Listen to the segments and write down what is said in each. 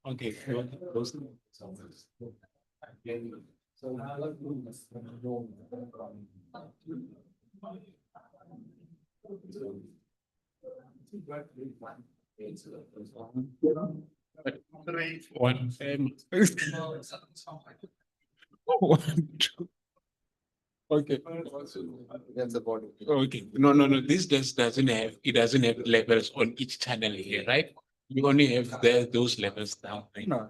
Okay. One. One, two. Okay. That's the body. Okay. No. This doesn't have, it doesn't have levels on each channel here, right? You only have those levels down. Right? No,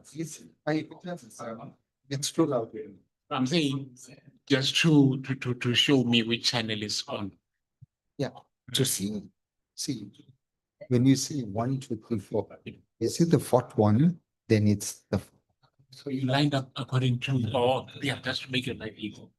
it's too loud. I'm saying just to show me which channel is on. Yeah, to see, when you see 1, 2, 3, 4, you see the fourth one, then it's the. So you lined up according to, oh, yeah, just to make it like equal.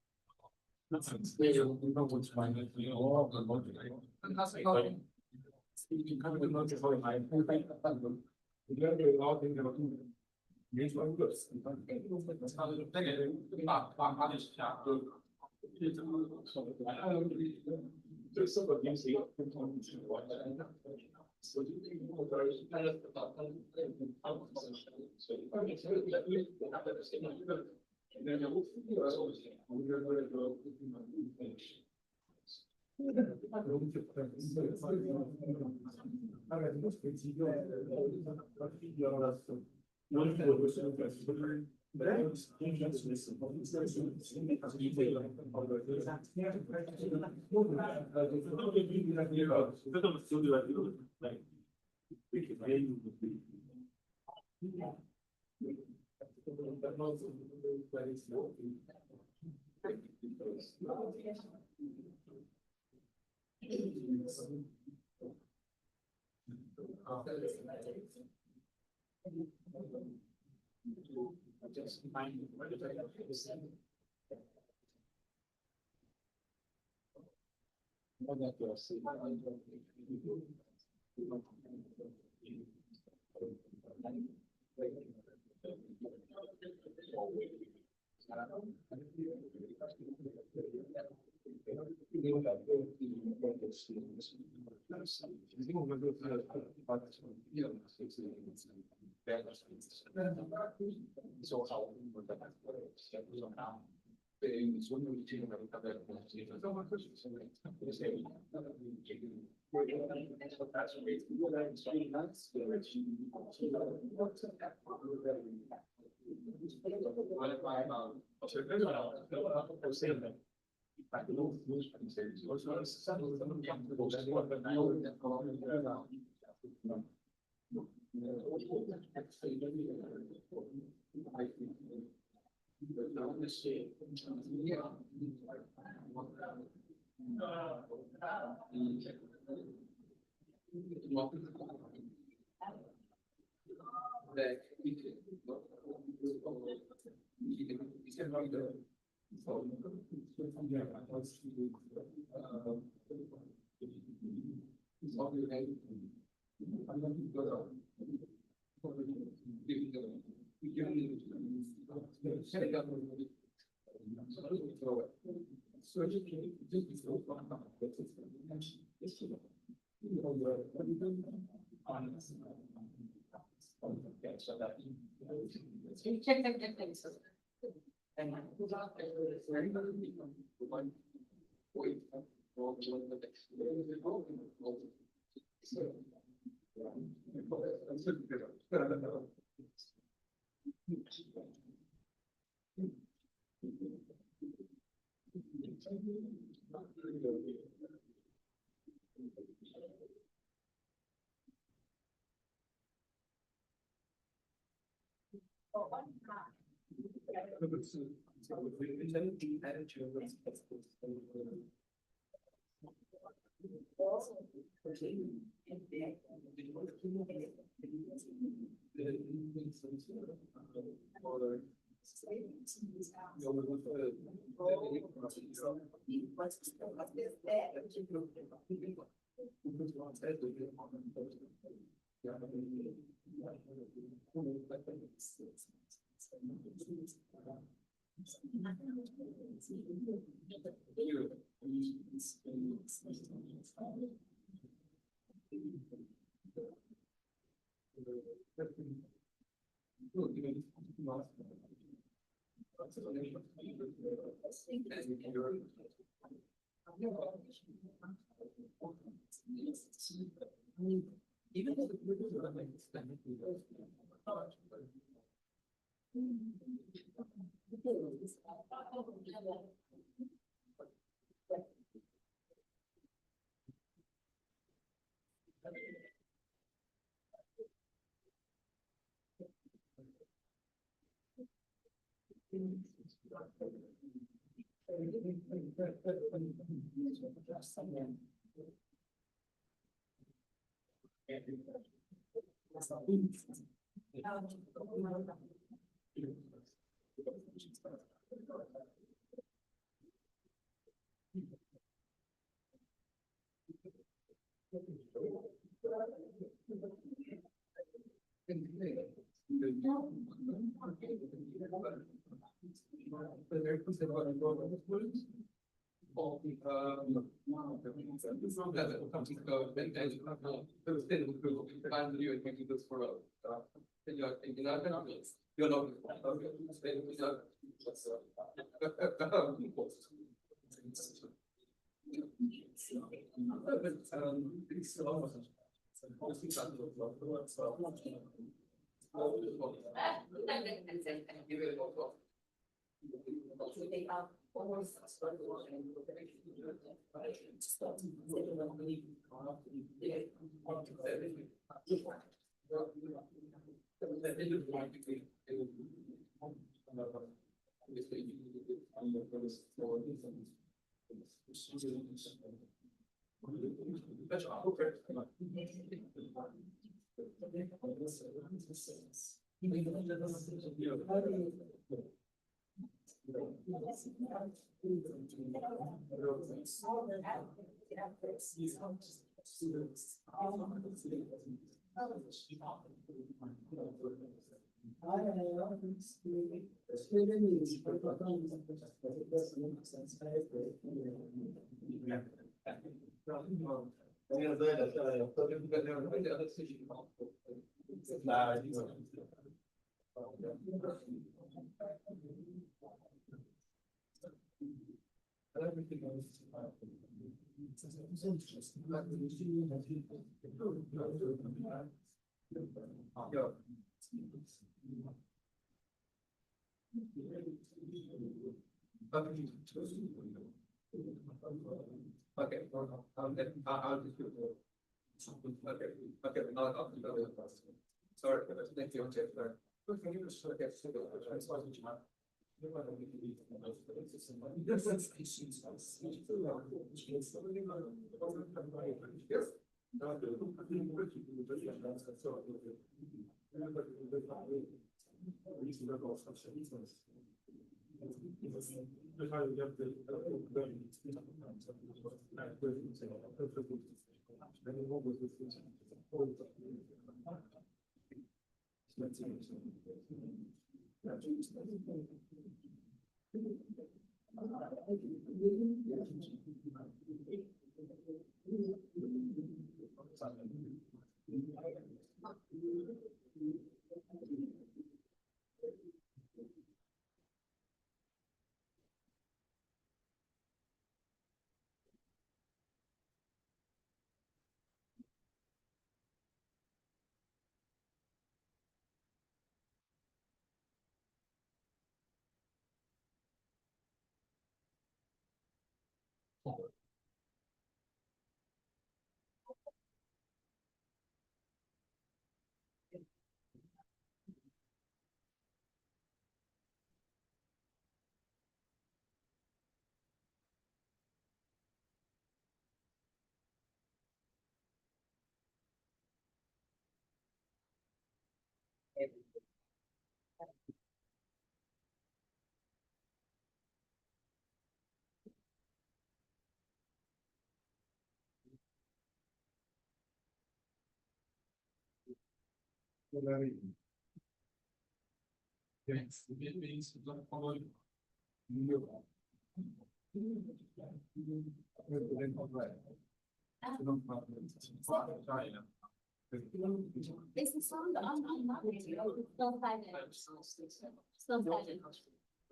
It's the song that I'm not really. Still silent. Still silent.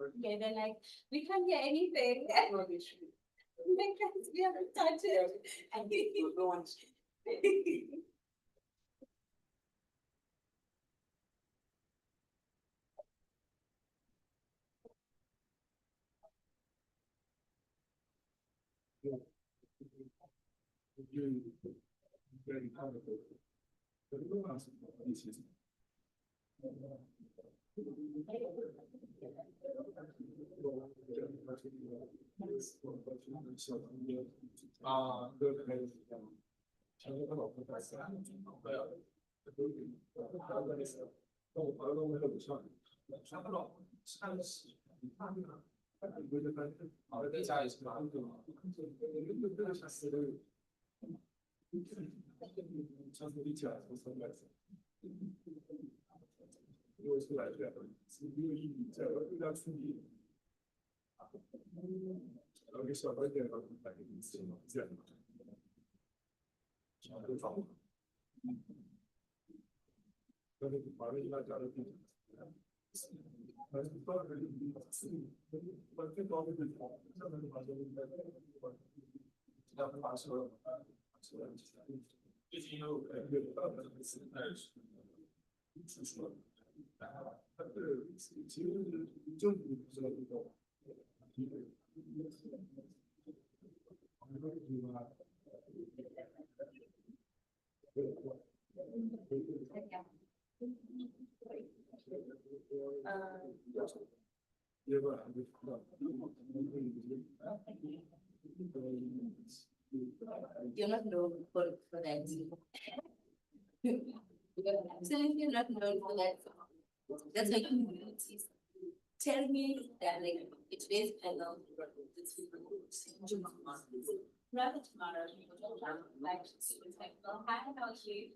Okay, they're like, we can't get anything. Because we haven't touched it. You're not known for that. You're absolutely not known for that. That's why you tell me that like it's based on rather tomorrow. Like it's like, well, how about you?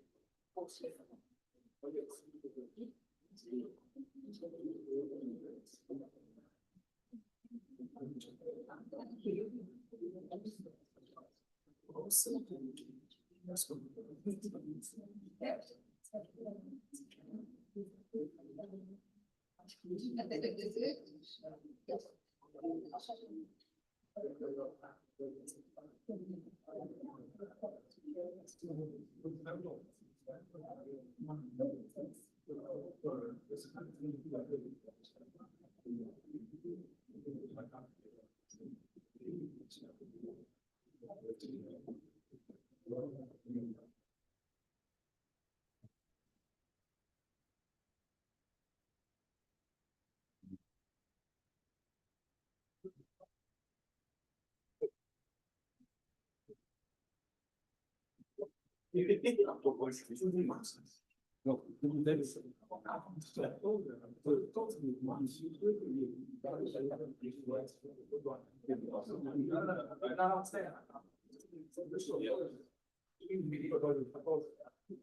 And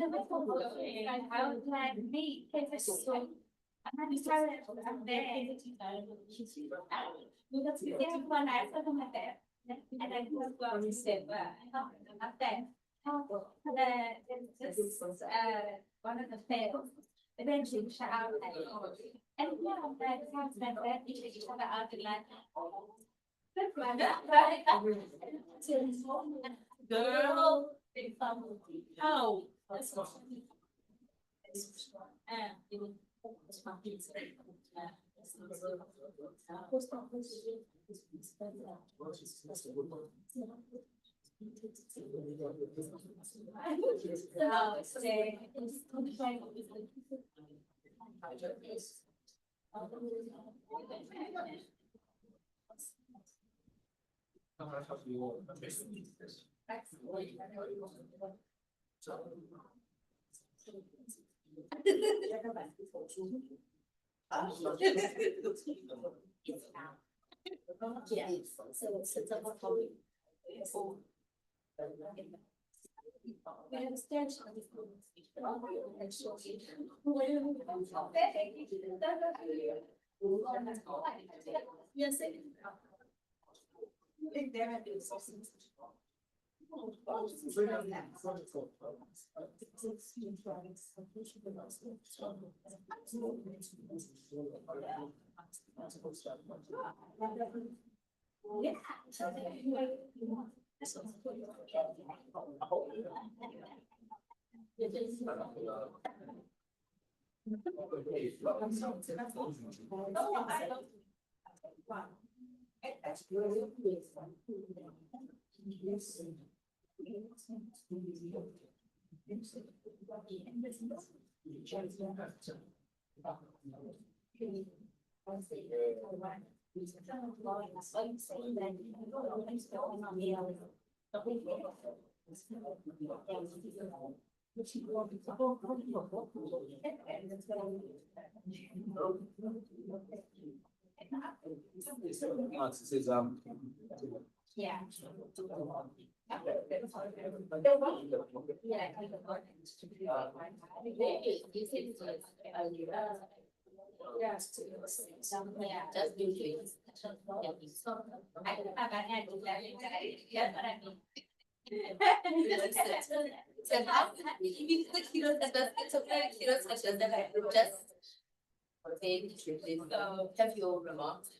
the I was like, me, I'm not sorry, I'm there. Because we have one I saw them there. And I was going to say, I'm there. This one of the fails. Eventually, shout out. And yeah, that sounds like that. Each other out the line. Girl. Oh. Yes, so it's a problem. We understand. Yes. Yeah. Have your remarks.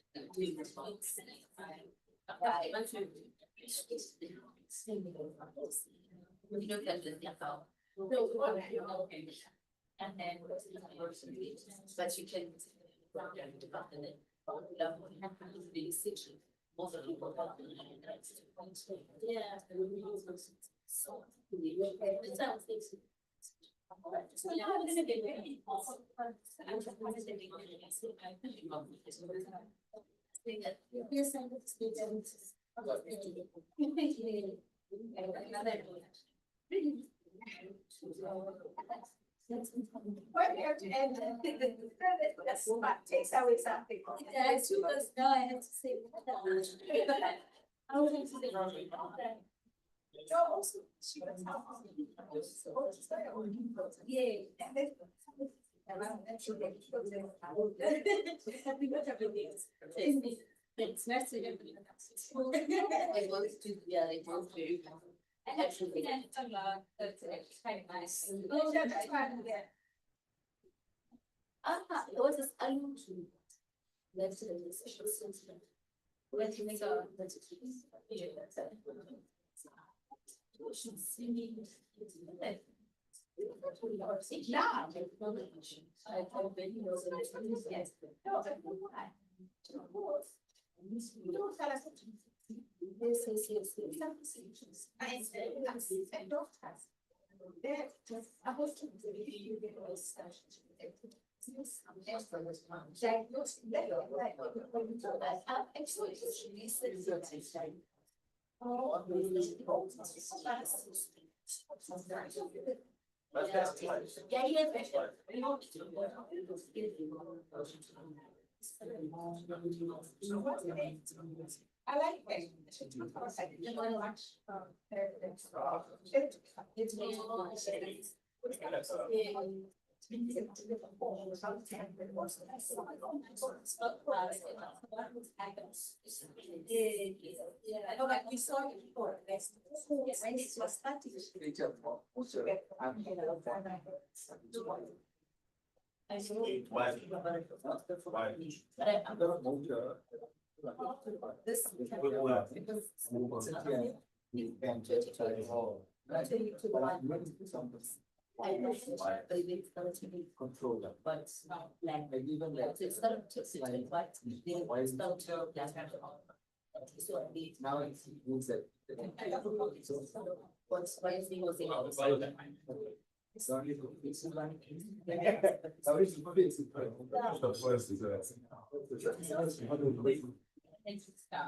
We don't have to think about. And then. But you can. Most of people. Yeah. So. Why do you have to end? That's what takes away something. Yeah, it's too much. No, I have to say. I would have to say. It's nice to have. They both do, yeah, they both do. And actually, that's a lot, that's quite nice. Oh, that's quite, yeah. It was this unusual. Let's do this. Let's make a. Yeah, that's it. I like it. I know, like we saw it before. When it was starting. I saw it. This. I believe it's going to be controlled, but it's not like even like it's not to sit but it's not to so now it means that what's why is the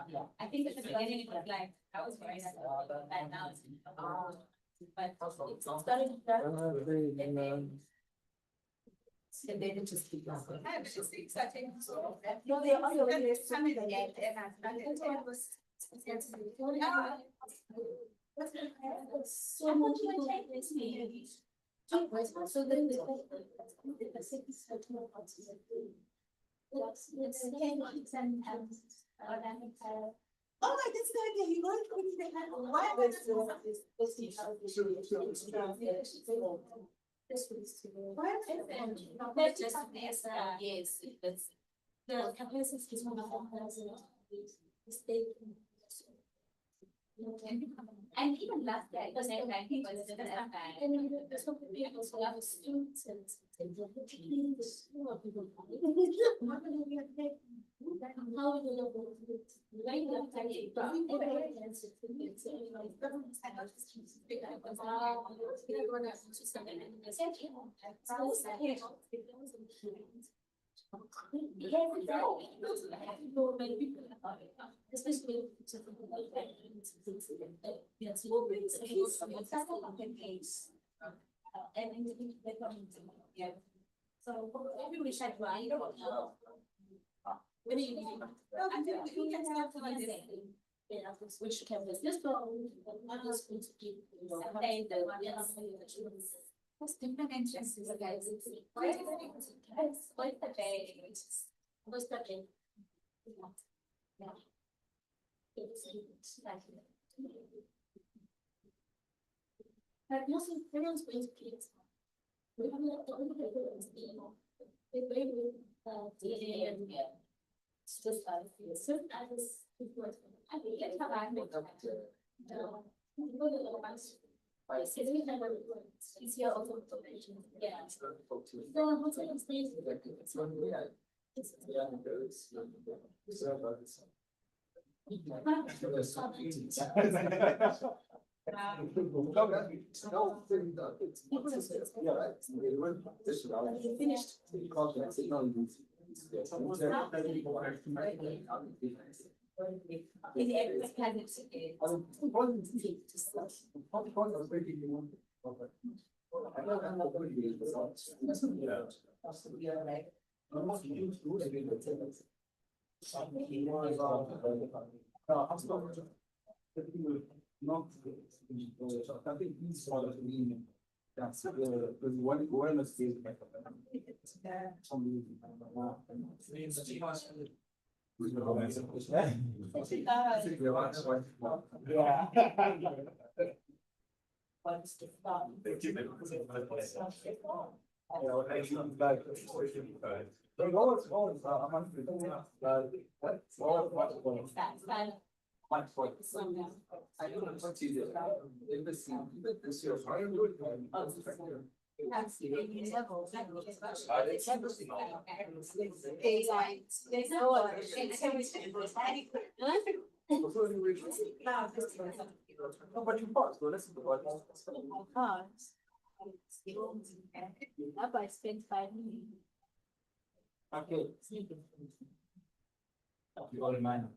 yeah, I think at the beginning it was like I was very and now it's but it's starting and they just keep going. It's exciting. No, they are always coming again and was so much so then oh, like this idea, you going to be the hand why was yes, that's the capacity is one of the and even last year, because I think was the and there's so many people who have students and how we will so everybody should try. When you can have which campus this one is going to keep what's different interests guys what's the day what's the day yeah but most everyone's going to kids we have DNA and it's just so as I think that's how I make it's your own yeah. So what's that's the one stage. I don't know what you did. In the scene, this year, I am doing. No, but you pause, go listen to what. I spent 5 minutes. Okay. You all mind.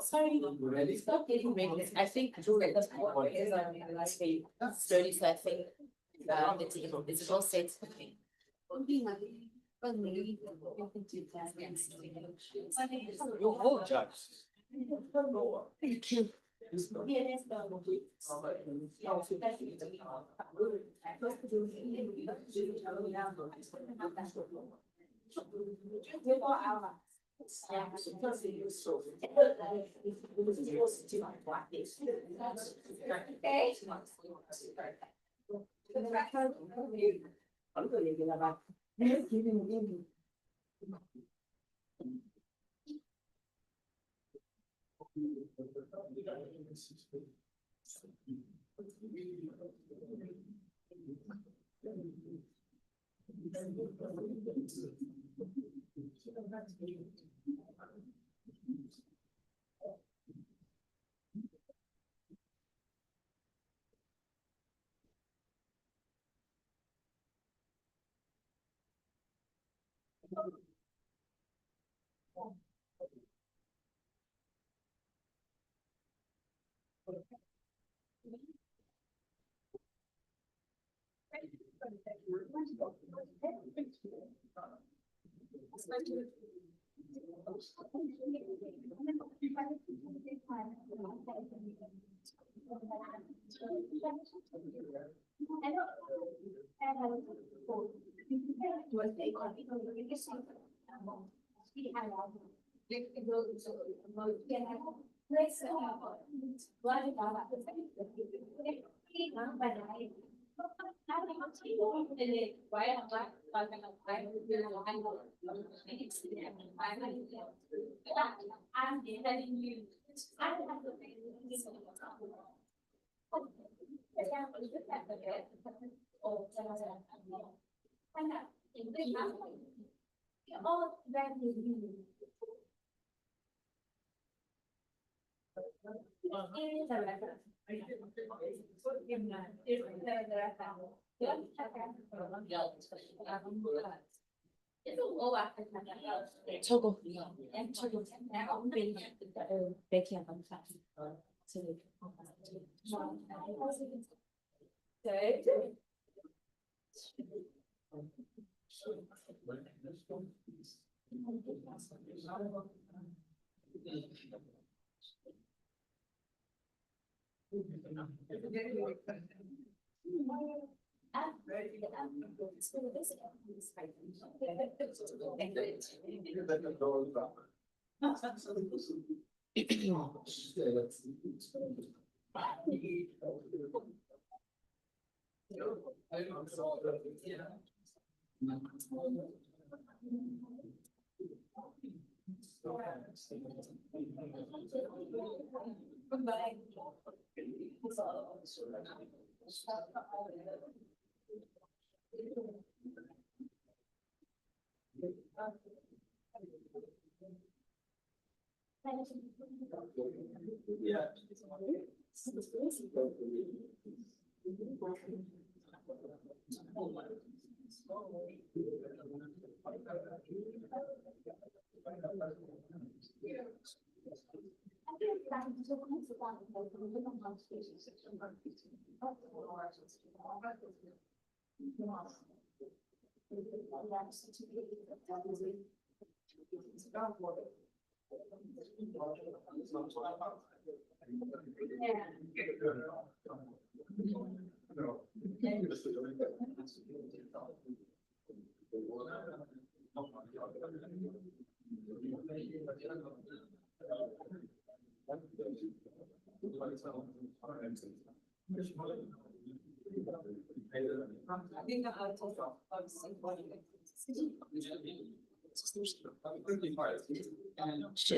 Sorry, stop getting ready. I think that's what is last week. Slowly, so I think it's all set. Thank you. Togo.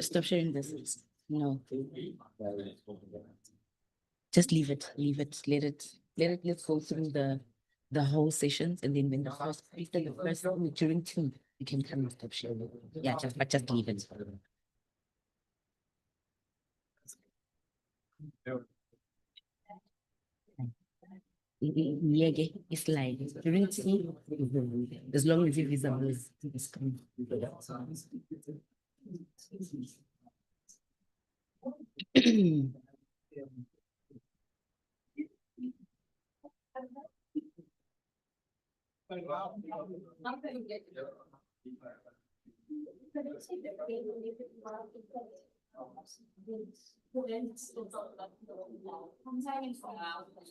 Stop sharing this. No. Just leave it. Let's go through the whole sessions, and then when after the first during two, you can come and stop sharing. Yeah, just leave it. Yeah, it's like printing, as long as it is visible, it's coming.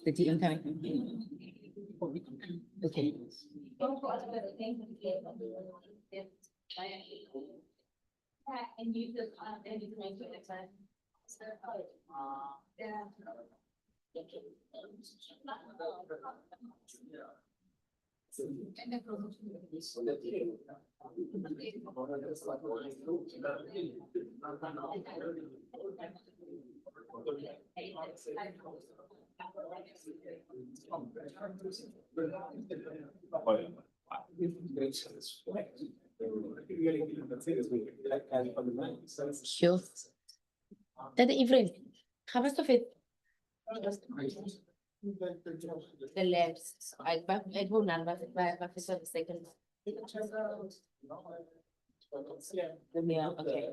The TM time. Okay. And you just, and you can make it a time. Yeah. Sure. That Ephraim, how much of it? The left, I go now, but for the second. Yeah, okay.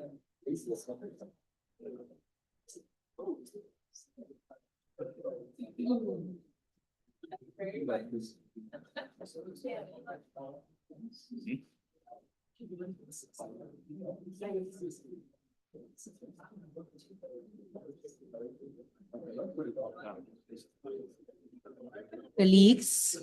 Colleagues.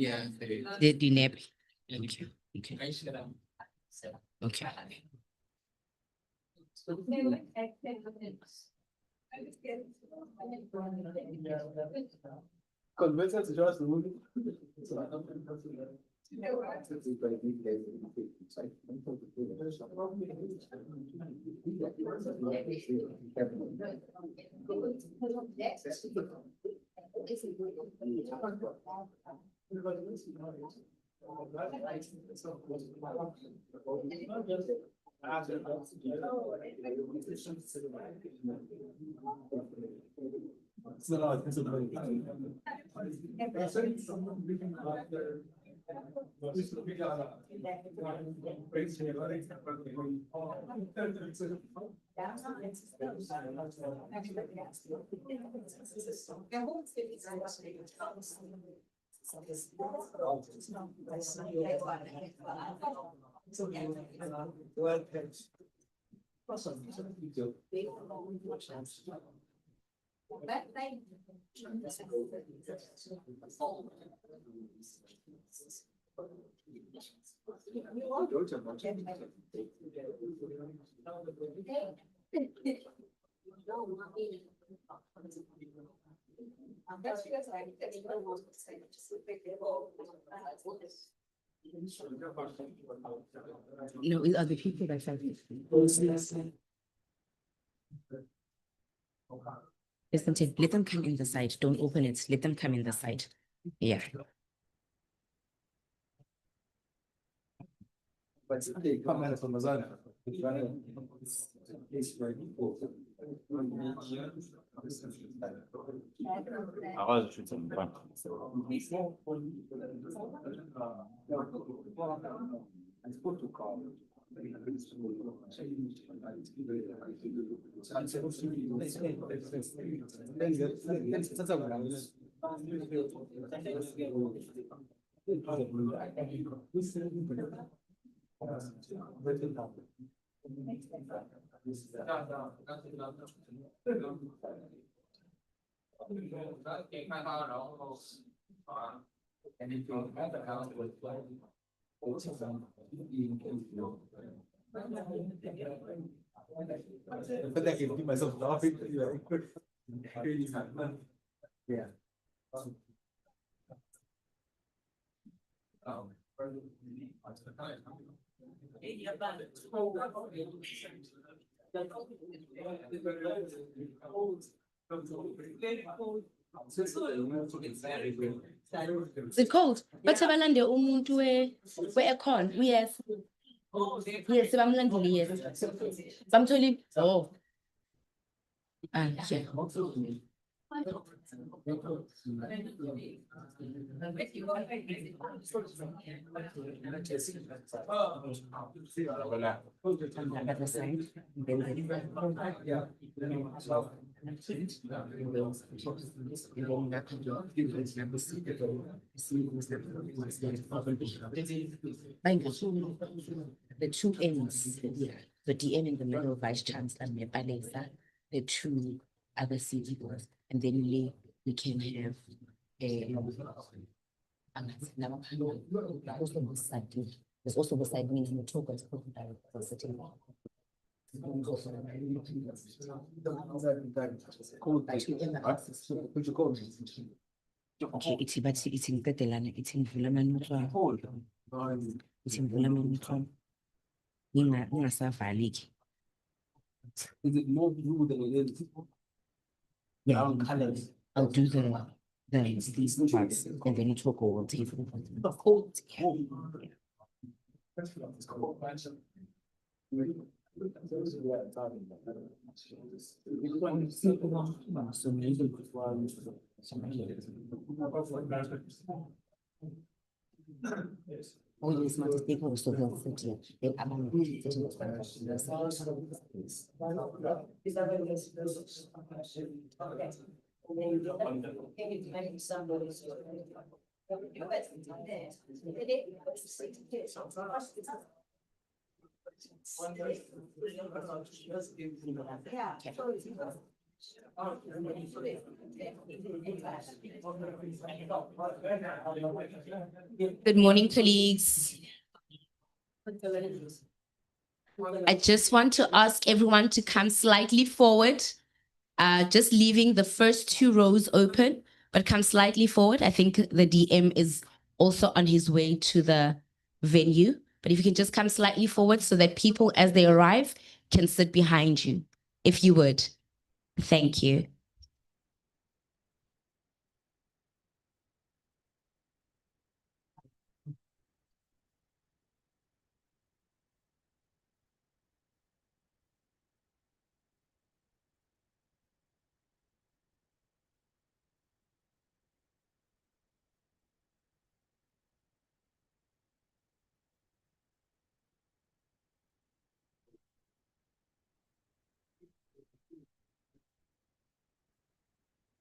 Yeah. The nap. Okay. Okay. Okay. No, with other people that felt it. Listen to, let them come in the side. Don't open it. Let them come in the side. Yeah. But they come out from the zone. But I can keep myself laughing. Yeah. Is it cold? But abalande umuntu we-aircon, yes. Yes, bamlandile, yes. Bamtholi, oh. Yeah. Other side, the two ends, yeah, the DM in the middle, Vice Chancellor Mepalesa, the two other CEOs, and then we can have also beside me. There's also beside me in the talk as director sitting there. Okay, it's but it's in Catalan, it's in Vulaman. It's in Vulaman. Is it more blue than it is? Yeah, Colors. I'll do these parts and then it will go on table. The cold, yeah. So maybe oh, yes, not people so they'll sit here. They'll Good morning, colleagues. I just want to ask everyone to come slightly forward, just leaving the first two rows open, but come slightly forward. I think the DM is also on his way to the venue, but if you can just come slightly forward so that people as they arrive can sit behind you, if you would. Thank you.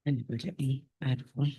And let me add one.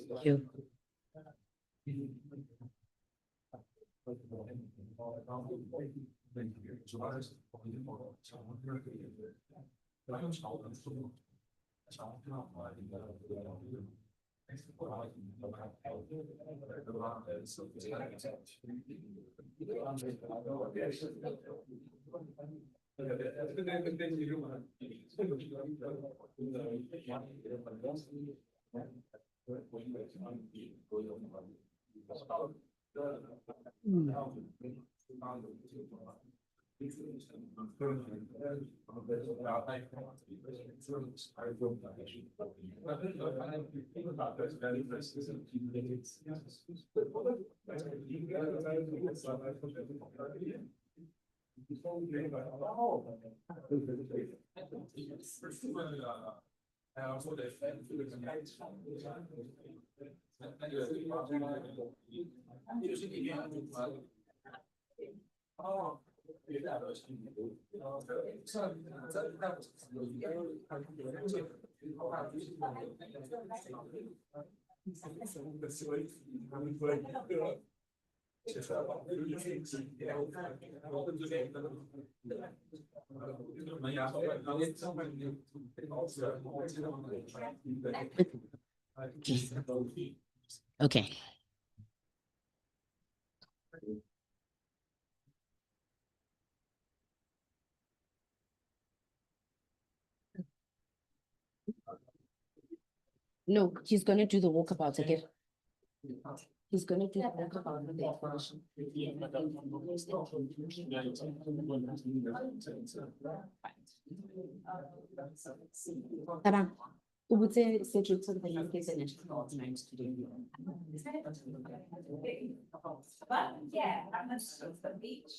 Thank you. Okay. No, he's gonna do the walkabout again. He's gonna do the walkabout with the information. Tabang, o botse schedule sa the UK Senate organized to do. But yeah, I'm a the beach.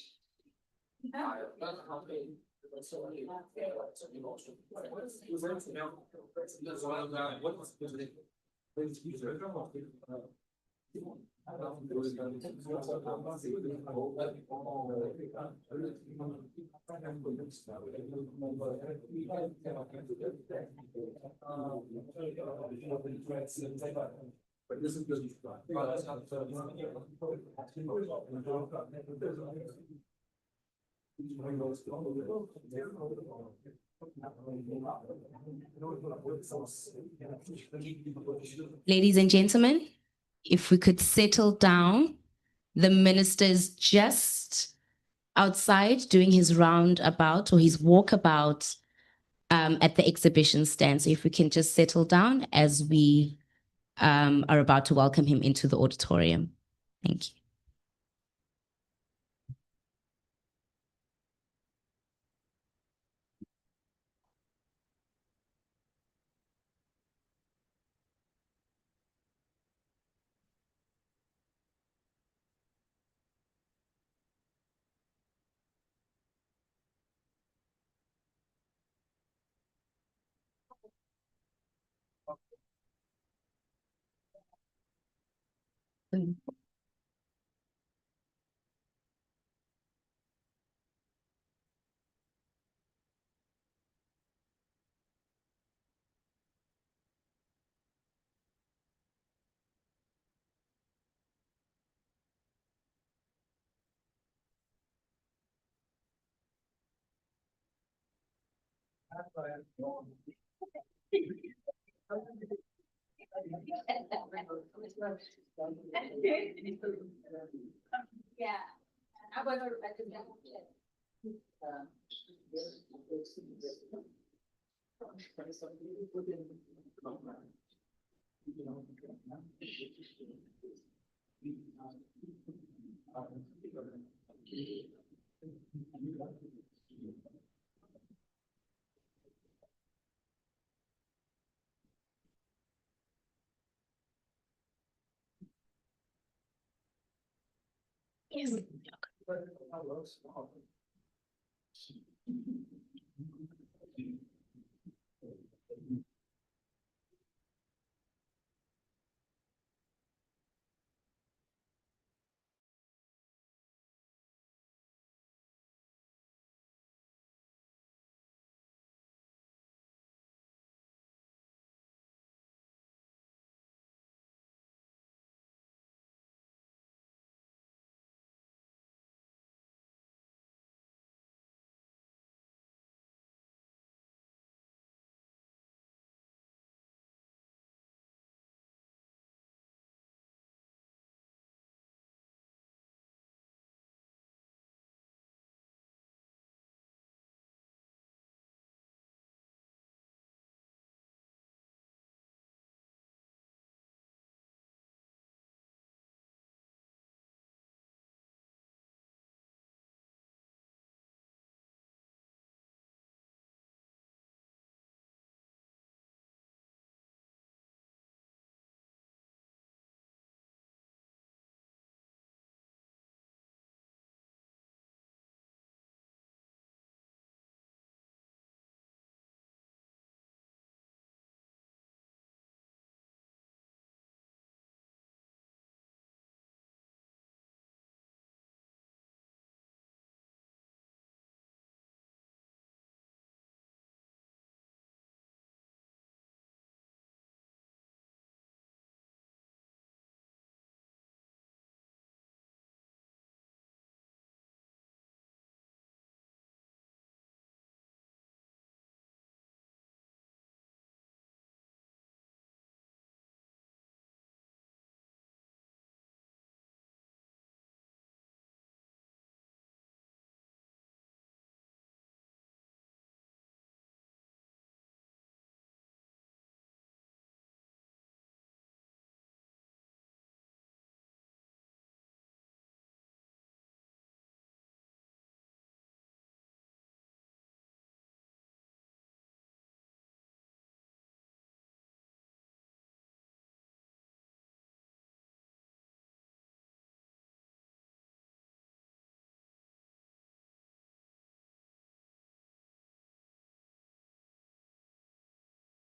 Ladies and gentlemen, if we could settle down, the minister's just outside doing his roundabout or his walkabout at the exhibition stand. So if we can just settle down as we are about to welcome him into the auditorium. Thank you. Yeah. I'm gonna.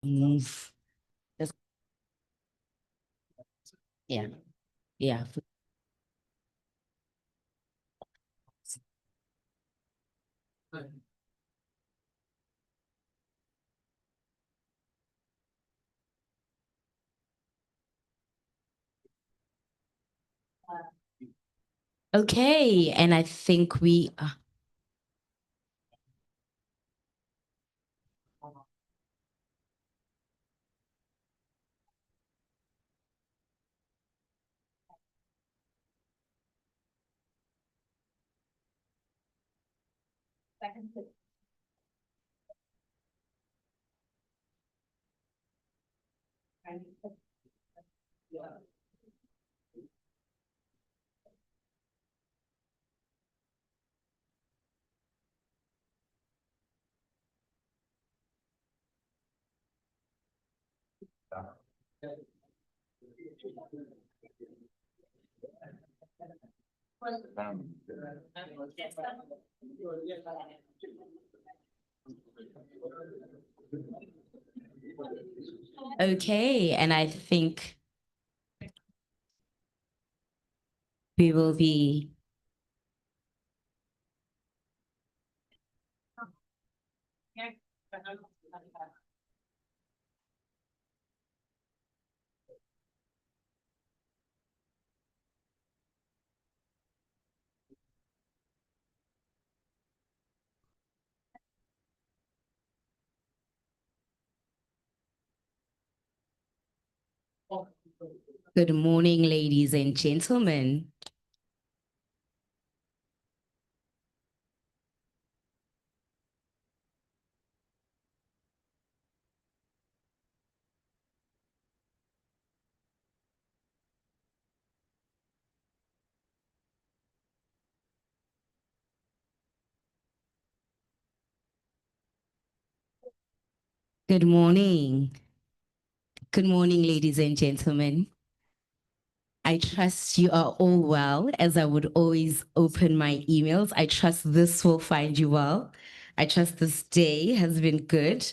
Move. Yeah. Yeah. Okay, and I think we. Okay, and I think we will be. Good morning, ladies and gentlemen. Good morning. Good morning, ladies and gentlemen. I trust you are all well, as I would always open my emails. I trust this will find you well. I trust this day has been good.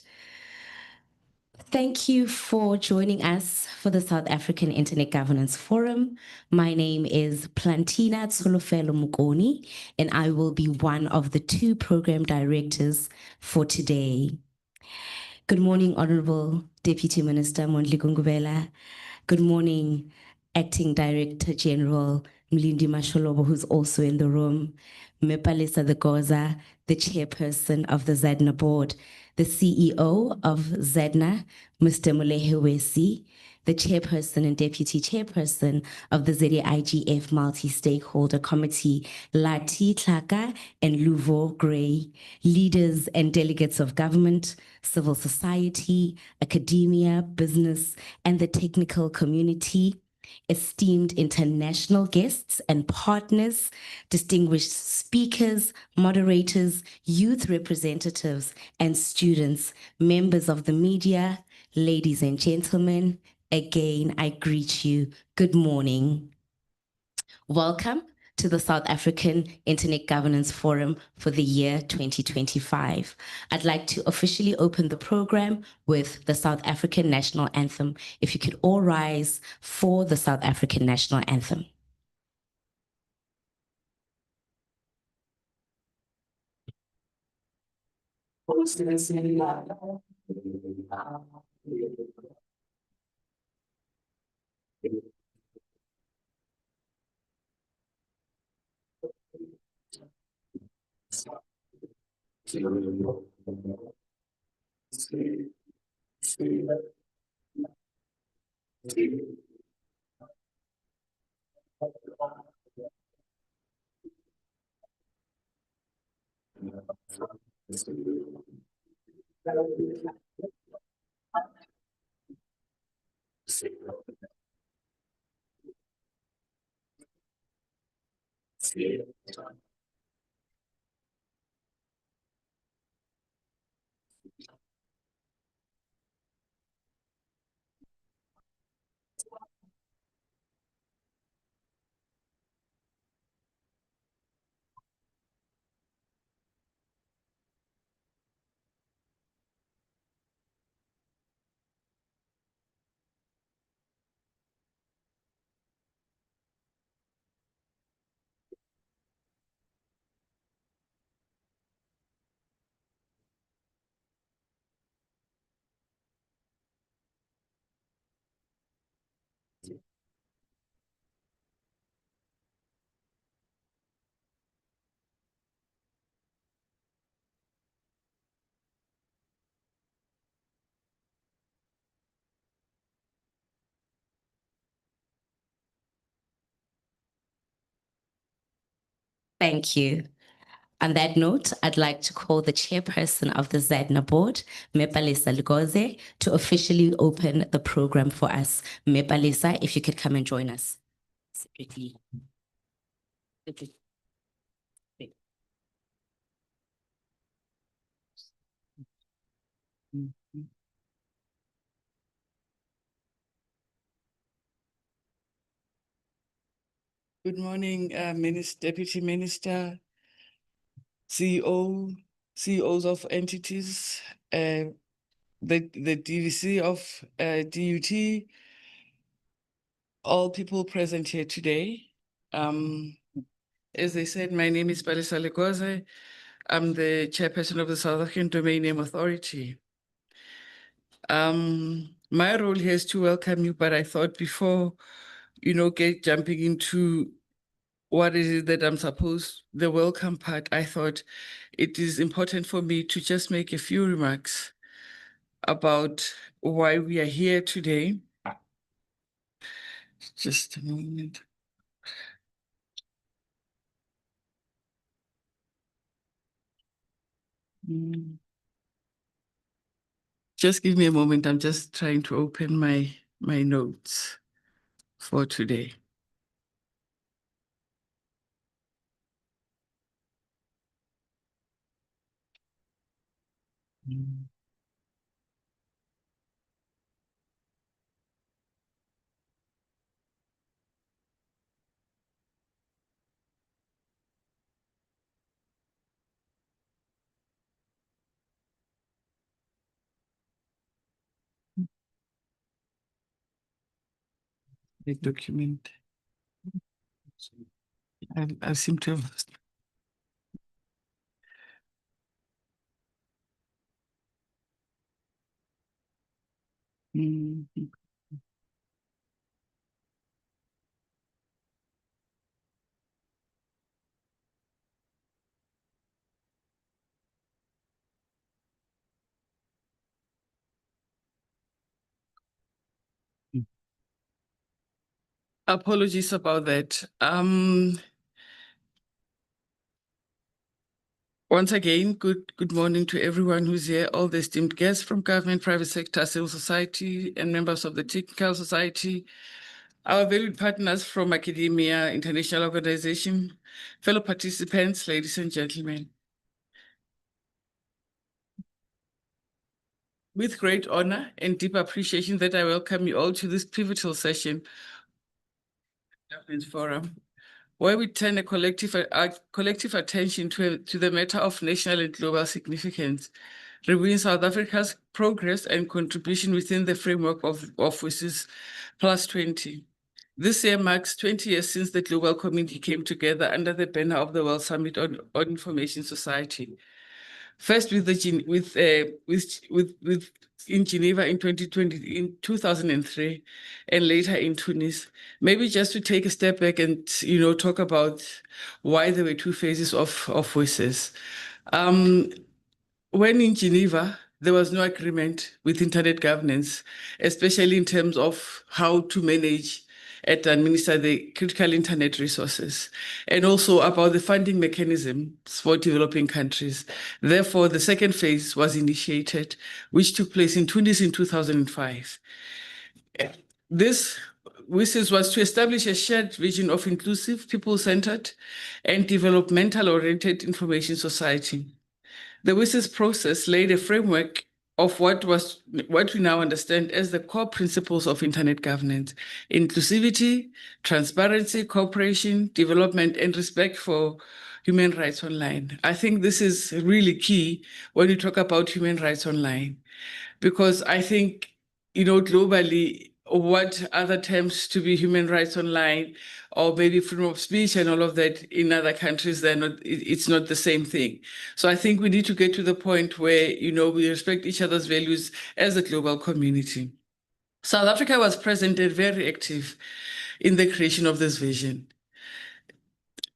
Thank you for joining us for the South African Internet Governance Forum. My name is Plantina Tsolofelo Mukoni, and I will be one of the two program directors for today. Good morning, Honorable Deputy Minister Mondli Gungubela. Good morning, Acting Director General Mlindi Masholobo, who's also in the room. Mepalisa the Goza, the chairperson of the ZADNA board, the CEO of ZADNA, Mr. Molehe Wesi, the chairperson and deputy chairperson of the ZAIGF multi-stakeholder committee, Lati Tlaka and Luvo Gray, leaders and delegates of government, civil society, academia, business, and the technical community, esteemed international guests and partners, distinguished speakers, moderators, youth representatives, and students, members of the media, ladies and gentlemen, again, I greet you. Good morning. Welcome to the South African Internet Governance Forum for the year 2025. I'd like to officially open the program with the South African National Anthem. If you could all rise for the South African National Anthem. Thank you. On that note, I'd like to call the chairperson of the ZADNA board, Mepalisa Lugoze, to officially open the program for us. Mepalisa, if you could come and join us. Separately. Good morning, Deputy Minister, CEOs of entities, the DVC of DUT, all people present here today. As they said, my name is Palisa Legoze. I'm the chairperson of the South African Domain Name Authority. My role here is to welcome you, but I thought before, jumping into what is it that I'm supposed, the welcome part, I thought it is important for me to just make a few remarks about why we are here today. Just a moment. Just give me a moment. I'm just trying to open my notes for today. The document. I seem to have. Mhm. Apologies about that. Once again, good morning to everyone who's here, all the esteemed guests from government, private sector, civil society, and members of the technical society, our valued partners from academia, international organization, fellow participants, ladies and gentlemen. With great honor and deep appreciation that I welcome you all to this pivotal session forum, where we turn a collective attention to the matter of national and global significance, reviewing South Africa's progress and contribution within the framework of WSIS Plus 20. This year marks 20 years since the global community came together under the banner of the World Summit on Information Society. First with in Geneva in 2003, and later in Tunis. Maybe just to take a step back and talk about why there were two phases of WSIS. When in Geneva, there was no agreement with internet governance, especially in terms of how to manage and administer the critical internet resources, and also about the funding mechanisms for developing countries. Therefore, the second phase was initiated, which took place in Tunis in 2005. This WSIS was to establish a shared vision of inclusive, people-centered, and developmental-oriented information society. The WSIS process laid a framework of what we now understand as the core principles of internet governance: inclusivity, transparency, cooperation, development, and respect for human rights online. I think this is really key when you talk about human rights online, because I think, globally, what other terms to be human rights online, or maybe freedom of speech and all of that in other countries, it's not the same thing. So I think we need to get to the point where, we respect each other's values as a global community. South Africa was present and very active in the creation of this vision.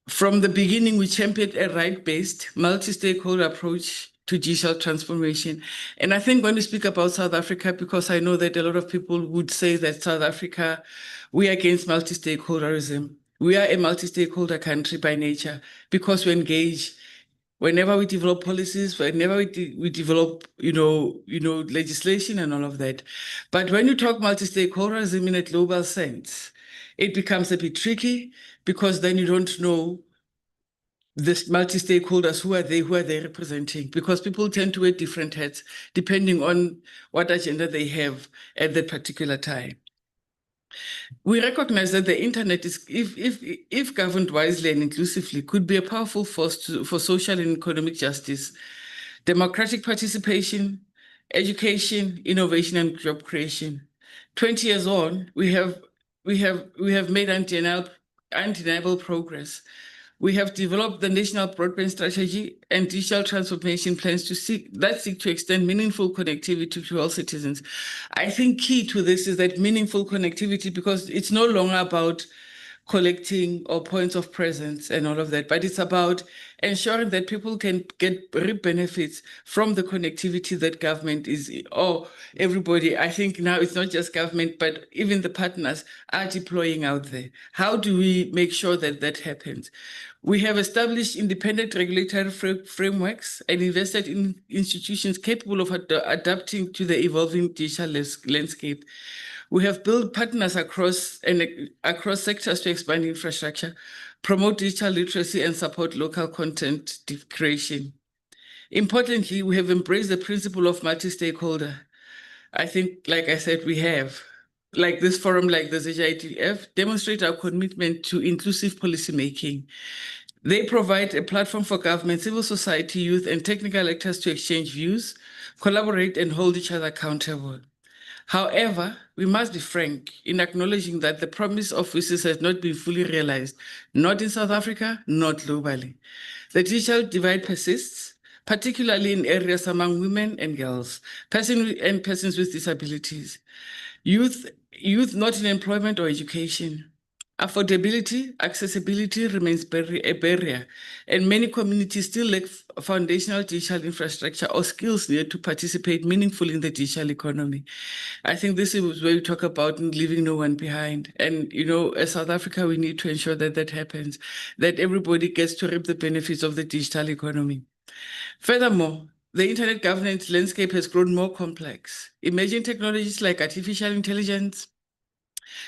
From the beginning, we championed a right-based, multi-stakeholder approach to digital transformation. And I think when we speak about South Africa, because I know that a lot of people would say that South Africa, we're against multi-stakeholderism. we are a multi-stakeholder country by nature because we engage whenever we develop policies, whenever we develop, legislation and all of that. But when you talk multi-stakeholderism in a global sense, it becomes a bit tricky because then you don't know the multi-stakeholders, who are they representing? Because people tend to wear different hats depending on what agenda they have at that particular time. We recognize that the internet is, if governed wisely and inclusively, could be a powerful force for social and economic justice, democratic participation, education, innovation, and job creation. 20 years on, we have made undeniable progress. We have developed the National Broadband Strategy and digital transformation plans to seek to extend meaningful connectivity to all citizens. I think key to this is that meaningful connectivity, because it's no longer about collecting or points of presence and all of that, but it's about ensuring that people can reap benefits from the connectivity that government everybody, I think now it's not just government, but even the partners are deploying out there. How do we make sure that that happens? We have established independent regulatory frameworks and invested in institutions capable of adapting to the evolving digital landscape. We have built partners across sectors to expand infrastructure, promote digital literacy, and support local content creation. Importantly, we have embraced the principle of multi-stakeholder. I think, like I said, we have, like this forum, like the ZAIGF, demonstrate our commitment to inclusive policymaking. They provide a platform for government, civil society, youth, and technical actors to exchange views, collaborate, and hold each other accountable. However, we must be frank in acknowledging that the promise of voices has not been fully realized, not in South Africa, not globally. The digital divide persists, particularly in areas among women and girls, persons with disabilities, youth not in employment or education. Affordability, accessibility remains a barrier, and many communities still lack foundational digital infrastructure or skills needed to participate meaningfully in the digital economy. I think this is where we talk about leaving no one behind. And, as South Africa, we need to ensure that that happens, that everybody gets to reap the benefits of the digital economy. Furthermore, the internet governance landscape has grown more complex. Emerging technologies like artificial intelligence,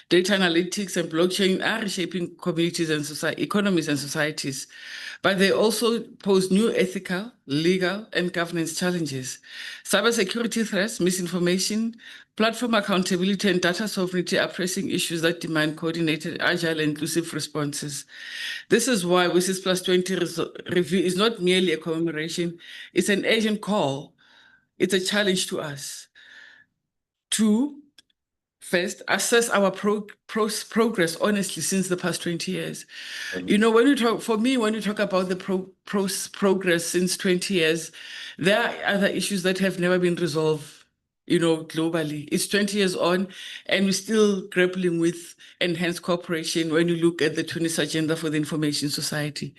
data analytics, and blockchain are reshaping communities and economies and societies, but they also pose new ethical, legal, and governance challenges. Cybersecurity threats, misinformation, platform accountability, and data sovereignty are pressing issues that demand coordinated, agile, and inclusive responses. This is why WSIS Plus 20 review is not merely a commemoration, it's an urgent call. It's a challenge to us to first, assess our progress honestly since the past 20 years. When you talk about the progress since 20 years, there are other issues that have never been resolved, globally. It's 20 years on, and we're still grappling with enhanced cooperation when you look at the 20th Agenda for the Information Society.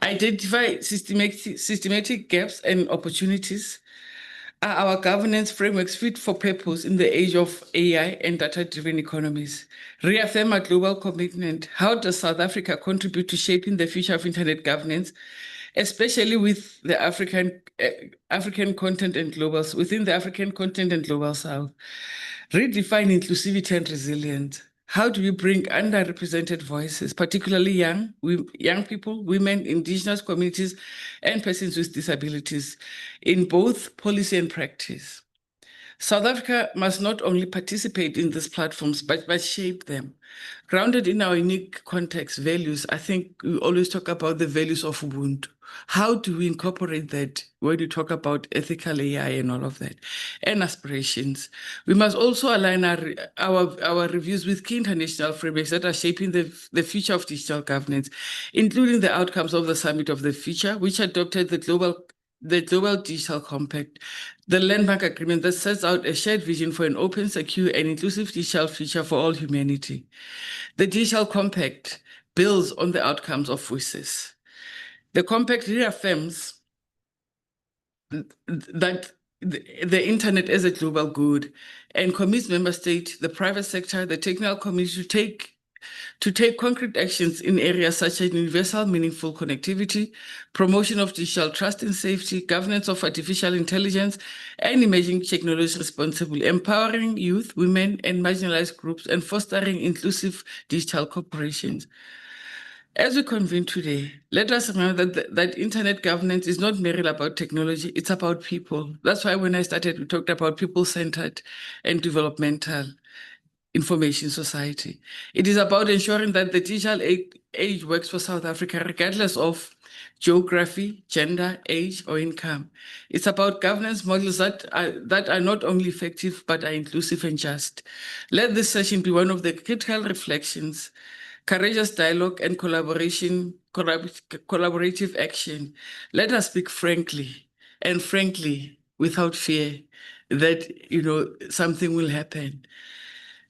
Identify systematic gaps and opportunities. Are our governance frameworks fit for purpose in the age of AI and data-driven economies? Reaffirm our global commitment. How does South Africa contribute to shaping the future of internet governance, especially with the African continent and within the African continent and global South? Redefine inclusivity and resilience. How do we bring underrepresented voices, particularly young people, women, indigenous communities, and persons with disabilities in both policy and practice? South Africa must not only participate in these platforms, but shape them. Grounded in our unique context, values, I think we always talk about the values of Ubuntu. How do we incorporate that when we talk about ethical AI and all of that, and aspirations? We must also align our reviews with key international frameworks that are shaping the future of digital governance, including the outcomes of the Summit of the Future, which adopted the Global Digital Compact, the landmark agreement that sets out a shared vision for an open, secure, and inclusive digital future for all humanity. The Digital Compact builds on the outcomes of WSIS. The compact reaffirms that the internet is a global good and commits member states, the private sector, the technical community to take to take concrete actions in areas such as universal meaningful connectivity, promotion of digital trust and safety, governance of artificial intelligence, and emerging technologies responsibly, empowering youth, women, and marginalized groups, and fostering inclusive digital corporations. As we convene today, let us remember that internet governance is not merely about technology, it's about people. That's why when I started, we talked about people-centered and developmental information society. It is about ensuring that the digital age works for South Africa, regardless of geography, gender, age, or income. It's about governance models that are not only effective, but are inclusive and just. Let this session be one of the critical reflections, courageous dialogue, and collaborative action. Let us speak frankly, and frankly, without fear, that something will happen.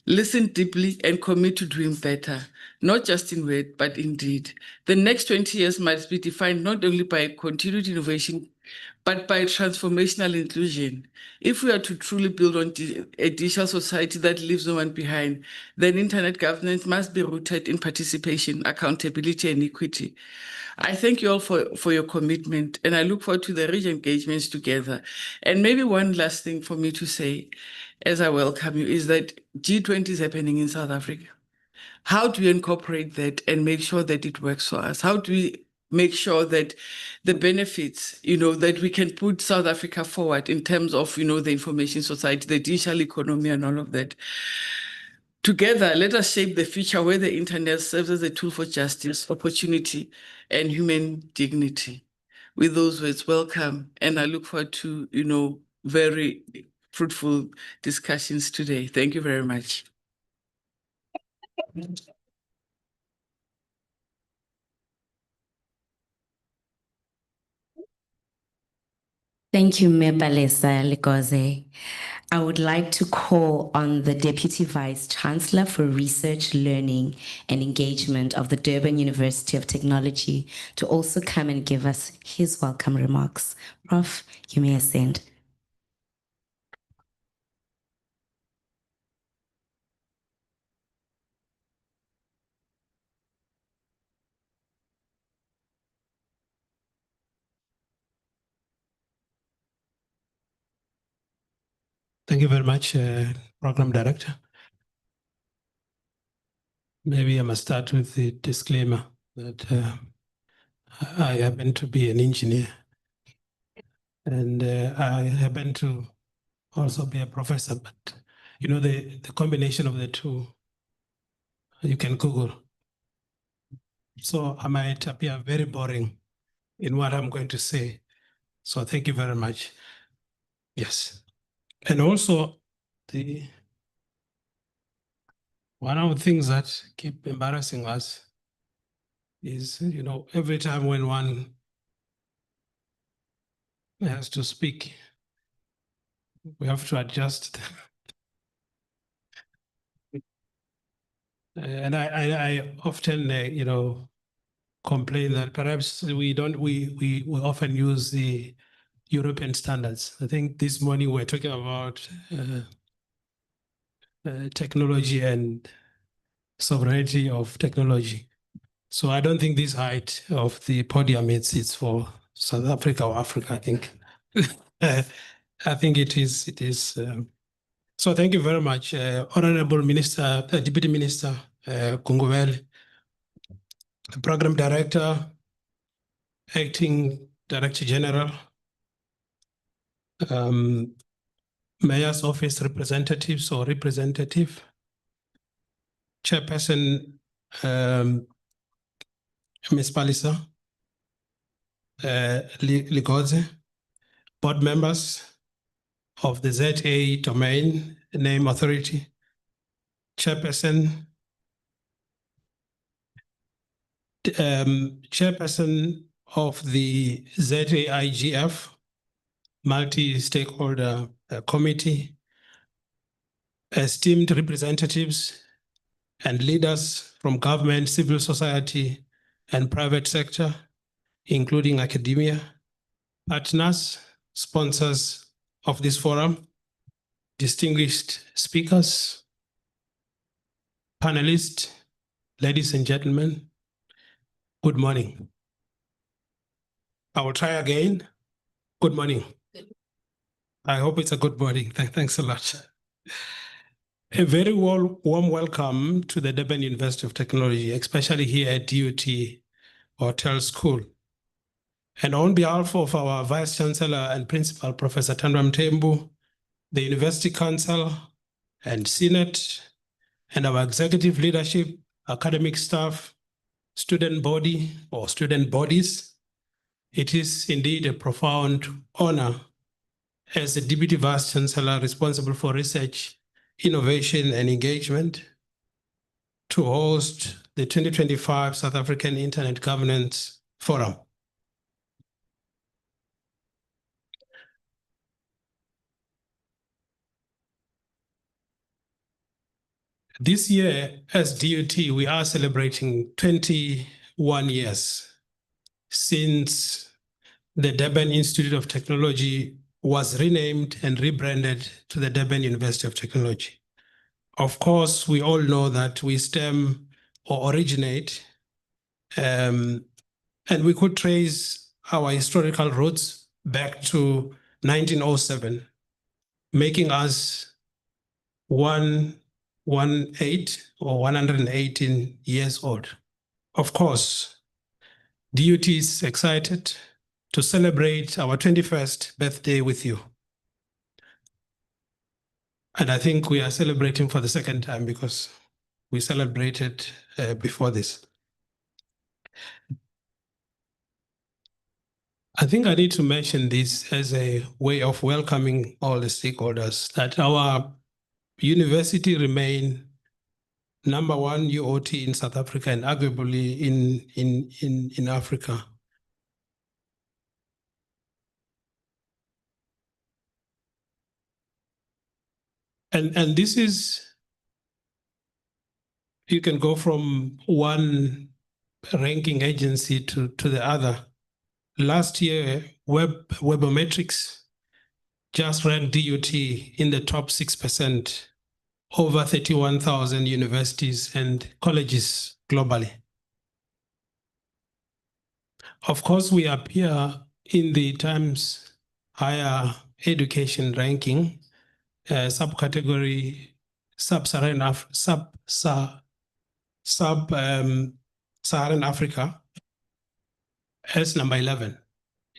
Listen deeply and commit to doing better, not just in word, but in deed. The next 20 years must be defined not only by continued innovation, but by transformational inclusion. If we are to truly build on a digital society that leaves no one behind, then internet governance must be rooted in participation, accountability, and equity. I thank you all for your commitment, and I look forward to the rich engagements together. And maybe one last thing for me to say, as I welcome you, is that G20 is happening in South Africa. How do we incorporate that and make sure that it works for us? How do we make sure that the benefits, that we can put South Africa forward in terms of, the information society, the digital economy, and all of that? Together, let us shape the future where the internet serves as a tool for justice, opportunity, and human dignity. With those words, welcome, and I look forward to, very fruitful discussions today. Thank you very much. Thank you, Mepalesa Lekoze. I would like to call on the Deputy Vice Chancellor for Research, Learning and Engagement of the Durban University of Technology to also come and give us his welcome remarks. Prof, you may ascend. Thank you very much, Program Director. Maybe I must start with the disclaimer that I happen to be an engineer, and I happen to also be a professor, but the combination of the two, you can Google. So I might appear very boring in what I'm going to say. So thank you very much. Yes. And also one of the things that keep embarrassing us is, every time when one has to speak, we have to adjust. And I often, complain that perhaps we often use the European standards. I think this morning we're talking about technology and sovereignty of technology. So I don't think this height of the podium it's for South Africa or Africa, I think. I think it is. So thank you very much, Honorable Minister, Deputy Minister Kungubel, Program Director, Acting Director General, Mayor's Office representatives or representative, Chairperson Ms. Palisa, Lekoze, board members of the ZA Domain Name Authority, Chairperson of the ZAIGF Multi-Stakeholder Committee, esteemed representatives and leaders from government, civil society, and private sector, including academia, partners, sponsors of this forum, distinguished speakers, panelists, Ladies and gentlemen, good morning. I will try again. Good morning. I hope it's a good morning. Thanks a lot. A very warm welcome to the Durban University of Technology, especially here at DUT Hotel School. And on behalf of our Vice Chancellor and Principal, Professor Tandwa Mthembu, the University Council and Senate, and our executive leadership, academic staff, student body or student bodies, it is indeed a profound honor as the Deputy Vice Chancellor responsible for research, innovation, and engagement to host the 2025 South African Internet Governance Forum. This year, as DUT, we are celebrating 21 years since the Durban Institute of Technology was renamed and rebranded to the Durban University of Technology. Of course, we all know that we stem or originate, and we could trace our historical roots back to 1907, making us 118 years old. Of course, DUT is excited to celebrate our 21st birthday with you. And I think we are celebrating for the second time because we celebrated before this. I think I need to mention this as a way of welcoming all the stakeholders, that our university remain #1 UOT in South Africa and arguably in Africa. And this is, you can go from one ranking agency to the other. Last year, Webometrics just ranked DUT in the top 6%, over 31,000 universities and colleges globally. Of course, we appear in the Times Higher Education ranking, subcategory Sub-Saharan Africa as number 11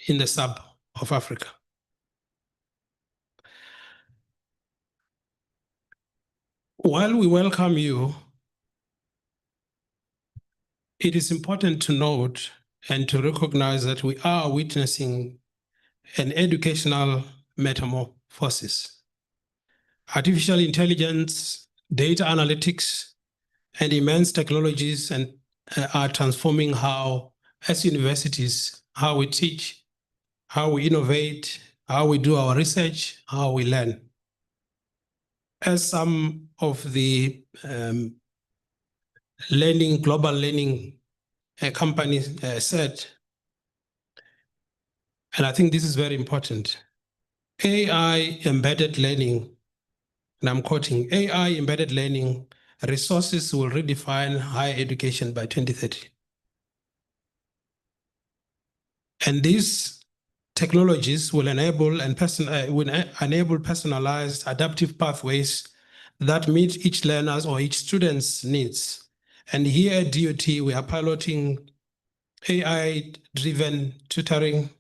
in the sub of Africa. While we welcome you, it is important to note and to recognize that we are witnessing an educational metamorphosis. Artificial intelligence, data analytics, and immense technologies are transforming how, as universities, how we teach, how we innovate, how we do our research, how we learn. As some of the global learning companies said, and I think this is very important, AI embedded learning, and I'm quoting, AI embedded learning resources will redefine higher education by 2030. And these technologies will enable personalized adaptive pathways that meet each learner's or each student's needs. And here at DUT, we are piloting AI-driven tutoring,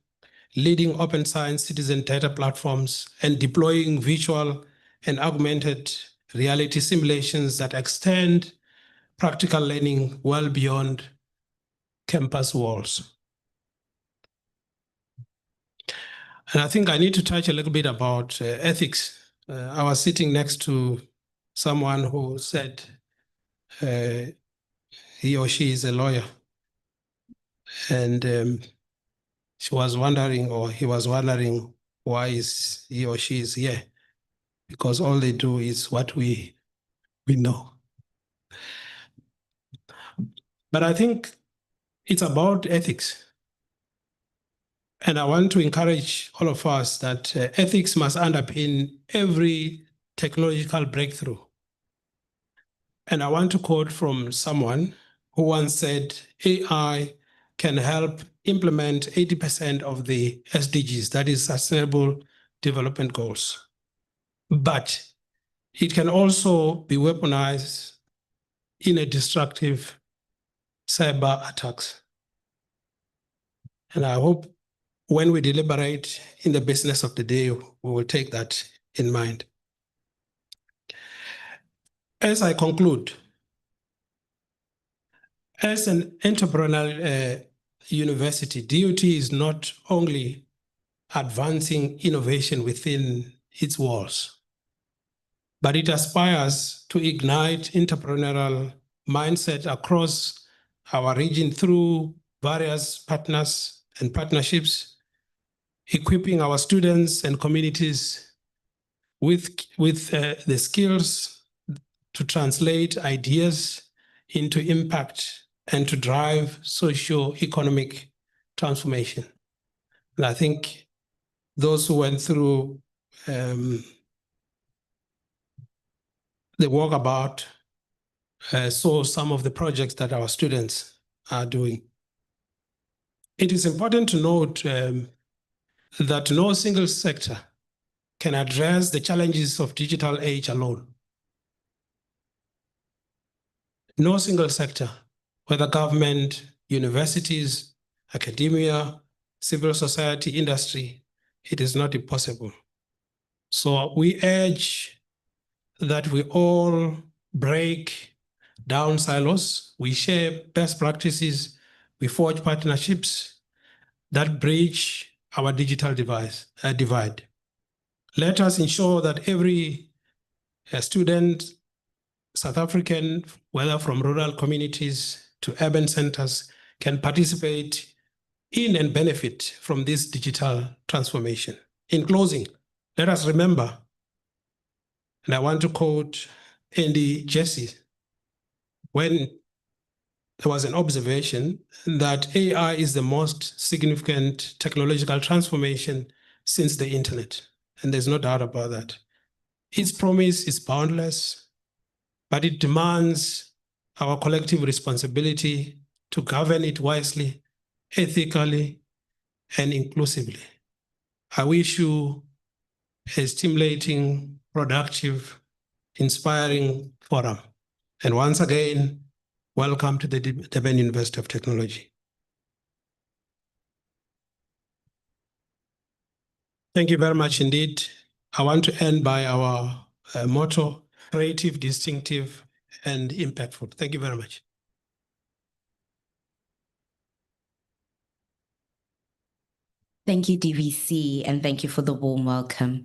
leading open science citizen data platforms, and deploying virtual and augmented reality simulations that extend practical learning well beyond campus walls. And I think I need to touch a little bit about ethics. I was sitting next to someone who said he or she is a lawyer. And she was wondering, or he was wondering, why is he or she is here? Because all they do is what we know. But I think it's about ethics. And I want to encourage all of us that ethics must underpin every technological breakthrough. And I want to quote from someone who once said AI can help implement 80% of the SDGs, that is Sustainable Development Goals. But it can also be weaponized in a destructive cyber attacks. And I hope when we deliberate in the business of the day, we will take that in mind. As I conclude, as an entrepreneurial university, DUT is not only advancing innovation within its walls, but it aspires to ignite entrepreneurial mindset across our region through various partners and partnerships, equipping our students and communities with the skills to translate ideas into impact and to drive socio-economic transformation. And I think those who went through the walkabout saw some of the projects that our students are doing. It is important to note that no single sector can address the challenges of digital age alone. No single sector, whether government, universities, academia, civil society, industry, it is not impossible. So we urge that we all break down silos, we share best practices, we forge partnerships that bridge our digital divide. Let us ensure that every student, South African, whether from rural communities to urban centers, can participate in and benefit from this digital transformation. In closing, let us remember, and I want to quote Andy Jassy, when there was an observation that AI is the most significant technological transformation since the internet, and there's no doubt about that. Its promise is boundless, but it demands our collective responsibility to govern it wisely, ethically, and inclusively. I wish you a stimulating, productive, inspiring forum. And once again, welcome to the Durban University of Technology. Thank you very much indeed. I want to end by our motto, creative, distinctive, and impactful. Thank you very much. Thank you, DVC, and thank you for the warm welcome.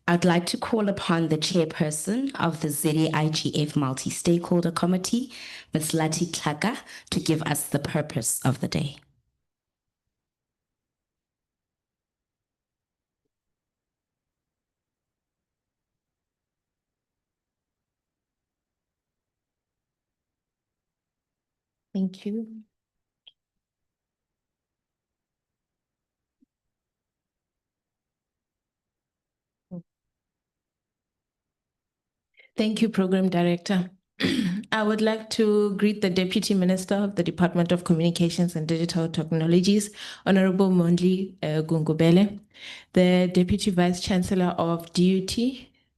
I'd like to call upon the chairperson of the ZAIGF Multi-Stakeholder Committee, Ms. Lati Tlhaka, to give us the purpose of the day. Thank you. Thank you, Program Director. I would like to greet the Deputy Minister of the Department of Communications and Digital Technologies, Honorable Mondli Gungubele, the Deputy Vice Chancellor of DUT,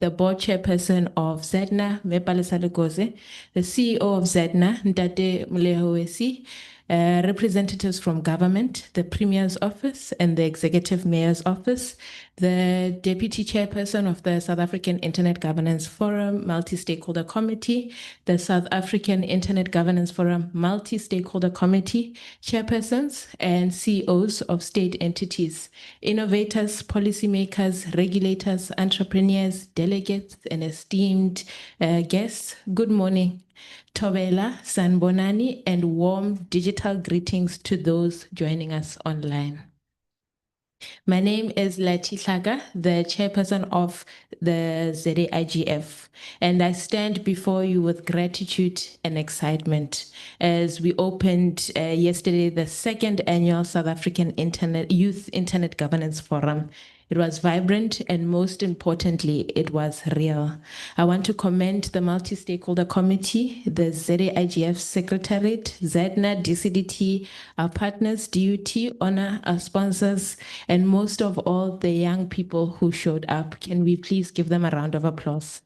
the Board Chairperson of ZEDNA, Mepalesa Legoze, the CEO of ZEDNA, Ntate Mlehowesi, representatives from government, the Premier's Office and the Executive Mayor's Office, the Deputy Chairperson of the South African Internet Governance Forum Multi-Stakeholder Committee, the South African Internet Governance Forum Multi-Stakeholder Committee, Chairpersons and CEOs of state entities, innovators, policymakers, regulators, entrepreneurs, delegates, and esteemed guests. Good morning. Thobela, Sanbonani, and warm digital greetings to those joining us online. My name is Lati Tlhaka, the chairperson of the ZAIGF, and I stand before you with gratitude and excitement as we opened yesterday the second annual South African Youth Internet Governance Forum It was vibrant, and most importantly, it was real. I want to commend the multi-stakeholder committee, the ZAIGF Secretariat, ZEDNA, DCDT, our partners, DUT, Honor, our sponsors, and most of all, the young people who showed up. Can we please give them a round of applause?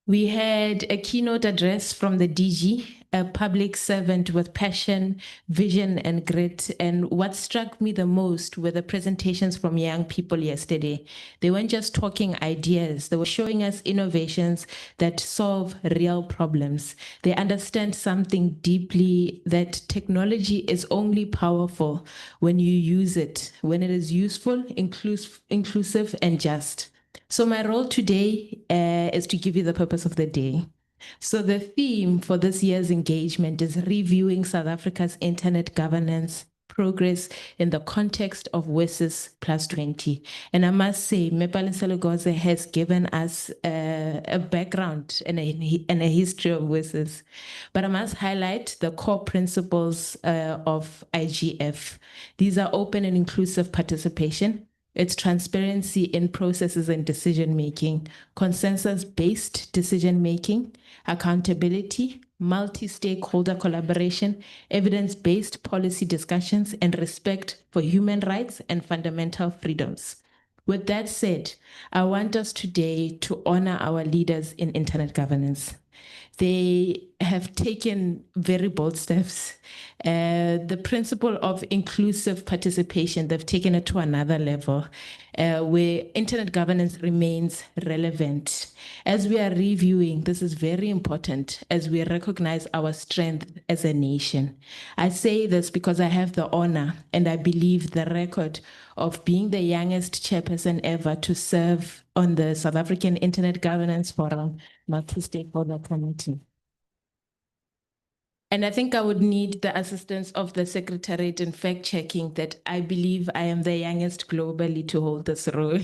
We had a keynote address from the DG, a public servant with passion, vision, and grit. And what struck me the most were the presentations from young people yesterday. They weren't just talking ideas, they were showing us innovations that solve real problems. They understand something deeply, that technology is only powerful when you use it, when it is useful, inclusive, and just. So my role today is to give you the purpose of the day. So the theme for this year's engagement is reviewing South Africa's internet governance progress in the context of WSIS plus 20. And I must say, Mepalisile Goze has given us a background and a history of WSIS. But I must highlight the core principles of IGF. These are open and inclusive participation. It's transparency in processes and decision-making, consensus-based decision-making, accountability, multi-stakeholder collaboration, evidence-based policy discussions, and respect for human rights and fundamental freedoms. With that said, I want us today to honor our leaders in internet governance. They have taken very bold steps. The principle of inclusive participation, they've taken it to another level where internet governance remains relevant. As we are reviewing, this is very important as we recognize our strength as a nation. I say this because I have the honor and I believe the record of being the youngest chairperson ever to serve on the South African Internet Governance Forum multi-stakeholder committee. And I think I would need the assistance of the Secretariat in fact-checking that I believe I am the youngest globally to hold this role.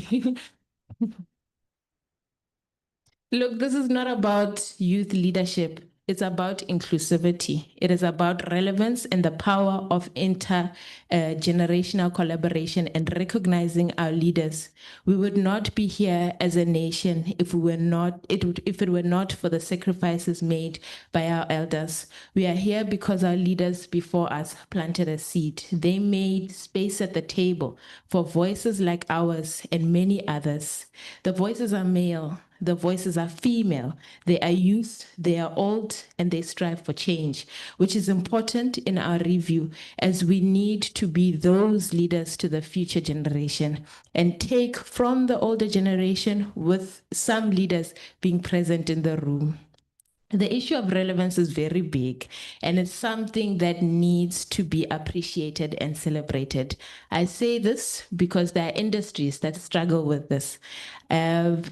Look, this is not about youth leadership. It's about inclusivity. It is about relevance and the power of intergenerational collaboration and recognizing our leaders. We would not be here as a nation if we were not, if it were not for the sacrifices made by our elders. We are here because our leaders before us planted a seed. They made space at the table for voices like ours and many others. The voices are male. The voices are female, they are youth, they are old, and they strive for change, which is important in our review as we need to be those leaders to the future generation and take from the older generation with some leaders being present in the room. The issue of relevance is very big, and it's something that needs to be appreciated and celebrated. I say this because there are industries that struggle with this. I'll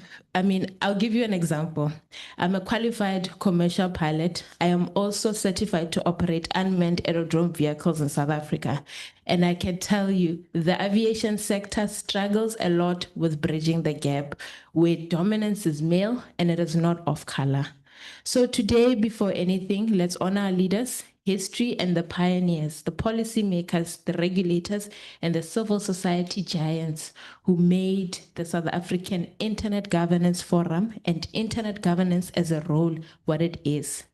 give you an example. I'm a qualified commercial pilot. I am also certified to operate unmanned aerodrome vehicles in South Africa. And I can tell you, the aviation sector struggles a lot with bridging the gap where dominance is male and it is not of color. So today, before anything, let's honor our leaders, history, and the pioneers, the policymakers, the regulators, and the civil society giants who made the South African Internet Governance Forum and internet governance as a role what it is.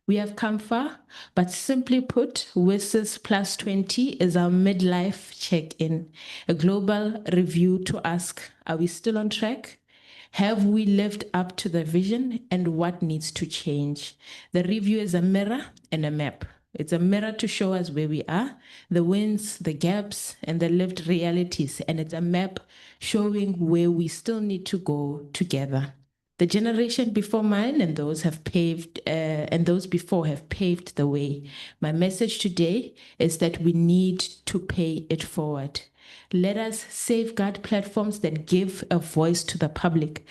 We have come far, but simply put, WSIS plus 20 is our midlife check-in, a global review to ask, are we still on track? Have we lived up to the vision, and what needs to change? The review is a mirror and a map. It's a mirror to show us where we are, the wins, the gaps, and the lived realities. And it's a map showing where we still need to go together. The generation before mine and those before have paved the way. My message today is that we need to pay it forward. Let us safeguard platforms that give a voice to the public.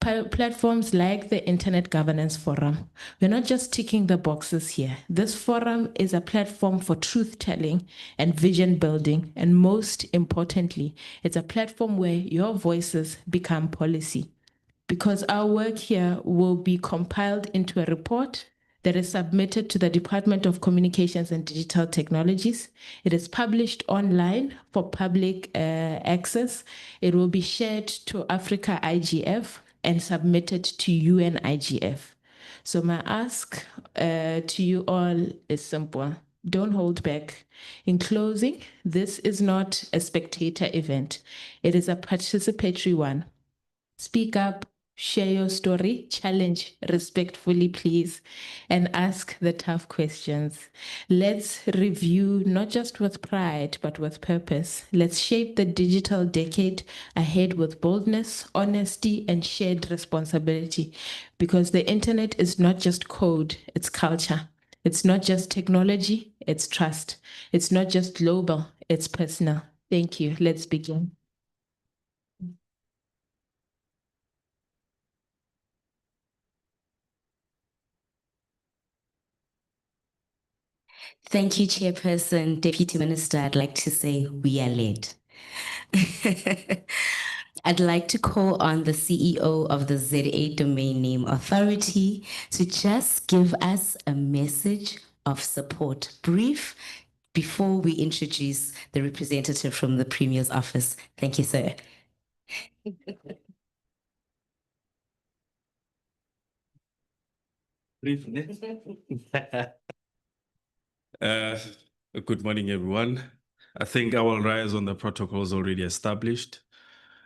Platforms like the Internet Governance Forum. We're not just ticking the boxes here. This forum is a platform for truth-telling and vision building. And most importantly, it's a platform where your voices become policy. Because our work here will be compiled into a report that is submitted to the Department of Communications and Digital Technologies. It is published online for public access. It will be shared to Africa IGF and submitted to UN IGF. So my ask to you all is simple. Don't hold back. In closing, this is not a spectator event. It is a participatory one. Speak up, share your story, challenge respectfully, please, and ask the tough questions. Let's review not just with pride, but with purpose. Let's shape the digital decade ahead with boldness, honesty, and shared responsibility, because the internet is not just code, it's culture. It's not just technology, it's trust. It's not just global, it's personal. Thank you. Let's begin. Thank you, Chairperson. Deputy Minister, I'd like to say we are led. I'd like to call on the CEO of the ZA Domain Name Authority to just give us a message of support, brief, before we introduce the representative from the Premier's office. Thank you, sir. Good morning, everyone. I think I will rise on the protocols already established.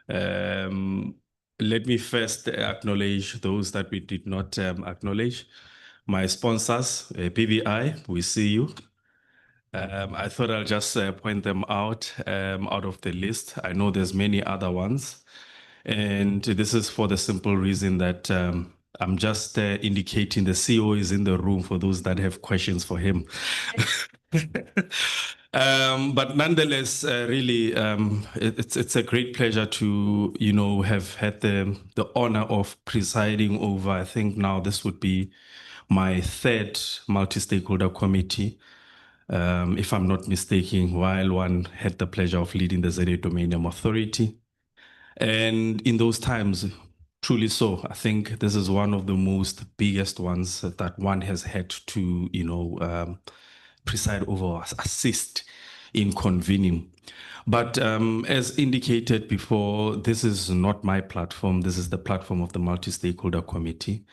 Let me first acknowledge those that we did not acknowledge. My sponsors, PBI, we see you. I thought I'll just point them out of the list. I know there's many other ones. And this is for the simple reason that I'm just indicating the CEO is in the room for those that have questions for him. But nonetheless, really, it's a great pleasure to, have had the honor of presiding over, I think now this would be my third multi-stakeholder committee, if I'm not mistaken, while one had the pleasure of leading the ZA Domain Name Authority. And in those times, truly so, I think this is one of the most biggest ones that one has had to, preside over or assist in convening. But as indicated before, this is not my platform. This is the platform of the multi-stakeholder committee.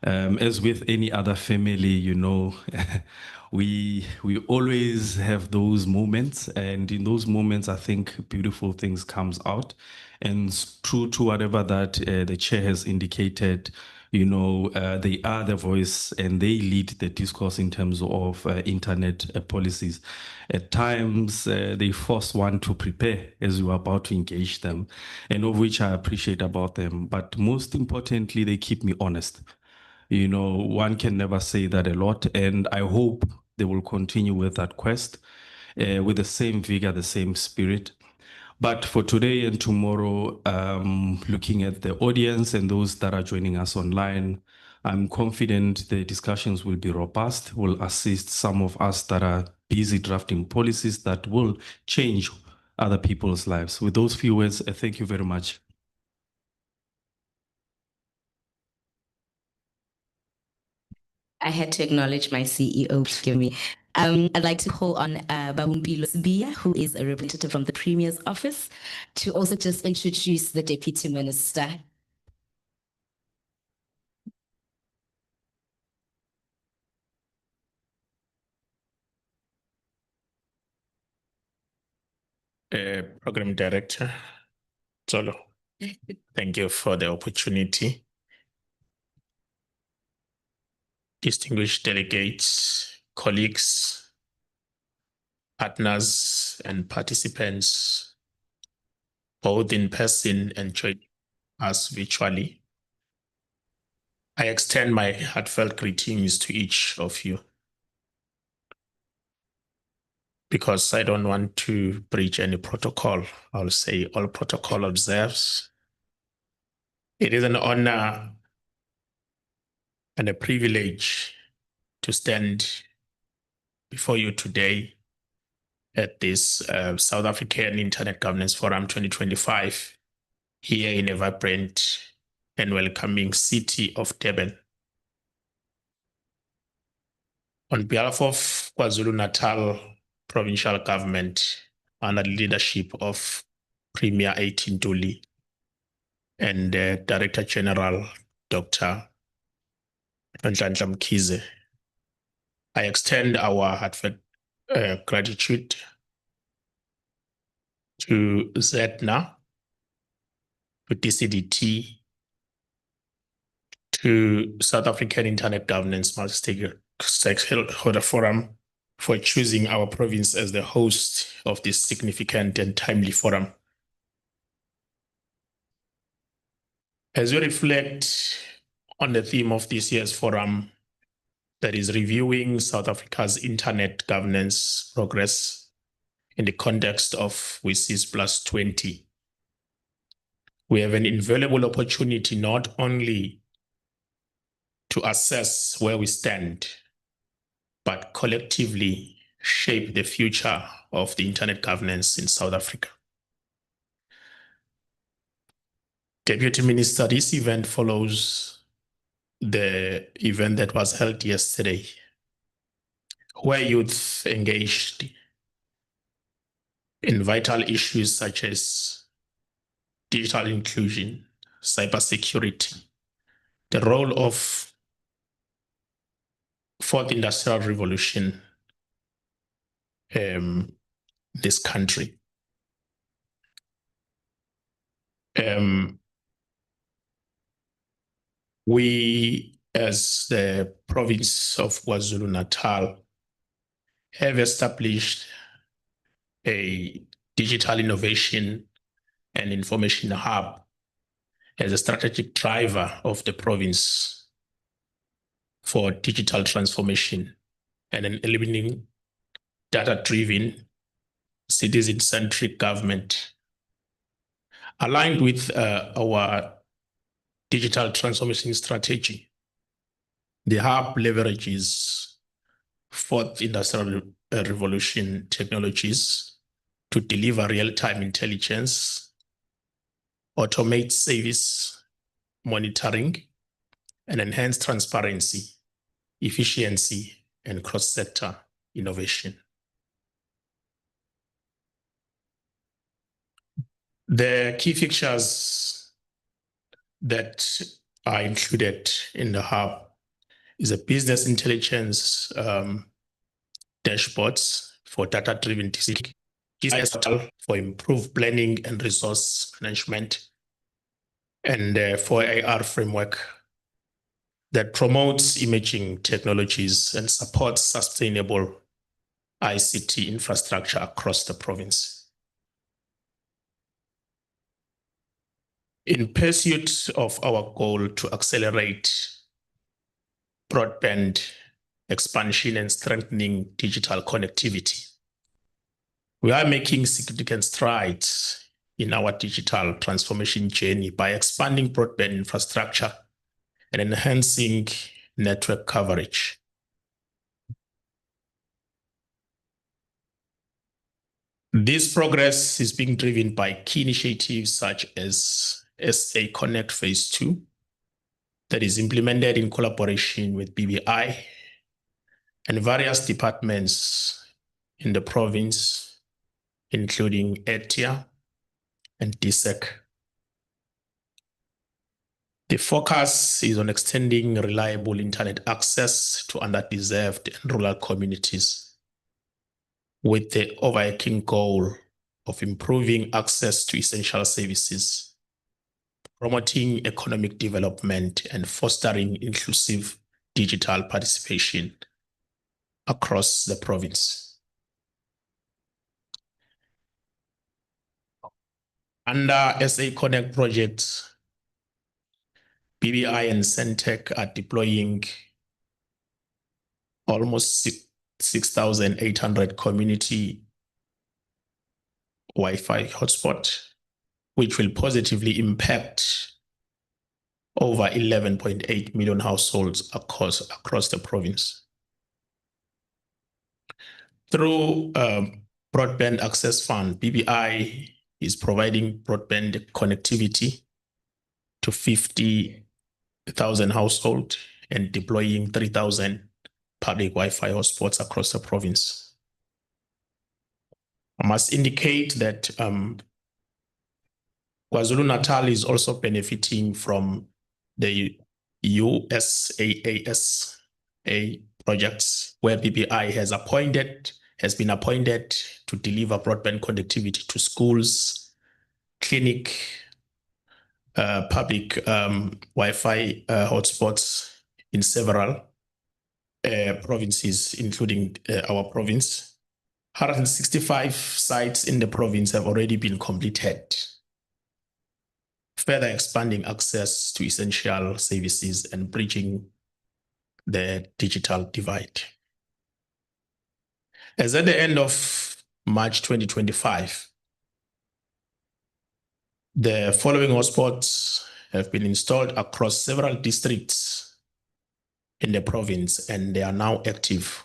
As with any other family, we always have those moments, and in those moments, I think beautiful things comes out. And true to whatever that the chair has indicated, they are the voice and they lead the discourse in terms of internet policies. At times, they force one to prepare as you are about to engage them, and of which I appreciate about them. But most importantly, they keep me honest. One can never say that a lot, and I hope they will continue with that quest with the same vigor, the same spirit. But for today and tomorrow, looking at the audience and those that are joining us online, I'm confident the discussions will be robust, will assist some of us that are busy drafting policies that will change other people's lives. With those few words, thank you very much. I had to acknowledge my CEO, forgive me. I'd like to call on Babumpilo Sibiya, who is a representative from the Premier's office, to also just introduce the Deputy Minister. Program Director Zolo, thank you for the opportunity. Distinguished delegates, colleagues, partners, and participants, both in person and joining us virtually, I extend my heartfelt greetings to each of you, because I don't want to breach any protocol. I'll say all protocol observes. It is an honor and a privilege to stand before you today at this South African Internet Governance Forum 2025 here in a vibrant and welcoming city of Durban. On behalf of KwaZulu-Natal Provincial Government, under the leadership of Premier Tuli and Director General Dr. Nhlanhla Mkhize, I extend our heartfelt gratitude to ZETNA, to DCDT, to South African Internet Governance Multi-Stakeholder Forum for choosing our province as the host of this significant and timely forum. As we reflect on the theme of this year's forum, that is reviewing South Africa's internet governance progress in the context of WSIS Plus 20, we have an invaluable opportunity not only to assess where we stand, but collectively shape the future of the internet governance in South Africa. Deputy Minister, this event follows the event that was held yesterday, where youth engaged in vital issues such as digital inclusion, cybersecurity, the role of fourth industrial revolution this country. We, as the province of KwaZulu-Natal, have established a digital innovation and information hub as a strategic driver of the province for digital transformation and enabling data-driven, citizen-centric government. Aligned with our digital transformation strategy, the hub leverages fourth industrial revolution technologies to deliver real-time intelligence, automate service monitoring, and enhance transparency, efficiency, and cross-sector innovation. The key features that are included in the hub is a business intelligence dashboards for data-driven decision, for improved planning and resource management, and for AR framework that promotes emerging technologies and supports sustainable ICT infrastructure across the province. In pursuit of our goal to accelerate broadband expansion and strengthening digital connectivity, we are making significant strides in our digital transformation journey by expanding broadband infrastructure and enhancing network coverage. This progress is being driven by key initiatives such as SA Connect Phase 2, that is implemented in collaboration with BBI and various departments in the province, including ETIA and DSEC. The focus is on extending reliable internet access to underdeserved and rural communities, with the overarching goal of improving access to essential services, promoting economic development, and fostering inclusive digital participation across the province. Under SA Connect projects, BBI and Centec are deploying almost 6,800 community Wi-Fi hotspots, which will positively impact over 11.8 million households across the province. Through Broadband Access Fund, BBI is providing broadband connectivity to 50,000 households and deploying 3,000 public Wi-Fi hotspots across the province. I must indicate that KwaZulu-Natal is also benefiting from the USAAS projects, where BBI has been appointed to deliver broadband connectivity to schools, clinic, public Wi-Fi hotspots in several provinces, including our province. 165 sites in the province have already been completed, further expanding access to essential services and bridging the digital divide. As at the end of March 2025, the following hotspots have been installed across several districts in the province, and they are now active.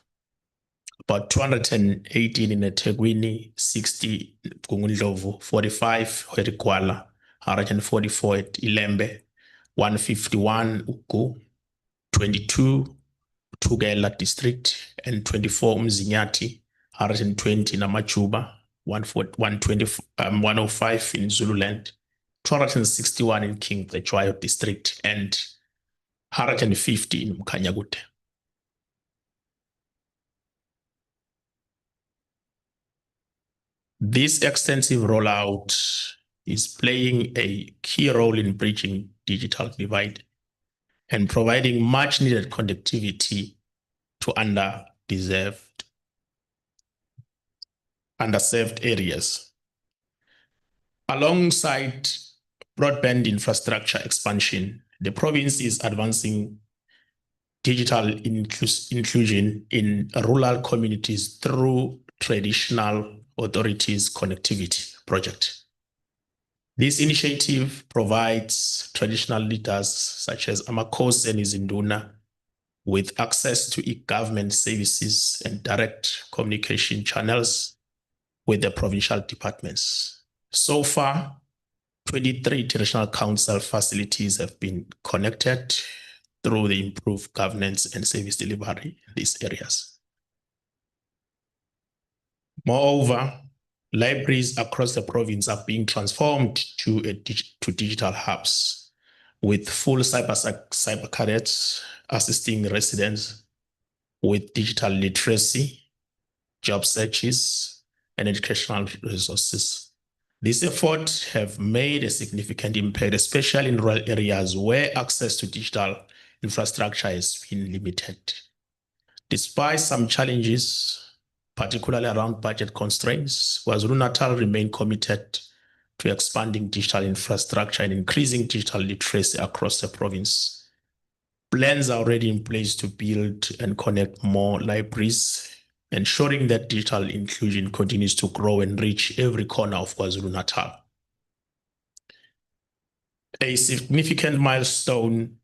About 218 in eThekwini, 60 Gungundlovu, 45 at Kuala, 144 at Ilembe, 151 Ugu, 22 Tugela district, and 24 Mzinyati, 120 Namajuba, 105 in Zululand, 261 in King Prechoyo district, and 150 in Mkanyagute. This extensive rollout is playing a key role in bridging digital divide and providing much needed connectivity to underserved areas. Alongside broadband infrastructure expansion, the province is advancing digital inclusion in rural communities through traditional authorities connectivity project. This initiative provides traditional leaders such as Amakhosi and Izinduna with access to e-government services and direct communication channels with the provincial departments. So far, 23 traditional council facilities have been connected through the improved governance and service delivery in these areas. Moreover, libraries across the province are being transformed to digital hubs with full cyber cadets assisting residents with digital literacy, job searches, and educational resources. These efforts have made a significant impact, especially in rural areas where access to digital infrastructure has been limited. Despite some challenges, particularly around budget constraints, KwaZulu-Natal remained committed to expanding digital infrastructure and increasing digital literacy across the province. Plans are already in place to build and connect more libraries, ensuring that digital inclusion continues to grow and reach every corner of KwaZulu-Natal. A significant milestone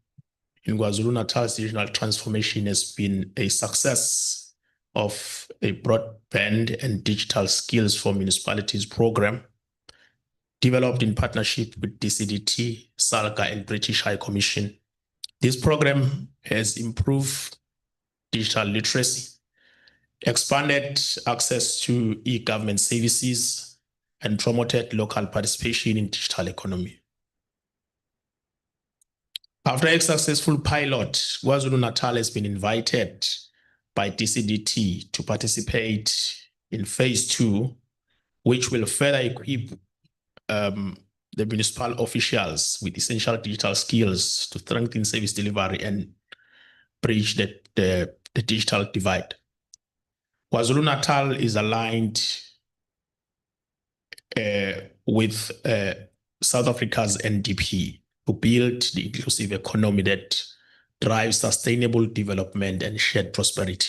in KwaZulu-Natal's digital transformation has been a success of a broadband and digital skills for municipalities program developed in partnership with DCDT, SALGA, and British High Commission. This program has improved digital literacy, expanded access to e-government services, and promoted local participation in digital economy. After a successful pilot, KwaZulu-Natal has been invited by DCDT to participate in phase 2, which will further equip the municipal officials with essential digital skills to strengthen service delivery and bridge the digital divide. KwaZulu-Natal is aligned with South Africa's NDP to build the inclusive economy that drives sustainable development and shared prosperity.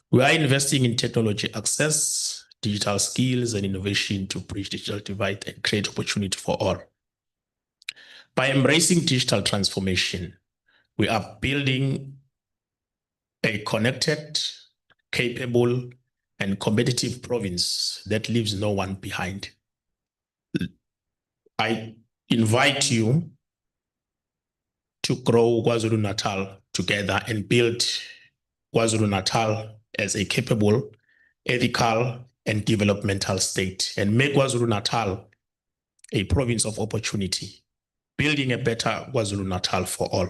We are investing in technology access, digital skills, and innovation to bridge digital divide and create opportunity for all. By embracing digital transformation, we are building a connected, capable, and competitive province that leaves no one behind. I invite you to grow KwaZulu-Natal together and build KwaZulu-Natal as a capable, ethical, and developmental state, and make KwaZulu-Natal a province of opportunity, building a better KwaZulu-Natal for all.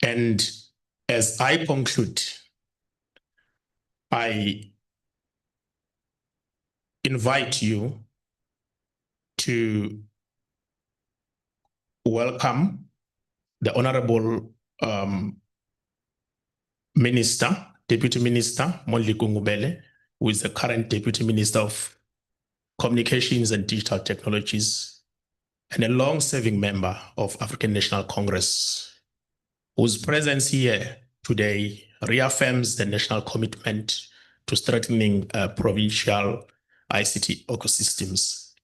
And as I conclude, I invite you to welcome the Honorable Minister, Deputy Minister Mondli Gungubele, who is the current Deputy Minister of Communications and Digital Technologies, and a long-serving member of African National Congress, whose presence here today reaffirms the national commitment to strengthening provincial ICT ecosystems.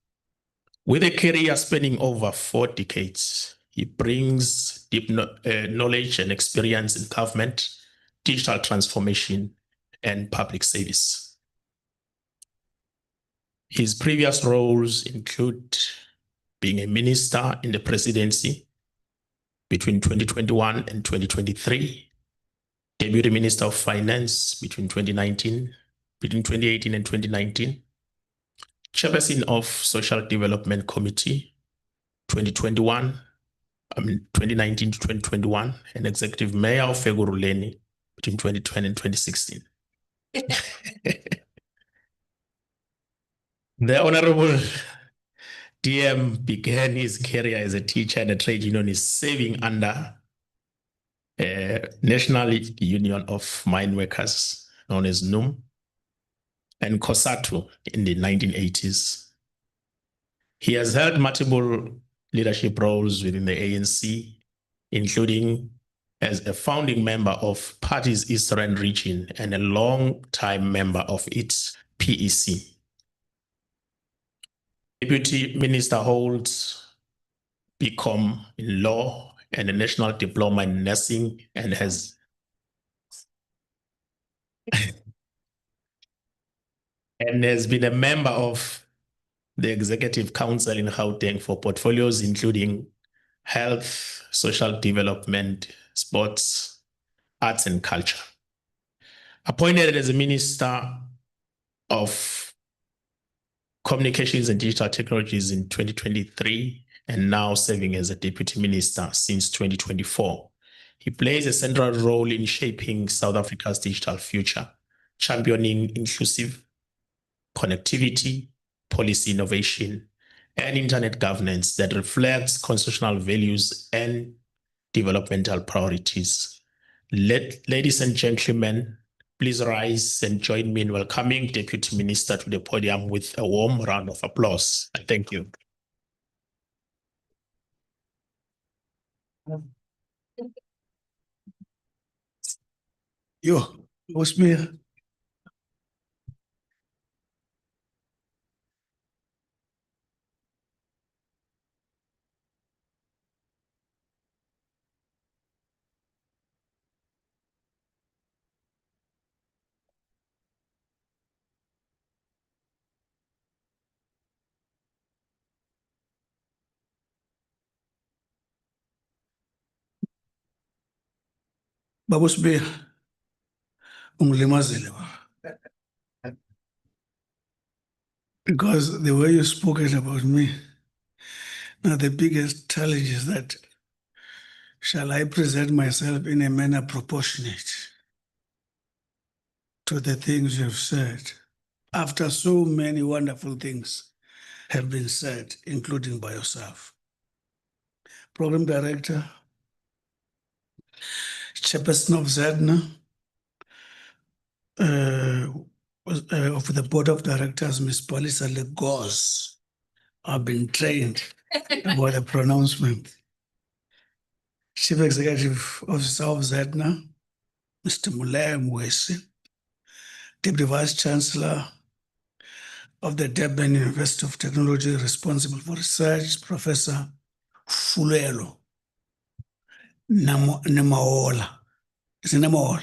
With a career spanning over 4 decades, he brings deep knowledge and experience in government, digital transformation, and public service. His previous roles include being a minister in the presidency between 2021 and 2023, Deputy Minister of Finance between 2018 and 2019, Chairperson of Social Development Committee 2019 to 2021, and Executive Mayor of Feguruleni between 2020 and 2016. The Honorable DM began his career as a teacher and a trade unionist, serving under National Union of Mine Workers, known as NUM, and COSATU in the 1980s. He has held multiple leadership roles within the ANC, including as a founding member of Party's Eastern Region and a long-time member of its PEC. Deputy Minister holds BCom in law and a national diploma in nursing, and has been a member of the Executive Council in Gauteng for portfolios including health, social development, sports, arts and culture. Appointed as a Minister of Communications and Digital Technologies in 2023, and now serving as a Deputy Minister since 2024. He plays a central role in shaping South Africa's digital future, championing inclusive connectivity, policy innovation, and internet governance that reflects constitutional values and developmental priorities. Ladies and gentlemen, please rise and join me in welcoming Deputy Minister to the podium with a warm round of applause. Thank you. Yo, what's me? Babos be umlimazile. Because the way you spoke it about me, now the biggest challenge is that shall I present myself in a manner proportionate to the things you've said, after so many wonderful things have been said, including by yourself. Program Director, Chairperson of ZAIGF, of the Board of Directors, Ms. Polisa Legos, have been trained about the pronouncement. Chief Executive Officer of ZAIGF, Mr. Mulaya Mwesi, Deputy Vice Chancellor of the Durban University of Technology, responsible for research, Professor Fulelo Namaola. Is it Namaola?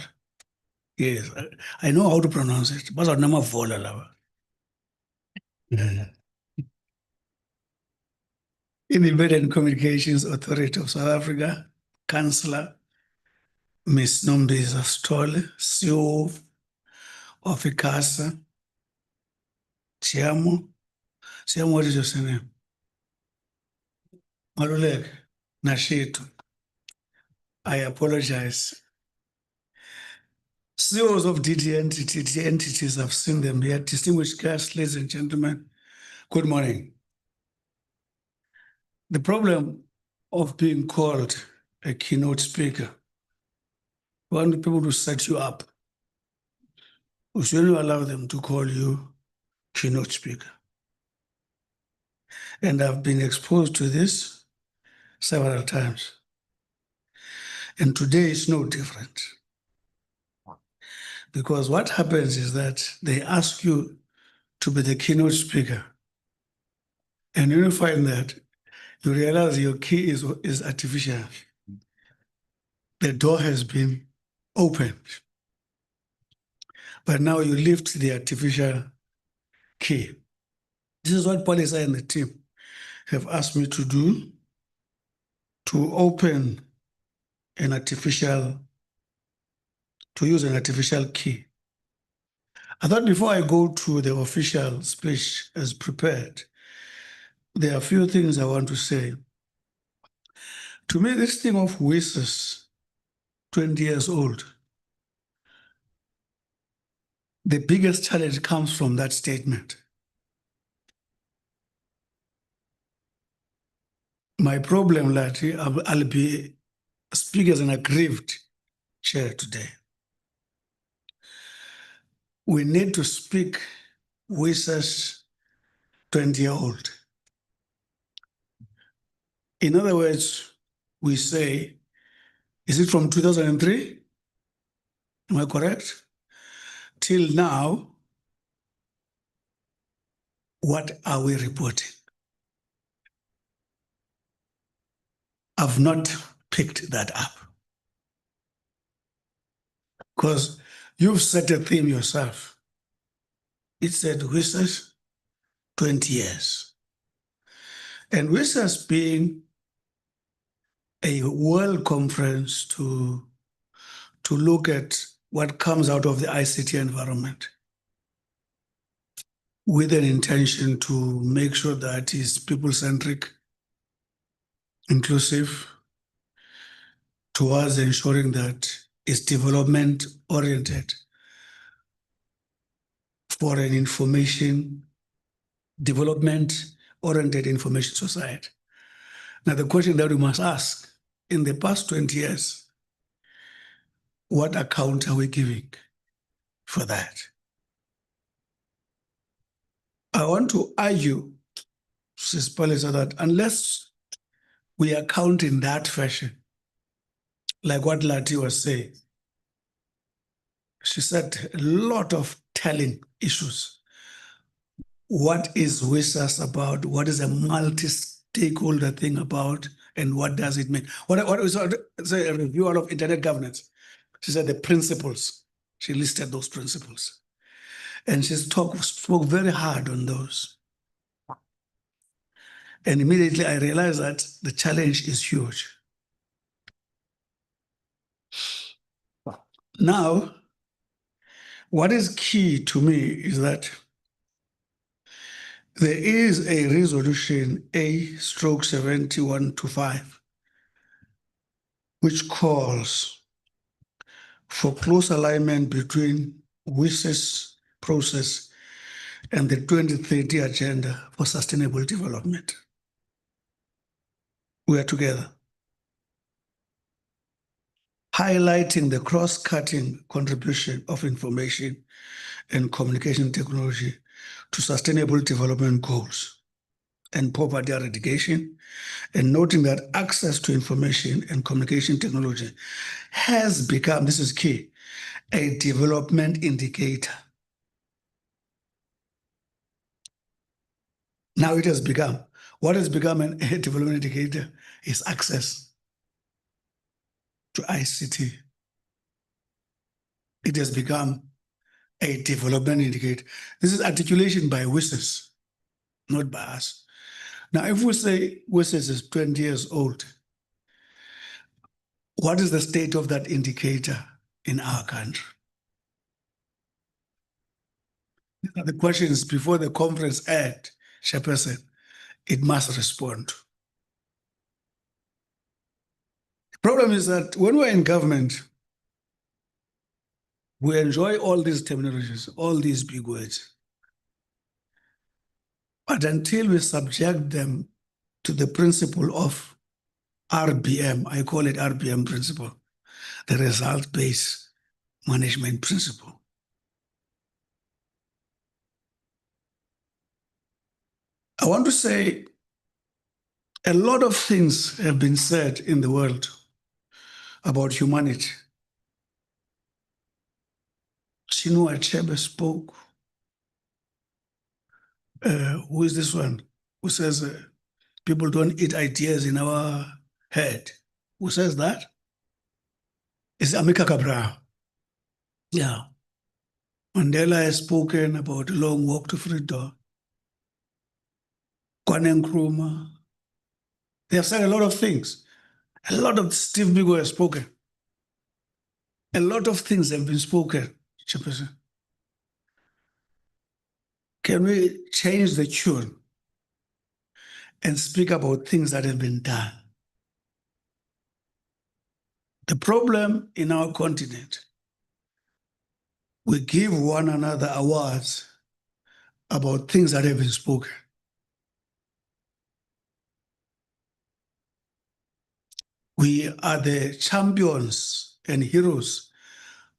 Yes, I know how to pronounce it. But Namavola lava. Independent Communications Authority of South Africa, Councillor Ms. Nombiza Stole, CEO of ICASA. Chiamo. Chiamo, what is your surname? Maluleke, Nashito. I apologize. CEOs of DT entities, I've seen them here. Distinguished guests, ladies and gentlemen, good morning. The problem of being called a keynote speaker, we want people to set you up. We shouldn't allow them to call you keynote speaker. And I've been exposed to this several times. And today is no different. Because what happens is that they ask you to be the keynote speaker. And you find that you realize your key is artificial. The door has been opened. But now you lift the artificial key. This is what Polisa and the team have asked me to do, to open an artificial, to use an artificial key. I thought before I go to the official speech as prepared, there are a few things I want to say. To me, this thing of WISS, 20 years old, the biggest challenge comes from that statement. My problem, Lati, I'll be speaking as an aggrieved chair today. We need to speak WISS 20-year-old. In other words, we say, is it from 2003? Am I correct? Till now, what are we reporting? I've not picked that up. Because you've set a theme yourself. It said WISS 20 years. And WISS being a world conference to look at what comes out of the ICT environment with an intention to make sure that it's people-centric, inclusive, towards ensuring that it's development-oriented for an development-oriented information society. Now, the question that we must ask, in the past 20 years, what account are we giving for that? I want to argue, Ms. Polisa, that unless we account in that fashion, like what Lati was saying, she said a lot of telling issues. What is WISS about? What is a multi-stakeholder thing about? And what does it mean? What was a review of internet governance? She said the principles. She listed those principles. And she spoke very hard on those. And immediately I realized that the challenge is huge. Now, what is key to me is that there is a resolution A/7125, which calls for close alignment between WISS process and the 2030 Agenda for Sustainable Development. We are together, highlighting the cross-cutting contribution of information and communication technology to sustainable development goals and poverty eradication, and noting that access to information and communication technology has become, this is key, a development indicator. Now it has become, what has become a development indicator is access to ICT. It has become a development indicator. This is articulation by WISS, not by us. Now, if we say WISS is 20 years old, What is the state of that indicator in our country? These are the questions before the conference ends, Chairperson, it must respond to. The problem is that when we're in government, we enjoy all these terminologies, all these big words. But until we subject them to the principle of RBM, I call it RBM principle, the result-based management principle. I want to say a lot of things have been said in the world about humanity. Chinua Achebe spoke. Who is this one? Who says people don't eat ideas in our head? Who says that? It's Amika Cabral. Yeah. Mandela has spoken about a long walk to freedom. Kwame Nkrumah. They have said a lot of things. A lot of Steve Biko has spoken. A lot of things have been spoken, Chairperson. Can we change the tune and speak about things that have been done? The problem in our continent, we give one another awards about things that have been spoken. We are the champions and heroes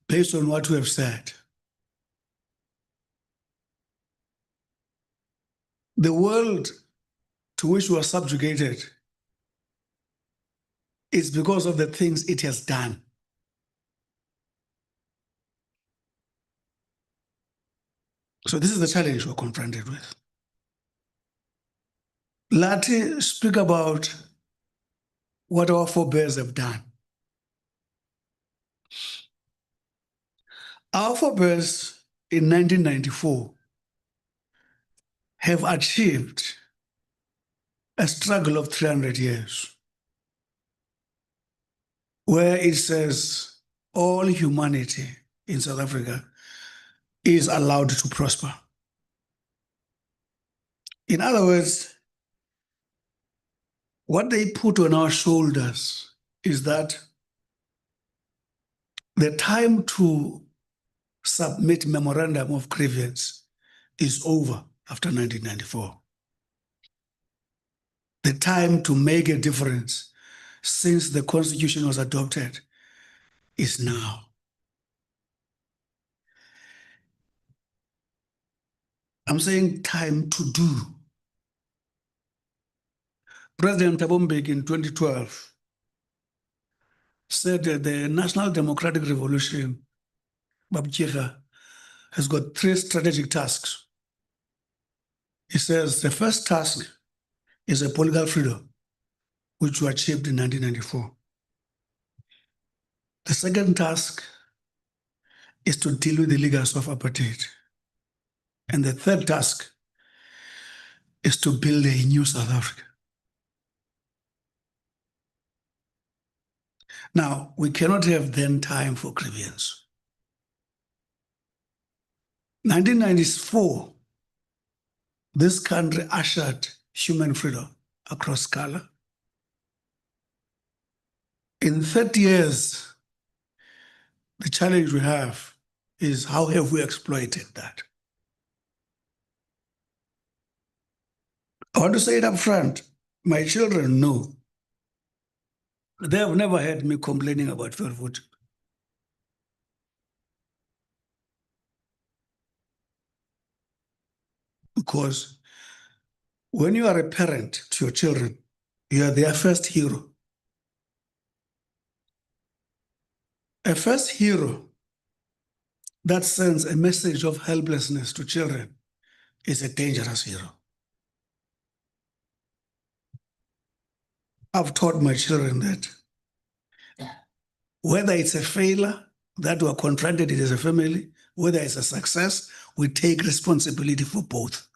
based on what we have said. The world to which we are subjugated is because of the things it has done. So this is the challenge we're confronted with. Lati speak about what our forebears have done. Our forebears in 1994 have achieved a struggle of 300 years, where it says all humanity in South Africa is allowed to prosper. In other words, what they put on our shoulders is that the time to submit memorandum of grievance is over after 1994. The time to make a difference since the Constitution was adopted is now. I'm saying time to do. President Thabo Mbeki in 2012 said that the National Democratic Revolution, Babjika, has got 3 strategic tasks. He says the first task is a political freedom, which we achieved in 1994. The second task is to deal with the legacy of apartheid. And the third task is to build a new South Africa. Now, we cannot have then time for grievance. 1994, this country ushered human freedom across color. In 30 years, the challenge we have is how have we exploited that? I want to say it up front. My children know. They have never heard me complaining about fair vote. Because when you are a parent to your children, you are their first hero. A first hero that sends a message of helplessness to children is a dangerous hero. I've taught my children that whether it's a failure that we're confronted it as a family, whether it's a success, we take responsibility for both.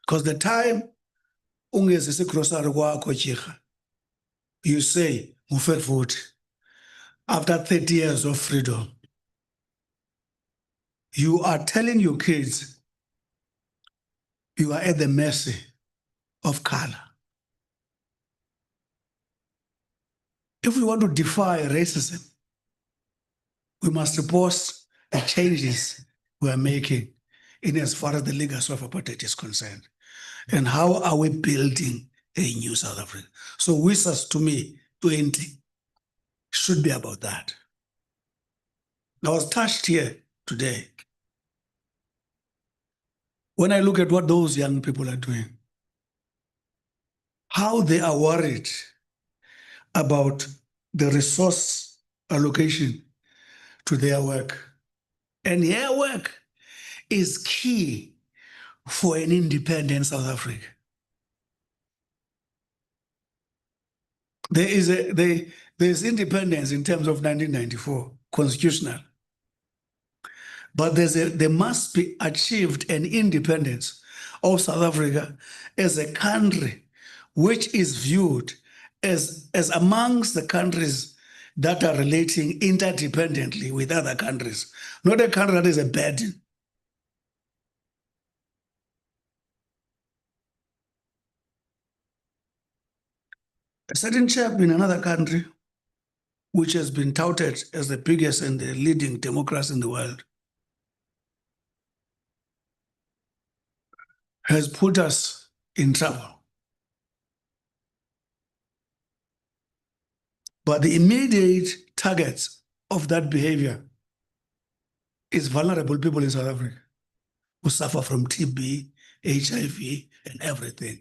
Because the time ungezisa igrocery kwakho Jika, you say, Mufet vote, after 30 years of freedom, you are telling your kids you are at the mercy of color. If we want to defy racism, we must report the changes we are making in as far as the legacy of apartheid is concerned. And how are we building a new South Africa? So WISAS, to me, 20 should be about that. I was touched here today when I look at what those young people are doing, how they are worried about the resource allocation to their work. And their work is key for an independent South Africa. There's independence in terms of 1994, constitutional. But there must be achieved an independence of South Africa as a country which is viewed as amongst the countries that are relating interdependently with other countries, not a country that is a burden. A certain chap in another country, which has been touted as the biggest and the leading democracy in the world, has put us in trouble. But the immediate targets of that behavior is vulnerable people in South Africa who suffer from TB, HIV, and everything.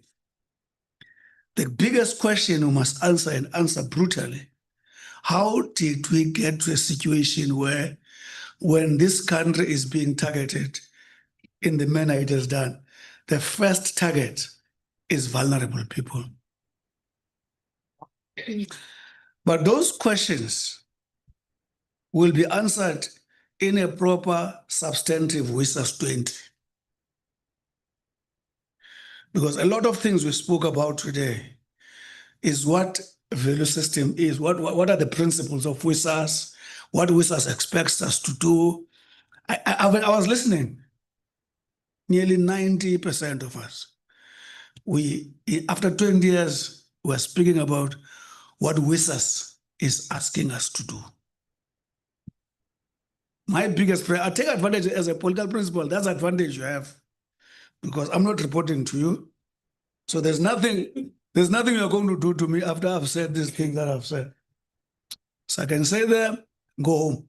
The biggest question we must answer, and answer brutally, how did we get to a situation where when this country is being targeted in the manner it has done, the first target is vulnerable people? But those questions will be answered in a proper substantive WISAS 20. Because a lot of things we spoke about today is what value system is, what are the principles of WISAS, what WISAS expects us to do. I was listening. Nearly 90% of us, after 20 years, we're speaking about what WISAS is asking us to do. My biggest prayer, I take advantage as a political principle, that's the advantage you have, because I'm not reporting to you. So there's nothing you're going to do to me after I've said this thing that I've said. So I can say them, go home.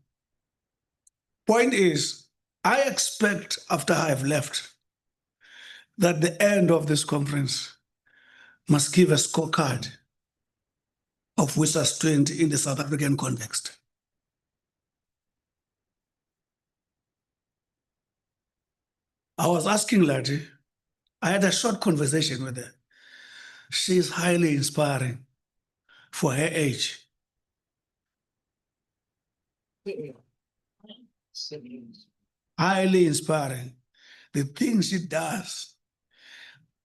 Point is, I expect after I've left that the end of this conference must give a scorecard of WISAS 20 in the South African context. I was asking Lati, I had a short conversation with her. She's highly inspiring for her age. Highly inspiring. The things she does,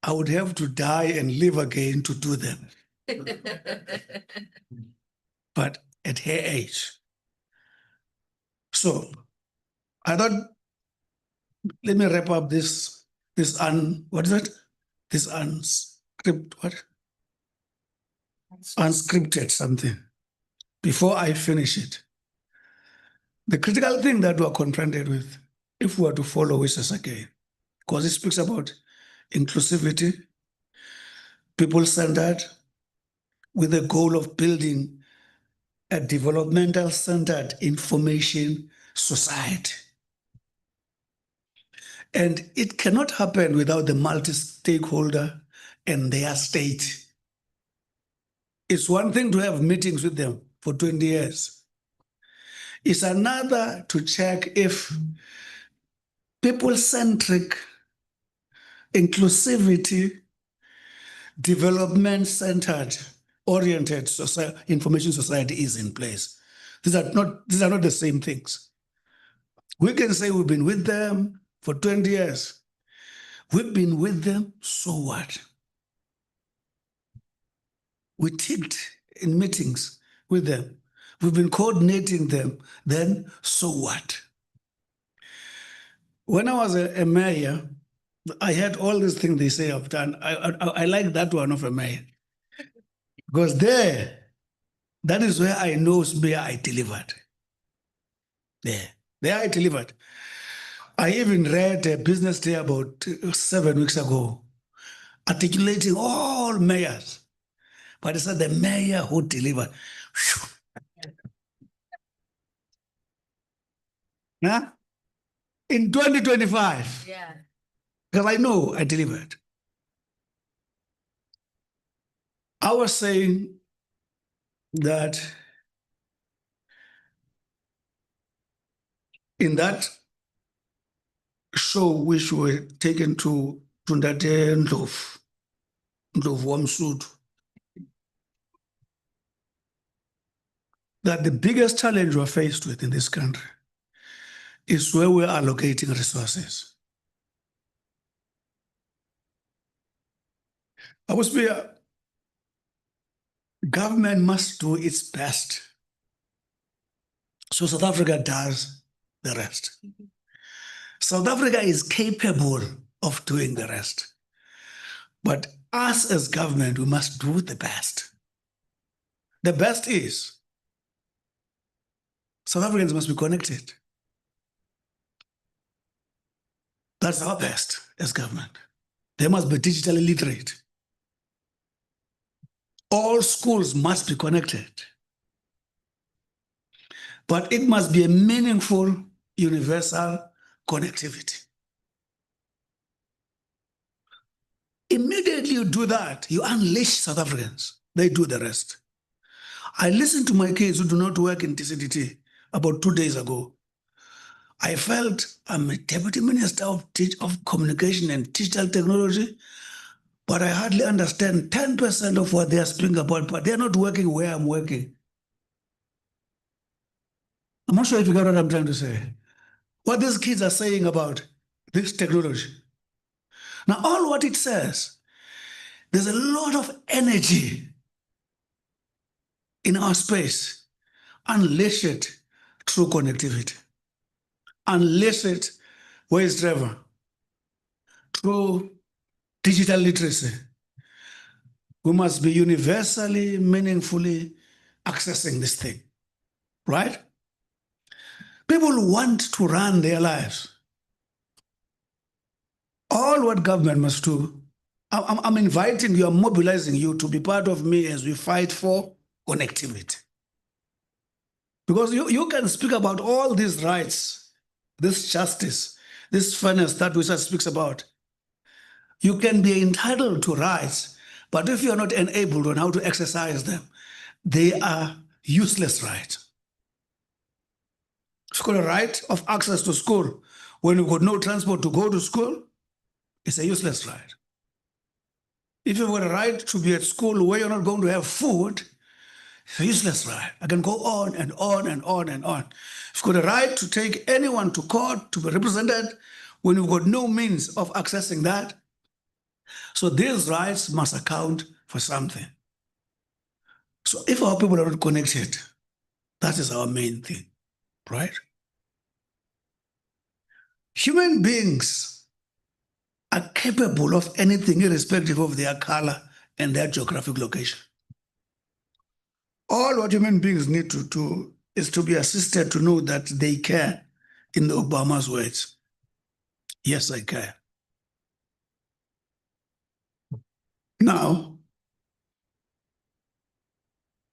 I would have to die and live again to do them. But at her age. So I thought, let me wrap up this unscripted something before I finish it. The critical thing that we're confronted with, if we were to follow WISAS again, because it speaks about inclusivity, people-centered, with the goal of building a developmental-centered information society. And it cannot happen without the multi-stakeholder and their state. It's one thing to have meetings with them for 20 years. It's another to check if people-centric inclusivity, development-centered, oriented information society is in place. These are not the same things. We can say we've been with them for 20 years. We've been with them, so what? We ticked in meetings with them. We've been coordinating them. Then, so what? When I was a mayor, I had all these things they say I've done. I like that one of a mayor. Because that is where I know where I delivered. There I delivered. I even read a business day about 7 weeks ago, articulating all mayors. But it said the mayor who delivered. Huh? In 2025. Yeah. Because I know I delivered. I was saying that in that show which were taken to Tundate Ndlovu Wamsud, that the biggest challenge we're faced with in this country is where we're allocating resources. I was where government must do its best. So South Africa does the rest. South Africa is capable of doing the rest. But us as government, we must do the best. The best is South Africans must be connected. That's our best as government. They must be digitally literate. All schools must be connected. But it must be a meaningful, universal connectivity. Immediately you do that, you unleash South Africans. They do the rest. I listened to my kids who do not work in TCDT about 2 days ago. I felt I'm a deputy minister of communication and digital technology, but I hardly understand 10% of what they are speaking about, but they're not working where I'm working. I'm not sure if you got what I'm trying to say. What these kids are saying about this technology. Now, all what it says, there's a lot of energy in our space. Unleash it through connectivity. Unleash it, where is Trevor? Through digital literacy. We must be universally, meaningfully accessing this thing, right? People want to run their lives. All what government must do, I'm inviting you, I'm mobilizing you to be part of me as we fight for connectivity. Because you can speak about all these rights, this justice, this fairness that Wisa speaks about. You can be entitled to rights, but if you're not enabled on how to exercise them, they are useless rights. If you've got a right of access to school when you've got no transport to go to school, it's a useless right. If you've got a right to be at school where you're not going to have food, it's a useless right. I can go on and on and on and on. You've got a right to take anyone to court to be represented when you've got no means of accessing that. So these rights must account for something. So if our people are not connected, that is our main thing, right? Human beings are capable of anything irrespective of their color and their geographic location. All what human beings need to do is to be assisted to know that they can, in the Obama's words. Yes, I can. Now,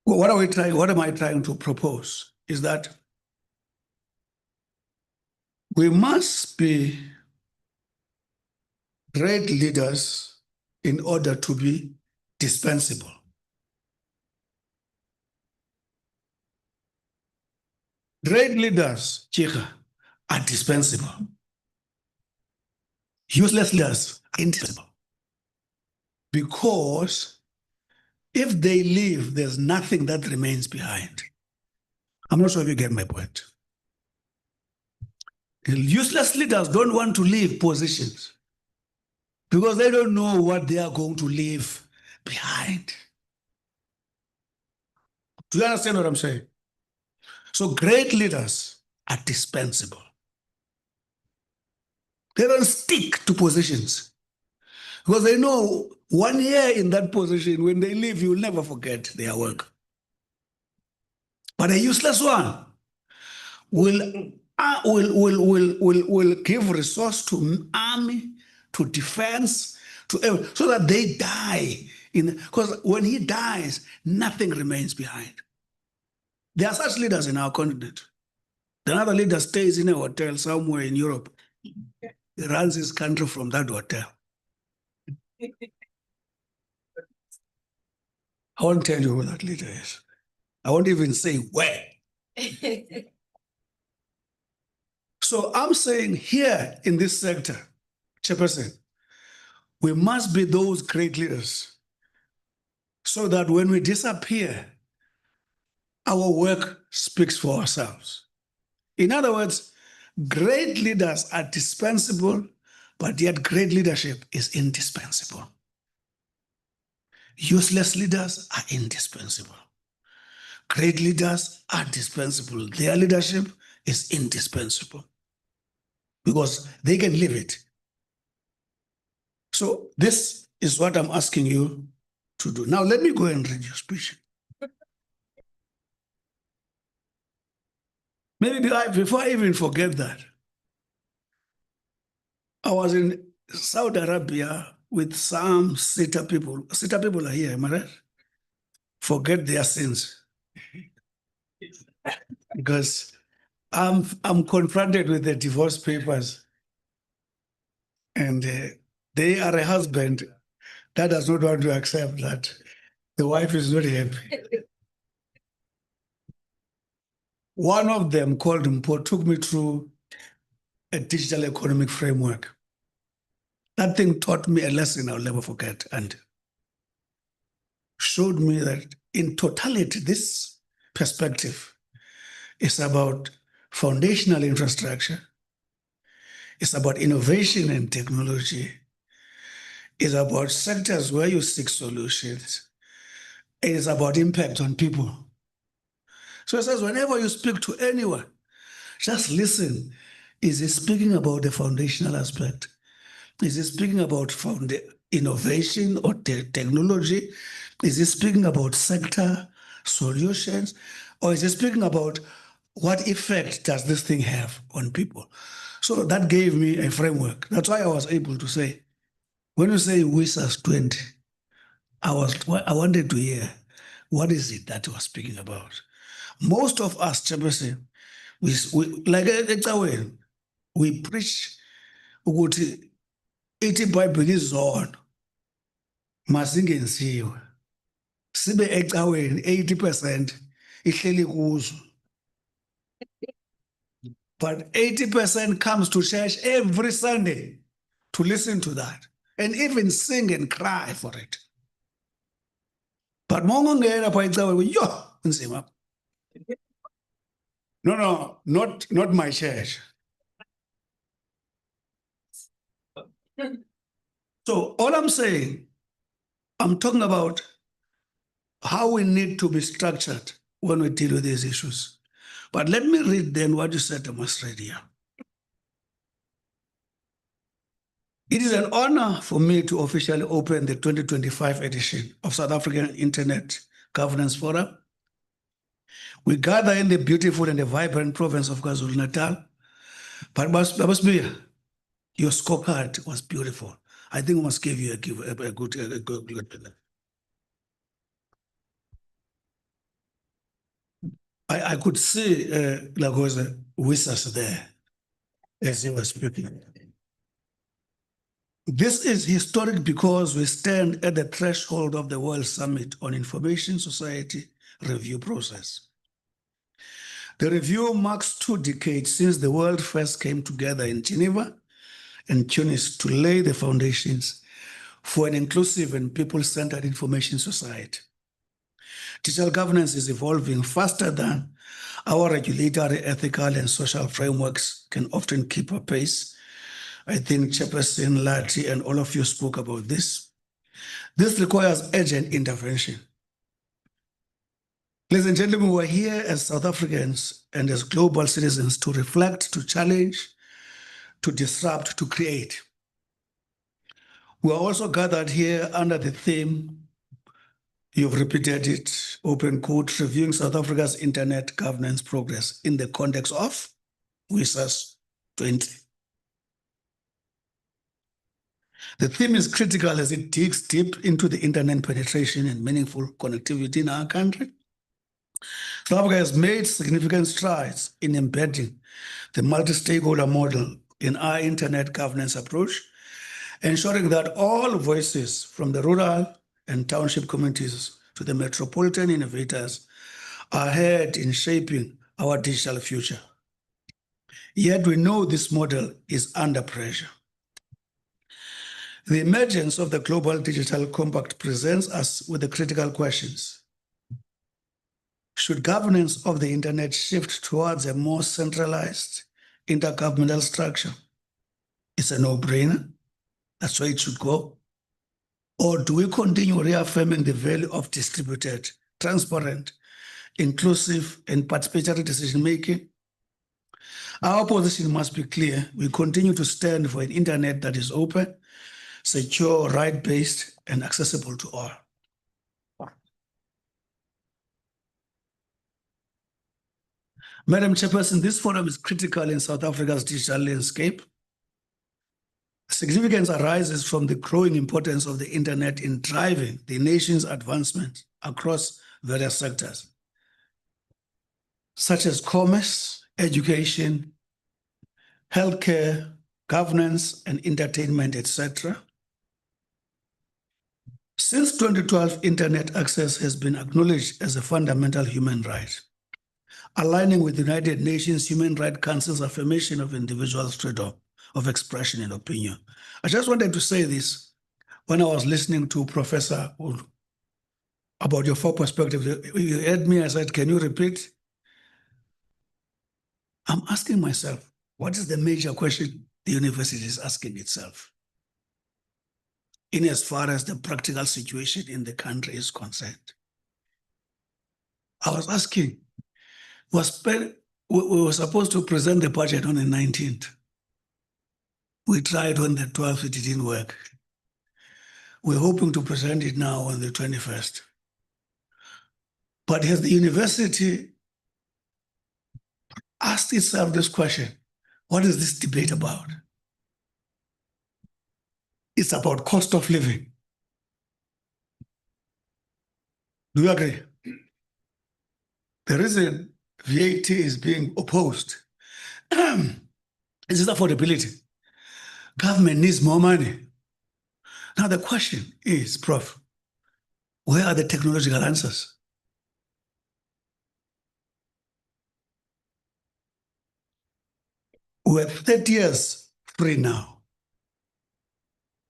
what am I trying to propose is that we must be great leaders in order to be dispensable. Great leaders, Chika, are dispensable. Useless leaders are indispensable. Because if they leave, there's nothing that remains behind. I'm not sure if you get my point. Useless leaders don't want to leave positions because they don't know what they are going to leave behind. Do you understand what I'm saying? So great leaders are dispensable. They don't stick to positions because they know 1 year in that position, when they leave, you will never forget their work. But a useless one will give resource to army, to defense, so that they die. Because when he dies, nothing remains behind. There are such leaders in our continent. Another leader stays in a hotel somewhere in Europe. He runs his country from that hotel. I won't tell you who that leader is. I won't even say where. So I'm saying here in this sector, Chairperson, we must be those great leaders so that when we disappear, our work speaks for ourselves. In other words, great leaders are dispensable, but yet great leadership is indispensable. Useless leaders are indispensable. Great leaders are dispensable. Their leadership is indispensable because they can live it. So this is what I'm asking you to do. Now, let me go and read your speech. Maybe before I even forget that, I was in Saudi Arabia with some Sita people. Sita people are here, am I right? Forget their sins. Because I'm confronted with the divorce papers, and they are a husband that does not want to accept that the wife is not happy. One of them called Mpo, took me through a digital economic framework. That thing taught me a lesson I'll never forget and showed me that in totality, this perspective is about foundational infrastructure. It's about innovation and technology. It's about sectors where you seek solutions. It is about impact on people. So it says, whenever you speak to anyone, just listen. Is he speaking about the foundational aspect? Is he speaking about innovation or technology? Is he speaking about sector solutions? Or is he speaking about what effect does this thing have on people? So that gave me a framework. That's why I was able to say, when you say WISAS 20, I wanted to hear, what is it that you are speaking about? Most of us, Chairperson, we like ecaweni, we preach ukuthi ithi iBhayibheli izona masingenziwe. Sibe ecaweni 80% ihleli kuzo. But 80% comes to church every Sunday to listen to that and even sing and cry for it. But mongongena pha ecaweni, yo, nzima. No, not my church. So all I'm saying, I'm talking about how we need to be structured when we deal with these issues. But let me read then what you said, Thomas Radio. It is an honor for me to officially open the 2025 edition of South African Internet Governance Forum. We gather in the beautiful and the vibrant province of KwaZulu-Natal. But Babasbia, your scorecard was beautiful. I think we must give you a good. I could see Lagoza WISAS there as he was speaking. This is historic because we stand at the threshold of the World Summit on Information Society review process. The review marks 2 decades since the world first came together in Geneva and Tunis to lay the foundations for an inclusive and people-centered information society. Digital governance is evolving faster than our regulatory, ethical, and social frameworks can often keep up pace. I think Chairperson Lati and all of you spoke about this. This requires urgent intervention. Ladies and gentlemen, we're here as South Africans and as global citizens to reflect, to challenge, to disrupt, to create. We are also gathered here under the theme, you've repeated it, open quote, reviewing South Africa's internet governance progress in the context of WISAS 20. The theme is critical as it digs deep into the internet penetration and meaningful connectivity in our country. South Africa has made significant strides in embedding the multi-stakeholder model in our internet governance approach, ensuring that all voices from the rural and township communities to the metropolitan innovators are heard in shaping our digital future. Yet we know this model is under pressure. The emergence of the Global Digital Compact presents us with the critical questions. Should governance of the internet shift towards a more centralized intergovernmental structure? It's a no-brainer. That's where it should go. Or do we continue reaffirming the value of distributed, transparent, inclusive, and participatory decision-making? Our position must be clear. We continue to stand for an internet that is open, secure, right-based, and accessible to all. Madam Chairperson, this forum is critical in South Africa's digital landscape. Significance arises from the growing importance of the internet in driving the nation's advancement across various sectors, such as commerce, education, healthcare, governance, and entertainment, etc. Since 2012, internet access has been acknowledged as a fundamental human right, aligning with the United Nations Human Rights Council's affirmation of individuals' freedom of expression and opinion. I just wanted to say this when I was listening to Professor Ulu about your four perspectives. You heard me, I said, can you repeat? I'm asking myself, what is the major question the university is asking itself in as far as the practical situation in the country is concerned? I was asking, we were supposed to present the budget on the 19th. We tried on the 12th, it didn't work. We're hoping to present it now on the 21st. But has the university asked itself this question, what is this debate about? It's about cost of living. Do you agree? The reason VAT is being opposed is affordability. Government needs more money. Now the question is, Prof, where are the technological answers? We're 30 years free now.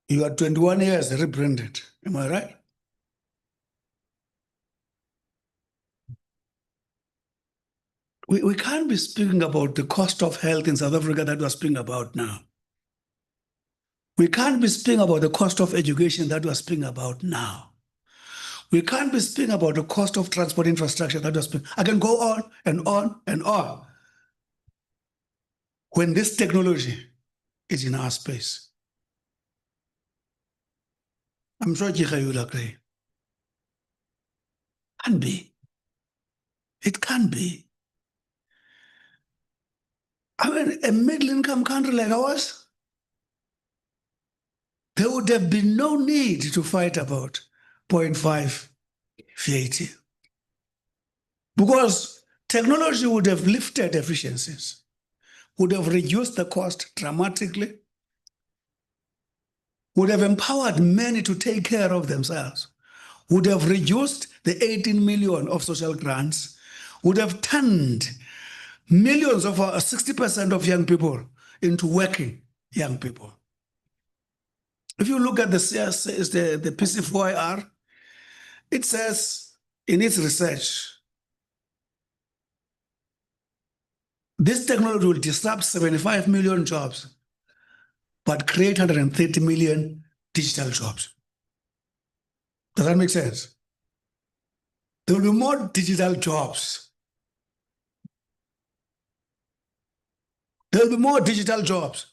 You are 21 years rebranded. Am I right? We can't be speaking about the cost of health in South Africa that we're speaking about now. We can't be speaking about the cost of education that we're speaking about now. We can't be speaking about the cost of transport infrastructure that we're speaking. I can go on and on and on. When this technology is in our space. I'm sure Jika will agree. Can be. It can be. I mean, a middle-income country like ours, there would have been no need to fight about 0.5 VAT. Because technology would have lifted efficiencies, would have reduced the cost dramatically, would have empowered many to take care of themselves, would have reduced the 18 million of social grants, would have turned millions of 60% of young people into working young people. If you look at the PC4IR, it says in its research, this technology will disrupt 75 million jobs, but create 130 million digital jobs. Does that make sense? There will be more digital jobs. There will be more digital jobs.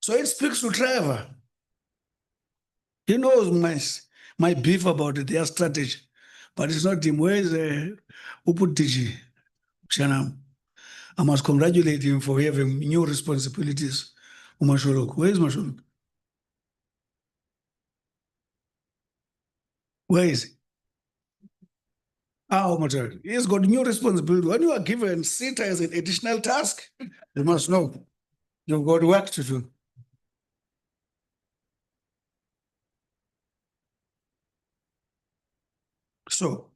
So it speaks to Trevor. He knows my beef about it, their strategy. But it's not him. Where is Upu Digi? Shanam. I must congratulate him for having new responsibilities. Umashorok. Where is Mashorok? Where is he? Umashorok. He's got new responsibility. When you are given SITA as an additional task, you must know you've got work to do. So,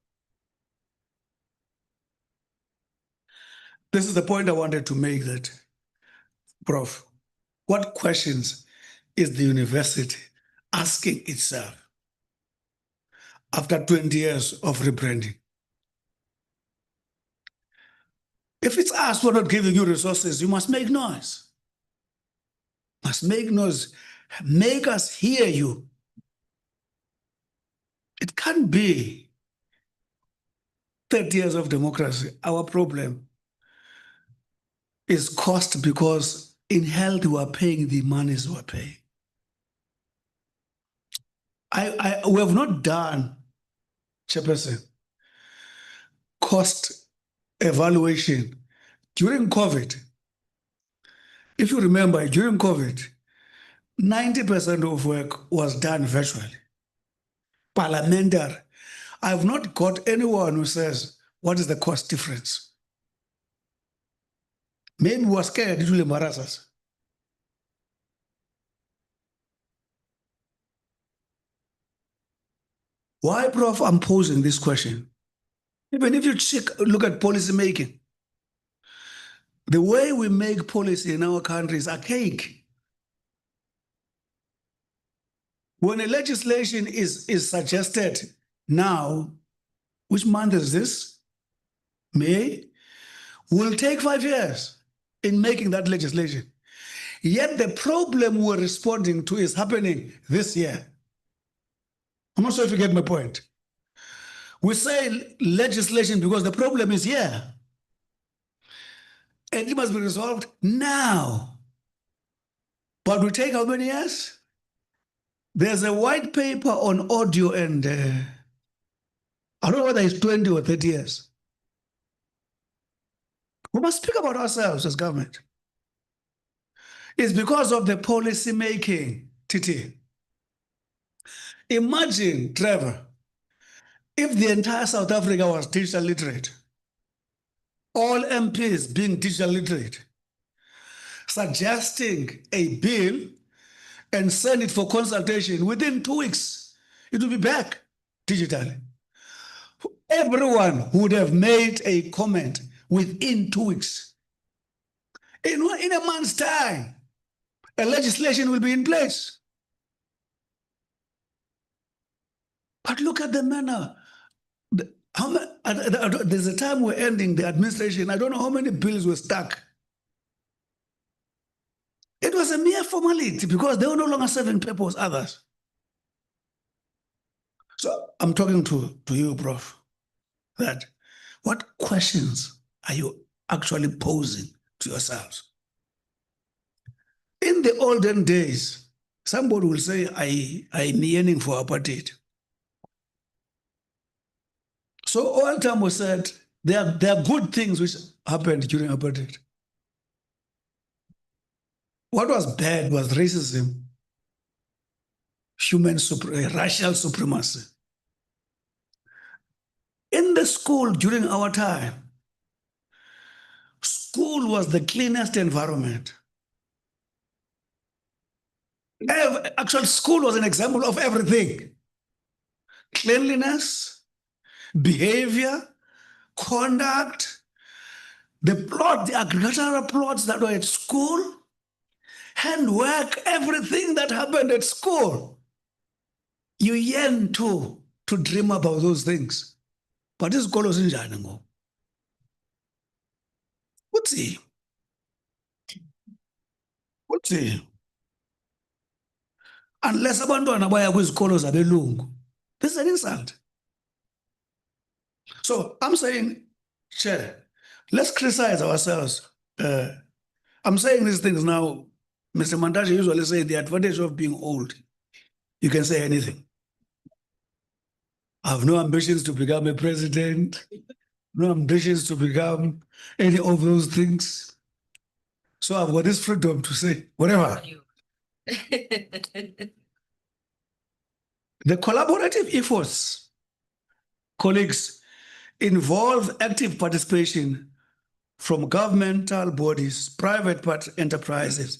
this is the point I wanted to make, that, Prof, what questions is the university asking itself after 20 years of rebranding? If it's us who are not giving you resources, you must make noise. Must make noise. Make us hear you. It can't be 30 years of democracy. Our problem is cost, because in health we are paying the monies we are paying. We have not done, Chairperson, cost evaluation during COVID. If you remember, during COVID, 90% of work was done virtually. Parliamentary. I have not got anyone who says, what is the cost difference? Maybe we were scared it will embarrass us. Why, Prof, I'm posing this question? Even if you look at policy making, the way we make policy in our country is archaic. When a legislation is suggested now, which month is this? May? Will take 5 years in making that legislation. Yet the problem we're responding to is happening this year. I'm not sure if you get my point. We say legislation because the problem is here. And it must be resolved now. But we take how many years? There's a white paper on audio, and I don't know whether it's 20 or 30 years. We must speak about ourselves as government. It's because of the policy making, TT. Imagine, Trevor, if the entire South Africa was digital literate, all MPs being digital literate, suggesting a bill and send it for consultation within 2 weeks, it will be back digitally. Everyone would have made a comment within 2 weeks. In a month's time, a legislation will be in place. But look at the manner. There's a time we're ending the administration. I don't know how many bills were stuck. It was a mere formality because they were no longer serving purpose others. So I'm talking to you, Prof, that what questions are you actually posing to yourselves? In the olden days, somebody will say, I'm yearning for apartheid. So all the time we said, there are good things which happened during apartheid. What was bad was racism, racial supremacy. In the school during our time, school was the cleanest environment. Actually, school was an example of everything. Cleanliness, behavior, conduct, the agricultural plots that were at school, handwork, everything that happened at school. You yearn to dream about those things. But this goal was in Janango. What's he? What's he? Unless abantwana baya kwizikolo zabelungu. This is an insult. So I'm saying, Chair, let's criticize ourselves. I'm saying these things now. Mr. Mandashi usually say the advantage of being old. You can say anything. I have no ambitions to become a president, no ambitions to become any of those things. So I've got this freedom to say whatever. The collaborative efforts, colleagues, involve active participation from governmental bodies, private enterprises,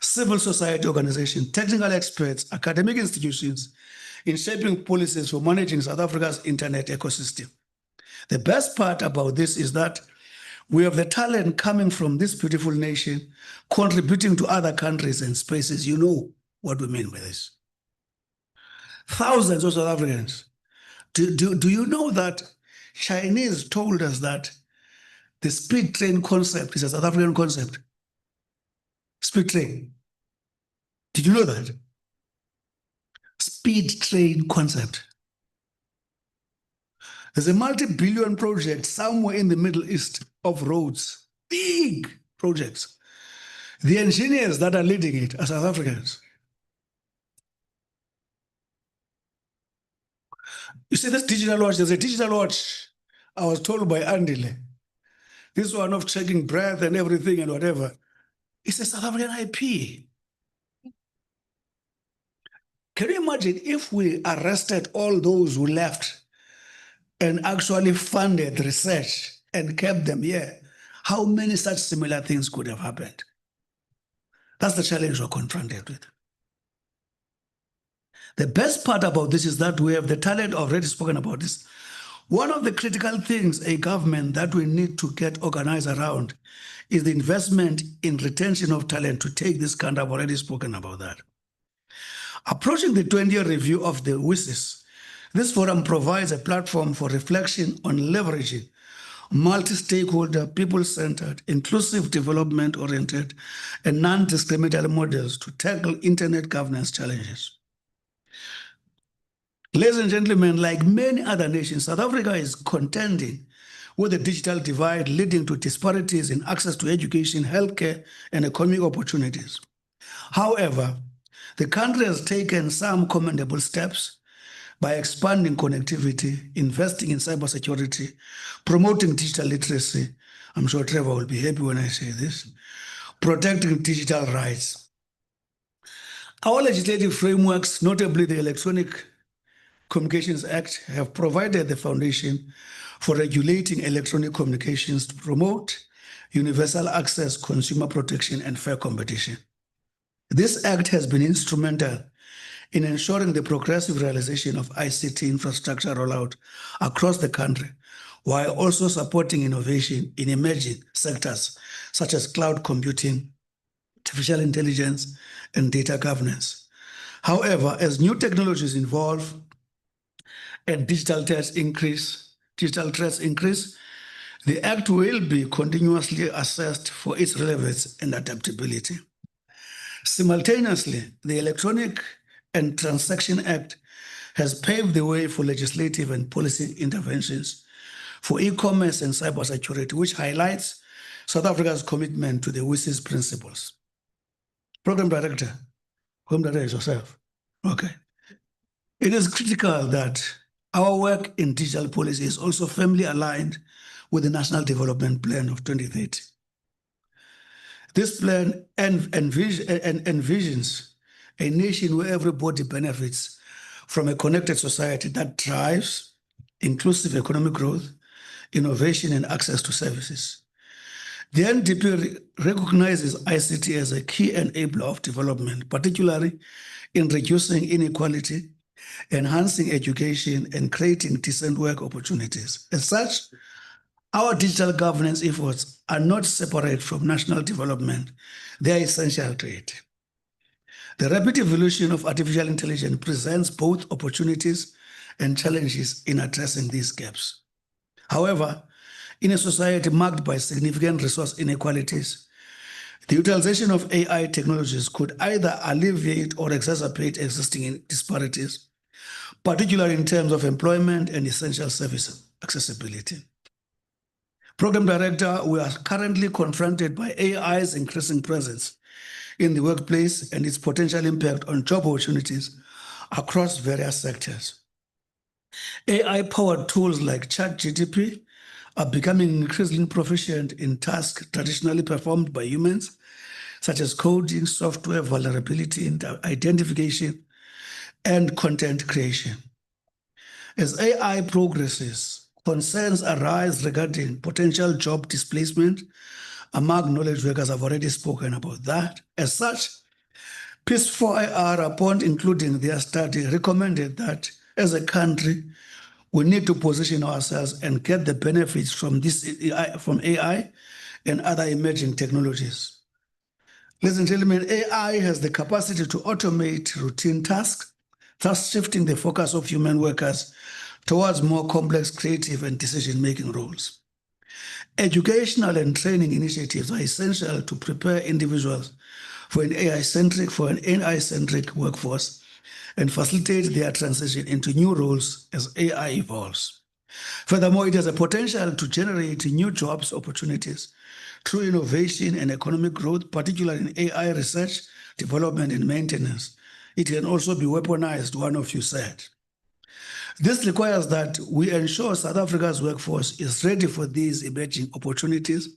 civil society organizations, technical experts, academic institutions in shaping policies for managing South Africa's internet ecosystem. The best part about this is that we have the talent coming from this beautiful nation, contributing to other countries and spaces. You know what we mean by this. Thousands of South Africans. Do you know that Chinese told us that the speed train concept is a South African concept? Speed train. Did you know that? Speed train concept. There's a multi-billion project somewhere in the Middle East of roads, big projects. The engineers that are leading it are South Africans. You see this digital watch, there's a digital watch I was told by Andile. This one of checking breath and everything and whatever. It's a South African IP. Can you imagine if we arrested all those who left and actually funded research and kept them here? How many such similar things could have happened? That's the challenge we're confronted with. The best part about this is that we have the talent, already spoken about this. One of the critical things a government that we need to get organized around is the investment in retention of talent to take this country. I've already spoken about that. Approaching the 20-year review of the WSIS, this forum provides a platform for reflection on leveraging multi-stakeholder, people-centered, inclusive, development-oriented, and non-discriminatory models to tackle internet governance challenges. Ladies and gentlemen, like many other nations, South Africa is contending with the digital divide, leading to disparities in access to education, healthcare, and economic opportunities. However, the country has taken some commendable steps by expanding connectivity, investing in cybersecurity, promoting digital literacy. I'm sure Trevor will be happy when I say this, protecting digital rights. Our legislative frameworks, notably the Electronic Communications Act, have provided the foundation for regulating electronic communications to promote universal access, consumer protection, and fair competition. This act has been instrumental in ensuring the progressive realization of ICT infrastructure rollout across the country, while also supporting innovation in emerging sectors such as cloud computing, artificial intelligence, and data governance. However, as new technologies evolve and digital threats increase, the Act will be continuously assessed for its relevance and adaptability. Simultaneously, the Electronic and Transaction Act has paved the way for legislative and policy interventions for e-commerce and cybersecurity, which highlights South Africa's commitment to the WSIS principles. Program Director is yourself. Okay. It is critical that our work in digital policy is also firmly aligned with the National Development Plan of 2030. This plan envisions a nation where everybody benefits from a connected society that drives inclusive economic growth, innovation, and access to services. The NDP recognizes ICT as a key enabler of development, particularly in reducing inequality, enhancing education, and creating decent work opportunities. As such, our digital governance efforts are not separate from national development. They are essential to it. The rapid evolution of artificial intelligence presents both opportunities and challenges in addressing these gaps. However, in a society marked by significant resource inequalities, the utilization of AI technologies could either alleviate or exacerbate existing disparities, particularly in terms of employment and essential services. accessibility. Program Director, we are currently confronted by AI's increasing presence in the workplace and its potential impact on job opportunities across various sectors. AI-powered tools like ChatGPT are becoming increasingly proficient in tasks traditionally performed by humans, such as coding, software vulnerability identification, and content creation. As AI progresses, concerns arise regarding potential job displacement among knowledge workers. I've already spoken about that. As such, Peace4IR, upon including their study, recommended that as a country, we need to position ourselves and get the benefits from from AI and other emerging technologies. Ladies and gentlemen, AI has the capacity to automate routine tasks, thus shifting the focus of human workers towards more complex, creative, and decision-making roles. Educational and training initiatives are essential to prepare individuals for an AI-centric workforce and facilitate their transition into new roles as AI evolves. Furthermore, it has a potential to generate new jobs opportunities through innovation and economic growth, particularly in AI research, development, and maintenance. It can also be weaponized, one of you said. This requires that we ensure South Africa's workforce is ready for these emerging opportunities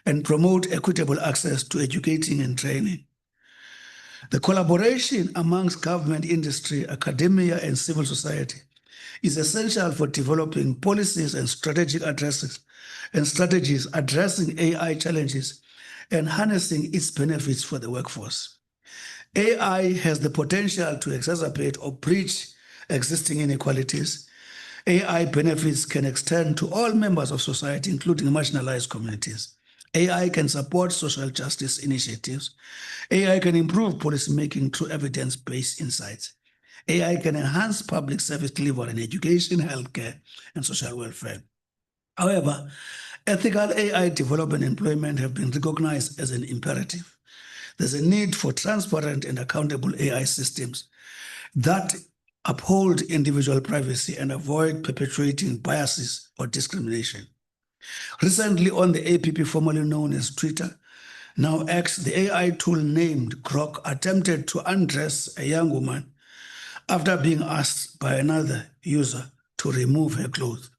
and promote equitable access to educating and training. The collaboration amongst government, industry, academia, and civil society is essential for developing policies and strategies addressing AI challenges and harnessing its benefits for the workforce. AI has the potential to exacerbate or breach existing inequalities. AI benefits can extend to all members of society, including marginalized communities. AI can support social justice initiatives. AI can improve policymaking through evidence-based insights. AI can enhance public service delivery in education, healthcare, and social welfare. However, ethical AI development and employment have been recognized as an imperative. There's a need for transparent and accountable AI systems that uphold individual privacy and avoid perpetuating biases or discrimination. Recently, on the APP, formerly known as Twitter, now X, the AI tool named Grok attempted to undress a young woman after being asked by another user to remove her clothes.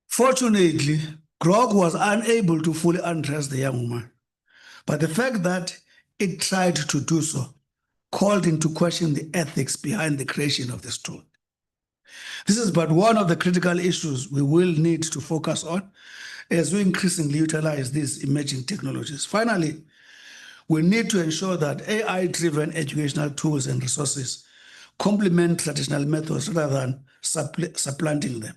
Fortunately, Grok was unable to fully undress the young woman, but the fact that it tried to do so called into question the ethics behind the creation of this tool. This is but one of the critical issues we will need to focus on as we increasingly utilize these emerging technologies. Finally, we need to ensure that AI-driven educational tools and resources complement traditional methods rather than supplanting them.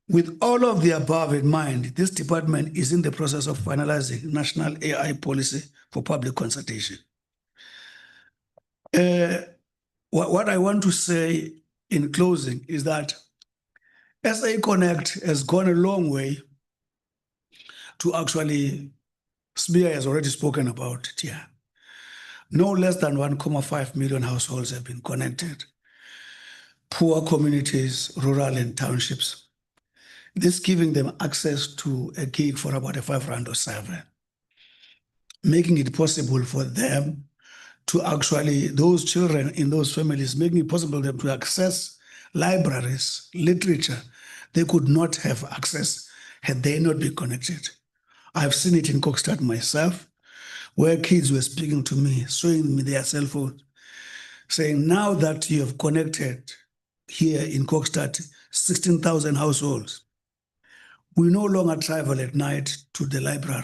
With all of the above in mind, this department is in the process of finalizing national AI policy for public consultation. What I want to say in closing is that SA Connect has gone a long way to actually, Smear has already spoken about it here. No less than 1.5 million households have been connected. Poor communities, rural and townships. This giving them access to a gig for about a 5 rand or 7, making it possible for them to actually, those children in those families, making it possible for them to access libraries, literature they could not have access had they not been connected. I've seen it in Kokstad myself, where kids were speaking to me, showing me their cell phones, saying, now that you have connected here in Kokstad, 16,000 households, we no longer travel at night to the library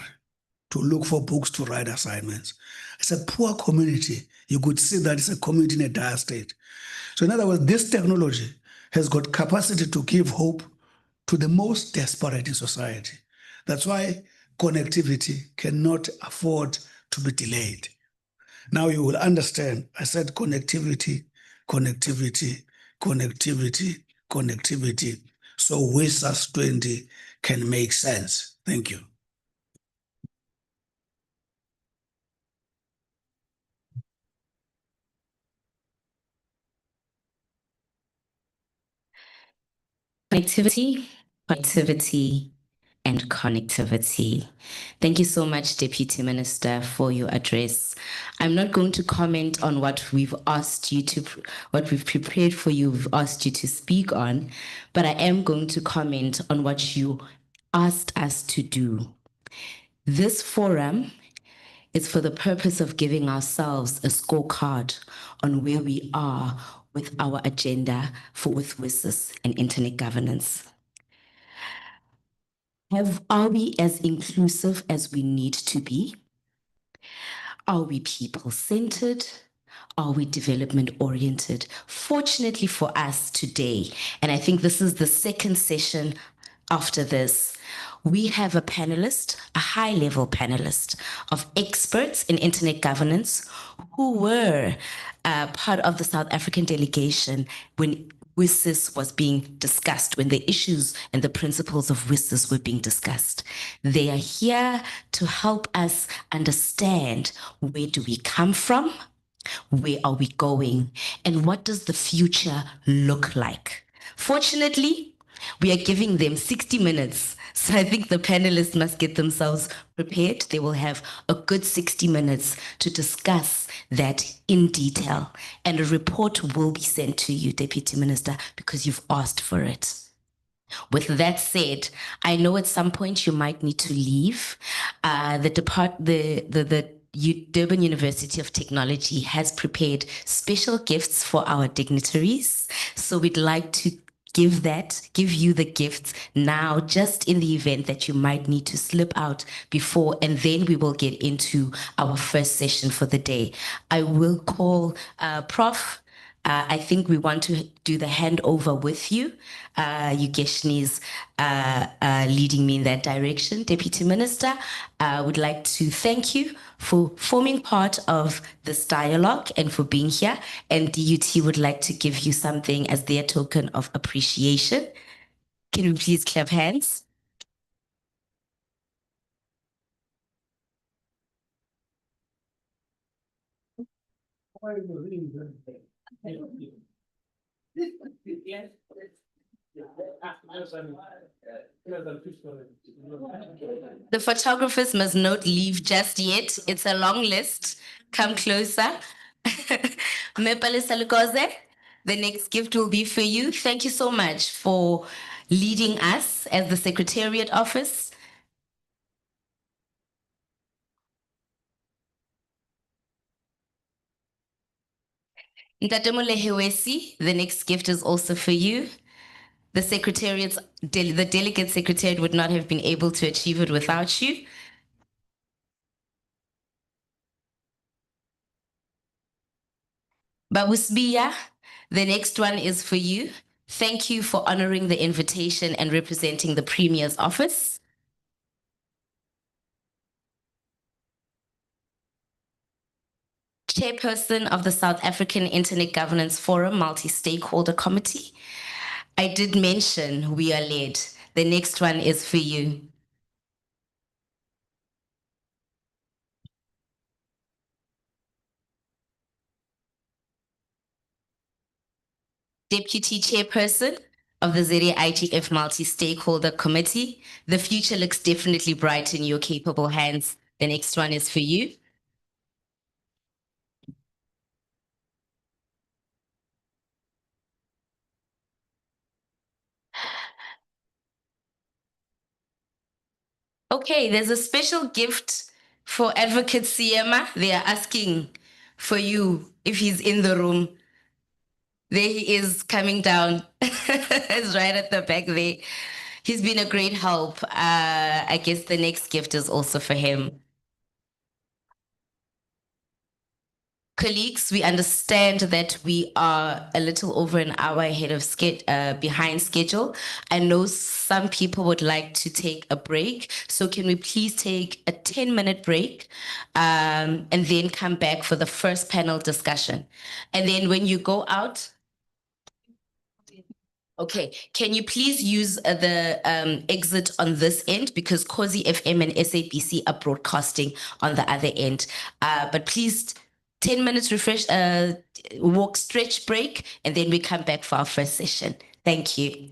to look for books to write assignments. It's a poor community. You could see that it's a community in a dire state. So in other words, this technology has got capacity to give hope to the most desperate in society. That's why connectivity cannot afford to be delayed. Now you will understand, I said connectivity, connectivity, connectivity, connectivity. So WISAS 20 can make sense. Thank you. Connectivity, connectivity, and connectivity. Thank you so much, Deputy Minister, for your address. I'm not going to comment on what we've asked you to, what we've prepared for you, we've asked you to speak on, but I am going to comment on what you asked us to do. This forum is for the purpose of giving ourselves a scorecard on where we are with our agenda for with WSIS and internet governance. Are we as inclusive as we need to be? Are we people-centered? Are we development-oriented? Fortunately for us today, and I think this is the second session after this, we have a panelist, a high-level panelist of experts in internet governance who were part of the South African delegation when WSIS was being discussed, when the issues and the principles of WSIS were being discussed. They are here to help us understand where do we come from, where are we going, and what does the future look like. Fortunately, we are giving them 60 minutes. So I think the panelists must get themselves prepared. They will have a good 60 minutes to discuss that in detail. And a report will be sent to you, Deputy Minister, because you've asked for it. With that said, I know at some point you might need to leave. The Durban University of Technology has prepared special gifts for our dignitaries. So we'd like to give you the gifts now, just in the event that you might need to slip out before, and then we will get into our first session for the day. I will call Prof. I think we want to do the handover with you. Yugeshni's leading me in that direction. Deputy Minister, I would like to thank you for forming part of this dialogue and for being here. And DUT would like to give you something as their token of appreciation. Can we please clap hands? The photographers must not leave just yet. It's a long list. Come closer. Mepalisa Lukoze, the next gift will be for you. Thank you so much for leading us as the Secretariat Office. Ntate Molehewesi, the next gift is also for you. The the delegate secretariat would not have been able to achieve it without you. Babusbiya, the next one is for you. Thank you for honoring the invitation and representing the Premier's office. Chairperson of the South African Internet Governance Forum Multi-Stakeholder Committee. I did mention we are led. The next one is for you. Deputy Chairperson of the ZAIGF Multi-Stakeholder Committee. The future looks definitely bright in your capable hands. The next one is for you. Okay, there's a special gift for Advocate Siema. They are asking for you if he's in the room. There he is coming down. He's right at the back there. He's been a great help. I guess the next gift is also for him. Colleagues, we understand that we are a little over an hour ahead of behind schedule. I know some people would like to take a break. So can we please take a 10-minute break and then come back for the first panel discussion? And then when you go out, okay, can you please use the exit on this end, because Kozi FM and SABC are broadcasting on the other end. But please, 10 minutes refresh, walk, stretch break, and then we come back for our first session. Thank you.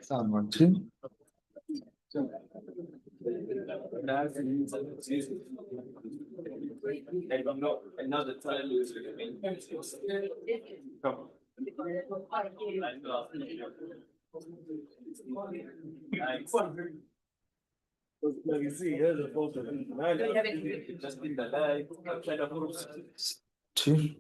Sound 1, 2. Two.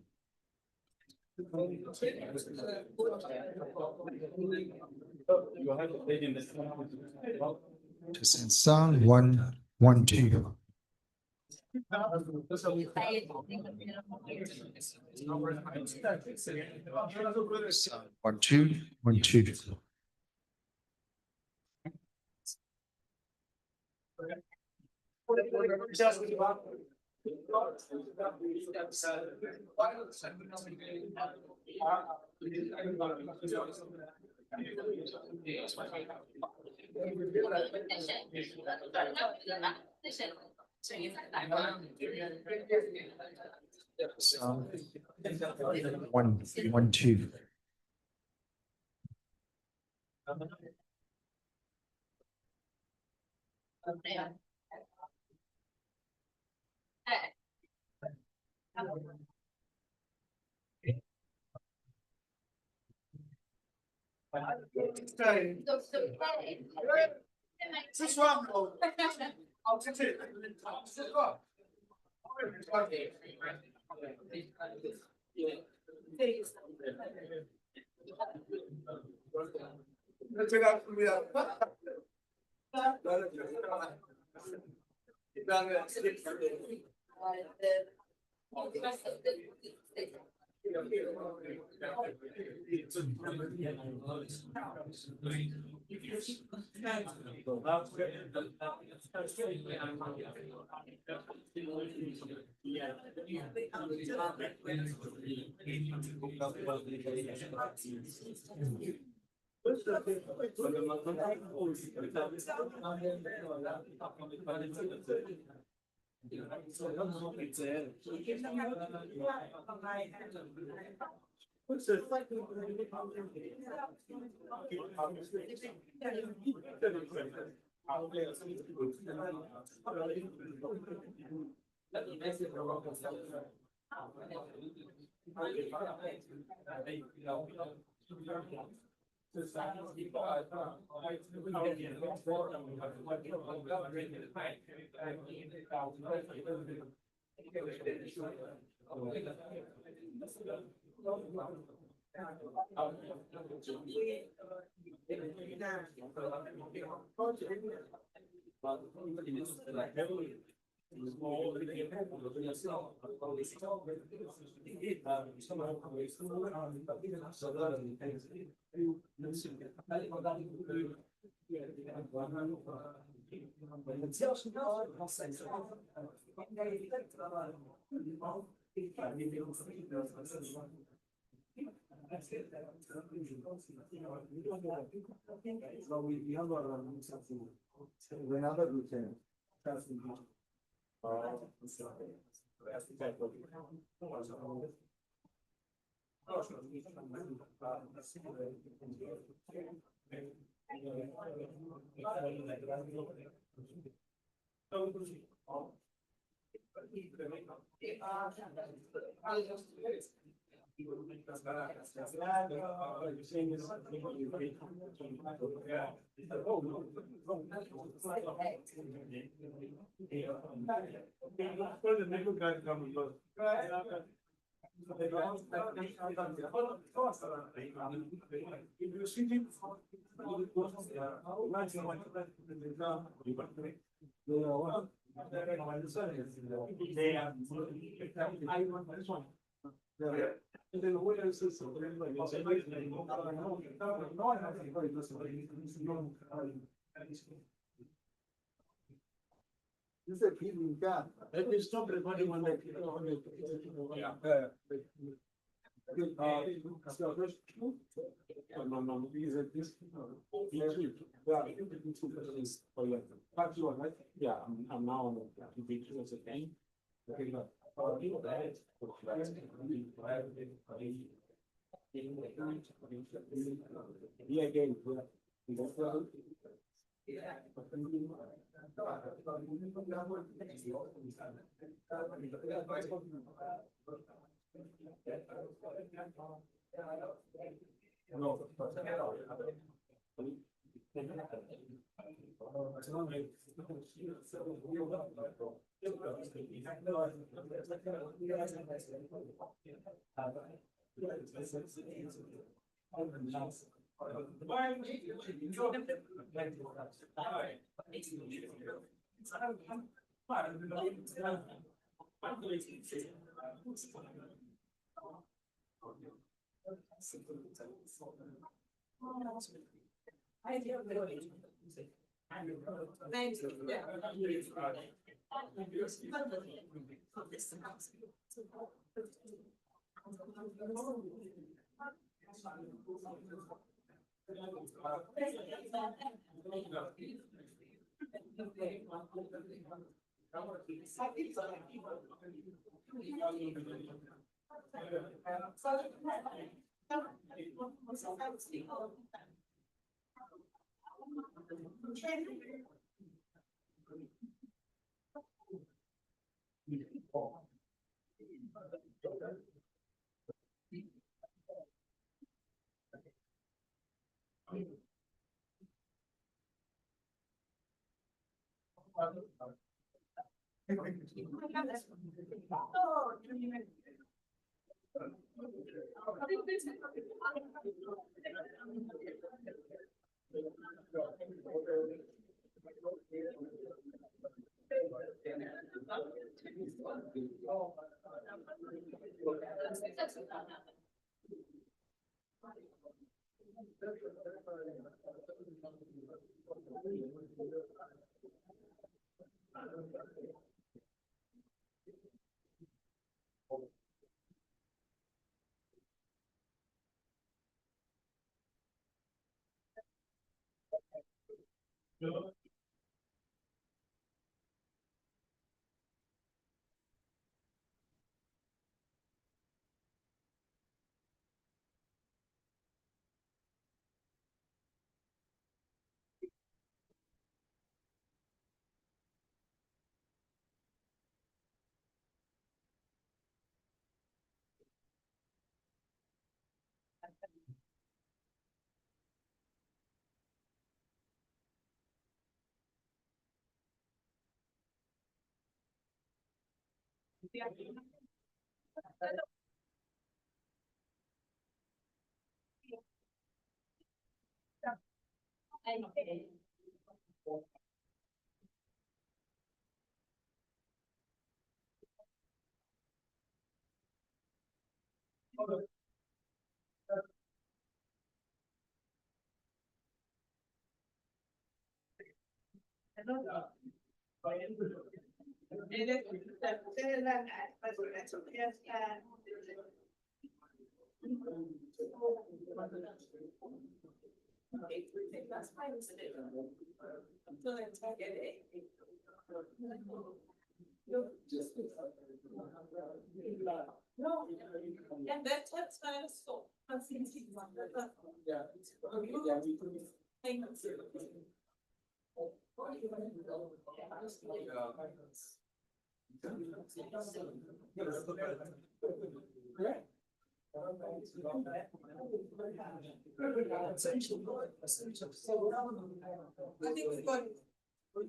Just in sound 1, 1, 2. Sound 1, 2, 1, 2. Sound 1, 1, 2.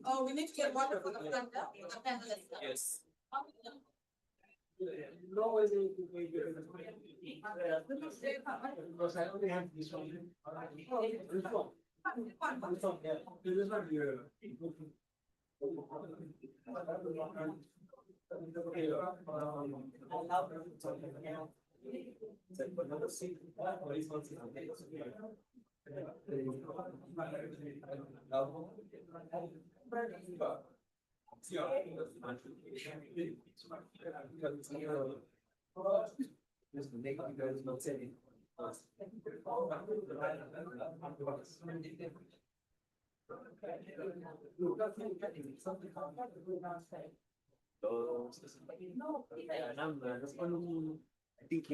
Oh, we need to get water for the plant now. Yes. Because I only have this one. This one. This is not here. I think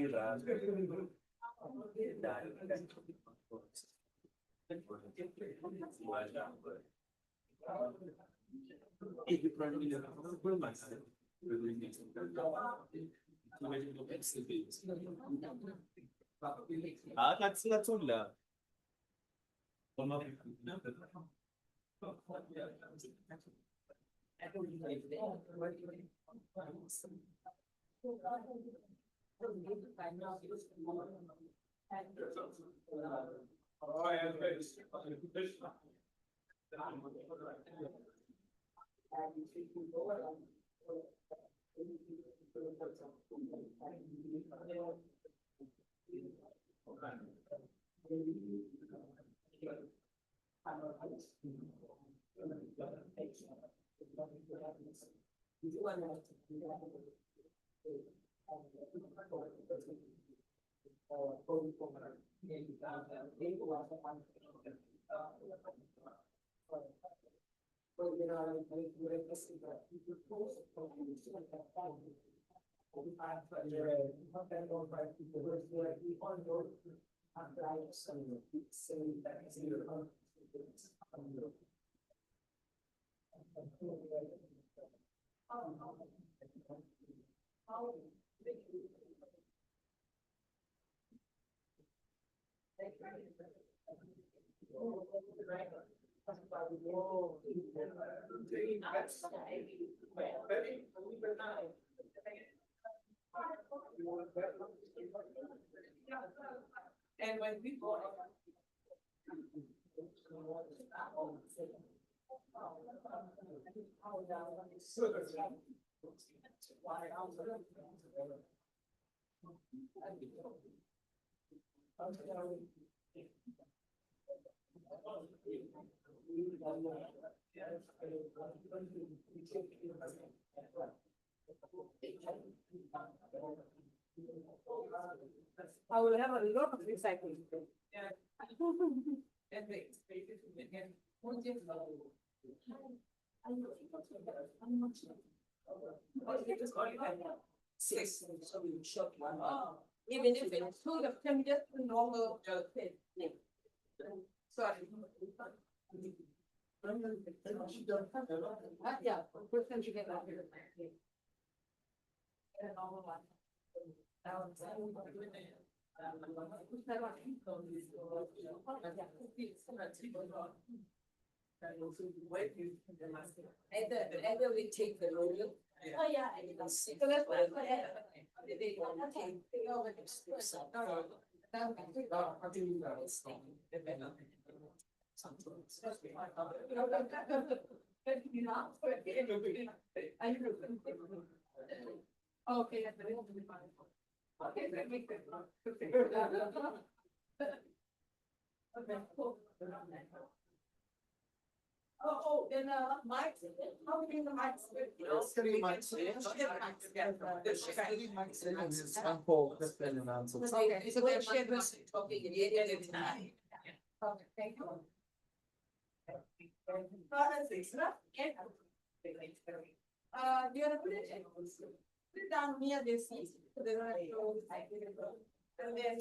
I will have a lot of recycling. Yeah. Six, so we shot one. Even if it's two of them, just the normal thing. Sorry. Yeah, first time you get that. A normal one. Either we take the road. Oh, yeah. So that's what okay. Okay, that makes sense. Okay, cool. Oh, then, Mike, how we do the mics? Three mics. Three mics in and it's unfold, that's been announced. Okay, so they're shared this. Okay, yeah. Okay, thank you. Do you want to put it down near this seat? So they don't have to go beside it. And then,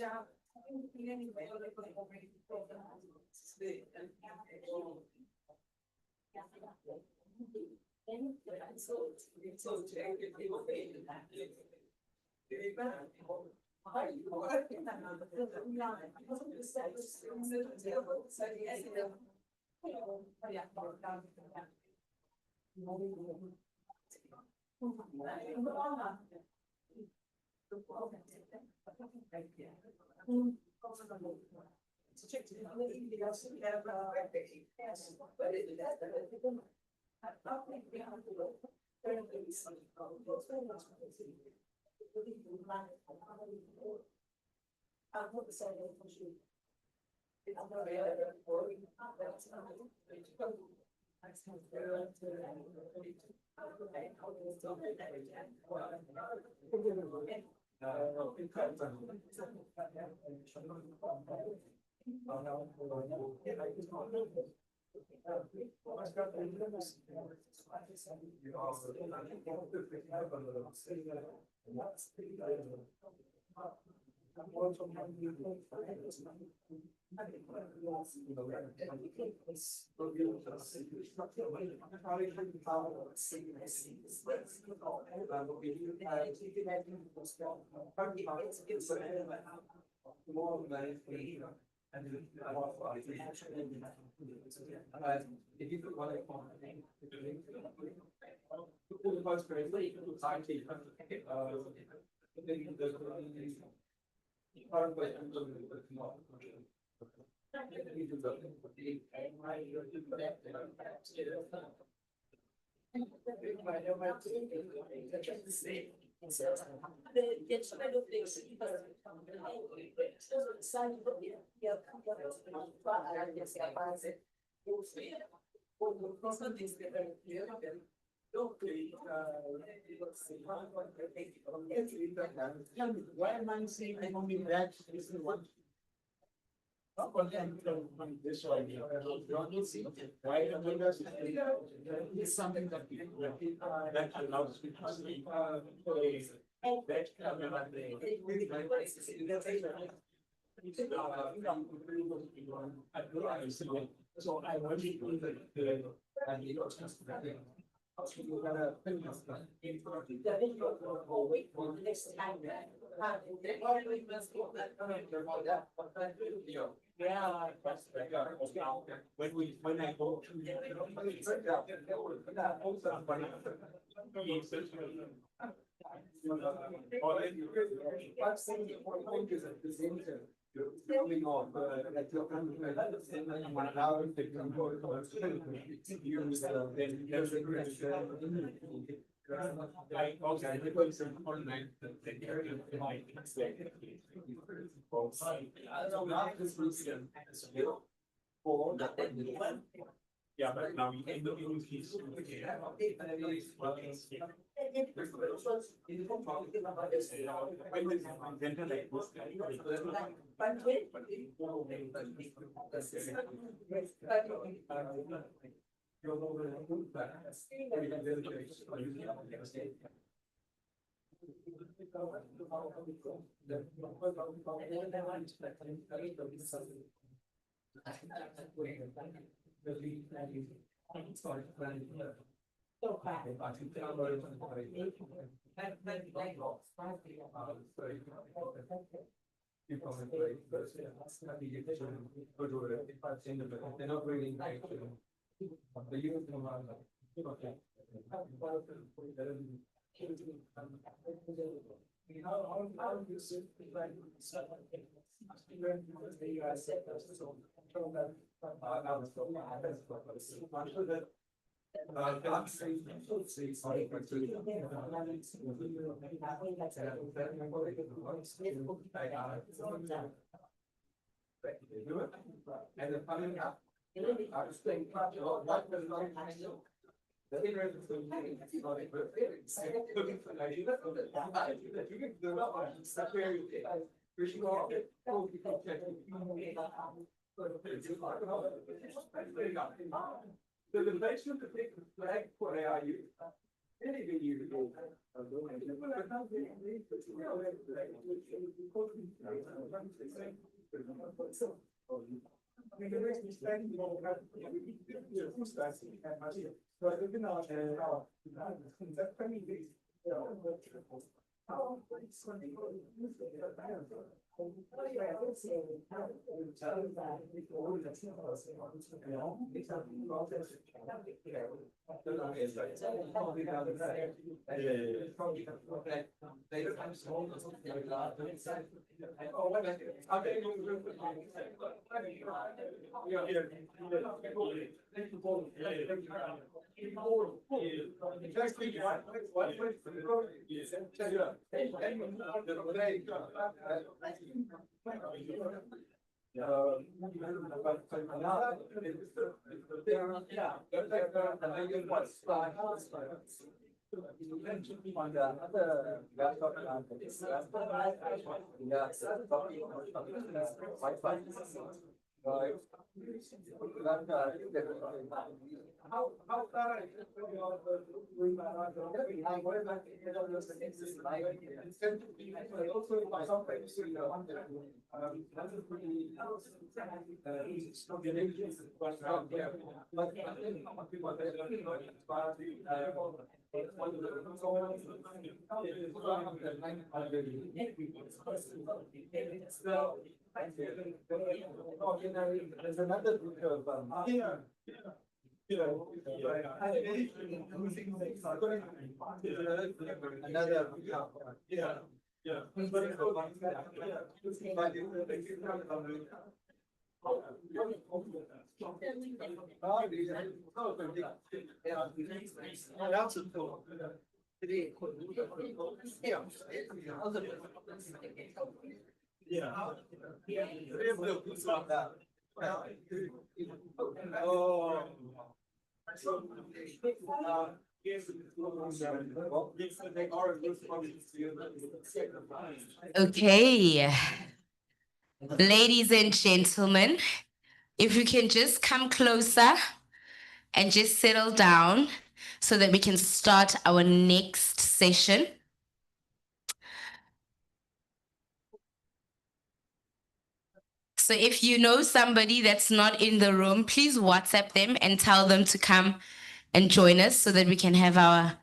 Why am I saying I'm only that? This is what. Not only I'm from this one, why am I just? It's something that that allows me to speak. So I want to do the and you know, just you're gonna wait for the next time. When I go to coming on, like you're coming, one hour, use, then there's a great. I also, I was online. Yeah, but now you can do use. And the coming up, I was thinking, what was not the interest of the not the invention to take the flag for AIU. Anything you do. How far there's another group of another, yeah. Oh. Okay. Ladies and gentlemen, if you can just come closer and just settle down so that we can start our next session. So if you know somebody that's not in the room, please WhatsApp them and tell them to come and join us so that we can have our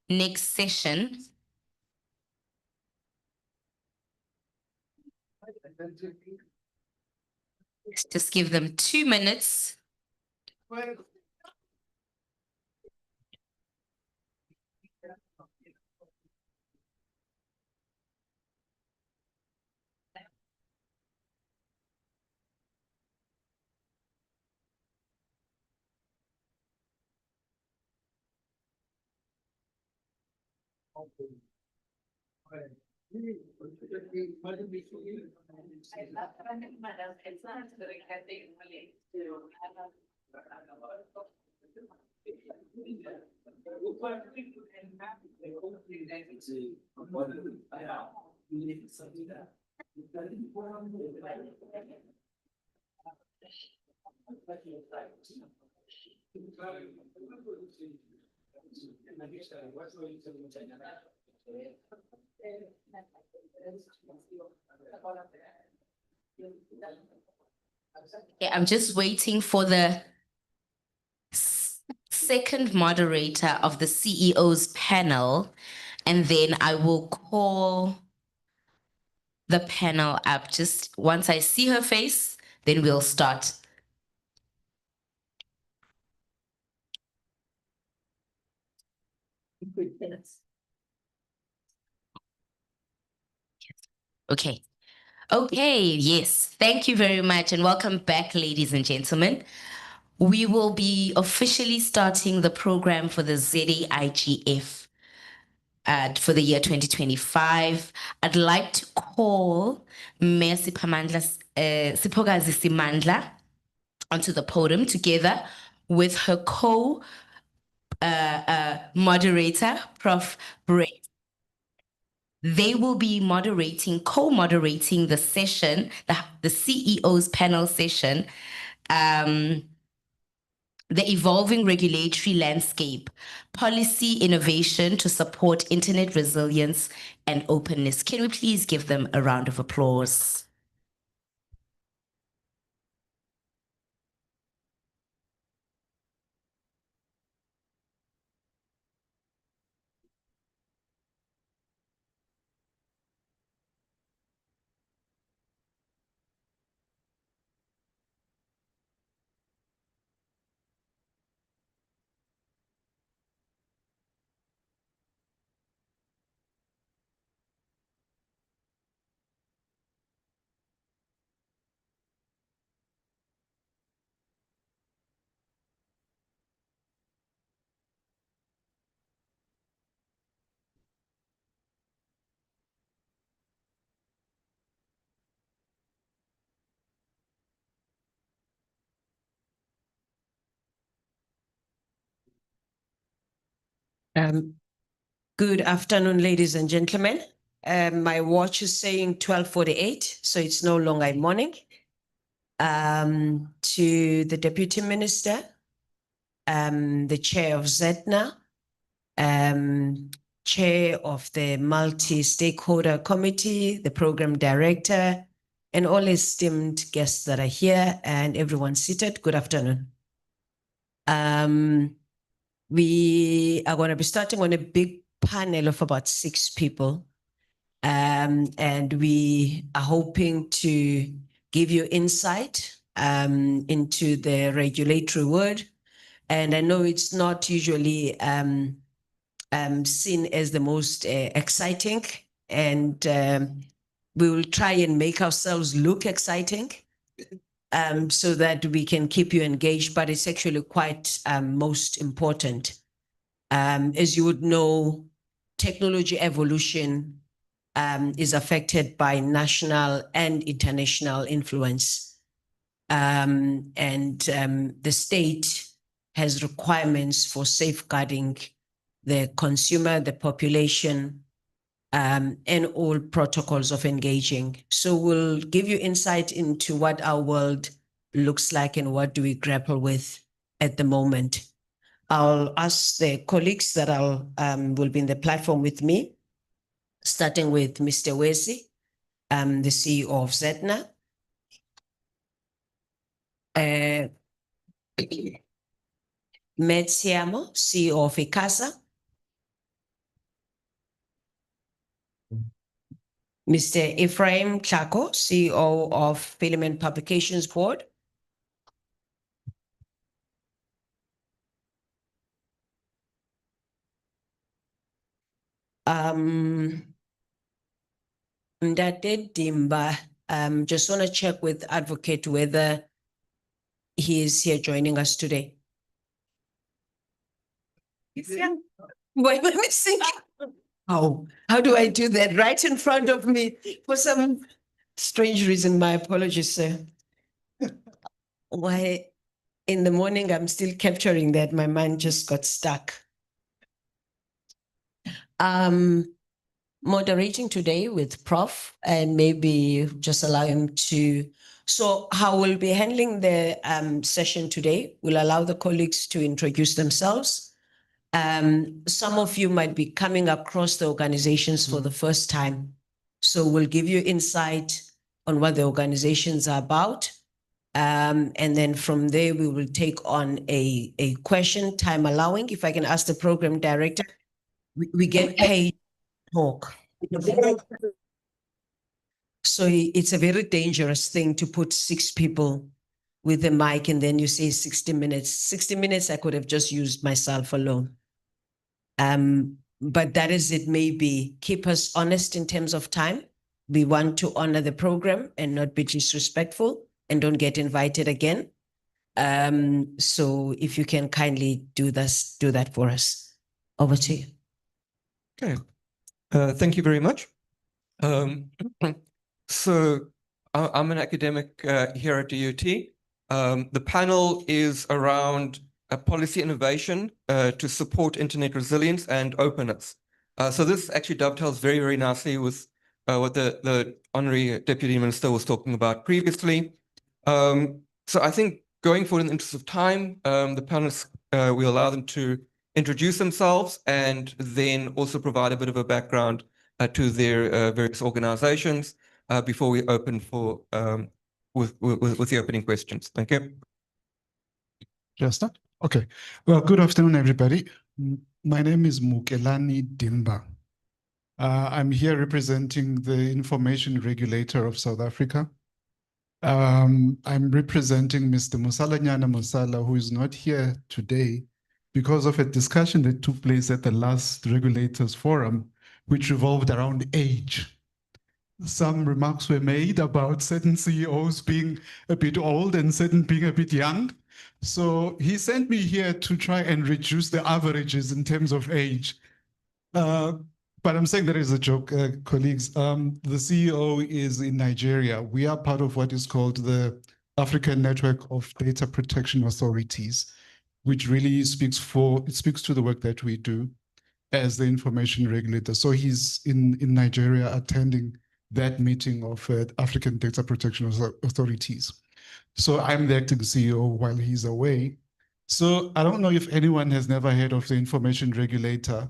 next session. Just give them 2 minutes. Yeah, I'm just waiting for the second moderator of the CEO's panel, and then I will call the panel up. Just once I see her face, then we'll start. Okay. Okay, yes. Thank you very much and welcome back, ladies and gentlemen. We will be officially starting the program for the ZAIGF for the year 2025. I'd like to call Mayor Siphokazi Simandla onto the podium together with her co-moderator, Prof. Brett. They will be co-moderating the session, the CEO's panel session, the evolving regulatory landscape, policy innovation to support internet resilience and openness. Can we please give them a round of applause? Good afternoon, ladies and gentlemen. My watch is saying 12:48, so it's no longer morning. to the Deputy Minister, the Chair of ZETNA, Chair of the Multi-Stakeholder Committee, the Program Director, and all esteemed guests that are here and everyone seated. Good afternoon. We are going to be starting on a big panel of about 6 people. And we are hoping to give you insight into the regulatory world. And I know it's not usually seen as the most exciting, and we will try and make ourselves look exciting so that we can keep you engaged, but it's actually quite most important. As you would know, technology evolution is affected by national and international influence. The state has requirements for safeguarding the consumer, the population, and all protocols of engaging. So we'll give you insight into what our world looks like and what do we grapple with at the moment. I'll ask the colleagues that will be in the platform with me, starting with Mr. Wesi, the CEO of ZETNA. Metsiamo, CEO of ICASA. Mr. Ephraim Chako, CEO of Filament Publications Board. Ndate Dimba, just want to check with Advocate whether he is here joining us today. Why am I missing? Oh, how do I do that? Right in front of me for some strange reason. My apologies, sir. Why in the morning I'm still capturing that. My mind just got stuck. Moderating today with Prof, and maybe just allow him to. So how we'll be handling the session today, we'll allow the colleagues to introduce themselves. Some of you might be coming across the organizations for the first time. So we'll give you insight on what the organizations are about. And then from there, we will take on a question, time allowing. If I can ask the program director, we get paid to talk. So it's a very dangerous thing to put 6 people with a mic and then you say 60 minutes. 60 minutes, I could have just used myself alone. But that is it, maybe keep us honest in terms of time. We want to honor the program and not be disrespectful and don't get invited again. So if you can kindly do that for us. Over to you. Okay. Thank you very much. So I'm an academic here at DUT. The panel is around policy innovation to support internet resilience and openness. So this actually dovetails very, very nicely with what the Honorary Deputy Minister was talking about previously. So I think going forward in the interest of time, the panelists, we allow them to introduce themselves and then also provide a bit of a background to their various organizations before we open for with the opening questions. Thank you. Just that? Okay. Well, good afternoon, everybody. My name is Mukelani Dimba. I'm here representing the Information Regulator of South Africa. I'm representing Mr. Musalanyana Musala, who is not here today because of a discussion that took place at the last Regulators Forum, which revolved around age. Some remarks were made about certain CEOs being a bit old and certain being a bit young. So he sent me here to try and reduce the averages in terms of age. But I'm saying that is a joke, colleagues. The CEO is in Nigeria. We are part of what is called the African Network of Data Protection Authorities, which really speaks to the work that we do as the information regulator. So he's in Nigeria attending that meeting of African Data Protection Authorities. So I'm the acting CEO while he's away. So I don't know if anyone has never heard of the information regulator,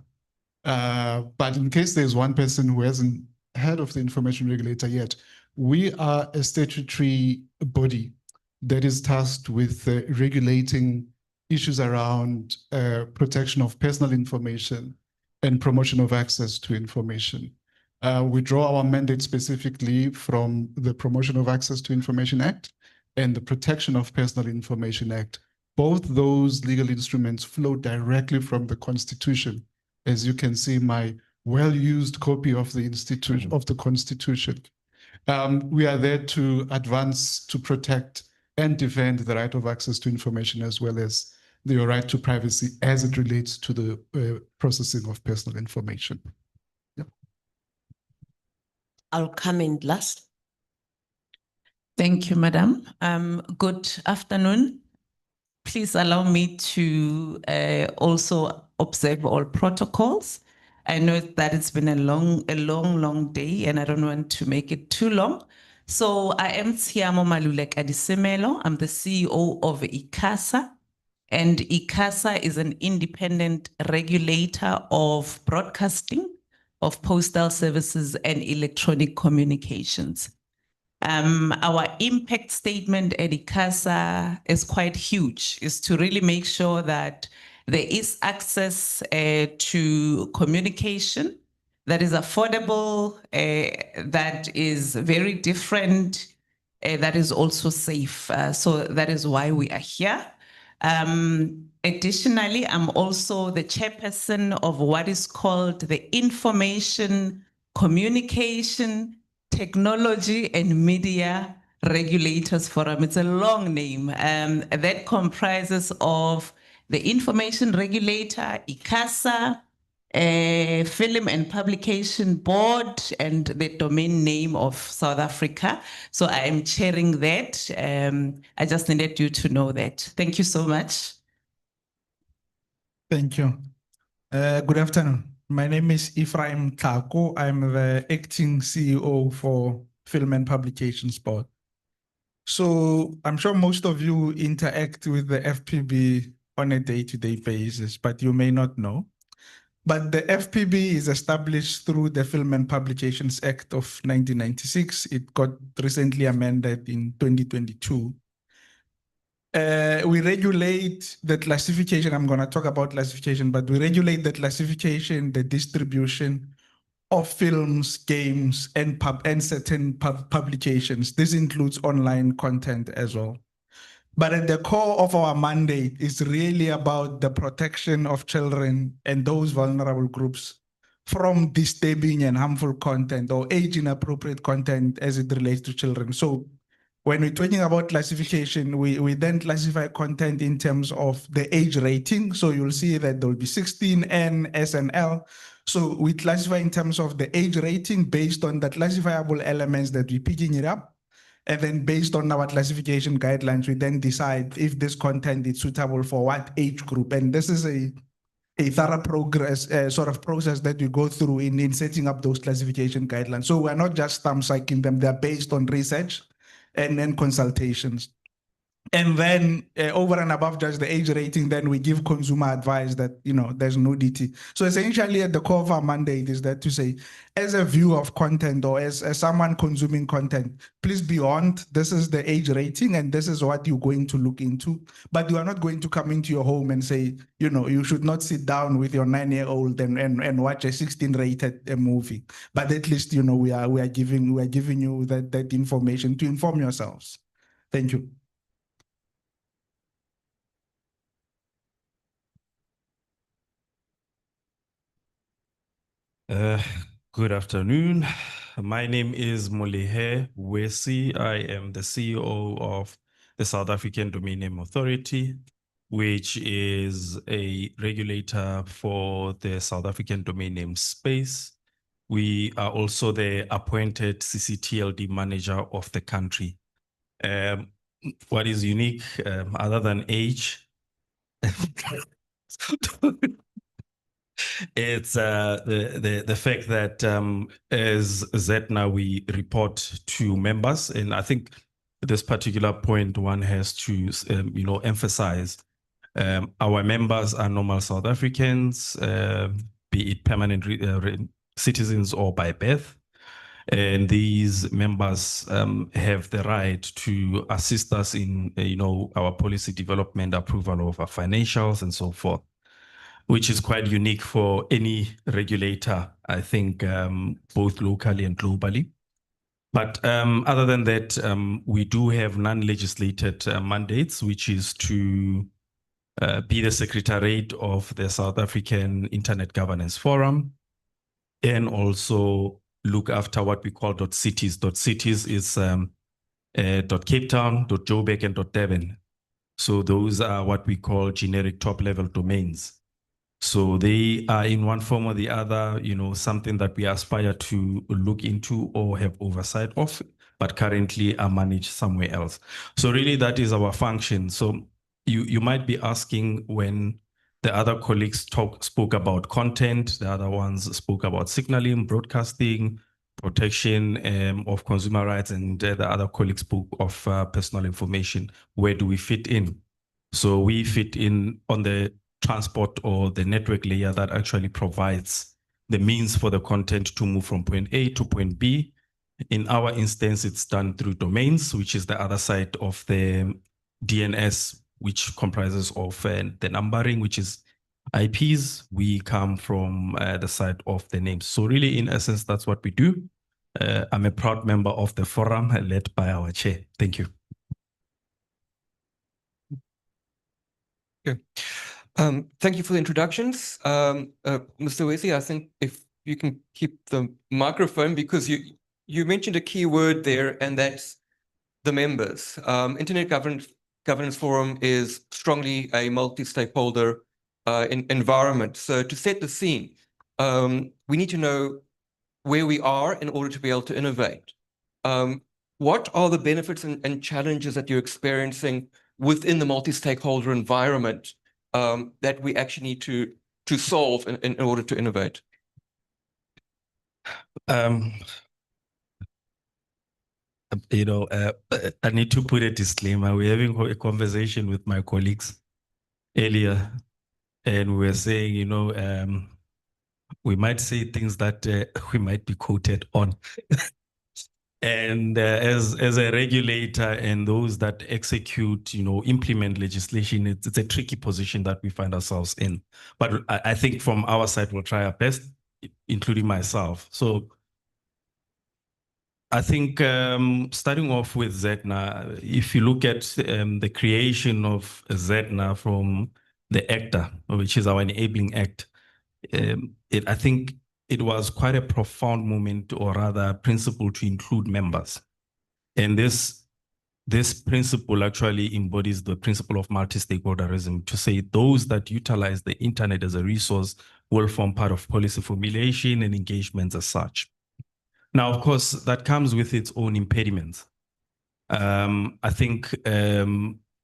but in case there's one person who hasn't heard of the information regulator yet, we are a statutory body that is tasked with regulating issues around protection of personal information and promotion of access to information. We draw our mandate specifically from the Promotion of Access to Information Act and the Protection of Personal Information Act. Both those legal instruments flow directly from the Constitution. As you can see, my well-used copy of the institution of the Constitution. We are there to advance, to protect, and defend the right of access to information, as well as the right to privacy as it relates to the processing of personal information. I'll come in last. Thank you, Madam. Good afternoon. Please allow me to also observe all protocols. I know that it's been a long day, and I don't want to make it too long. So I am Tshiamo Maluleka Disemelo. I'm the CEO of ICASA, and ICASA is an independent regulator of broadcasting, of postal services, and electronic communications. Our impact statement at ICASA is quite huge, is to really make sure that there is access to communication that is affordable, that is very different, that is also safe. So that is why we are here. Additionally, I'm also the chairperson of what is called the Information, Communication, Technology and Media Regulators Forum. It's a long name that comprises of the Information Regulator, ICASA, Film and Publication Board, and the domain name of South Africa. So I am chairing that. I just needed you to know that. Thank you so much. Thank you. Good afternoon. My name is Ephraim Tako. I'm the acting CEO for Film and Publications Board. So I'm sure most of you interact with the FPB on a day-to-day basis, but you may not know. But the FPB is established through the Film and Publications Act of 1996. It got recently amended in 2022. We regulate the classification. I'm going to talk about classification, but we regulate the classification, the distribution of films, games, and certain publications. This includes online content as well. But at the core of our mandate is really about the protection of children and those vulnerable groups from disturbing and harmful content or age-inappropriate content as it relates to children. So when we're talking about classification, we then classify content in terms of the age rating. So you'll see that there will be 16, N, S, and L. So we classify in terms of the age rating based on the classifiable elements that we're picking it up. And then based on our classification guidelines, we then decide if this content is suitable for what age group. And this is a thorough sort of process that we go through in setting up those classification guidelines. So we're not just thumbsucking them, they're based on research and then consultations. And then over and above just the age rating, then we give consumer advice that, you know, there's nudity. So essentially at the core of our mandate is that to say, as a viewer of content or as someone consuming content, please be warned, this is the age rating and this is what you're going to look into. But you are not going to come into your home and say, you know, you should not sit down with your 9-year-old and watch a 16-rated movie. But at least, you know, we are giving you that information to inform yourselves. Thank you. Good afternoon. My name is Molehe Wesi. I am the CEO of the South African Domain Name Authority, which is a regulator for the South African domain name space. We are also the appointed CCTLD manager of the country. What is unique, other than age, it's the fact that as ZNA we report to members, and I think this particular point, one has to, emphasize our members are normal South Africans, be it permanent citizens or by birth. And these members have the right to assist us in, our policy development, approval of our financials and so forth, which is quite unique for any regulator, I think, both locally and globally. But other than that, we do have non-legislated mandates, which is to be the secretariat of the South African Internet Governance Forum, and also look after what we call .cities. .cities is .Cape Town, .Joburg, and .Durban. So those are what we call generic top-level domains. So they are in one form or the other, something that we aspire to look into or have oversight of, but currently are managed somewhere else. So really that is our function. So you might be asking, when the other colleagues spoke about content, the other ones spoke about signaling, broadcasting, protection of consumer rights, and the other colleagues spoke of personal information. Where do we fit in? So we fit in on the transport or the network layer that actually provides the means for the content to move from point A to point B. In our instance, it's done through domains, which is the other side of the DNS, which comprises of the numbering, which is IPs. We come from the side of the names. So really, in essence, that's what we do. I'm a proud member of the forum led by our chair. Thank you. Okay. Thank you for the introductions. Mr. Wesi, I think if you can keep the microphone, because you mentioned a key word there, and that's the members. Internet Governance Forum is strongly a multi-stakeholder environment. So to set the scene, we need to know where we are in order to be able to innovate. What are the benefits and challenges that you're experiencing within the multi-stakeholder environment that we actually need to solve in order to innovate? I need to put a disclaimer. We're having a conversation with my colleagues earlier, and we were saying, we might say things that we might be quoted on. And as a regulator and those that execute, implement legislation, it's a tricky position that we find ourselves in. But I think from our side, we'll try our best, including myself. So I think starting off with ZEDNA, if you look at the creation of ZEDNA from the ACTA, which is our enabling act, I think it was quite a profound moment, or rather principle, to include members. And this principle actually embodies the principle of multi-stakeholderism, to say those that utilize the internet as a resource will form part of policy formulation and engagements as such. Now, of course, that comes with its own impediments. I think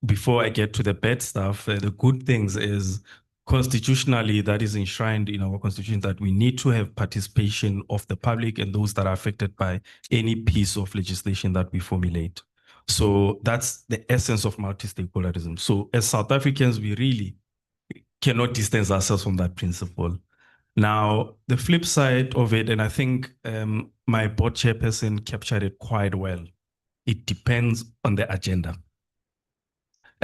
before I get to the bad stuff, the good things is constitutionally that is enshrined in our constitution that we need to have participation of the public and those that are affected by any piece of legislation that we formulate. So that's the essence of multi-stakeholderism. So as South Africans, we really cannot distance ourselves from that principle. Now, the flip side of it, and I think my board chairperson captured it quite well, it depends on the agenda.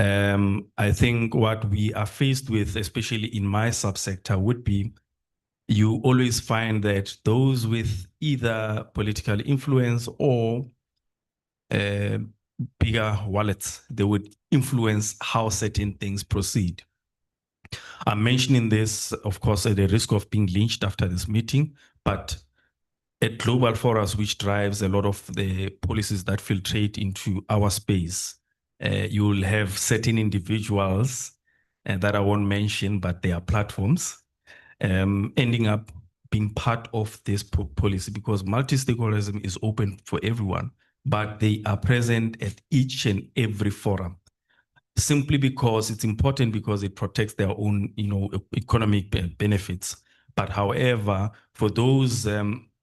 I think what we are faced with, especially in my subsector, would be you always find that those with either political influence or bigger wallets, they would influence how certain things proceed. I'm mentioning this, of course, at the risk of being lynched after this meeting, but at Global Forums, which drives a lot of the policies that filtrate into our space, you will have certain individuals that I won't mention, but they are platforms, ending up being part of this policy, because multi-stakeholderism is open for everyone, but they are present at each and every forum, simply because it's important, because it protects their own, economic benefits. But however, for those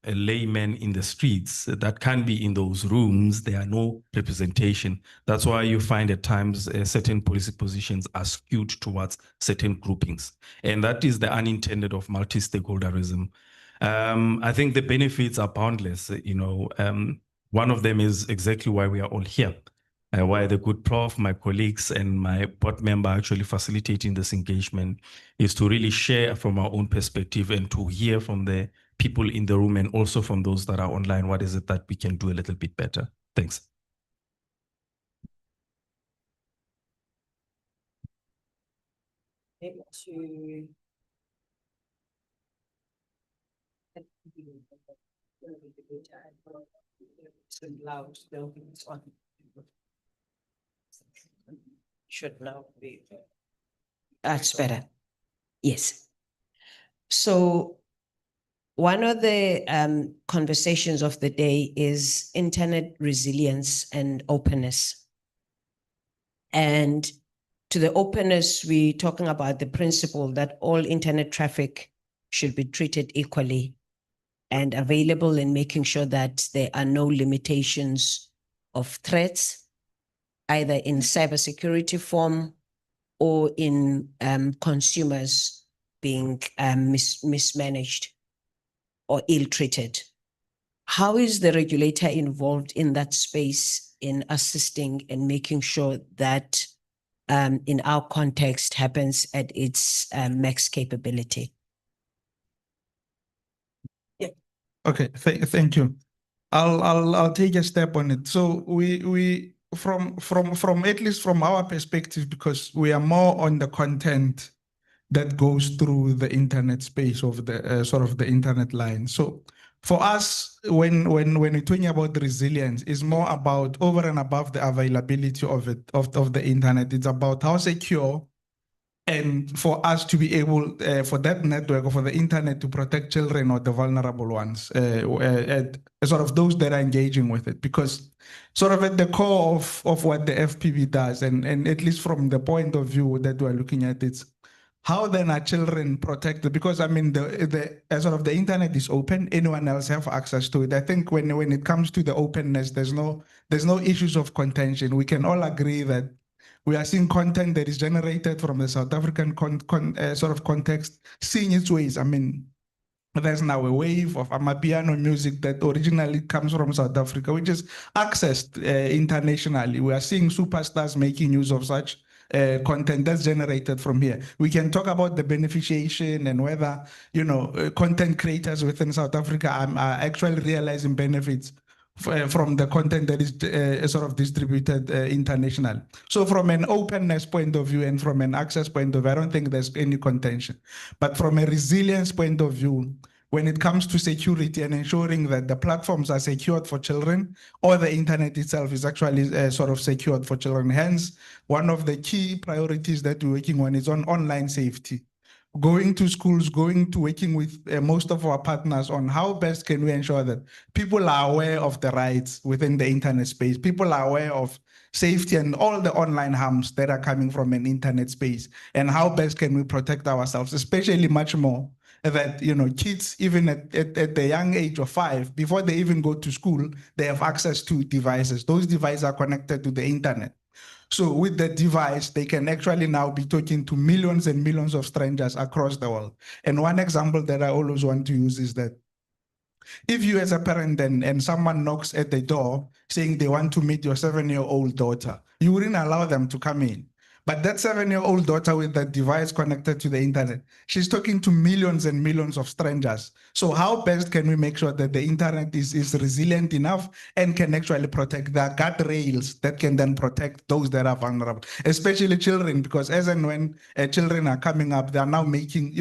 a layman in the streets that can be in those rooms. There are no representation. That's why you find at times certain policy positions are skewed towards certain groupings. And that is the unintended of multi-stakeholderism. I think the benefits are boundless. One of them is exactly why we are all here. Why the good prof, my colleagues, and my board member actually facilitating this engagement is to really share from our own perspective and to hear from the people in the room and also from those that are online, what is it that we can do a little bit better? Thanks. Should now be. That's better. Yes. So one of the conversations of the day is internet resilience and openness. And to the openness, we're talking about the principle that all internet traffic should be treated equally and available, and making sure that there are no limitations of threats, either in cybersecurity form or in consumers being mismanaged or ill-treated. How is the regulator involved in that space in assisting and making sure that in our context happens at its max capability? Okay, thank you. I'll take a step on it. So we from at least from our perspective, because we are more on the content that goes through the internet space of the sort of the internet line. So for us, when we're talking about resilience, it's more about over and above the availability of it of the internet. It's about how secure, and for us to be able, for that network or for the internet to protect children or the vulnerable ones, sort of those that are engaging with it. Because sort of at the core of what the FPV does, and at least from the point of view that we're looking at, it's how then are children protected? Because I mean, the sort of the internet is open, anyone else have access to it. I think when it comes to the openness, there's no issues of contention. We can all agree that we are seeing content that is generated from the South African sort of context, seeing its ways. I mean, there's now a wave of Amapiano music that originally comes from South Africa, which is accessed internationally. We are seeing superstars making use of such content that's generated from here. We can talk about the beneficiation and whether, content creators within South Africa are actually realizing benefits from the content that is sort of distributed internationally. So from an openness point of view and from an access point of view, I don't think there's any contention. But from a resilience point of view, when it comes to security and ensuring that the platforms are secured for children, or the internet itself is actually sort of secured for children. Hence, one of the key priorities that we're working on is on online safety. Going to schools, working with most of our partners on how best can we ensure that people are aware of the rights within the internet space. People are aware of safety and all the online harms that are coming from an internet space, and how best can we protect ourselves, especially much more that, kids, even at the young age of 5, before they even go to school, they have access to devices. Those devices are connected to the internet. So with the device, they can actually now be talking to millions and millions of strangers across the world. And one example that I always want to use is that if you as a parent and someone knocks at the door saying they want to meet your 7-year-old daughter, you wouldn't allow them to come in. But that 7-year-old daughter with that device connected to the internet, she's talking to millions and millions of strangers. So how best can we make sure that the internet is resilient enough and can actually protect the guardrails that can then protect those that are vulnerable, especially children, because as and when children are coming up, they are now making,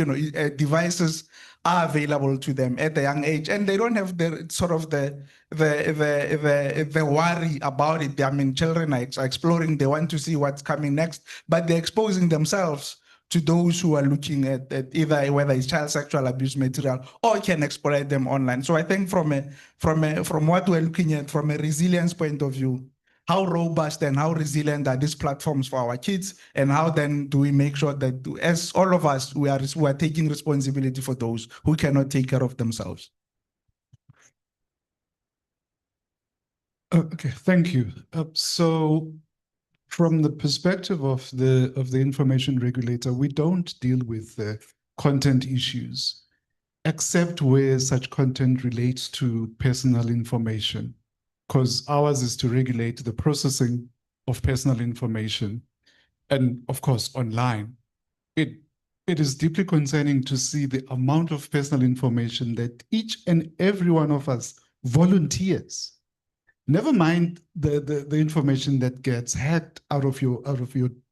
devices are available to them at a young age, and they don't have the sort of the worry about it. I mean, children are exploring, they want to see what's coming next, but they're exposing themselves to those who are looking at either whether it's child sexual abuse material or can exploit them online. So I think from what we're looking at from a resilience point of view, how robust and how resilient are these platforms for our kids, and how then do we make sure that as all of us, we are taking responsibility for those who cannot take care of themselves. Okay, thank you. So from the perspective of the information regulator, we don't deal with content issues, except where such content relates to personal information, because ours is to regulate the processing of personal information, and of course, online. It is deeply concerning to see the amount of personal information that each and every one of us volunteers. Never mind the information that gets hacked out of your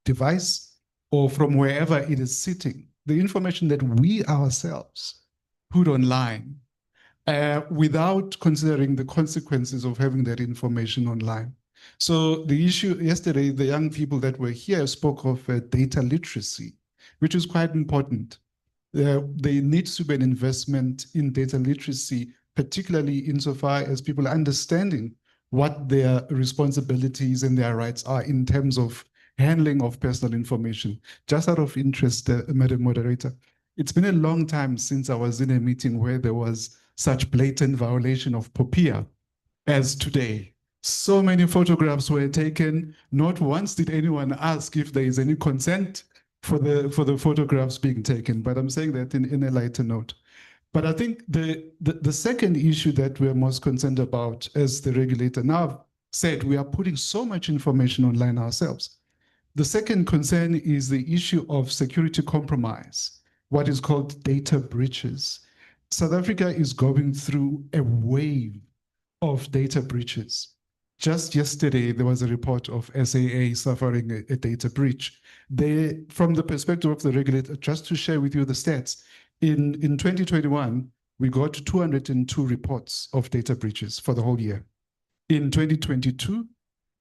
device or from wherever it is sitting. The information that we ourselves put online without considering the consequences of having that information online. So the issue yesterday, the young people that were here spoke of data literacy, which is quite important. There needs to be an investment in data literacy, particularly insofar as people understanding what their responsibilities and their rights are in terms of handling of personal information. Just out of interest, Madam Moderator, it's been a long time since I was in a meeting where there was such blatant violation of POPIA as today. So many photographs were taken. Not once did anyone ask if there is any consent for the photographs being taken. But I'm saying that in a lighter note. But I think the second issue that we're most concerned about as the regulator now said, we are putting so much information online ourselves. The second concern is the issue of security compromise, what is called data breaches. South Africa is going through a wave of data breaches. Just yesterday, there was a report of SAA suffering a data breach. From the perspective of the regulator, just to share with you the stats, in 2021, we got 202 reports of data breaches for the whole year. In 2022,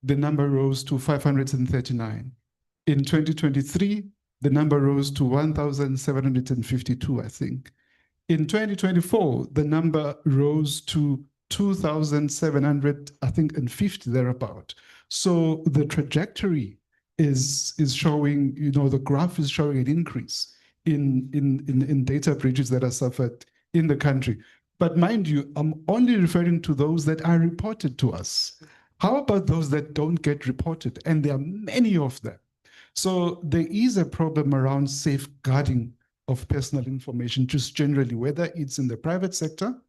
the number rose to 539. In 2023, the number rose to 1,752, I think. In 2024, the number rose to 2,700, I think, and 50 thereabout. So the trajectory is showing, the graph is showing an increase in data breaches that are suffered in the country. But mind you, I'm only referring to those that are reported to us. How about those that don't get reported? And there are many of them. So there is a problem around safeguarding of personal information, just generally, whether it's in the private sector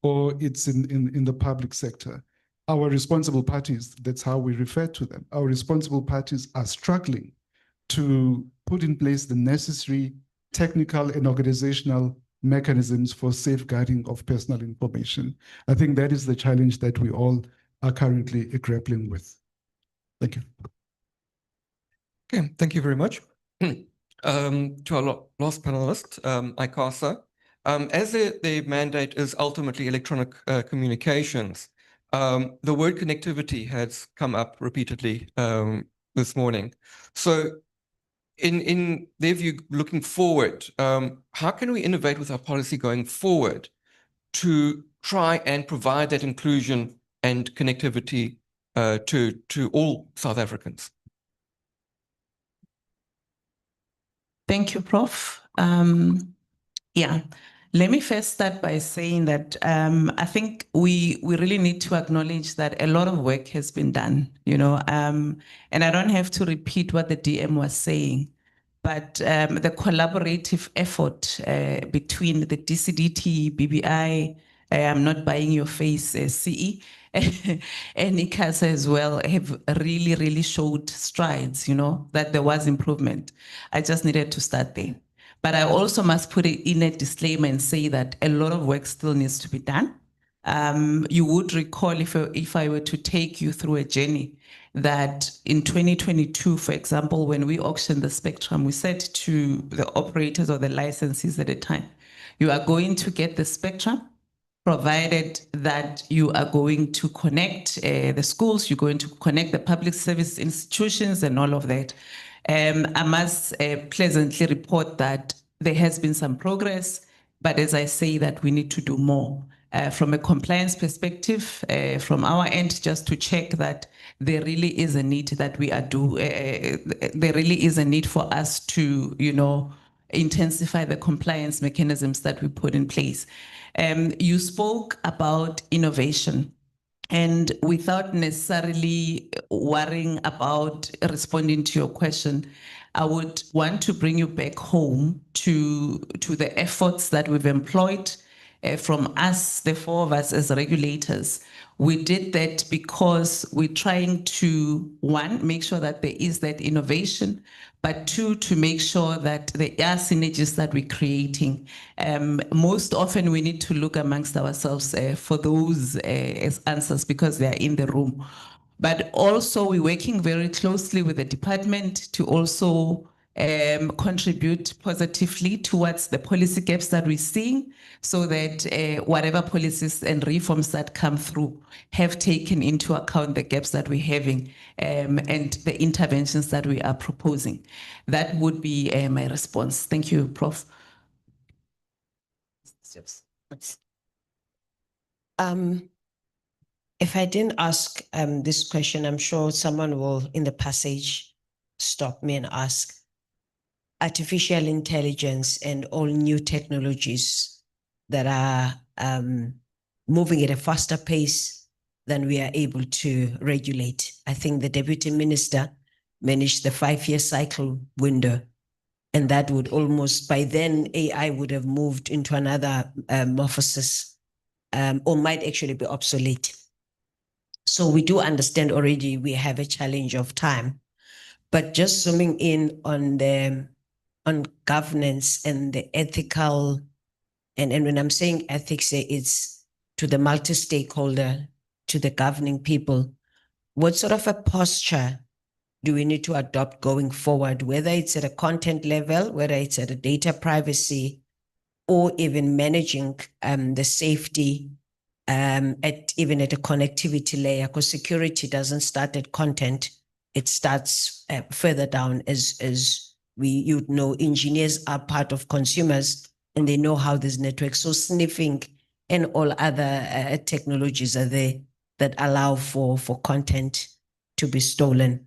or it's in the public sector. Our responsible parties, that's how we refer to them, our responsible parties are struggling to put in place the necessary technical and organizational mechanisms for safeguarding of personal information. I think that is the challenge that we all are currently grappling with. Thank you. Okay, thank you very much. To our last panelist, ICASA. As the mandate is ultimately electronic communications, the word connectivity has come up repeatedly this morning. So in their view, looking forward, how can we innovate with our policy going forward to try and provide that inclusion and connectivity to all South Africans? Thank you, Prof. Yeah, let me first start by saying that I think we really need to acknowledge that a lot of work has been done, and I don't have to repeat what the DM was saying, but the collaborative effort between the DCDT, BBI, I'm not buying your face, CE, and ICASA as well have really, really showed strides, that there was improvement. I just needed to start there. But I also must put it in a disclaimer and say that a lot of work still needs to be done. You would recall if I were to take you through a journey that in 2022, for example, when we auctioned the spectrum, we said to the operators or the licensees at the time, you are going to get the spectrum, provided that you are going to connect the schools, you're going to connect the public service institutions and all of that. I must pleasantly report that there has been some progress, but as I say that we need to do more. From a compliance perspective, from our end, just to check that there really is a need that we are there really is a need for us to, intensify the compliance mechanisms that we put in place. You spoke about innovation. And without necessarily worrying about responding to your question, I would want to bring you back home to the efforts that we've employed from us, the four of us as regulators. We did that because we're trying to, one, make sure that there is that innovation, but two, to make sure that there are synergies that we're creating. Most often we need to look amongst ourselves for those as answers because they are in the room. But also we're working very closely with the department to also contribute positively towards the policy gaps that we're seeing, so that whatever policies and reforms that come through have taken into account the gaps that we're having and the interventions that we are proposing. That would be my response. Thank you, Prof. If I didn't ask this question, I'm sure someone will in the passage stop me and ask. Artificial intelligence and all new technologies that are moving at a faster pace than we are able to regulate. I think the Deputy Minister managed the 5-year cycle window, and that would almost, by then AI would have moved into another morphosis or might actually be obsolete. So we do understand already we have a challenge of time, but just zooming in on governance and the ethical, and when I'm saying ethics, it's to the multi-stakeholder, to the governing people, what sort of a posture do we need to adopt going forward, whether it's at a content level, whether it's at a data privacy, or even managing the safety even at a connectivity layer, because security doesn't start at content, it starts further down as you'd know, engineers are part of consumers and they know how these networks, so sniffing and all other technologies are there that allow for content to be stolen.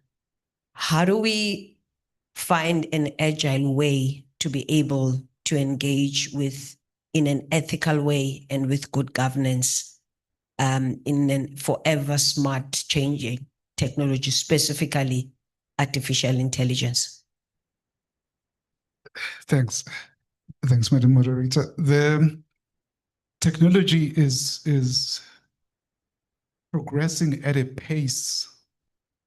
How do we find an agile way to be able to engage with in an ethical way and with good governance in an forever smart changing technology, specifically artificial intelligence? Thanks. Thanks, Madam Moderator. The technology is progressing at a pace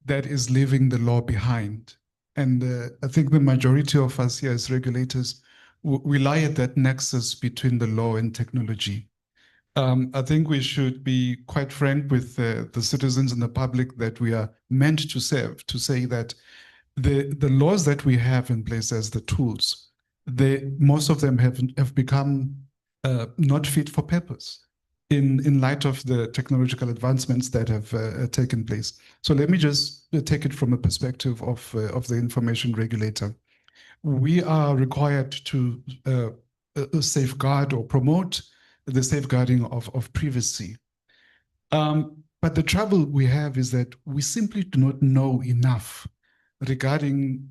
that is leaving the law behind. And I think the majority of us here as regulators, we lie at that nexus between the law and technology. I think we should be quite frank with the citizens and the public that we are meant to serve, to say that the laws that we have in place as the tools, most of them have become not fit for purpose in light of the technological advancements that have taken place. So let me just take it from a perspective of the information regulator. We are required to safeguard or promote the safeguarding of privacy. But the trouble we have is that we simply do not know enough regarding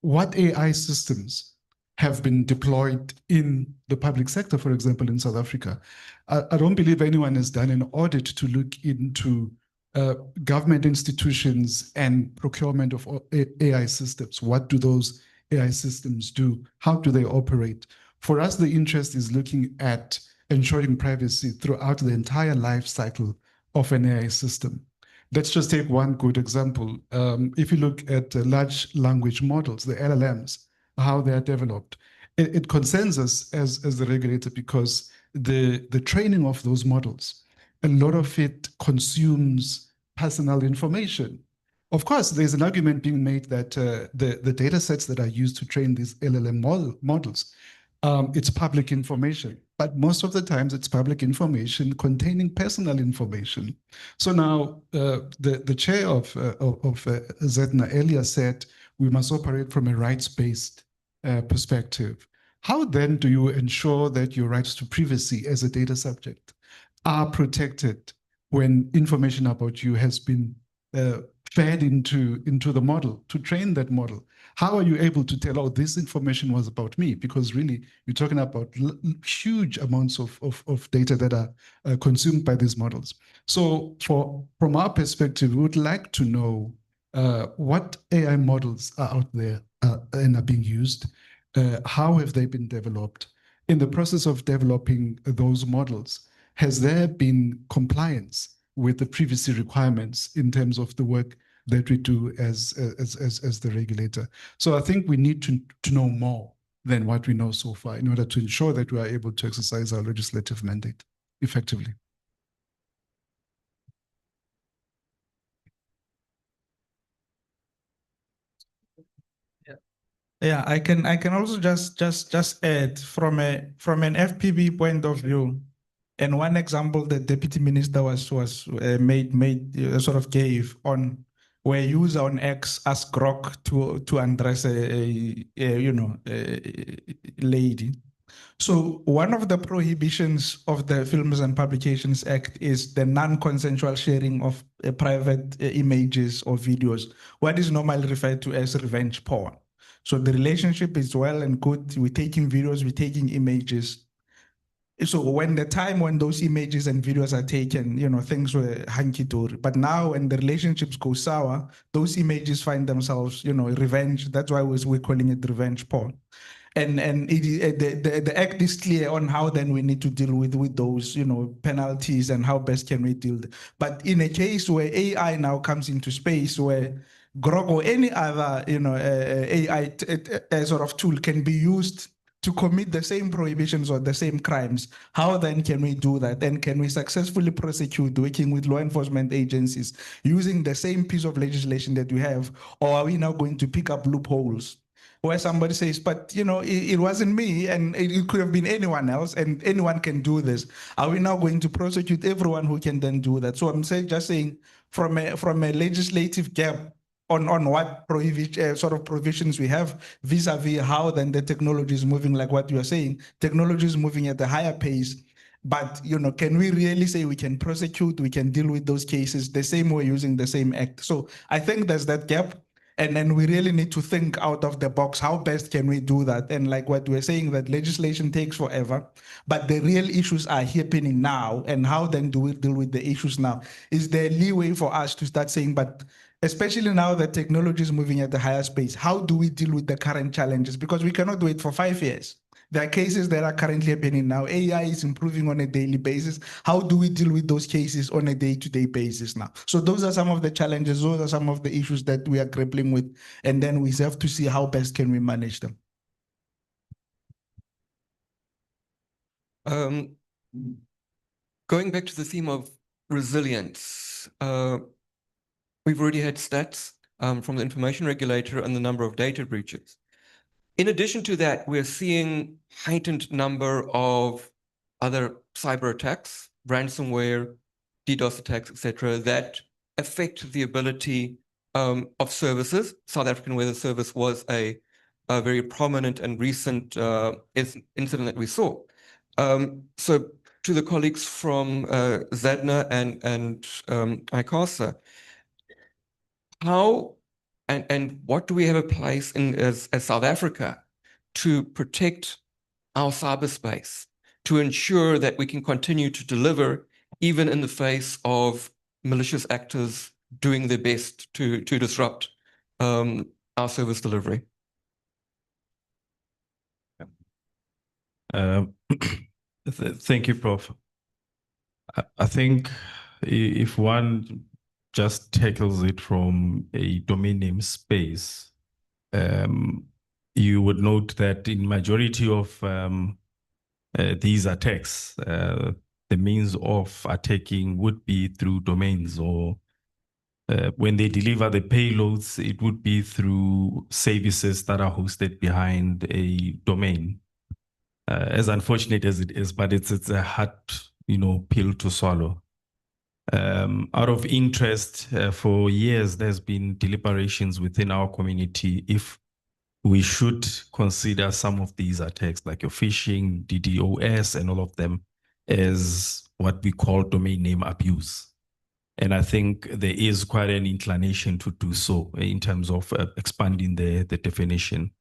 what AI systems have been deployed in the public sector, for example, in South Africa. I don't believe anyone has done an audit to look into government institutions and procurement of AI systems. What do those AI systems do? How do they operate? For us, the interest is looking at ensuring privacy throughout the entire life cycle of an AI system. Let's just take one good example. If you look at large language models, the LLMs, how they are developed, it concerns us as the regulator because the training of those models, a lot of it consumes personal information. Of course, there's an argument being made that the data sets that are used to train these LLM models, it's public information, but most of the times it's public information containing personal information. So now the chair of ZEDNA earlier said we must operate from a rights-based perspective. How then do you ensure that your rights to privacy as a data subject are protected when information about you has been fed into the model to train that model? How are you able to tell, oh, this information was about me? Because really, you're talking about huge amounts of data that are consumed by these models. So from our perspective, we would like to know what AI models are out there and are being used. How have they been developed? In the process of developing those models, has there been compliance with the privacy requirements in terms of the work that we do as the regulator? So I think we need to know more than what we know so far in order to ensure that we are able to exercise our legislative mandate effectively. Yeah, I can also just add from an FPB point of view, and one example the deputy minister sort of gave on where user on X asked Grok to undress a lady. So one of the prohibitions of the Films and Publications Act is the non-consensual sharing of private images or videos, what is normally referred to as revenge porn. So the relationship is well and good. We're taking videos, we're taking images. So when those images and videos are taken, things were hunky-dory. But now when the relationships go sour, those images find themselves, revenge. That's why we're calling it revenge porn. And the act is clear on how then we need to deal with those, penalties and how best can we deal. But in a case where AI now comes into space, where Grok or any other, AI sort of tool can be used to commit the same prohibitions or the same crimes, how then can we do that? And can we successfully prosecute working with law enforcement agencies using the same piece of legislation that we have? Or are we now going to pick up loopholes where somebody says, but it wasn't me and it could have been anyone else and anyone can do this? Are we now going to prosecute everyone who can then do that? So I'm just saying from a legislative gap on what sort of provisions we have vis-a-vis how then the technology is moving, like what you are saying, technology is moving at a higher pace. But, can we really say we can prosecute, we can deal with those cases the same way using the same act? So I think there's that gap. And then we really need to think out of the box. How best can we do that? And like what we're saying, that legislation takes forever, but the real issues are happening now. And how then do we deal with the issues now? Is there leeway for us to start saying, but especially now that technology is moving at the higher space, how do we deal with the current challenges? Because we cannot wait for 5 years. There are cases that are currently happening now. AI is improving on a daily basis. How do we deal with those cases on a day-to-day basis now? So those are some of the challenges. Those are some of the issues that we are grappling with. And then we have to see how best can we manage them. Going back to the theme of resilience, we've already had stats from the information regulator and the number of data breaches. In addition to that, we're seeing heightened number of other cyber attacks, ransomware, DDoS attacks, etc., that affect the ability of services. South African Weather Service was a very prominent and recent incident that we saw. So to the colleagues from ZADNA and ICASA, how and what do we have a place in as South Africa to protect our cyberspace, to ensure that we can continue to deliver even in the face of malicious actors doing their best to disrupt our service delivery? Thank you, Prof. I think if one just tackles it from a domain name space, you would note that in majority of these attacks, the means of attacking would be through domains, or when they deliver the payloads, it would be through services that are hosted behind a domain. As unfortunate as it is, but it's a hard, pill to swallow. Out of interest, for years, there's been deliberations within our community if we should consider some of these attacks, like your phishing, DDoS, and all of them, as what we call domain name abuse. And I think there is quite an inclination to do so in terms of expanding the definition.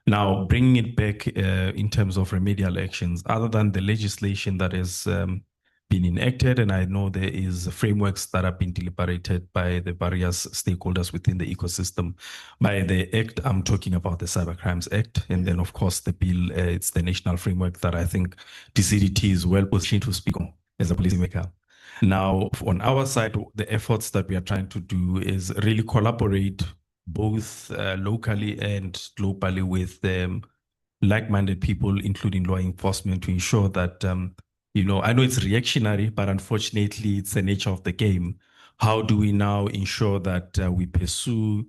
Now, bringing it back in terms of remedial actions, other than the legislation that has been enacted, and I know there is frameworks that have been deliberated by the various stakeholders within the ecosystem. By the act, I'm talking about the Cyber Crimes Act, and then of course the bill, it's the national framework that I think DCDT is well positioned to speak on as a policymaker. Now, on our side, the efforts that we are trying to do is really collaborate both locally and globally with like-minded people, including law enforcement, to ensure that, I know it's reactionary, but unfortunately, it's the nature of the game. How do we now ensure that we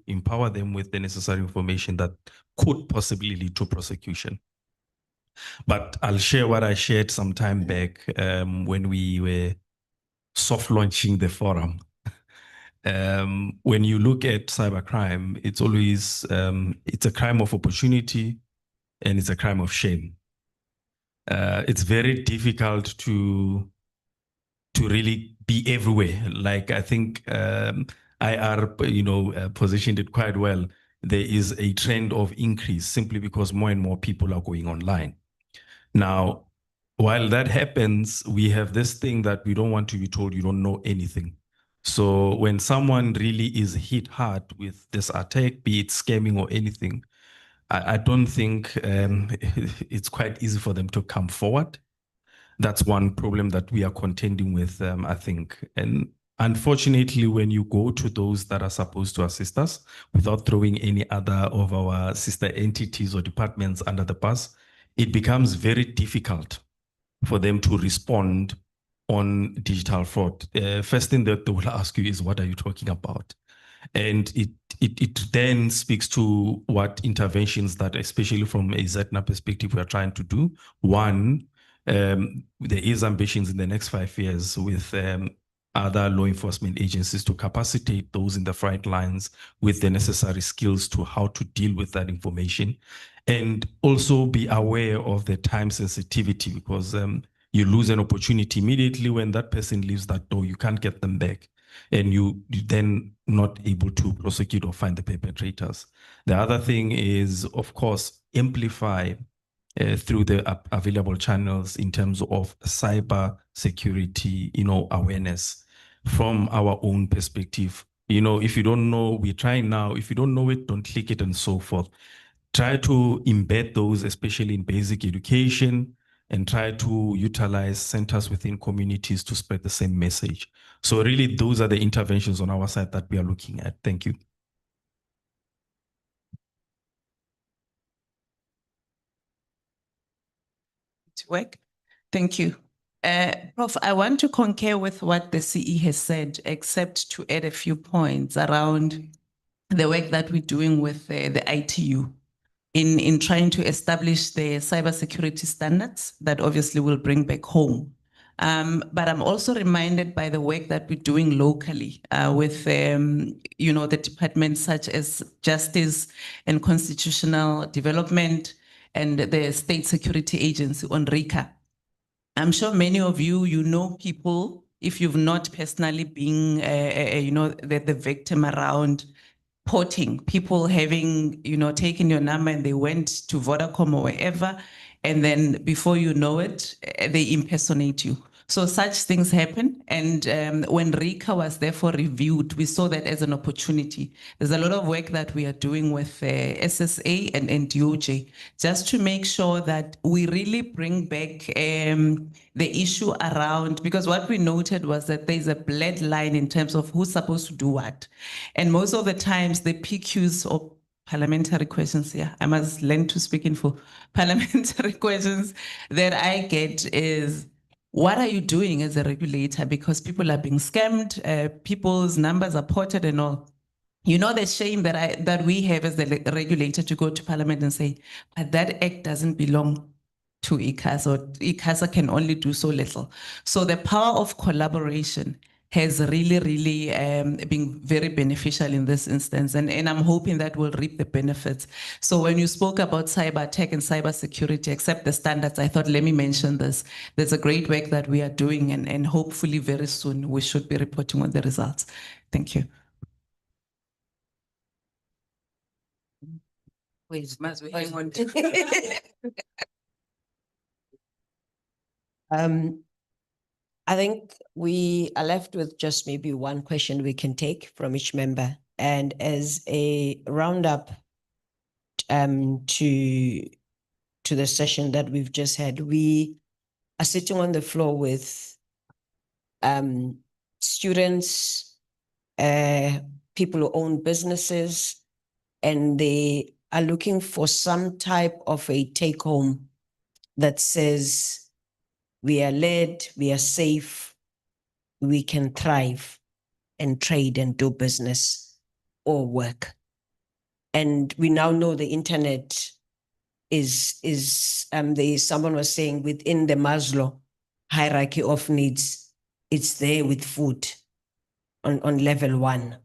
empower them with the necessary information that could possibly lead to prosecution? But I'll share what I shared some time back when we were soft launching the forum. When you look at cybercrime, it's always it's a crime of opportunity and it's a crime of shame. It's very difficult to really be everywhere. Like I think IR, positioned it quite well. There is a trend of increase simply because more and more people are going online. Now, while that happens, we have this thing that we don't want to be told you don't know anything. So when someone really is hit hard with this attack, be it scamming or anything, I don't think it's quite easy for them to come forward. That's one problem that we are contending with, I think. And unfortunately, when you go to those that are supposed to assist us without throwing any other of our sister entities or departments under the bus, it becomes very difficult for them to respond on digital fraud. First thing that they will ask you is, what are you talking about? And it then speaks to what interventions that, especially from a ZNA perspective, we are trying to do. One, there is ambitions in the next 5 years with other law enforcement agencies to capacitate those in the front lines with the necessary skills to how to deal with that information, and also be aware of the time sensitivity, because you lose an opportunity immediately when that person leaves that door, you can't get them back, and you then not able to prosecute or find the perpetrators. The other thing is, of course, amplify through the available channels in terms of cyber security, awareness from our own perspective. If you don't know, we're trying now. If you don't know it, don't click it and so forth. Try to embed those, especially in basic education, and try to utilize centers within communities to spread the same message. So really, those are the interventions on our side that we are looking at. Thank you. Work. Thank you. Prof, I want to concur with what the CE has said, except to add a few points around the work that we're doing with the ITU in trying to establish the cybersecurity standards that obviously will bring back home. But I'm also reminded by the work that we're doing locally with, the departments such as Justice and Constitutional Development and the State Security Agency on RICA. I'm sure many of you know people, if you've not personally been, the victim around porting, people having, taken your number and they went to Vodacom or wherever, and then before you know it, they impersonate you. So such things happen. And when RICA was therefore reviewed, we saw that as an opportunity. There's a lot of work that we are doing with SSA and DOJ, just to make sure that we really bring back the issue around, because what we noted was that there's a blurred line in terms of who's supposed to do what. And most of the times the PQs or parliamentary questions, I must learn to speak in for parliamentary questions that I get is, what are you doing as a regulator? Because people are being scammed, people's numbers are ported and all. The shame that we have as the regulator to go to parliament and say, but that act doesn't belong to ICASA, or ICASA can only do so little. So the power of collaboration has really been very beneficial in this instance. And I'm hoping that we'll reap the benefits. So when you spoke about cyber tech and cyber security, accept the standards, I thought, let me mention this. There's a great work that we are doing, and hopefully very soon we should be reporting on the results. Thank you. Wait, Must we hang on I think we are left with just maybe one question we can take from each member. And as a roundup to the session that we've just had, we are sitting on the floor with students, people who own businesses, and they are looking for some type of a take home that says, we are led, we are safe, we can thrive and trade and do business or work. And we now know the internet someone was saying within the Maslow hierarchy of needs, it's there with food on level 1.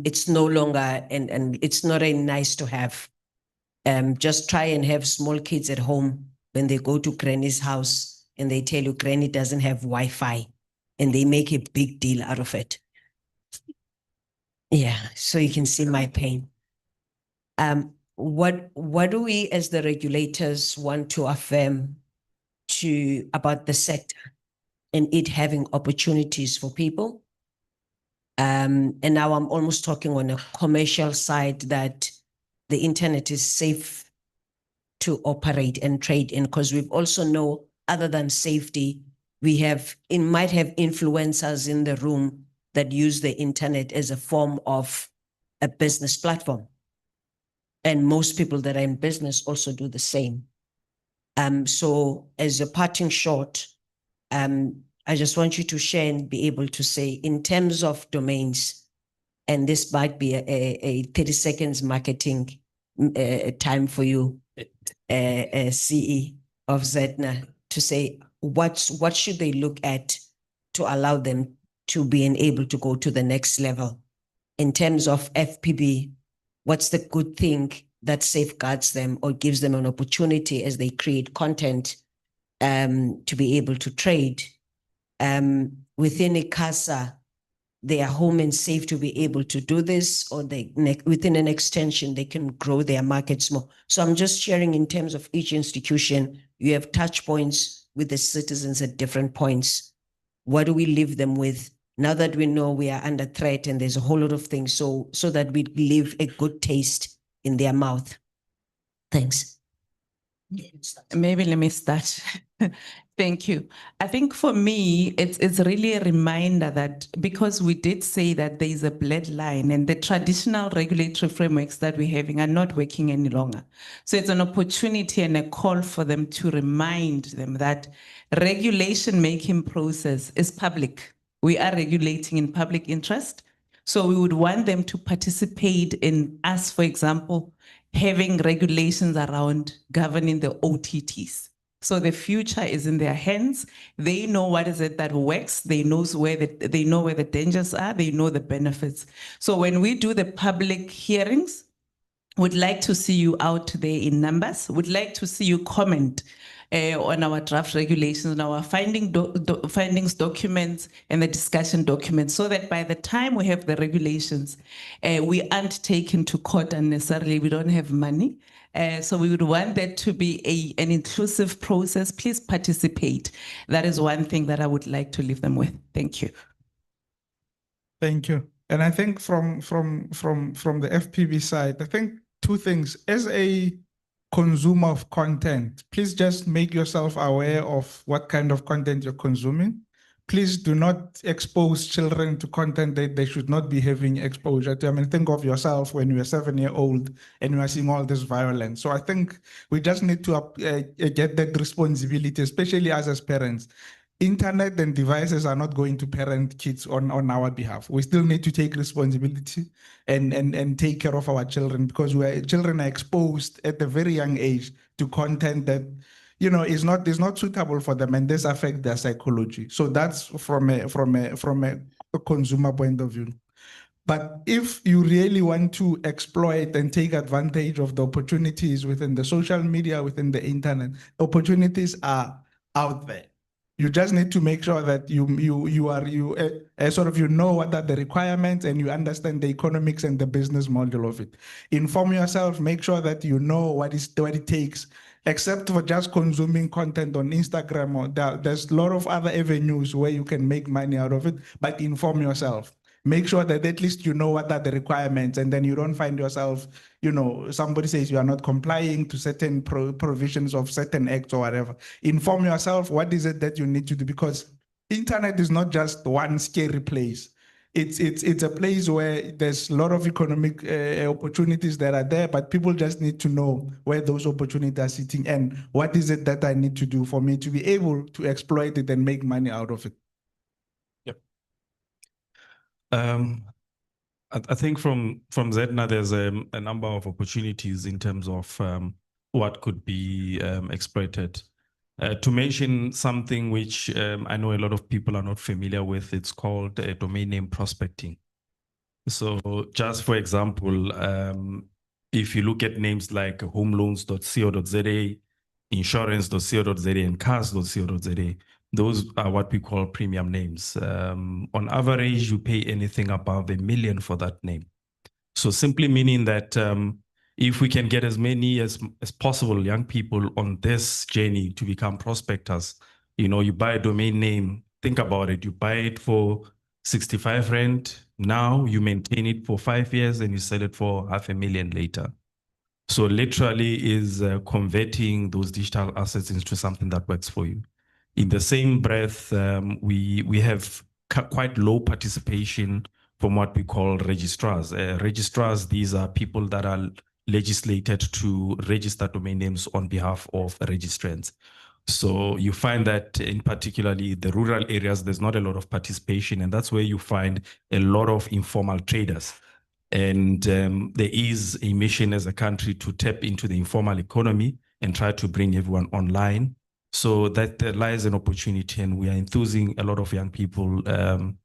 It's no longer, and it's not a nice to have. Just try and have small kids at home when they go to granny's house and they tell you granny doesn't have Wi-Fi, and they make a big deal out of it. Yeah, so you can see my pain. What do we as the regulators want to affirm about the sector and it having opportunities for people? And now I'm almost talking on a commercial side, that the internet is safe to operate and trade in, because we've also know, other than safety, might have influencers in the room that use the internet as a form of a business platform. And most people that are in business also do the same. So as a parting shot, I just want you to share and be able to say, in terms of domains, and this might be a 30 seconds marketing time for you, CE of ZEDNA, to say what should they look at to allow them to be able to go to the next level. In terms of FPB, what's the good thing that safeguards them or gives them an opportunity as they create content to be able to trade? Within ICASA, they are home and safe to be able to do this, or within an extension, they can grow their markets more. So I'm just sharing in terms of each institution, you have touch points with the citizens at different points. What do we leave them with now that we know we are under threat and there's a whole lot of things, so that we leave a good taste in their mouth? Thanks. Maybe let me start. Thank you. I think for me, it's really a reminder that, because we did say that there is a blurred line and the traditional regulatory frameworks that we're having are not working any longer. So it's an opportunity and a call for them to remind them that regulation making process is public. We are regulating in public interest. So we would want them to participate in us, for example, having regulations around governing the OTTs. So the future is in their hands. They know what is it that works. They know where the dangers are. They know the benefits. So when we do the public hearings, we'd like to see you out there in numbers. We'd like to see you comment on our draft regulations, on our findings documents and the discussion documents, so that by the time we have the regulations, we aren't taken to court unnecessarily. We don't have money. So we would want that to be an inclusive process. Please participate. That is one thing that I would like to leave them with. Thank you. Thank you. And I think from the FPV side, I think two things. As a consumer of content, please just make yourself aware of what kind of content you're consuming. Please do not expose children to content that they should not be having exposure to. I mean, think of yourself when you were 7-year-old and you are seeing all this violence. So I think we just need to get that responsibility, especially us as parents. Internet and devices are not going to parent kids on our behalf. We still need to take responsibility and take care of our children, because children are exposed at a very young age to content that is not suitable for them, and this affect their psychology. So that's from a consumer point of view. But if you really want to exploit and take advantage of the opportunities within the social media, within the internet, opportunities are out there. You just need to make sure that you know what are the requirements and you understand the economics and the business model of it. Inform yourself, make sure that you know what it takes. Except for just consuming content on Instagram, or there's a lot of other avenues where you can make money out of it, but inform yourself. Make sure that at least you know what are the requirements, and then you don't find yourself, somebody says you are not complying to certain provisions of certain acts or whatever. Inform yourself, what is it that you need to do? Because internet is not just one scary place. It's a place where there's a lot of economic opportunities that are there, but people just need to know where those opportunities are sitting and what is it that I need to do for me to be able to exploit it and make money out of it. I think from ZNA, there's a number of opportunities in terms of what could be exploited. To mention something which I know a lot of people are not familiar with, it's called domain name prospecting. So just for example, if you look at names like homeloans.co.za, insurance.co.za, and cars.co.za, those are what we call premium names. On average, you pay anything above $1 million for that name. So simply meaning that if we can get as many as possible young people on this journey to become prospectors, you buy a domain name, think about it, you buy it for 65 Rand, now you maintain it for 5 years and you sell it for $500,000 later. So literally is converting those digital assets into something that works for you. In the same breath, we have quite low participation from what we call registrars. Registrars, these are people that are legislated to register domain names on behalf of registrants. So you find that in particularly the rural areas, there's not a lot of participation, and that's where you find a lot of informal traders. And there is a mission as a country to tap into the informal economy and try to bring everyone online. So that there lies an opportunity, and we are enthusing a lot of young people and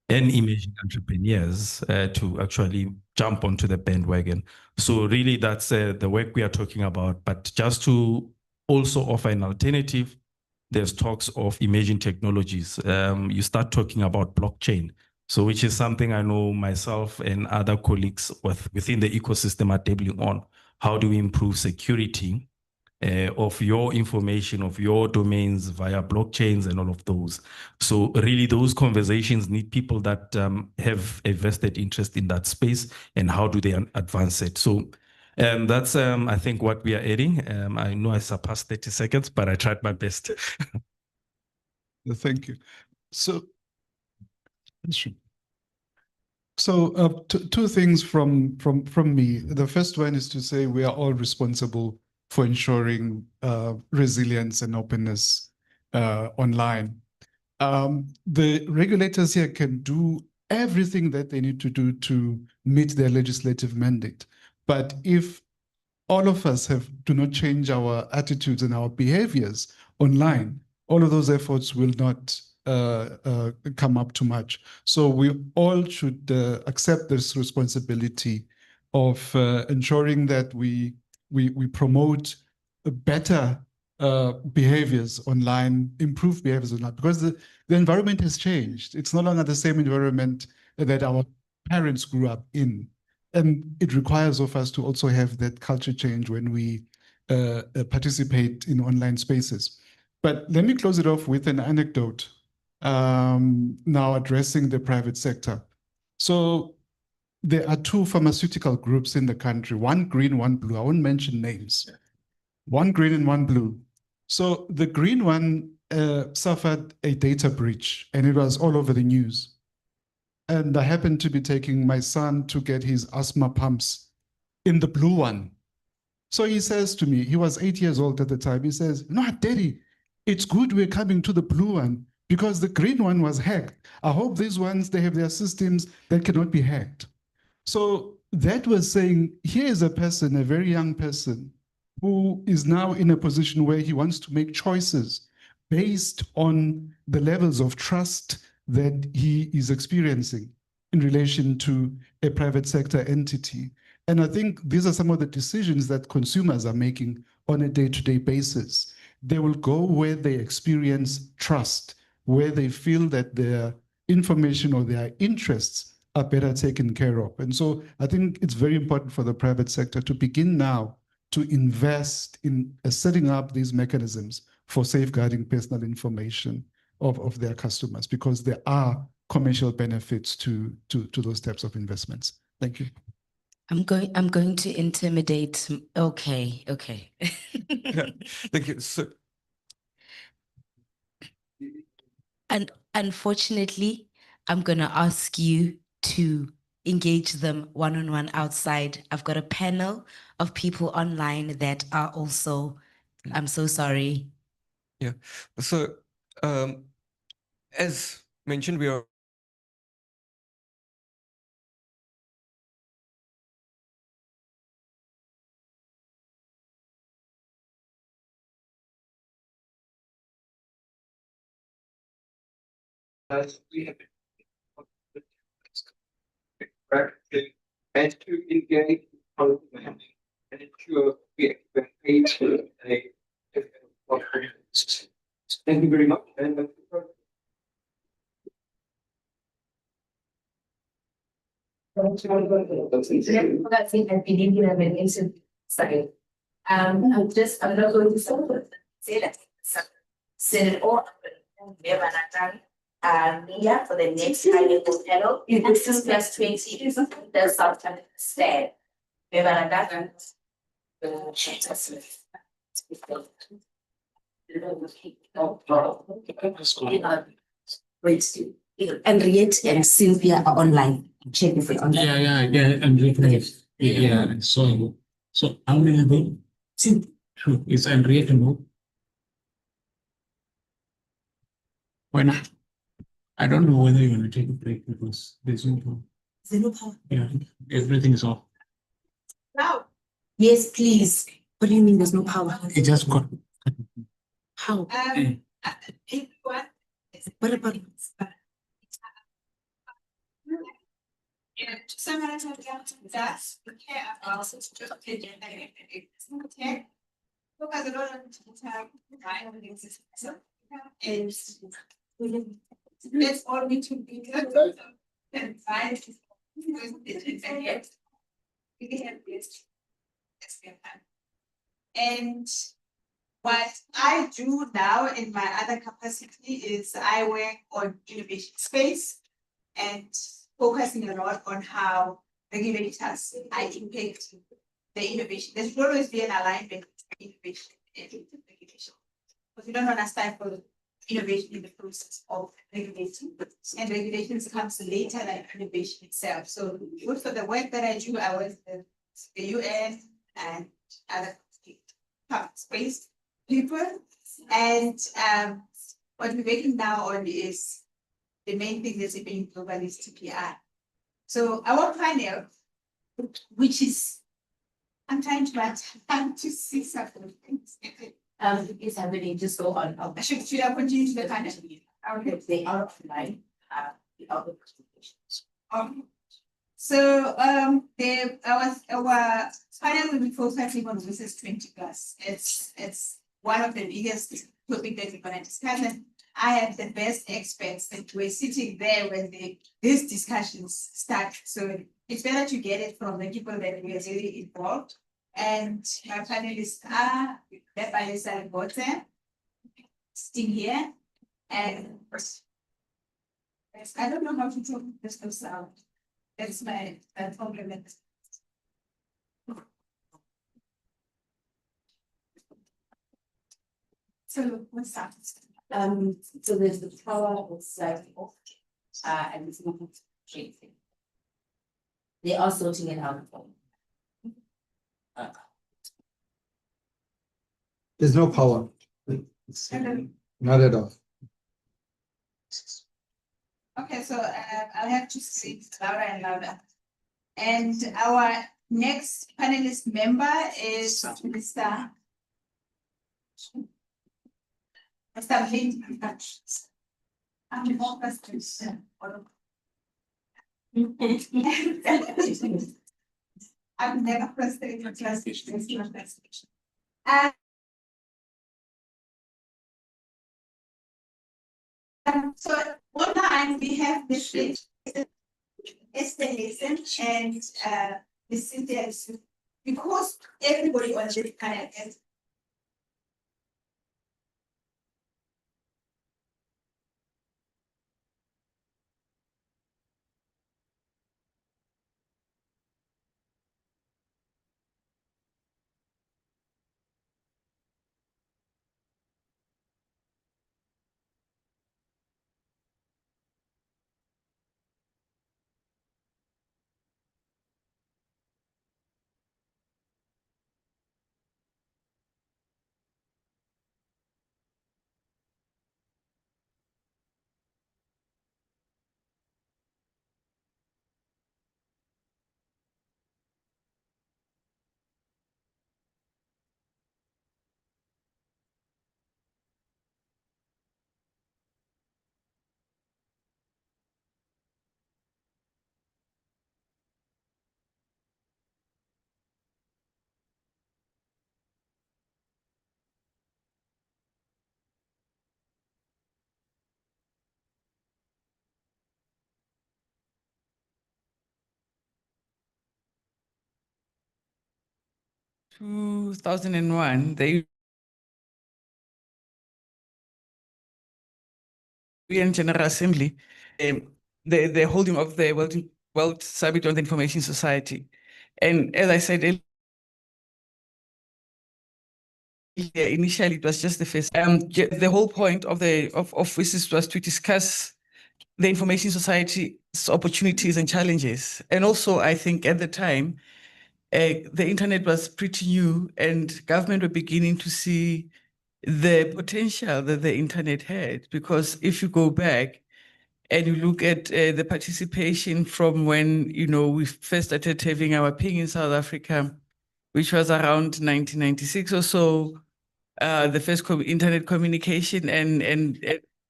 emerging entrepreneurs to actually jump onto the bandwagon. So really that's the work we are talking about. But just to also offer an alternative, there's talks of emerging technologies. You start talking about blockchain. So which is something I know myself and other colleagues within the ecosystem are dabbling on. How do we improve security of your information, of your domains via blockchains and all of those? So really those conversations need people that have a vested interest in that space, and how do they advance it? So that's, I think, what we are adding. I know I surpassed 30 seconds, but I tried my best. Thank you. So two things from me. The first one is to say we are all responsible for ensuring resilience and openness online. The regulators here can do everything that they need to do to meet their legislative mandate. But if all of us do not change our attitudes and our behaviors online, all of those efforts will not come up to much. So we all should accept this responsibility of ensuring that we promote better behaviors online, improved behaviors online, because the environment has changed. It's no longer the same environment that our parents grew up in. And it requires of us to also have that culture change when we participate in online spaces. But let me close it off with an anecdote, now addressing the private sector. So there are two pharmaceutical groups in the country, one green, one blue. I won't mention names. One green and one blue. So the green one suffered a data breach, and it was all over the news. And I happened to be taking my son to get his asthma pumps in the blue one. So he says to me, he was 8 years old at the time, he says, "No, Daddy, it's good we're coming to the blue one because the green one was hacked. I hope these ones, they have their systems that cannot be hacked." So that was saying, here is a person, a very young person, who is now in a position where he wants to make choices based on the levels of trust that he is experiencing in relation to a private sector entity. And I think these are some of the decisions that consumers are making on a day-to-day basis. They will go where they experience trust, where they feel that their information or their interests are better taken care of. And so I think it's very important for the private sector to begin now to invest in setting up these mechanisms for safeguarding personal information of their customers, because there are commercial benefits to those types of investments. Thank you. I'm going to intimidate. Okay. Thank you. So, and unfortunately, I'm going to ask you to engage them one-on-one outside. I've got a panel of people online that are also, I'm so sorry. yeah. So, as mentioned, we are we have and to engage and ensure we pay to a thank you very much. And I'm not going to say that. Set it all up. Media for the next high level panel. This is plus 20. The Southern stand. Henriette and Sylvia are online. Check if they're online. Yeah, Henriette. Yeah, so how many are they? True. Is Henriette moved? Why not? I don't know whether you want to take a break because there's no power. There's no power. Yeah, everything is off. Now. Yes, please. What do you mean there's no power? It just got. How? What about Someone told me that we care about opinion okay. Focus a lot on time, and let's all need to be good and find and what I do now in my other capacity is I work on innovation space and focusing a lot on how regulators are impacting the innovation. There should always be an alignment between innovation and regulation. Because we don't understand for innovation in the process of regulation, and regulations comes later than innovation itself. So good for the work that I do, I was the UN and other space people. And what we're working now on is the main thing that's being global is TPI. So our panel, which is, I'm trying to see something. is happening just go on. Should I continue to the panel? Okay, they are offline. So our panel will be focusing on business 20+. It's one of the biggest topic that we're going to discuss. And I have the best experts that were sitting there when these discussions start. So it's better to get it from the people that were really involved. And my panelists are Lebalesa Bote, sitting here. And I don't know how to talk this sound. That's my compliment. So what's that? So there's the power of ZAIGF, and it's not changing. They are sorting it out. There's no power. Not at all. Okay, so I'll have to speak louder and louder. And our Next panelist member is Mr. I'm more frustrated. I'm never frustrated. So online we have this installation and the syntax because everybody on this kind of has 2001, the UN General Assembly, the holding of the World Summit on the Information Society. And as I said earlier, initially it was just the first. The whole point of WSIS was to discuss the information society's opportunities and challenges. And also, I think at the time, the internet was pretty new and government were beginning to see the potential that the internet had. Because if you go back and you look at the participation from when, we first started having our ping in South Africa, which was around 1996 or so, the first internet communication. And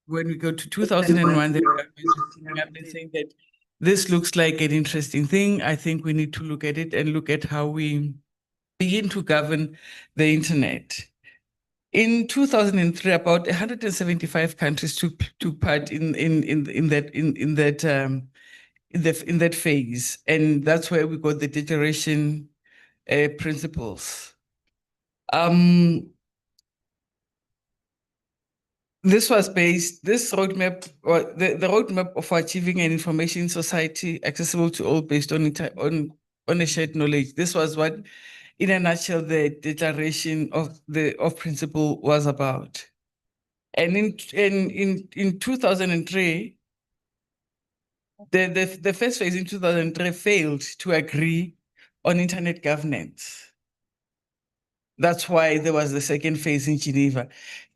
when we go to 2001, the government was coming up and saying that this looks like an interesting thing. I think we need to look at it and look at how we begin to govern the internet. In 2003, about 175 countries took part in that phase, and that's where we got the declaration principles. This roadmap, or the roadmap for achieving an information society accessible to all based on a shared knowledge. This was what, in a nutshell, the declaration of principle was about. And in 2003, the first phase in 2003 failed to agree on internet governance. That's why there was the second phase in Geneva.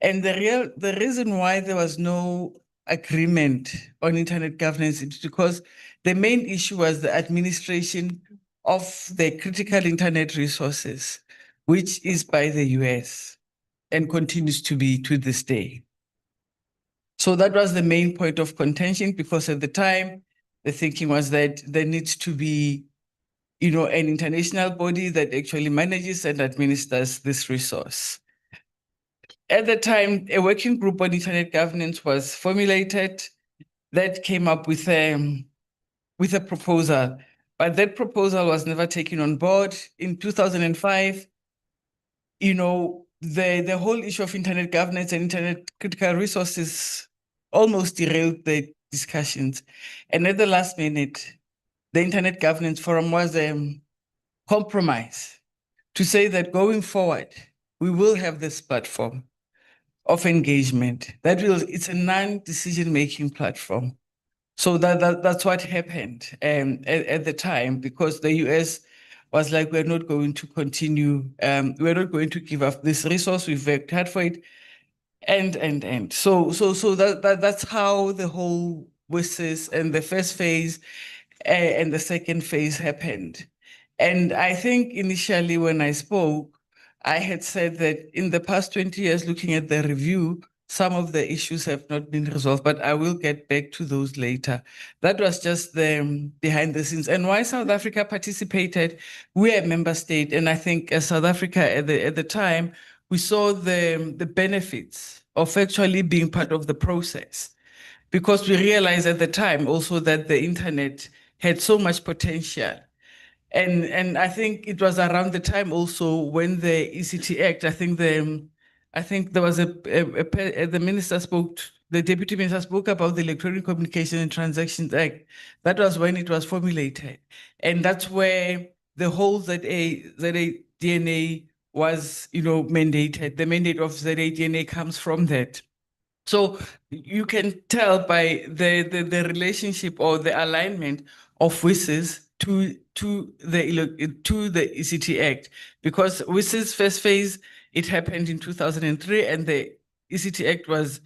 And the reason why there was no agreement on internet governance is because the main issue was the administration of the critical internet resources, which is by the US and continues to be to this day. So that was the main point of contention, because at the time, the thinking was that there needs to be an international body that actually manages and administers this resource. At the time, a working group on internet governance was formulated that came up with a proposal, but that proposal was never taken on board. In 2005, the whole issue of internet governance and internet critical resources almost derailed the discussions. And at the last minute, the Internet Governance Forum was a compromise to say that going forward, we will have this platform of engagement. It's a non-decision-making platform. So that's what happened at the time, because the US was like, we're not going to continue, we're not going to give up this resource, we've worked hard for it, and. So that's how the whole WSIS and the first phase and the second phase happened. And I think initially when I spoke, I had said that in the past 20 years, looking at the review, some of the issues have not been resolved, but I will get back to those later. That was just the behind the scenes. And why South Africa participated, we're a member state. And I think as South Africa at the time, we saw the benefits of actually being part of the process, because we realized at the time also that the internet had so much potential. And I think it was around the time also when the ECT Act, I think there was the minister spoke, the deputy minister spoke about the Electronic Communication and Transactions Act. That was when it was formulated. And that's where the whole ZADNA was, mandated. The mandate of ZADNA comes from that. So you can tell by the relationship or the alignment of WIS's to the ECT Act, because WIS's first phase, it happened in 2003, and the ECT Act was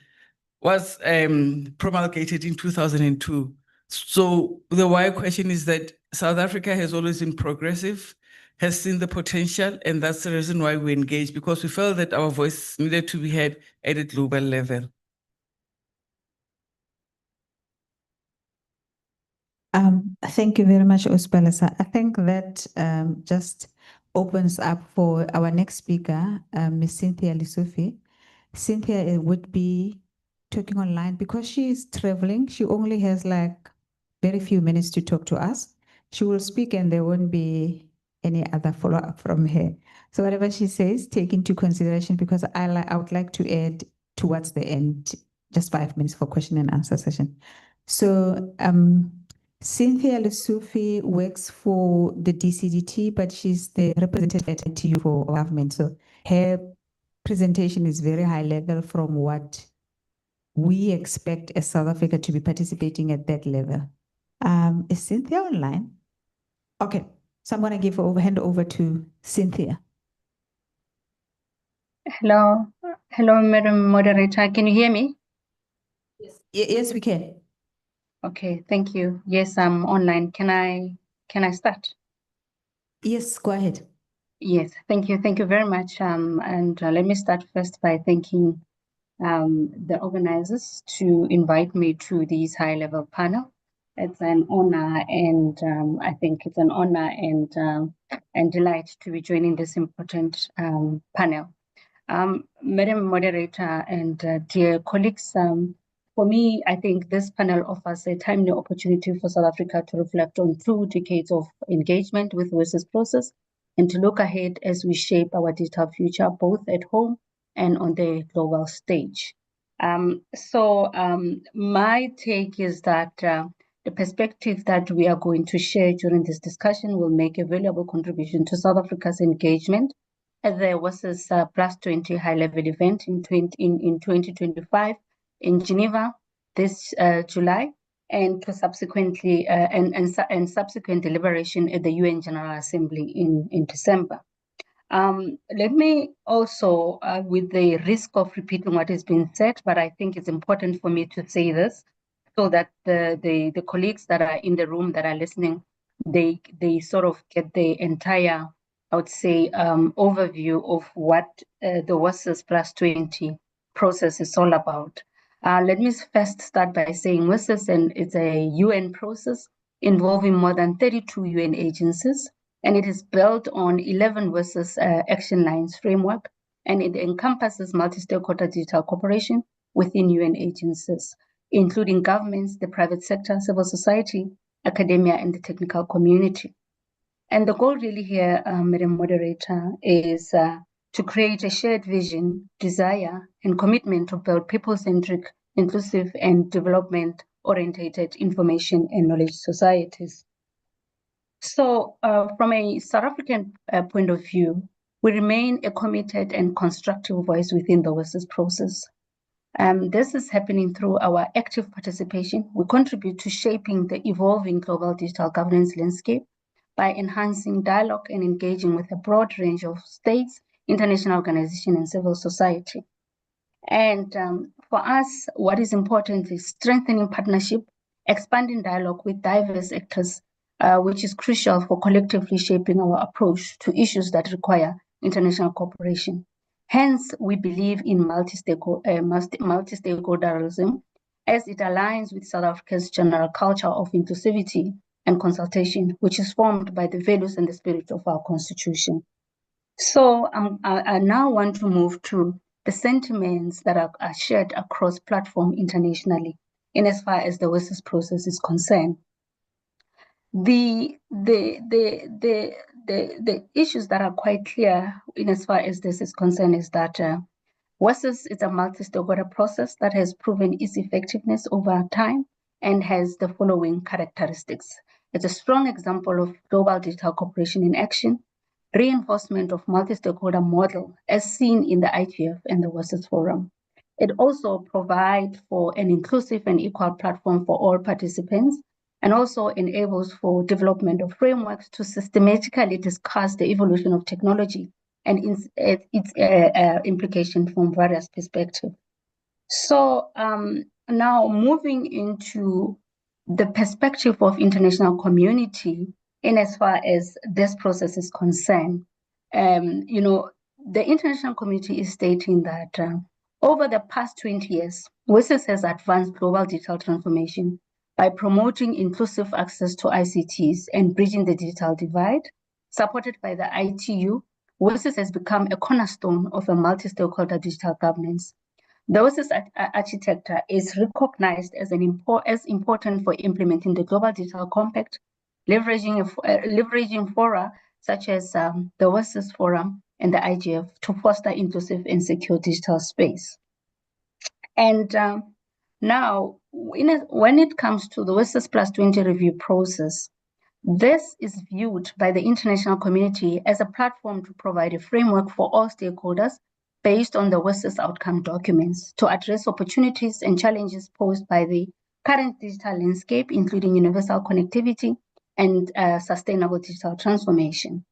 promulgated in 2002. So the why question is that South Africa has always been progressive, has seen the potential, and that's the reason why we engaged, because we felt that our voice needed to be heard at a global level. Thank you very much, Uspalasa. I think that just opens up for our next speaker, Ms. Cynthia Lisufi. Cynthia would be talking online because she is traveling. She only has like very few minutes to talk to us. She will speak and there won't be any other follow-up from her. So whatever she says, take into consideration, because I would like to add towards the end, just 5 minutes for question and answer session. So Cynthia Lisufi works for the DCDT, but she's the representative at TU for government. So her presentation is very high level from what we expect as South Africa to be participating at that level. Is Cynthia online? Okay, so I'm going to hand over to Cynthia. Hello, Madam Moderator. Can you hear me? Yes, we can. Okay, thank you. Yes, I'm online. Can I start? Yes, go ahead. Yes, thank you. Thank you very much. Let me start first by thanking the organizers to invite me to this high-level panel. It's an honor, and I think it's an honor and delight to be joining this important panel. Madam Moderator and dear colleagues, for me, I think this panel offers a timely opportunity for South Africa to reflect on 2 decades of engagement with WIS's process and to look ahead as we shape our digital future, both at home and on the global stage. My take is that the perspective that we are going to share during this discussion will make a valuable contribution to South Africa's engagement at the WIS's Plus 20 high-level event in 2025 in Geneva this July, and to subsequently subsequent deliberation at the UN General Assembly in December. Let me also, with the risk of repeating what has been said, but I think it's important for me to say this so that the colleagues that are in the room that are listening, they sort of get the entire, I would say, overview of what the WIS's Plus 20 process is all about. Let me first start by saying WIS's is a UN process involving more than 32 UN agencies, and it is built on 11 WIS's action lines framework, and it encompasses multi-stakeholder digital cooperation within UN agencies, including governments, the private sector, civil society, academia, and the technical community. And the goal really here, Madam Moderator, is to create a shared vision, desire, and commitment to build people-centric, inclusive, and development-oriented information and knowledge societies. So from a South African point of view, we remain a committed and constructive voice within the WIS's process. This is happening through our active participation. We contribute to shaping the evolving global digital governance landscape by enhancing dialogue and engaging with a broad range of states, international organizations, and civil society. And for us, what is important is strengthening partnership, expanding dialogue with diverse actors which is crucial for collectively shaping our approach to issues that require international cooperation. Hence, we believe in multi-stakeholderism as it aligns with South Africa's general culture of inclusivity and consultation, which is formed by the values and the spirit of our constitution. So I now want to move to the sentiments that are shared across platform internationally in as far as the WSIS process is concerned. The issues that are quite clear in as far as this is concerned is that WSIS is a multi-stakeholder process that has proven its effectiveness over time and has the following characteristics. It's a strong example of global digital cooperation in action, reinforcement of multi-stakeholder model as seen in the IGF and the WSIS Forum. It also provides for an inclusive and equal platform for all participants and also enables for development of frameworks to systematically discuss the evolution of technology and its implication from various perspectives. So now moving into the perspective of international community in as far as this process is concerned, the international community is stating that over the past 20 years, WSIS has advanced global digital transformation by promoting inclusive access to ICTs and bridging the digital divide. Supported by the ITU, WSIS has become a cornerstone of a multi-stakeholder digital governance. The WSIS architecture is recognized as important for implementing the Global Digital Compact, leveraging fora such as the WSIS Forum and the IGF to foster inclusive and secure digital space. And now, when it comes to the WSIS Plus 20 review process, this is viewed by the international community as a platform to provide a framework for all stakeholders based on the WSIS outcome documents to address opportunities and challenges posed by the current digital landscape, including universal connectivity and sustainable digital transformation.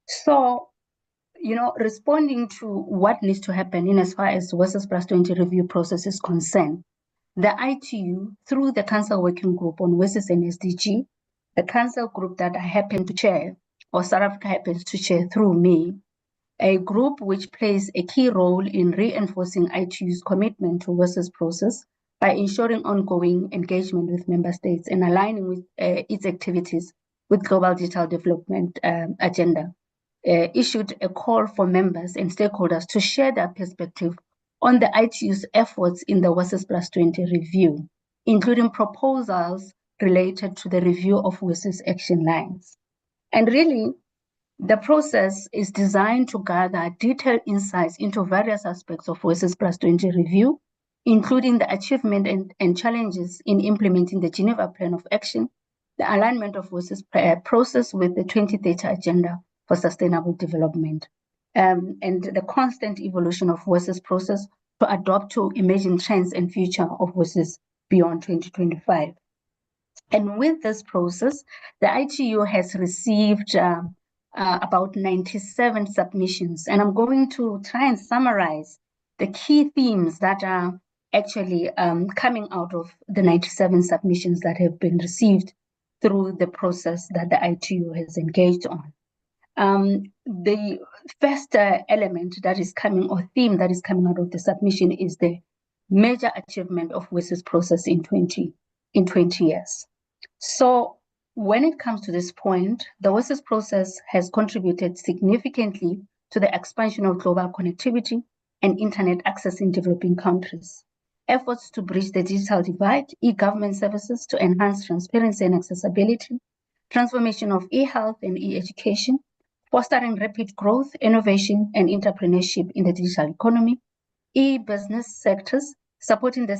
So, responding to what needs to happen in as far as the WSIS Plus 20 review process is concerned, the ITU, through the Council Working Group on WSIS and SDG, the Council group that I happen to chair, or South Africa happens to chair through me, a group which plays a key role in reinforcing ITU's commitment to WSIS process by ensuring ongoing engagement with member states and aligning with its activities with global digital development agenda, issued a call for members and stakeholders to share their perspective on the ITU's efforts in the WSIS Plus 20 review, including proposals related to the review of WSIS action lines. And really, the process is designed to gather detailed insights into various aspects of WSIS Plus 20 review, including the achievement and challenges in implementing the Geneva Plan of Action, the alignment of WSIS process with the 2030 Agenda for Sustainable Development, and the constant evolution of WSIS process to adapt to emerging trends and future of WSIS beyond 2025. And with this process, the ITU has received about 97 submissions, and I'm going to try and summarize the key themes that are actually coming out of the 97 submissions that have been received through the process that the ITU has engaged on. The first element that is coming, or theme that is coming out of the submission, is the major achievement of WSIS process in 20 years. So when it comes to this point, the WSIS process has contributed significantly to the expansion of global connectivity and internet access in developing countries. Efforts to bridge the digital divide, e-government services to enhance transparency and accessibility, transformation of e-health and e-education, fostering rapid growth, innovation, and entrepreneurship in the digital economy, e-business sectors, supporting the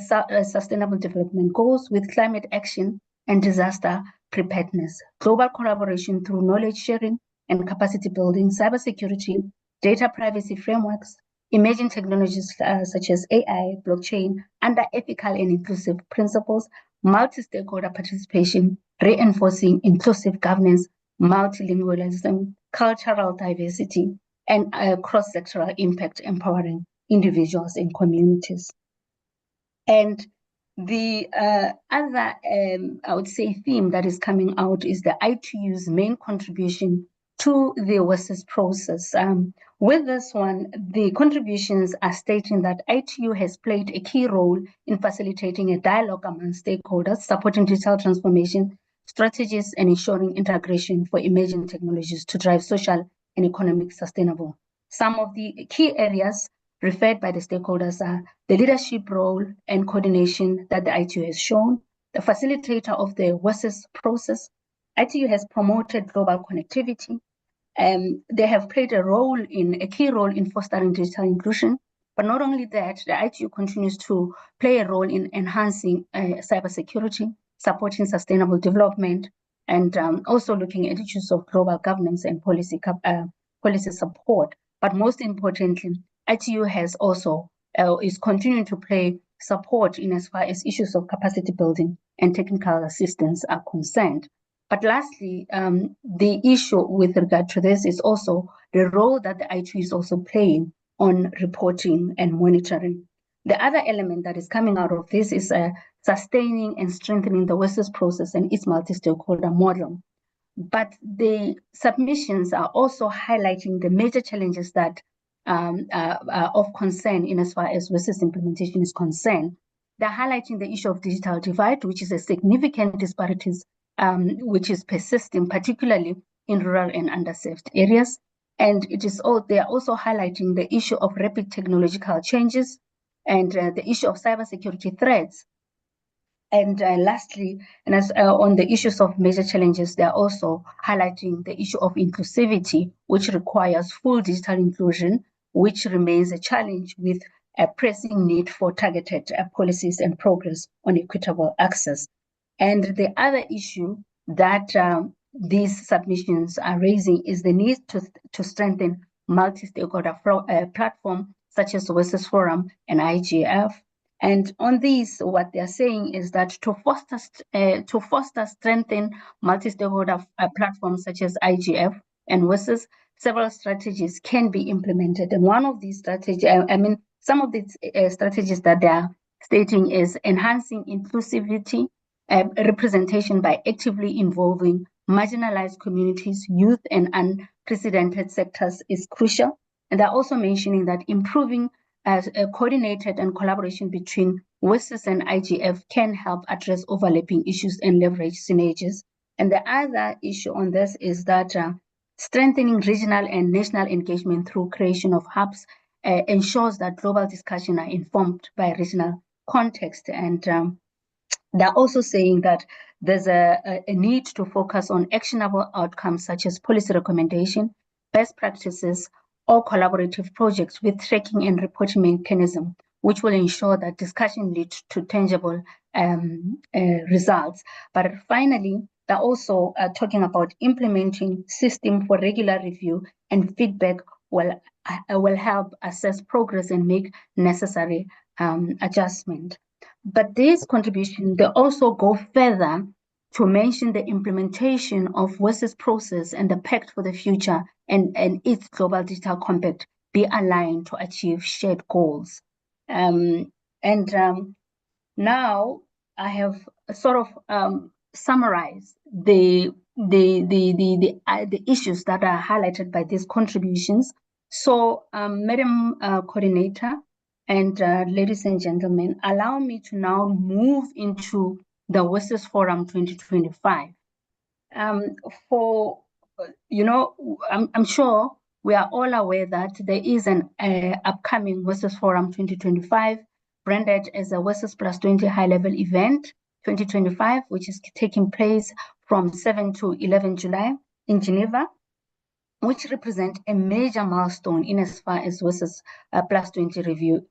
sustainable development goals with climate action and disaster preparedness, global collaboration through knowledge sharing and capacity building, cybersecurity, data privacy frameworks, emerging technologies such as AI, blockchain, under ethical and inclusive principles, multi-stakeholder participation, reinforcing inclusive governance, multilingualism, cultural diversity, and cross-sectoral impact, empowering individuals and communities. And The other, I would say, theme that is coming out is the ITU's main contribution to the WSIS process. With this one, the contributions are stating that ITU has played a key role in facilitating a dialogue among stakeholders, supporting digital transformation strategies, and ensuring integration for emerging technologies to drive social and economic sustainable. Some of the key areas referred by the stakeholders are the leadership role and coordination that the ITU has shown, the facilitator of the WSIS process. ITU has promoted global connectivity. They have played a key role in fostering digital inclusion. But not only that, the ITU continues to play a role in enhancing cybersecurity, supporting sustainable development, and also looking at issues of global governance and policy support. But most importantly, ITU has also is continuing to play support in as far as issues of capacity building and technical assistance are concerned. But lastly, the issue with regard to this is also the role that the ITU is also playing on reporting and monitoring. The other element that is coming out of this is sustaining and strengthening the WSIS process and its multi-stakeholder model. But the submissions are also highlighting the major challenges that are of concern in as far as WSIS implementation is concerned. They're highlighting the issue of digital divide, which is a significant disparities which is persisting, particularly in rural and underserved areas. And they are also highlighting the issue of rapid technological changes and the issue of cybersecurity threats. And lastly, and as on the issues of major challenges, they are also highlighting the issue of inclusivity, which requires full digital inclusion, which remains a challenge with a pressing need for targeted policies and progress on equitable access. And the other issue that these submissions are raising is the need to strengthen multi-stakeholder platform such as WSIS Forum and IGF. And on these, what they're saying is that to foster strengthen multi-stakeholder platforms such as IGF and WSIS, several strategies can be implemented. And one of these strategies, some of these strategies that they are stating is enhancing inclusivity, representation by actively involving marginalized communities, youth, and unprecedented sectors is crucial. And they're also mentioning that improving as a coordinated and collaboration between WSIS and IGF can help address overlapping issues and leverage synergies. And the other issue on this is that strengthening regional and national engagement through creation of hubs ensures that global discussion are informed by regional context. And they're also saying that there's a need to focus on actionable outcomes such as policy recommendation, best practices, or collaborative projects with tracking and reporting mechanism, which will ensure that discussion leads to tangible results. But finally, they're also talking about implementing system for regular review and feedback will help assess progress and make necessary adjustment. But these contributions, they also go further to mention the implementation of WSIS process and the Pact for the Future and its Global Digital Compact be aligned to achieve shared goals. Now I have sort of summarized the issues that are highlighted by these contributions. So, Madam Coordinator, and ladies and gentlemen, allow me to now move into the WSIS Forum 2025. I'm sure we are all aware that there is an upcoming WSIS Forum 2025, branded as a WSIS Plus 20 high-level event 2025, which is taking place from 7 to 11 July in Geneva, which represent a major milestone in as far as WSIS Plus 20 review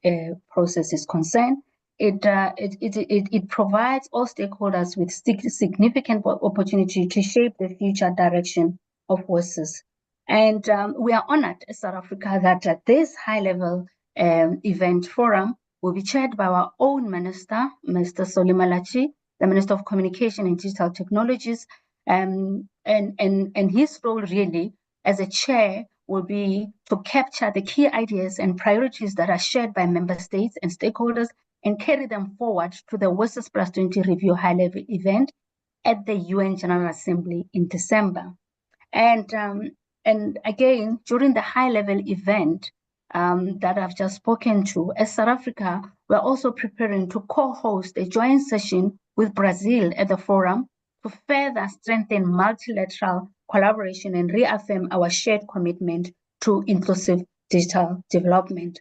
process is concerned. It provides all stakeholders with significant opportunity to shape the future direction of WSIS. And we are honored as South Africa that this high-level event forum will be chaired by our own minister, Mr. Solly Malachi, the Minister of Communication and Digital Technologies, and his role really as a chair will be to capture the key ideas and priorities that are shared by member states and stakeholders and carry them forward to the WSIS Plus 20 Review High-Level event at the UN General Assembly in December. And again, during the high-level event that I've just spoken to, as South Africa, we're also preparing to co-host a joint session with Brazil at the forum to further strengthen multilateral collaboration and reaffirm our shared commitment to inclusive digital development.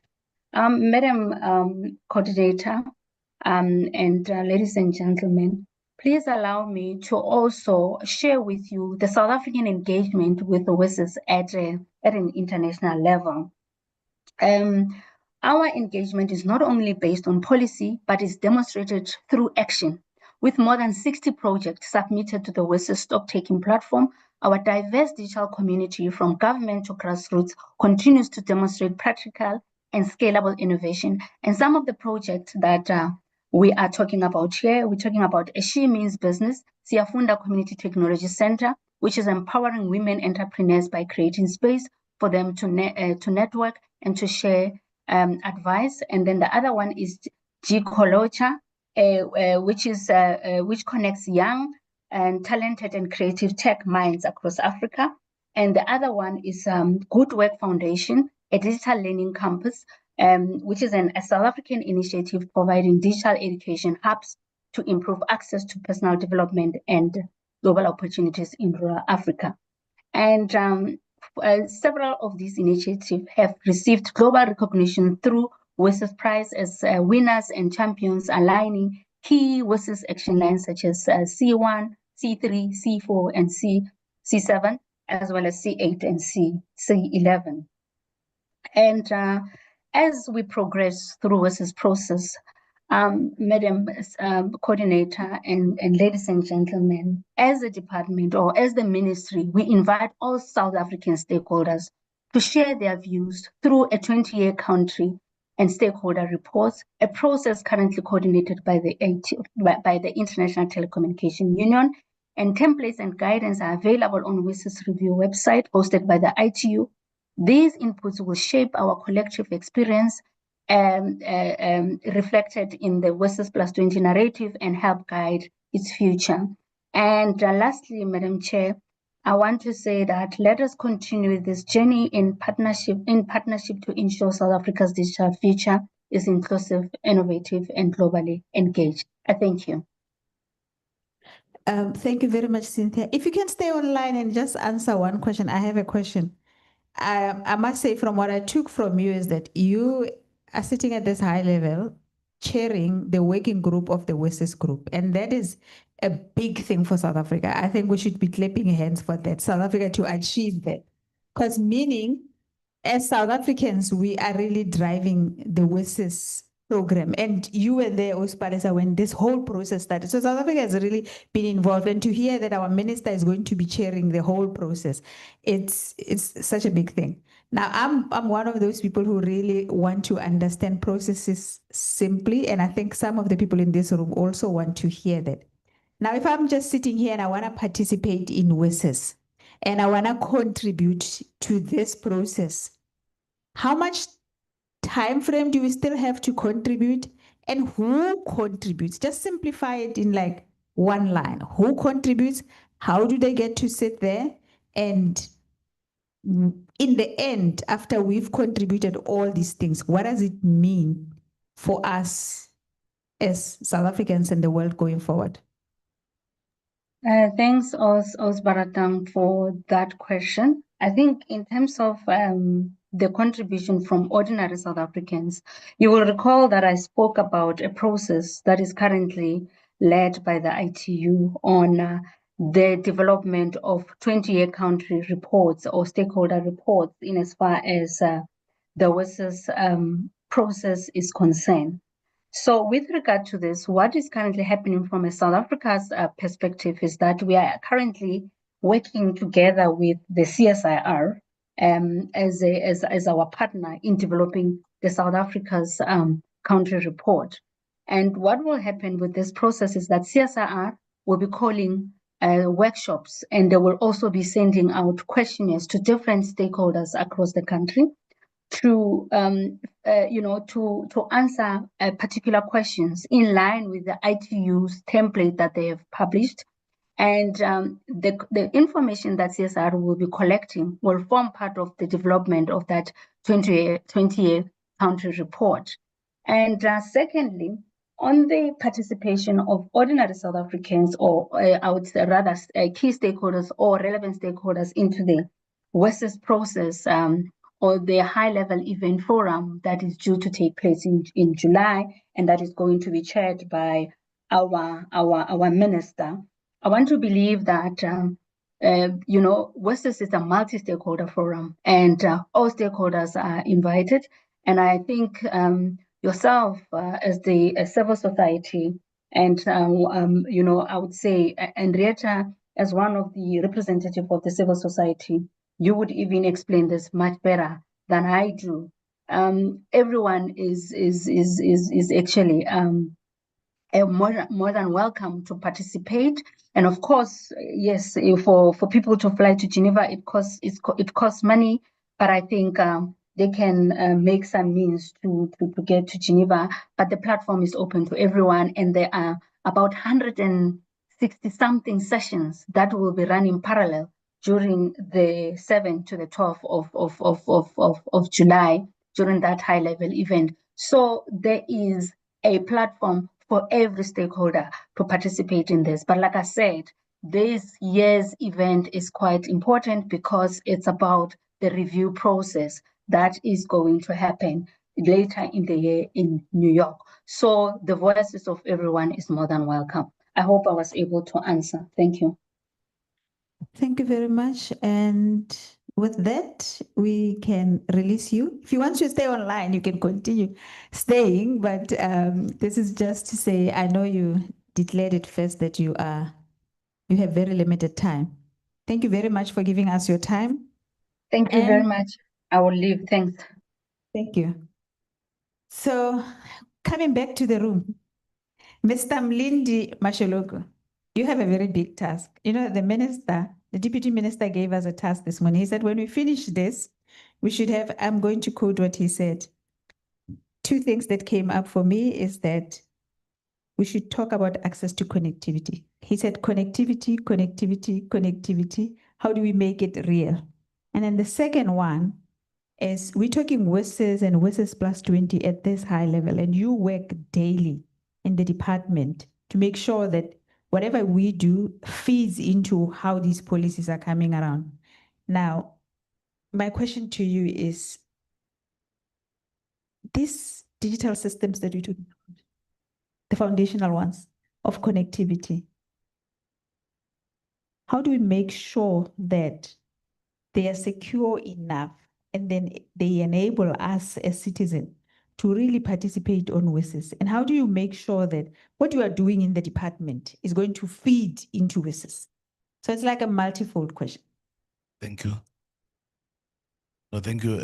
Madam Coordinator, and ladies and gentlemen, please allow me to also share with you the South African engagement with the WSIS at an international level. Our engagement is not only based on policy, but is demonstrated through action. With more than 60 projects submitted to the WSIS stock-taking platform, our diverse digital community from government to grassroots continues to demonstrate practical and scalable innovation. And some of the projects that we are talking about here, we're talking about a She Means Business, Siafunda Community Technology Center, which is empowering women entrepreneurs by creating space for them to network and to share advice. And then the other one is G-Colocha, which connects young and talented and creative tech minds across Africa. And the other one is Good Work Foundation, a digital learning campus, which is a South African initiative providing digital education hubs to improve access to personal development and global opportunities in rural Africa. And several of these initiatives have received global recognition through WSIS Prize as winners and champions, aligning key WSIS action lines such as C1, C3, C4, and C7, as well as C8 and C11. And as we progress through WSIS process, Madam Coordinator and ladies and gentlemen, as a department or as the ministry, we invite all South African stakeholders to share their views through a 20-year country and stakeholder reports, a process currently coordinated by the International Telecommunication Union, and templates and guidance are available on WSIS Review website hosted by the ITU. These inputs will shape our collective experience reflected in the WSIS Plus 20 narrative and help guide its future. And lastly, Madam Chair, I want to say that let us continue this journey in partnership to ensure South Africa's digital future is inclusive, innovative, and globally engaged. I thank you. Thank you very much, Cynthia. If you can stay online and just answer one question, I have a question. I must say, from what I took from you is that you are sitting at this high level, chairing the working group of the WSIS group, and that is a big thing for South Africa. I think we should be clapping hands for that, South Africa to achieve that. Because meaning, as South Africans, we are really driving the WSIS program. And you were there, Ospalesa, when this whole process started. So South Africa has really been involved. And to hear that our minister is going to be chairing the whole process, it's such a big thing. Now, I'm one of those people who really want to understand processes simply. And I think some of the people in this room also want to hear that. Now, if I'm just sitting here and I want to participate in WSIS and I want to contribute to this process, how much time frame do we still have to contribute, and who contributes? Just simplify it in like one line. Who contributes? How do they get to sit there? And in the end, after we've contributed all these things, what does it mean for us as South Africans and the world going forward? Thanks, Osbaratang, for that question. I think in terms of the contribution from ordinary South Africans, you will recall that I spoke about a process that is currently led by the ITU on the development of 20-year country reports or stakeholder reports in as far as the WSIS process is concerned. So with regard to this, what is currently happening from a South Africa's perspective is that we are currently working together with the CSIR as our partner in developing the South Africa's country report. And what will happen with this process is that CSIR will be calling workshops, and they will also be sending out questionnaires to different stakeholders across the country to to answer particular questions in line with the ITU's template that they have published. And the information that CSR will be collecting will form part of the development of that 20-year country report. And secondly, on the participation of ordinary South Africans, or I would say rather key stakeholders or relevant stakeholders into the WESIS process, or the high-level event forum that is due to take place in July, and that is going to be chaired by our minister. I want to believe that WESIS is a multi-stakeholder forum, and all stakeholders are invited. And I think yourself as the civil society, and I would say Henrietta as one of the representatives of the civil society, you would even explain this much better than I do. Everyone is actually more than welcome to participate. And of course, yes, for people to fly to Geneva, it costs money, but I think they can make some means to get to Geneva. But the platform is open to everyone, and there are about 160 something sessions that will be running parallel during the 7th to the 12th of July during that high level event. So there is a platform for every stakeholder to participate in this. But like I said, this year's event is quite important because it's about the review process that is going to happen later in the year in New York. So the voices of everyone is more than welcome. I hope I was able to answer. Thank you. Thank you very much. And with that, we can release you. If you want to stay online, you can continue staying. But this is just to say, I know you declared it first that you have very limited time. Thank you very much for giving us your time. Thank you very much. I will leave. Thanks. Thank you. So coming back to the room, Mr. Mlindi Masheloko, you have a very big task. You know, the deputy minister gave us a task this morning. He said, when we finish this, we should have, I'm going to quote what he said. Two things that came up for me is that we should talk about access to connectivity. He said, connectivity, connectivity, connectivity. How do we make it real? And then the second one is we're talking WESIS and WESIS plus 20 at this high level, and you work daily in the department to make sure that whatever we do feeds into how these policies are coming around. Now, my question to you is, these digital systems that we talk about, the foundational ones of connectivity, how do we make sure that they are secure enough and then they enable us as citizens to really participate on WESIS? And how do you make sure that what you are doing in the department is going to feed into WESIS? So it's like a multifold question. Thank you. No, thank you,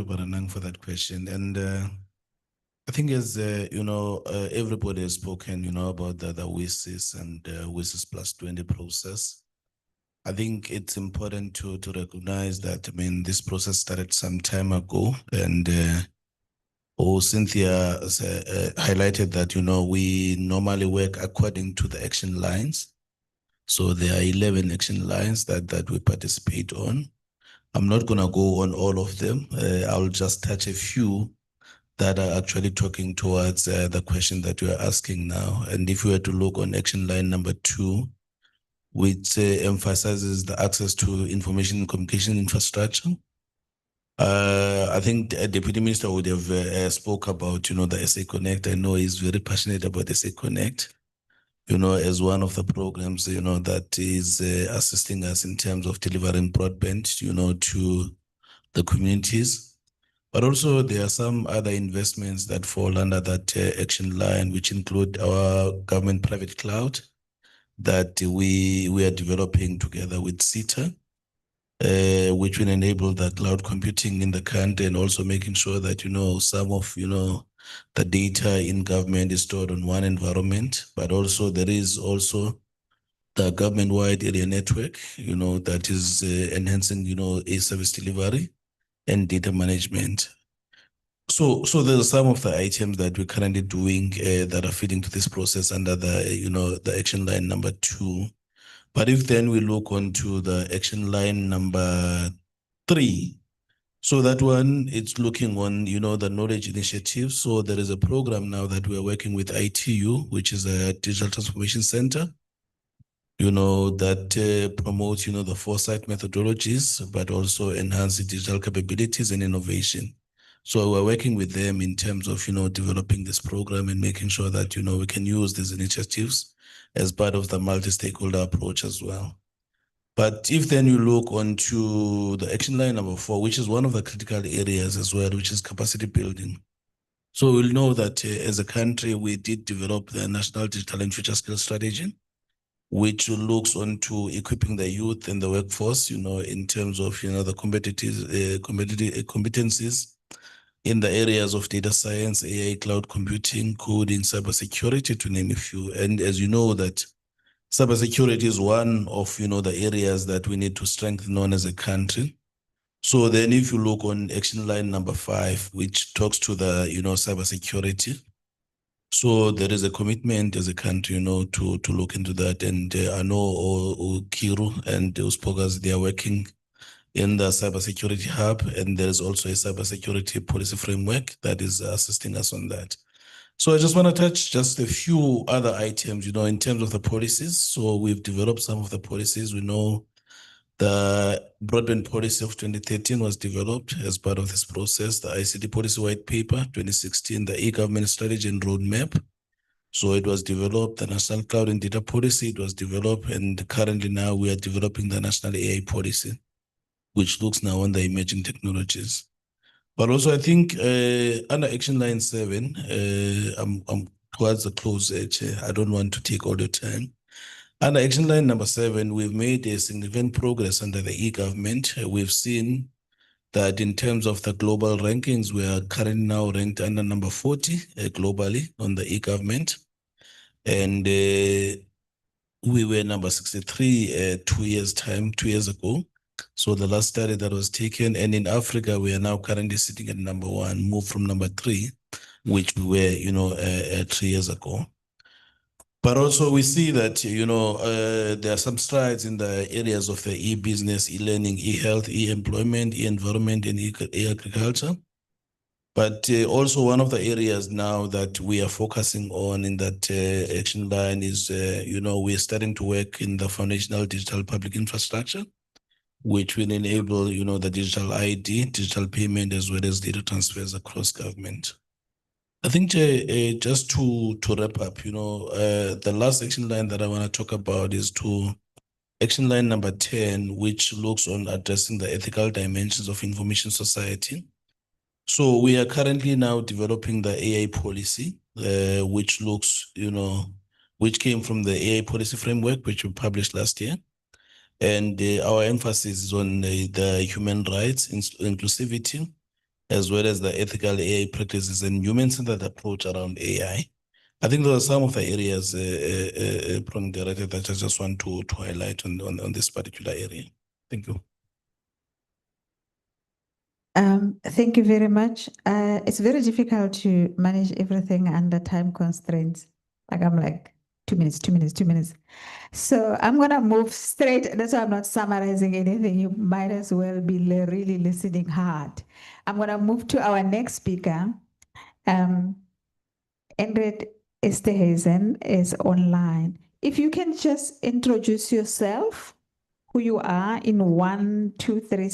Baranang, for that question. And I think as everybody has spoken, about the WESIS and WESIS plus 20 process. I think it's important to recognize that, this process started some time ago, and Cynthia highlighted that, we normally work according to the action lines. So there are 11 action lines that we participate on. I'm not going to go on all of them. I'll just touch a few that are actually talking towards the question that you are asking now. And if we were to look on action line number 2, which emphasizes the access to information and communication infrastructure. I think the Deputy Minister would have spoke about, the SA Connect. I know he's very passionate about SA Connect, as one of the programs, that is assisting us in terms of delivering broadband, to the communities. But also there are some other investments that fall under that action line, which include our government-private cloud that we are developing together with CETA, which will enable the cloud computing in the country, and also making sure that, some of, the data in government is stored on one environment, but also there is also the government-wide area network, that is enhancing, a service delivery and data management. So there's some of the items that we're currently doing that are feeding to this process under the the action line number 2. But if then we look onto the action line number 3, so that one, it's looking on, the knowledge initiative. So there is a program now that we're working with ITU, which is a digital transformation center, that promotes, the foresight methodologies, but also enhance the digital capabilities and innovation. So we're working with them in terms of, developing this program and making sure that, we can use these initiatives as part of the multi-stakeholder approach as well. But if then you look onto the action line number 4, which is one of the critical areas as well, which is capacity building. So we'll know that as a country, we did develop the National Digital and Future Skills Strategy, which looks onto equipping the youth and the workforce, in terms of, the competencies in the areas of data science, AI, cloud computing, coding, cybersecurity, to name a few. And as you know that cybersecurity is one of, the areas that we need to strengthen on as a country. So then if you look on action line number 5, which talks to the, cybersecurity. So there is a commitment as a country, to look into that. And I know Kiru and Uspogas, they are working in the cybersecurity hub, and there is also a cybersecurity policy framework that is assisting us on that. So I just want to touch just a few other items, in terms of the policies. So we've developed some of the policies. We know the broadband policy of 2013 was developed as part of this process, the ICT policy white paper 2016, the e-government strategy and roadmap. So it was developed, the national cloud and data policy, it was developed, and currently now we are developing the national AI policy, which looks now on the emerging technologies. But also I think under action line 7, I'm towards the close edge. I don't want to take all the time. Under action line number 7, we've made a significant progress under the e-government. We've seen that in terms of the global rankings, we are currently now ranked under number 40 globally on the e-government. And we were number 63 2 years ago. So the last study that was taken, and in Africa, we are now currently sitting at number 1, moved from number 3, which we were, 3 years ago. But also we see that, there are some strides in the areas of the e-business, e-learning, e-health, e-employment, e-environment, and e-agriculture. But also one of the areas now that we are focusing on in that action line is, we're starting to work in the foundational digital public infrastructure, which will enable, the digital ID, digital payment, as well as data transfers across government. I think just to wrap up, the last action line that I want to talk about is action line number 10, which looks on addressing the ethical dimensions of information society. So we are currently now developing the AI policy, which looks, which came from the AI policy framework, which we published last year. And our emphasis is on the human rights, inclusivity, as well as the ethical AI practices and human-centered approach around AI. I think those are some of the areas, Prong Director, that I just want to highlight on this particular area. Thank you. Thank you very much. It's very difficult to manage everything under time constraints. I'm like 2 minutes, 2 minutes, 2 minutes. So I'm gonna move straight. That's why I'm not summarizing anything. You might as well be really listening hard. I'm gonna move to our next speaker. Ingrid Esterhazen is online. If you can just introduce yourself, who you are in 1, 2, 3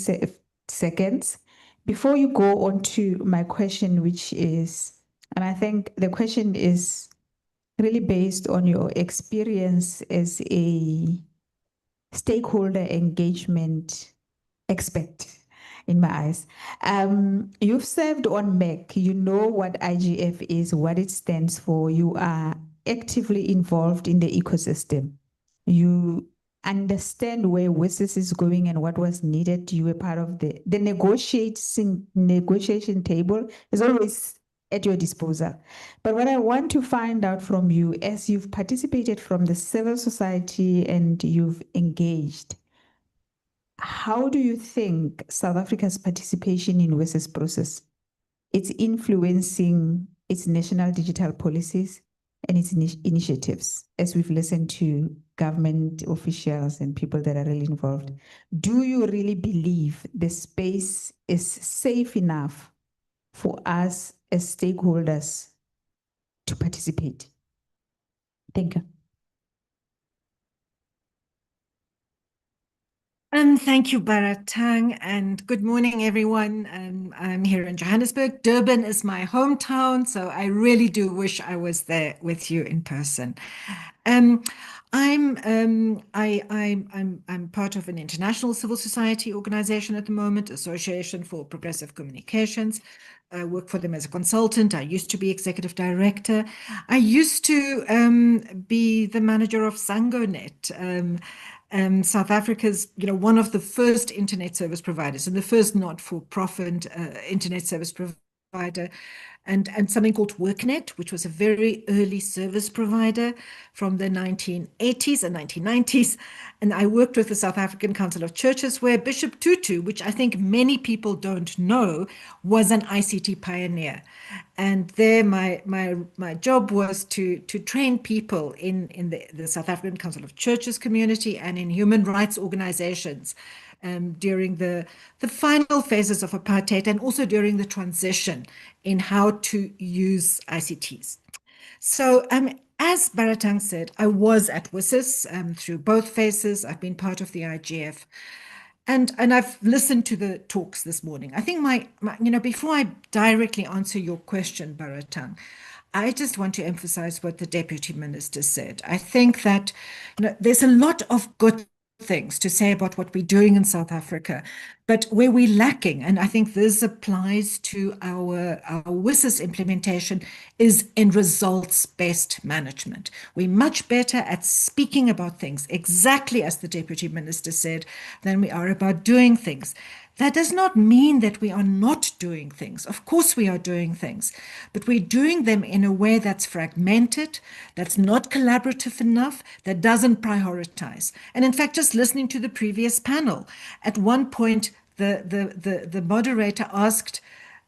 seconds before you go on to my question, which is, and I think the question is really based on your experience as a stakeholder engagement expert in my eyes. You've served on MEC, you know what IGF is, what it stands for. You are actively involved in the ecosystem. You understand where WSIS is going and what was needed. You were part of the negotiation table is always at your disposal. But what I want to find out from you, as you've participated from the civil society and you've engaged, how do you think South Africa's participation in WSIS process it's influencing its national digital policies and its initiatives, as we've listened to government officials and people that are really involved. Do you really believe the space is safe enough for us as stakeholders to participate? Thank you. Thank you, Baratang, and good morning, everyone. I'm here in Johannesburg. Durban is my hometown, so I really do wish I was there with you in person. I'm part of an international civil society organization at the moment, Association for Progressive Communications. I work for them as a consultant. I used to be executive director. I used to be the manager of Sangonet. South Africa's, one of the first internet service providers and the first not-for-profit internet service provider, and something called WorkNet, which was a very early service provider from the 1980s and 1990s. And I worked with the South African Council of Churches, where Bishop Tutu, which I think many people don't know, was an ICT pioneer. And there my job was to train people in the South African Council of Churches community and in human rights organizations during the final phases of apartheid, and also during the transition in how to use ICTs. So as Baratang said, I was at WSIS through both phases. I've been part of the IGF. And I've listened to the talks this morning. I think before I directly answer your question, Baratang, I just want to emphasize what the Deputy Minister said. I think that there's a lot of good things to say about what we're doing in South Africa, but where we're lacking, and I think this applies to our WSIS implementation, is in results-based management. We're much better at speaking about things, exactly as the Deputy Minister said, than we are about doing things. That does not mean that we are not doing things. Of course we are doing things, but we're doing them in a way that's fragmented, that's not collaborative enough, that doesn't prioritize. And in fact, just listening to the previous panel, at one point, the moderator asked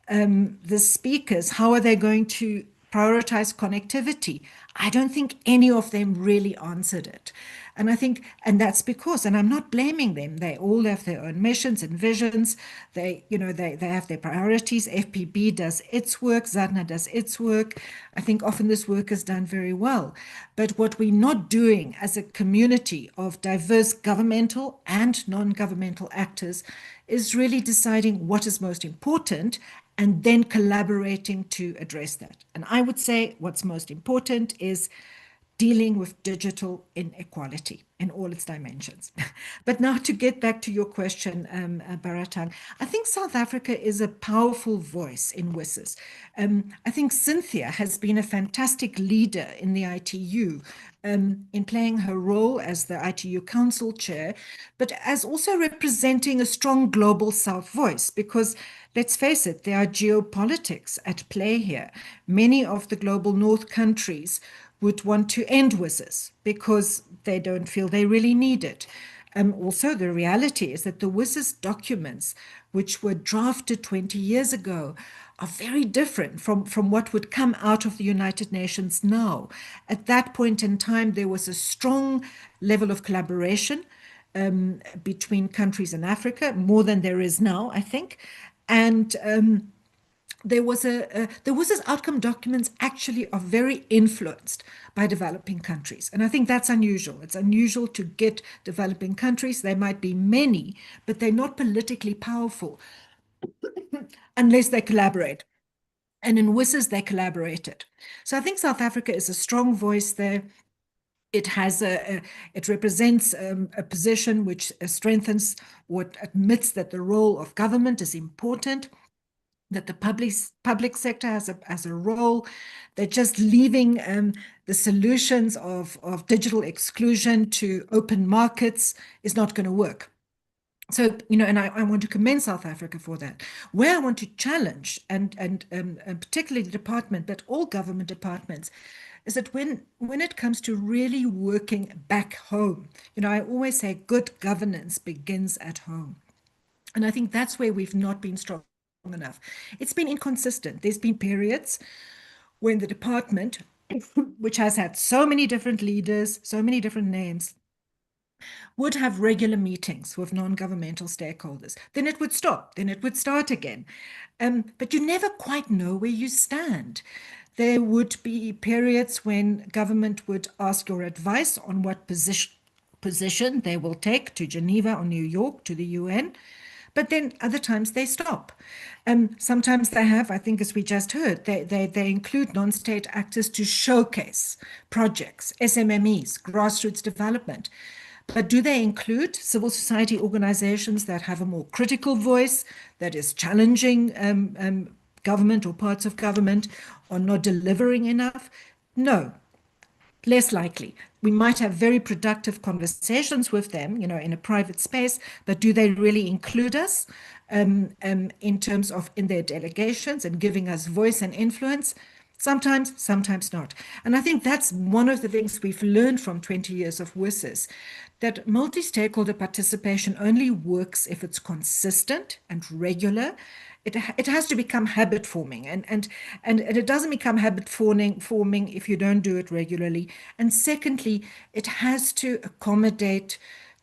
the speakers, how are they going to prioritize connectivity? I don't think any of them really answered it. And I think, and that's because, and I'm not blaming them, they all have their own missions and visions. They have their priorities. FPB does its work, ZADNA does its work. I think often this work is done very well. But what we're not doing as a community of diverse governmental and non-governmental actors is really deciding what is most important and then collaborating to address that. And I would say what's most important is dealing with digital inequality in all its dimensions. But now to get back to your question, Baratang, I think South Africa is a powerful voice in WSIS. I think Cynthia has been a fantastic leader in the ITU in playing her role as the ITU Council Chair, but as also representing a strong global South voice, because let's face it, there are geopolitics at play here. Many of the global North countries would want to end WSIS because they don't feel they really need it. Also, the reality is that the WSIS documents, which were drafted 20 years ago, are very different from what would come out of the United Nations now. At that point in time, there was a strong level of collaboration between countries in Africa, more than there is now, I think. And there was this outcome documents actually are very influenced by developing countries. And I think that's unusual. It's unusual to get developing countries. There might be many, but they're not politically powerful unless they collaborate. And in WSIS, they collaborated. So I think South Africa is a strong voice there. It has it represents a position which strengthens or admits that the role of government is important, that the public sector has a role. They're just leaving the solutions of digital exclusion to open markets is not going to work. So, and I want to commend South Africa for that. Where I want to challenge, and particularly the department, but all government departments, is that when it comes to really working back home, I always say good governance begins at home. And I think that's where we've not been strong enough. It's been inconsistent. There's been periods when the department, which has had so many different leaders, so many different names, would have regular meetings with non-governmental stakeholders. Then it would stop, then it would start again. But you never quite know where you stand. There would be periods when government would ask your advice on what position they will take to Geneva or New York, to the UN. But then other times they stop. Sometimes they have, I think as we just heard, they include non-state actors to showcase projects, SMMEs, grassroots development. But do they include civil society organizations that have a more critical voice, that is challenging government or parts of government, or not delivering enough? No, less likely. We might have very productive conversations with them, in a private space, but do they really include us in terms of in their delegations and giving us voice and influence? Sometimes, sometimes not. And I think that's one of the things we've learned from 20 years of WSIS, that multi-stakeholder participation only works if it's consistent and regular. It has to become habit forming, and it doesn't become habit forming if you don't do it regularly. And secondly, it has to accommodate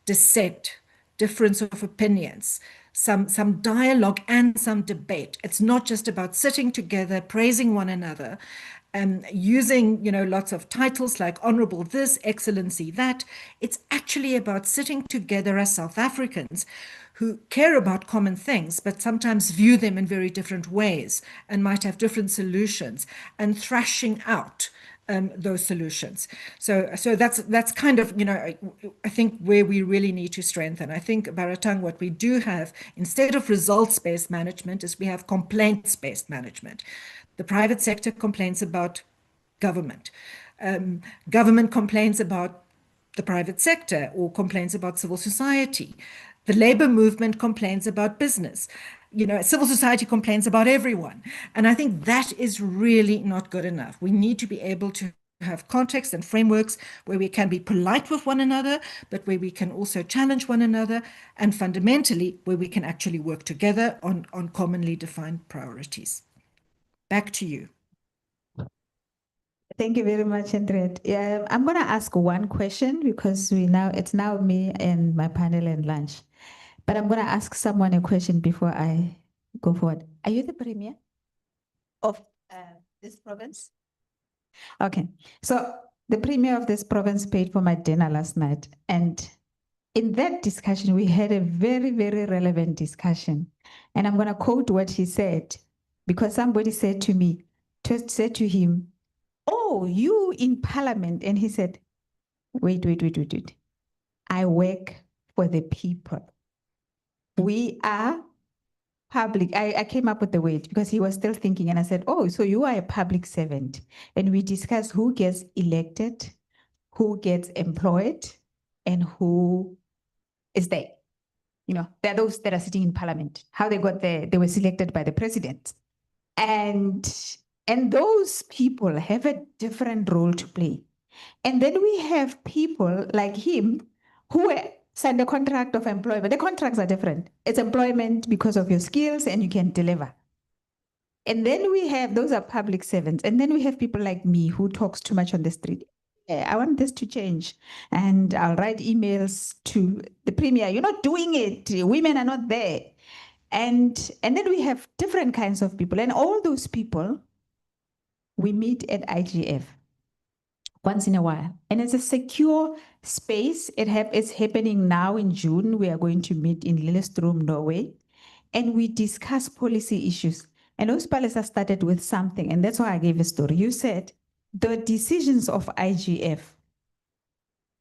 dissent, difference of opinions, some dialogue and some debate. It's not just about sitting together, praising one another, using lots of titles like honorable this, excellency that. It's actually about sitting together as South Africans who care about common things, but sometimes view them in very different ways and might have different solutions, and thrashing out those solutions. So that's kind of, I think where we really need to strengthen. I think, Baratang, what we do have, instead of results-based management, is we have complaints-based management. The private sector complains about government. Government complains about the private sector or complains about civil society. The labor movement complains about business. Civil society complains about everyone. And I think that is really not good enough. We need to be able to have context and frameworks where we can be polite with one another, but where we can also challenge one another, and fundamentally where we can actually work together on commonly defined priorities. Back to you. Thank you very much, Andret. Yeah, I'm going to ask one question because it's now me and my panel and lunch. But I'm going to ask someone a question before I go forward. Are you the premier of this province? Okay. So the premier of this province paid for my dinner last night. And in that discussion, we had a very, very relevant discussion. And I'm going to quote what he said, because somebody said to me, said to him, "Oh, you in parliament." And he said, wait. I work for the people. We are public. I came up with the word because he was still thinking, and I said, "Oh, so you are a public servant." And we discussed who gets elected, who gets employed, and who is there. There are those that are sitting in parliament, how they got there. They were selected by the president. And those people have a different role to play. And then we have people like him who signed a contract of employment. The contracts are different. It's employment because of your skills and you can deliver. And then we have, those are public servants. And then we have people like me who talks too much on the street. I want this to change. And I'll write emails to the premier. You're not doing it. Women are not there. And then we have different kinds of people. And all those people, we meet at IGF once in a while. And it's a secure space. It's happening now in June. We are going to meet in Lillestrøm, Norway. And we discuss policy issues. And Ospalesa started with something. And that's why I gave a story. You said the decisions of IGF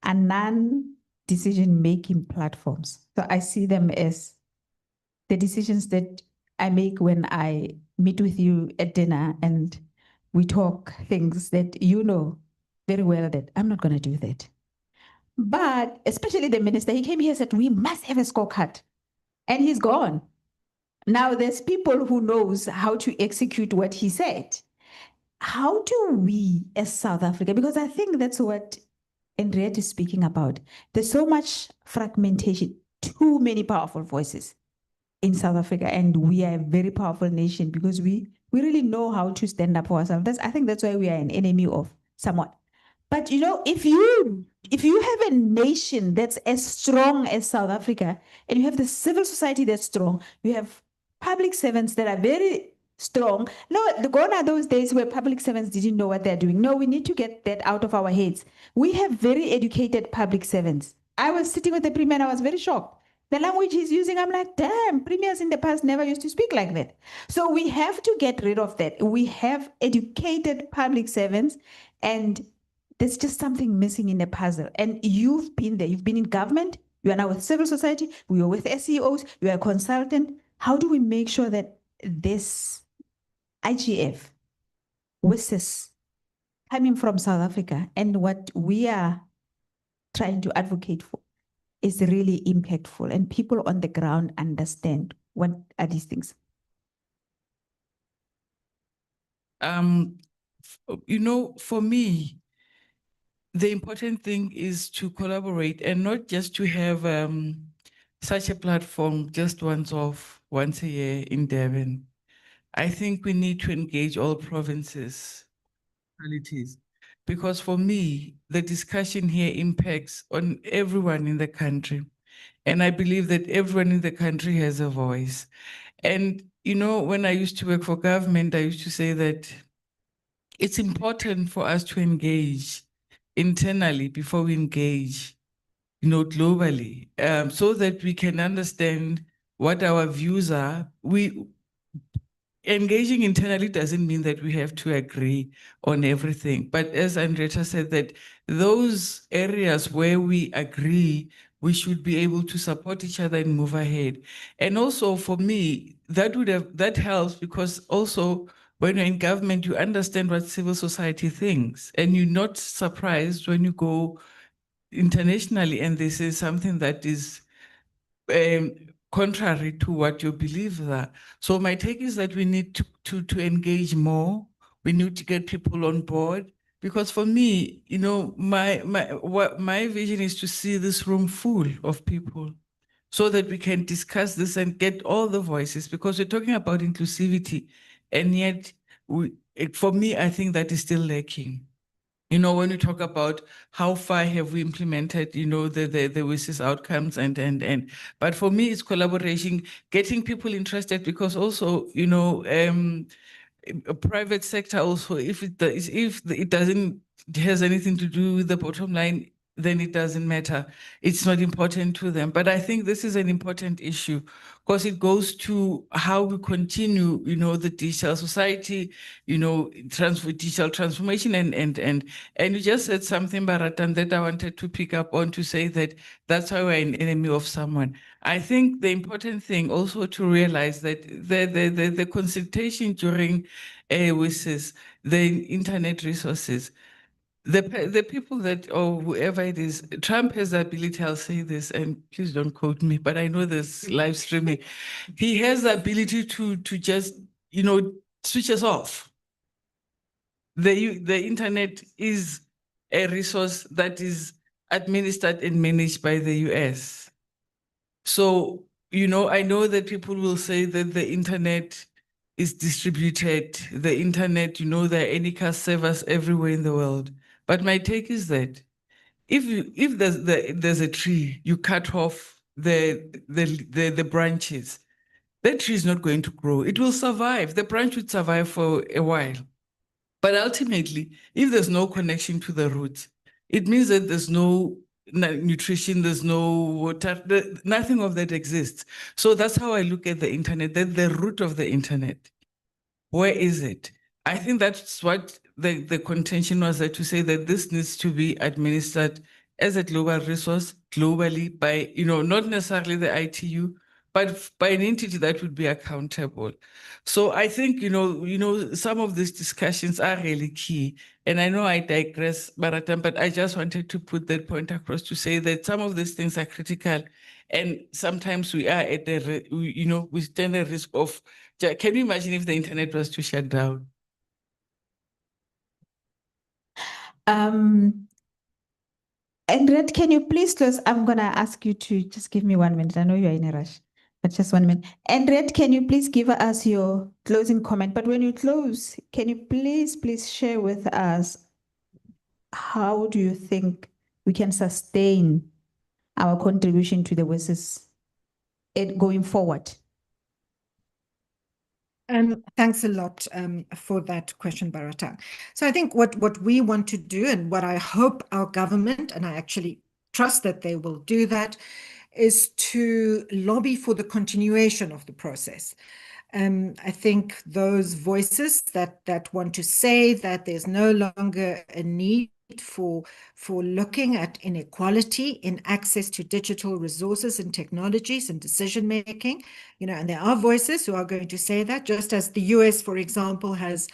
are non-decision-making platforms. So I see them as the decisions that I make when I meet with you at dinner and we talk things that you know very well that I'm not going to do that. But especially the minister, he came here and said, we must have a scorecard. And he's gone. Now there's people who knows how to execute what he said. How do we as South Africa, because I think that's what Henriette is speaking about. There's so much fragmentation, too many powerful voices. in South Africa, and we are a very powerful nation because we really know how to stand up for ourselves. I think that's why we are an enemy of somewhat. But you know, if you have a nation that's as strong as South Africa, and you have the civil society that's strong, you have public servants that are very strong. No, gone are those days where public servants didn't know what they're doing. No, we need to get that out of our heads. We have very educated public servants. I was sitting with the premier and I was very shocked. The language he's using, I'm like, damn, premiers in the past never used to speak like that. So we have to get rid of that. We have educated public servants, and there's just something missing in the puzzle. And you've been there. You've been in government. You are now with civil society. We are with SEOs. You are a consultant. How do we make sure that this IGF, WSIS, coming from South Africa, and what we are trying to advocate for is really impactful and people on the ground understand what are these things? You know, for me, the important thing is to collaborate and not just to have such a platform just once a year in Durban. I think we need to engage all provinces, municipalities, because for me, the discussion here impacts on everyone in the country. And I believe that everyone in the country has a voice. And, you know, when I used to work for government, I used to say that it's important for us to engage internally before we engage, you know, globally, so that we can understand what our views are. Engaging internally doesn't mean that we have to agree on everything. But as Andretta said, that those areas where we agree, we should be able to support each other and move ahead. And also for me, that helps because also when you're in government, you understand what civil society thinks, and you're not surprised when you go internationally and this is something that is contrary to what your beliefs are. So my take is that we need to engage more. We need to get people on board, because for me, you know, my vision is to see this room full of people so that we can discuss this and get all the voices, because we're talking about inclusivity, and yet for me, I think that is still lacking. You know, when we talk about how far have we implemented, you know, the WSIS outcomes and but for me, it's collaboration, getting people interested, because also, you know, a private sector also, if it doesn't has anything to do with the bottom line, then it doesn't matter. It's not important to them. But I think this is an important issue because it goes to how we continue, you know, the digital society, you know, digital transformation and you just said something, Baratan, that I wanted to pick up on, to say that that's why we're an enemy of someone. I think the important thing also to realize that the consultation during WSIS, the internet resources, the people that, or whoever it is, Trump has the ability, I'll say this, and please don't quote me, but I know this live streaming. He has the ability to just, you know, switch us off. The internet is a resource that is administered and managed by the US. So, you know, I know that people will say that the internet is distributed, the internet, you know, there are Anycast servers everywhere in the world. But my take is that if there's a tree, you cut off the branches, that tree is not going to grow. It will survive. The branch would survive for a while. But ultimately, if there's no connection to the roots, it means that there's no nutrition, there's no water, nothing of that exists. So that's how I look at the internet, that the root of the internet. Where is it? I think that's what the contention was, that to say that this needs to be administered as a global resource globally by, you know, not necessarily the ITU, but by an entity that would be accountable. So I think, you know, some of these discussions are really key. And I know I digress, Baratan, but I just wanted to put that point across to say that some of these things are critical. And sometimes we are at the, you know, we stand a risk of, can you imagine if the internet was to shut down? Andret, can you please close? I'm going to ask you to just give me 1 minute. I know you're in a rush. But just 1 minute. Andret, can you please give us your closing comment? But when you close, can you please share with us how do you think we can sustain our contribution to the WSIS going forward? Thanks a lot for that question, Baratang. So I think what we want to do, and what I hope our government, and I actually trust that they will do that, is to lobby for the continuation of the process. I think those voices that want to say that there's no longer a need for looking at inequality in access to digital resources and technologies and decision making, and there are voices who are going to say that, just as the US, for example, has.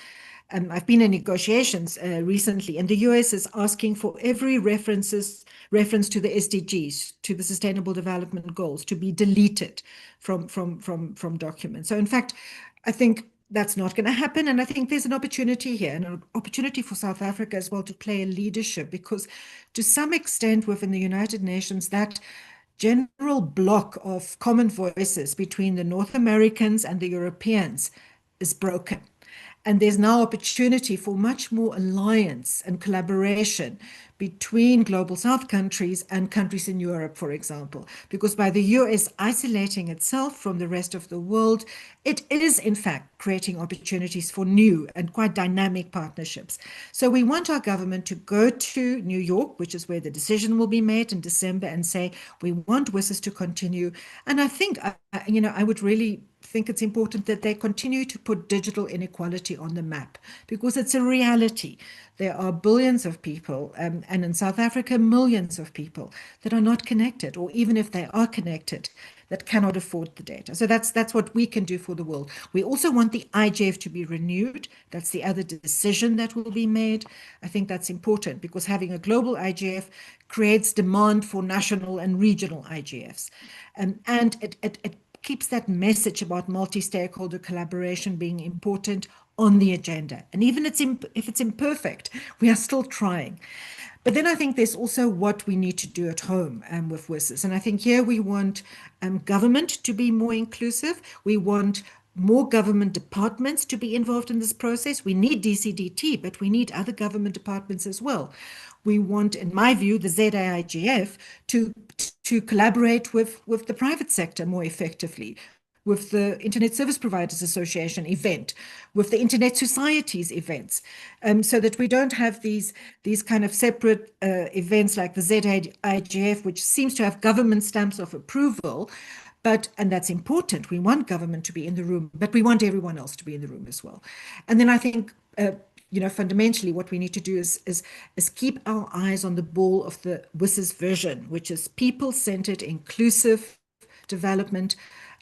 I've been in negotiations recently, and the US is asking for every reference to the SDGs, to the Sustainable Development Goals, to be deleted from documents. So in fact, I think that's not going to happen. And I think there's an opportunity here, and an opportunity for South Africa as well to play a leadership, because to some extent within the United Nations, that general block of common voices between the North Americans and the Europeans is broken. And there's now opportunity for much more alliance and collaboration between global South countries and countries in Europe, for example, because by the US isolating itself from the rest of the world, it is in fact creating opportunities for new and quite dynamic partnerships. So we want our government to go to New York, which is where the decision will be made in December, and say, we want WSIS to continue. And I think, I would really think it's important that they continue to put digital inequality on the map, because it's a reality. There are billions of people, and in South Africa, millions of people that are not connected, or even if they are connected, that cannot afford the data. So that's what we can do for the world. We also want the IGF to be renewed. That's the other decision that will be made. I think that's important, because having a global IGF creates demand for national and regional IGFs. And it keeps that message about multi-stakeholder collaboration being important on the agenda. And even if it's imperfect, we are still trying. But then I think there's also what we need to do at home with WSIS. And I think here we want government to be more inclusive. We want more government departments to be involved in this process. We need DCDT, but we need other government departments as well. We want, in my view, the ZAIGF to collaborate with the private sector more effectively, with the Internet Service Providers Association event, with the Internet Societies events, so that we don't have these kind of separate events like the ZAIGF, which seems to have government stamps of approval, and that's important. We want government to be in the room, but we want everyone else to be in the room as well. And then I think, fundamentally, what we need to do is keep our eyes on the ball of the WSIS vision, which is people-centered, inclusive development,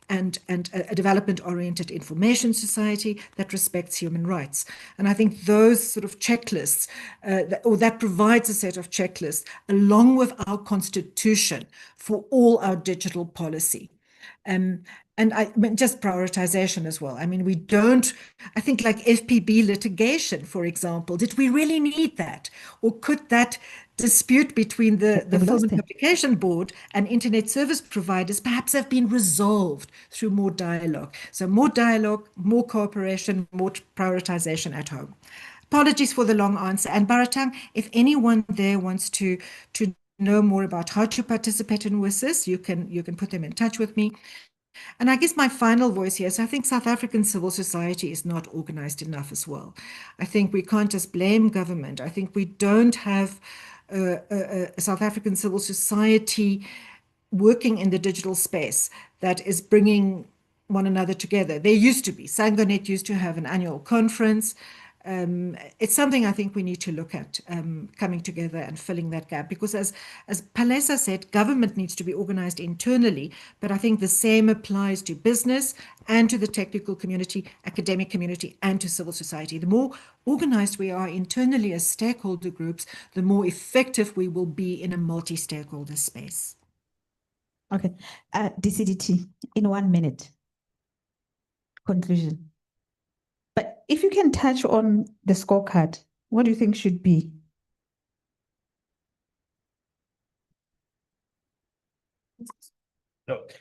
and a development-oriented information society that respects human rights. And I think those sort of checklists, that provides a set of checklists, along with our constitution for all our digital policy. And just prioritization as well. I mean, I think like FPB litigation, for example, did we really need that? Or could that dispute between the Film and Publication Board and internet service providers perhaps have been resolved through more dialogue? So more dialogue, more cooperation, more prioritization at home. Apologies for the long answer. And Baratang, if anyone there wants to know more about how to participate in WSIS, you can put them in touch with me. And I guess my final voice here is I think South African civil society is not organized enough as well. I think we can't just blame government. I think we don't have a South African civil society working in the digital space that is bringing one another together. There used to be. Sangonet used to have an annual conference. It's something I think we need to look at, coming together and filling that gap, because as Palesa said, government needs to be organized internally, but I think the same applies to business and to the technical community, academic community, and to civil society. The more organized we are internally as stakeholder groups, the more effective we will be in a multi-stakeholder space. Okay, DCDT, in 1 minute, conclusion. But if you can touch on the scorecard, what do you think should be? Okay.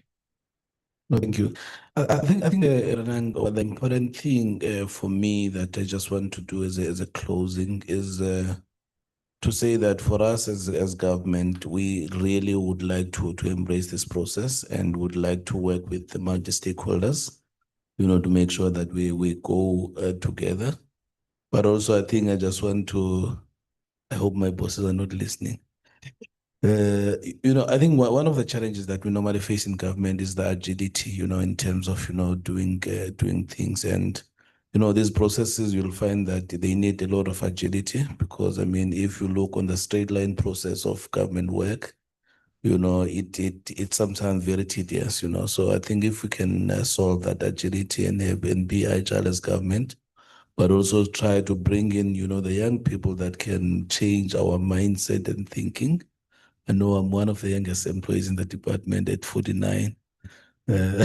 No, thank you. I think Renan, the important thing for me that I just want to do as a closing is to say that for us as government, we really would like to embrace this process and would like to work with the multi-stakeholders, to make sure that we go together. But also, I think I just want to, I hope my bosses are not listening. I think one of the challenges that we normally face in government is the agility, in terms of, doing things. And, these processes, you'll find that they need a lot of agility because, if you look on the straight line process of government work, it's sometimes very tedious, So I think if we can solve that agility and be agile as government, but also try to bring in, the young people that can change our mindset and thinking. I know I'm one of the youngest employees in the department at 49. And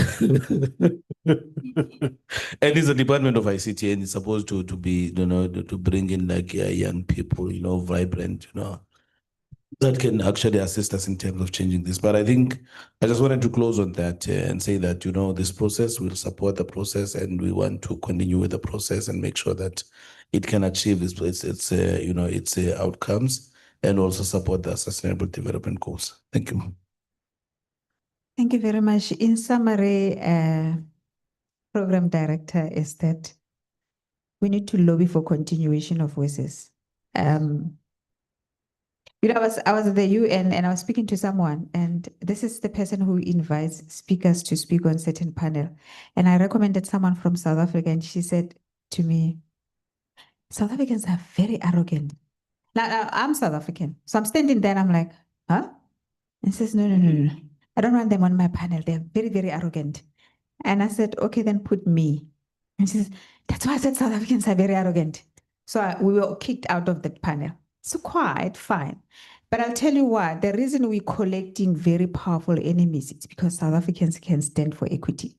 it's a department of ICT and it's supposed to be, to bring in like young people, vibrant, that can actually assist us in terms of changing this. But I think I just wanted to close on that and say that, this process will support the process and we want to continue with the process and make sure that it can achieve its outcomes and also support the sustainable development goals. Thank you. Thank you very much. In summary, Program Director, is that we need to lobby for continuation of WSIS. I was at the UN and I was speaking to someone, and this is the person who invites speakers to speak on certain panel. And I recommended someone from South Africa, and she said to me, South Africans are very arrogant. Now, I'm South African, so I'm standing there and I'm like, huh? And she says, no. I don't want them on my panel. They're very, very arrogant. And I said, okay, then put me. And she says, that's why I said South Africans are very arrogant. So we were kicked out of that panel. So quite fine. But I'll tell you what, the reason we're collecting very powerful enemies is because South Africans can stand for equity.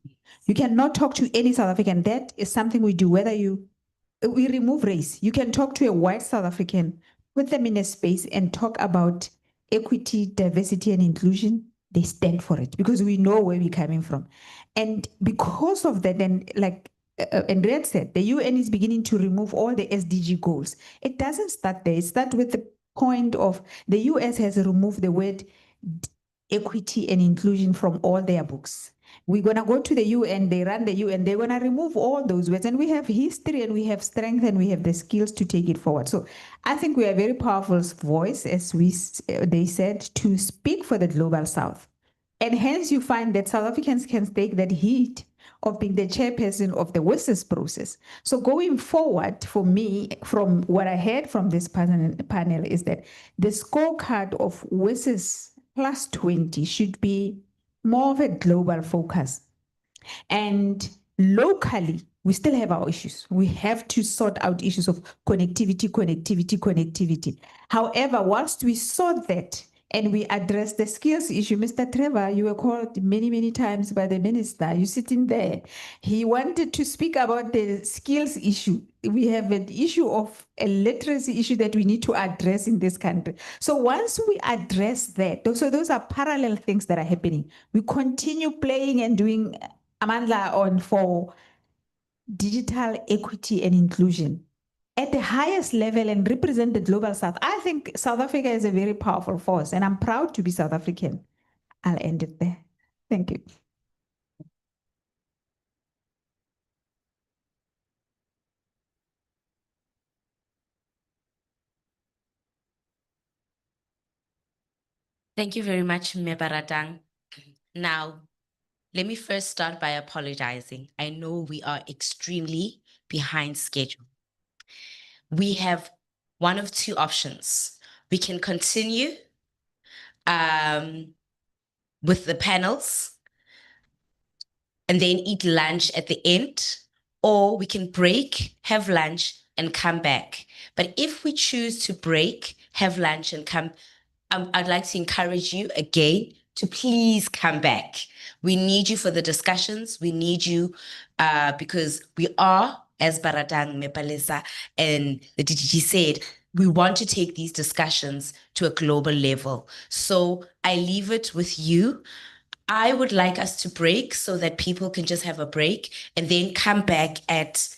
You cannot talk to any South African. That is something we do, we remove race. You can talk to a white South African, put them in a space and talk about equity, diversity, and inclusion. They stand for it because we know where we're coming from. And because of that, and like Andrea said, the UN is beginning to remove all the SDG goals. It doesn't start there. It starts with the point of the US has removed the word equity and inclusion from all their books. We're going to go to the UN, they run the UN, they're going to remove all those words. And we have history and we have strength and we have the skills to take it forward. So I think we are a very powerful voice, as they said, to speak for the Global South. And hence you find that South Africans can take that heat of being the chairperson of the WSIS process. So going forward, for me, from what I heard from this panel is that the scorecard of WSIS plus 20 should be more of a global focus. And locally, we still have our issues. We have to sort out issues of connectivity. However, whilst we sort that and we address the skills issue, Mr. Trevor, you were called many, many times by the minister. You're sitting there. He wanted to speak about the skills issue. We have an issue of a literacy issue that we need to address in this country. So once we address that, so those are parallel things that are happening. We continue playing and doing Amandla on for digital equity and inclusion at the highest level and represent the Global South. I think South Africa is a very powerful force, and I'm proud to be South African. I'll end it there. Thank you. Thank you very much, Mebaratang. Now, let me first start by apologizing. I know we are extremely behind schedule. We have one of two options. We can continue with the panels and then eat lunch at the end, or we can break, have lunch, and come back. But if we choose to break, have lunch, and come, I'd like to encourage you again to please come back. We need you for the discussions. We need you because we are, as Baratang, Mepalesa, and the DGG said, we want to take these discussions to a global level. So I leave it with you. I would like us to break so that people can just have a break and then come back at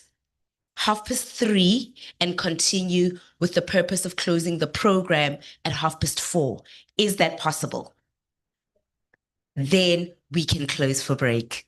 3:30 and continue with the purpose of closing the program at 4:30. Is that possible? Then we can close for break.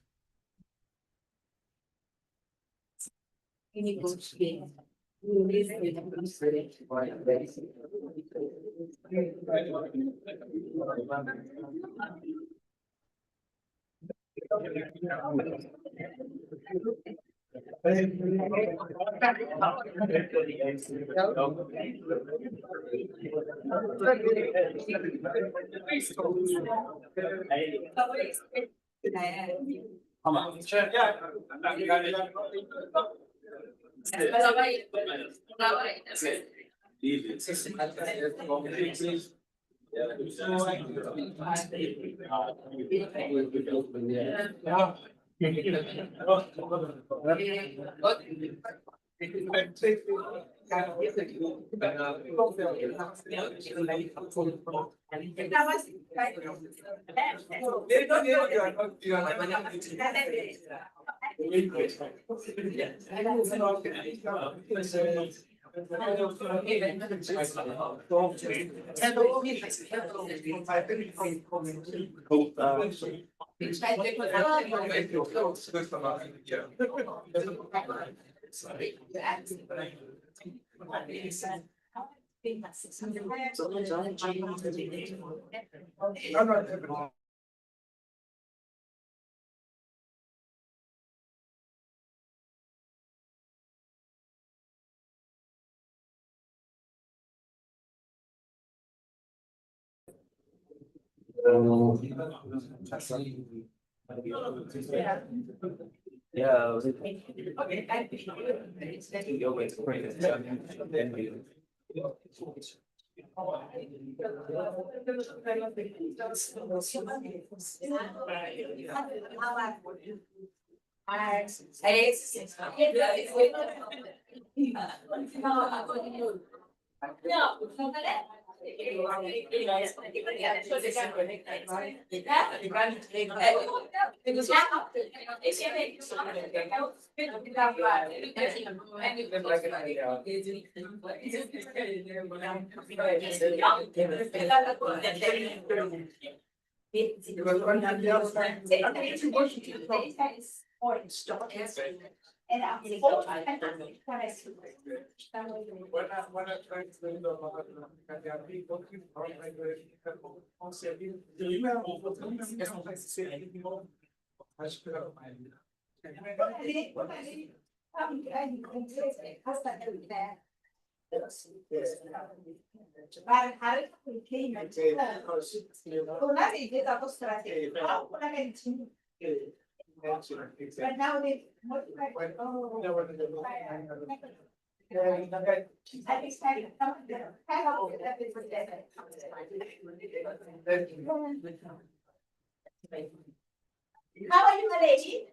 How are you, lady?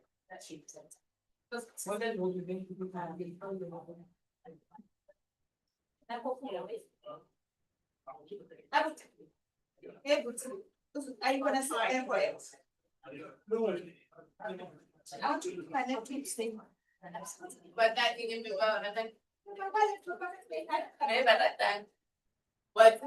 Are you gonna sit there for it? I want to put my left feet stay. But that you can do well, and then. But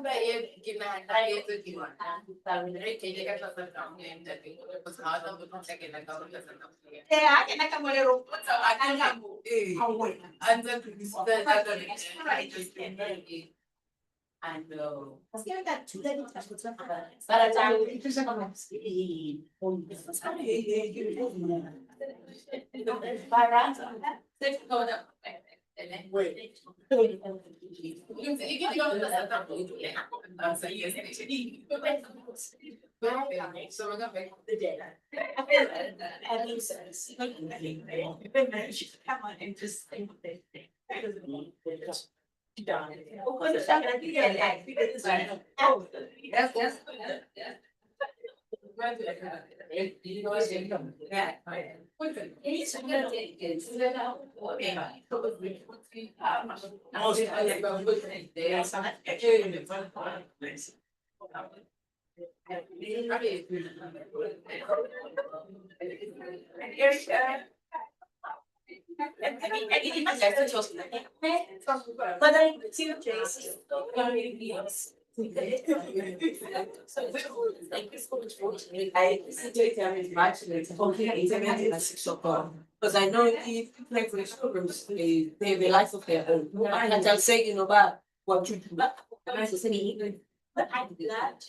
Because I know if like for the programs, they have a life of their own. And I'll say, you know, but what you do, but I say, but I do that.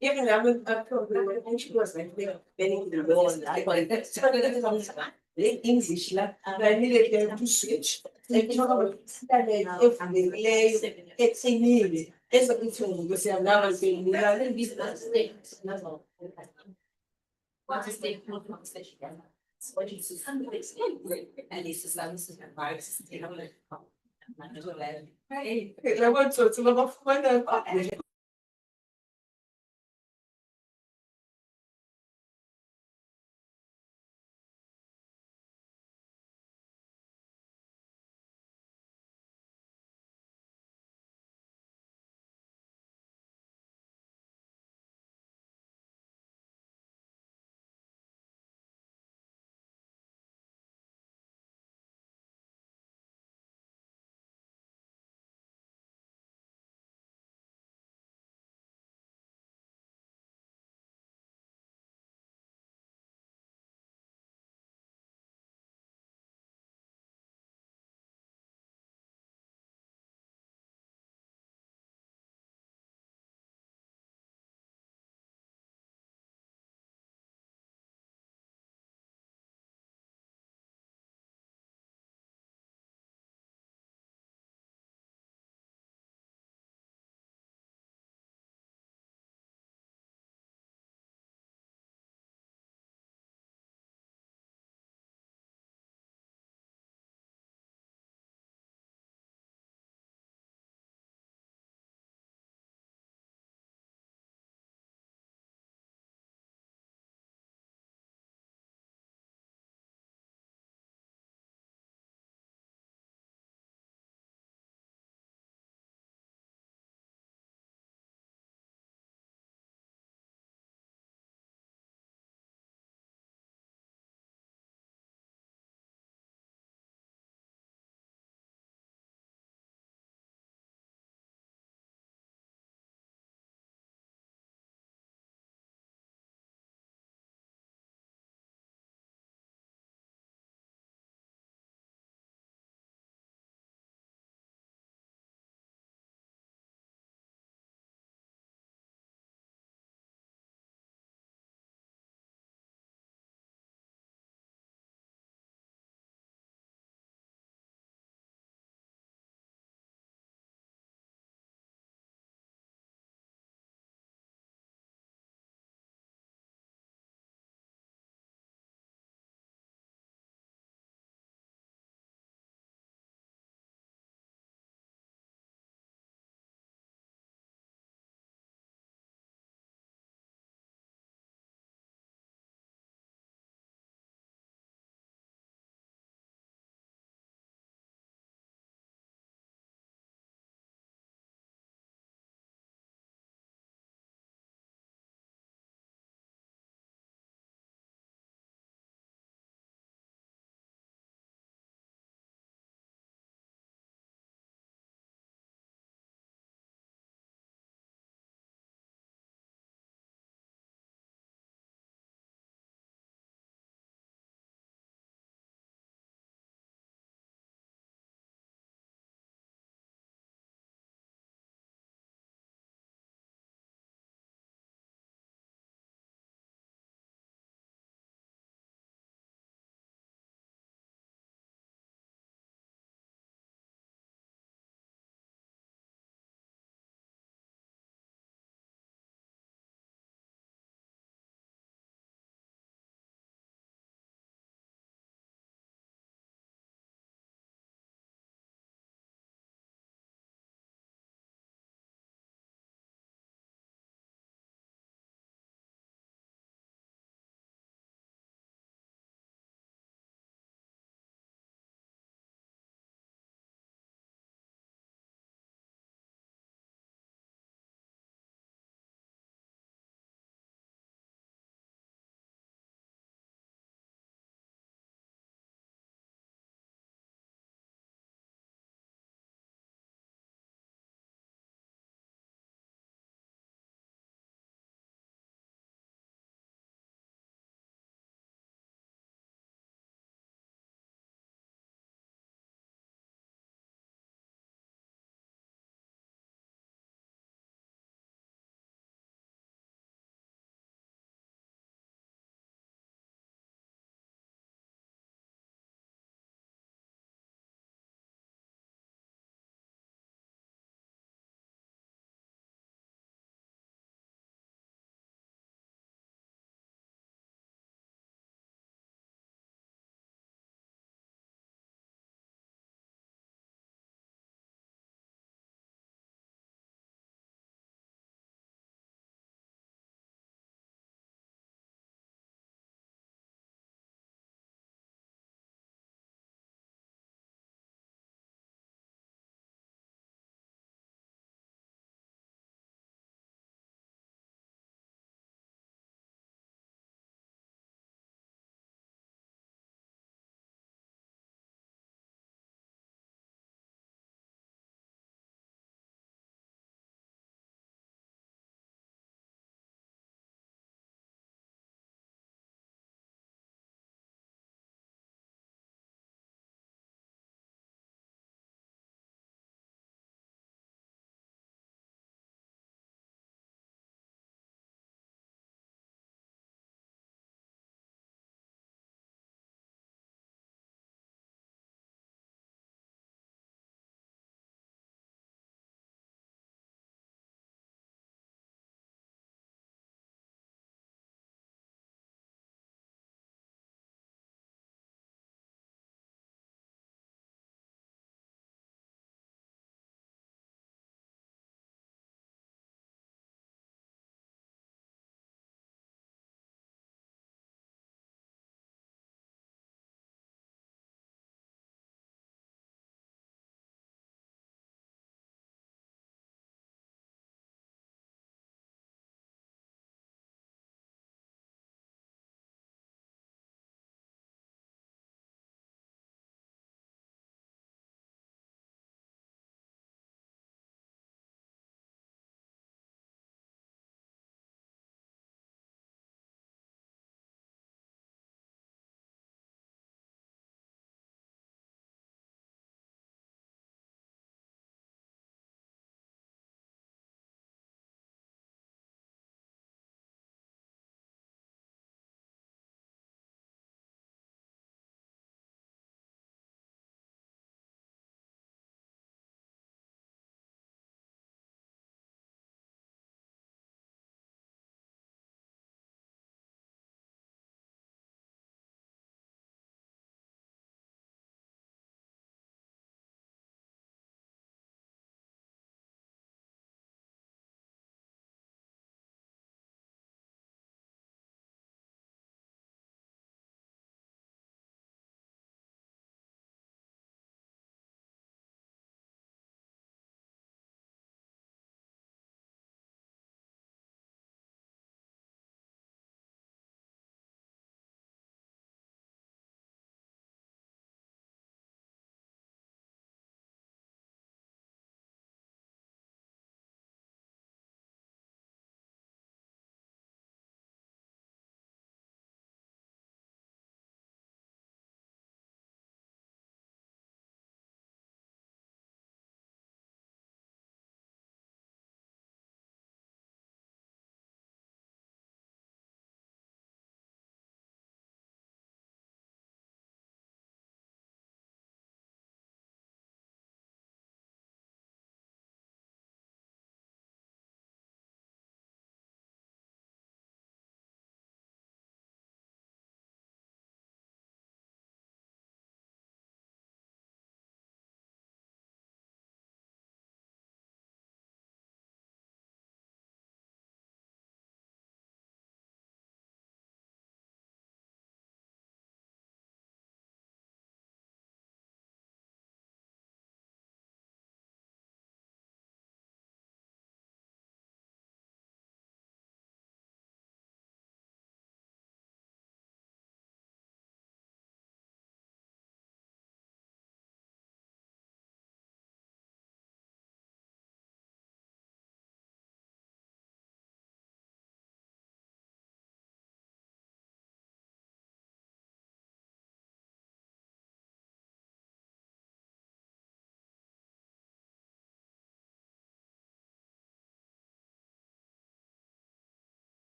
Even I'm a program, and she was like, bending the wall, and I was English, I needed them to switch. If it's a need, it's a good thing, because I'm never saying, What is the conversation? What is the and it's the service of advice. Hey, I want to love of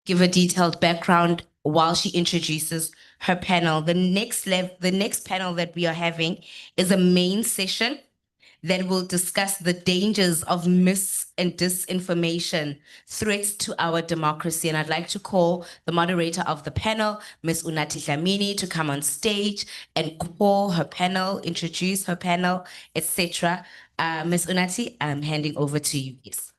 give a detailed background while she introduces her panel. The next panel that we are having is a main session that will discuss the dangers of mis and disinformation, threats to our democracy. And I'd like to call the moderator of the panel, Ms. Unathi Dlamini, to come on stage and call her panel, introduce her panel, etc. Ms. Unathi, I'm handing over to you, yes.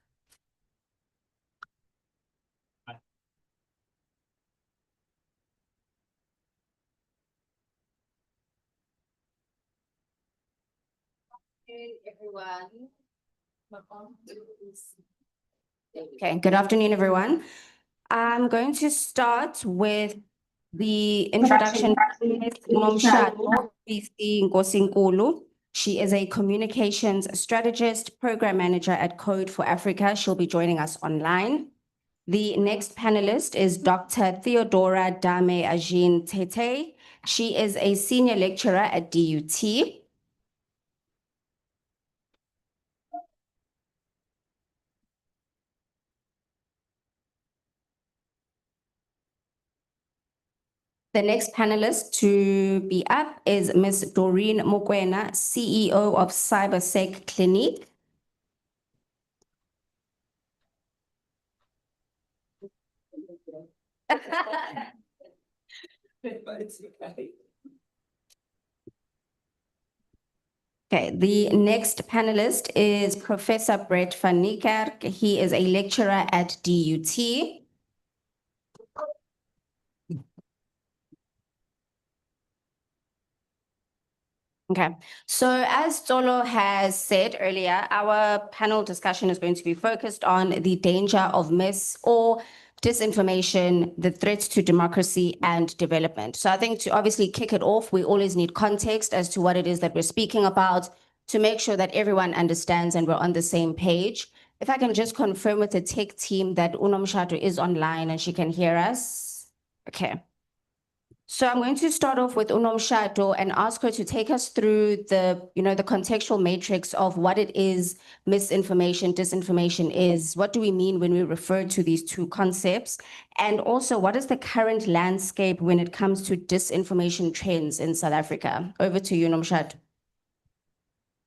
Everyone. Okay, good afternoon, everyone. I'm going to start with the introduction to Ms. Nomshado Ngosinkulu. She is a communications strategist, program manager at Code for Africa. She'll be joining us online. The next panelist is Dr. Theodora Dame Ajin Tete. She is a senior lecturer at DUT. The next panelist to be up is Ms. Doreen Mokwena, CEO of CyberSec Clinique. Okay, the next panelist is Professor Brett van Niekerk. He is a lecturer at DUT. Okay, so as Tolo has said earlier, our panel discussion is going to be focused on the danger of mis or disinformation, the threats to democracy and development. So I think to obviously kick it off, we always need context as to what it is that we're speaking about to make sure that everyone understands and we're on the same page. If I can just confirm with the tech team that Unomshado is online and she can hear us. Okay. So I'm going to start off with Unomshado and ask her to take us through the contextual matrix of what it is misinformation, disinformation is. What do we mean when we refer to these two concepts? And also, what is the current landscape when it comes to disinformation trends in South Africa? Over to you, Unomshado.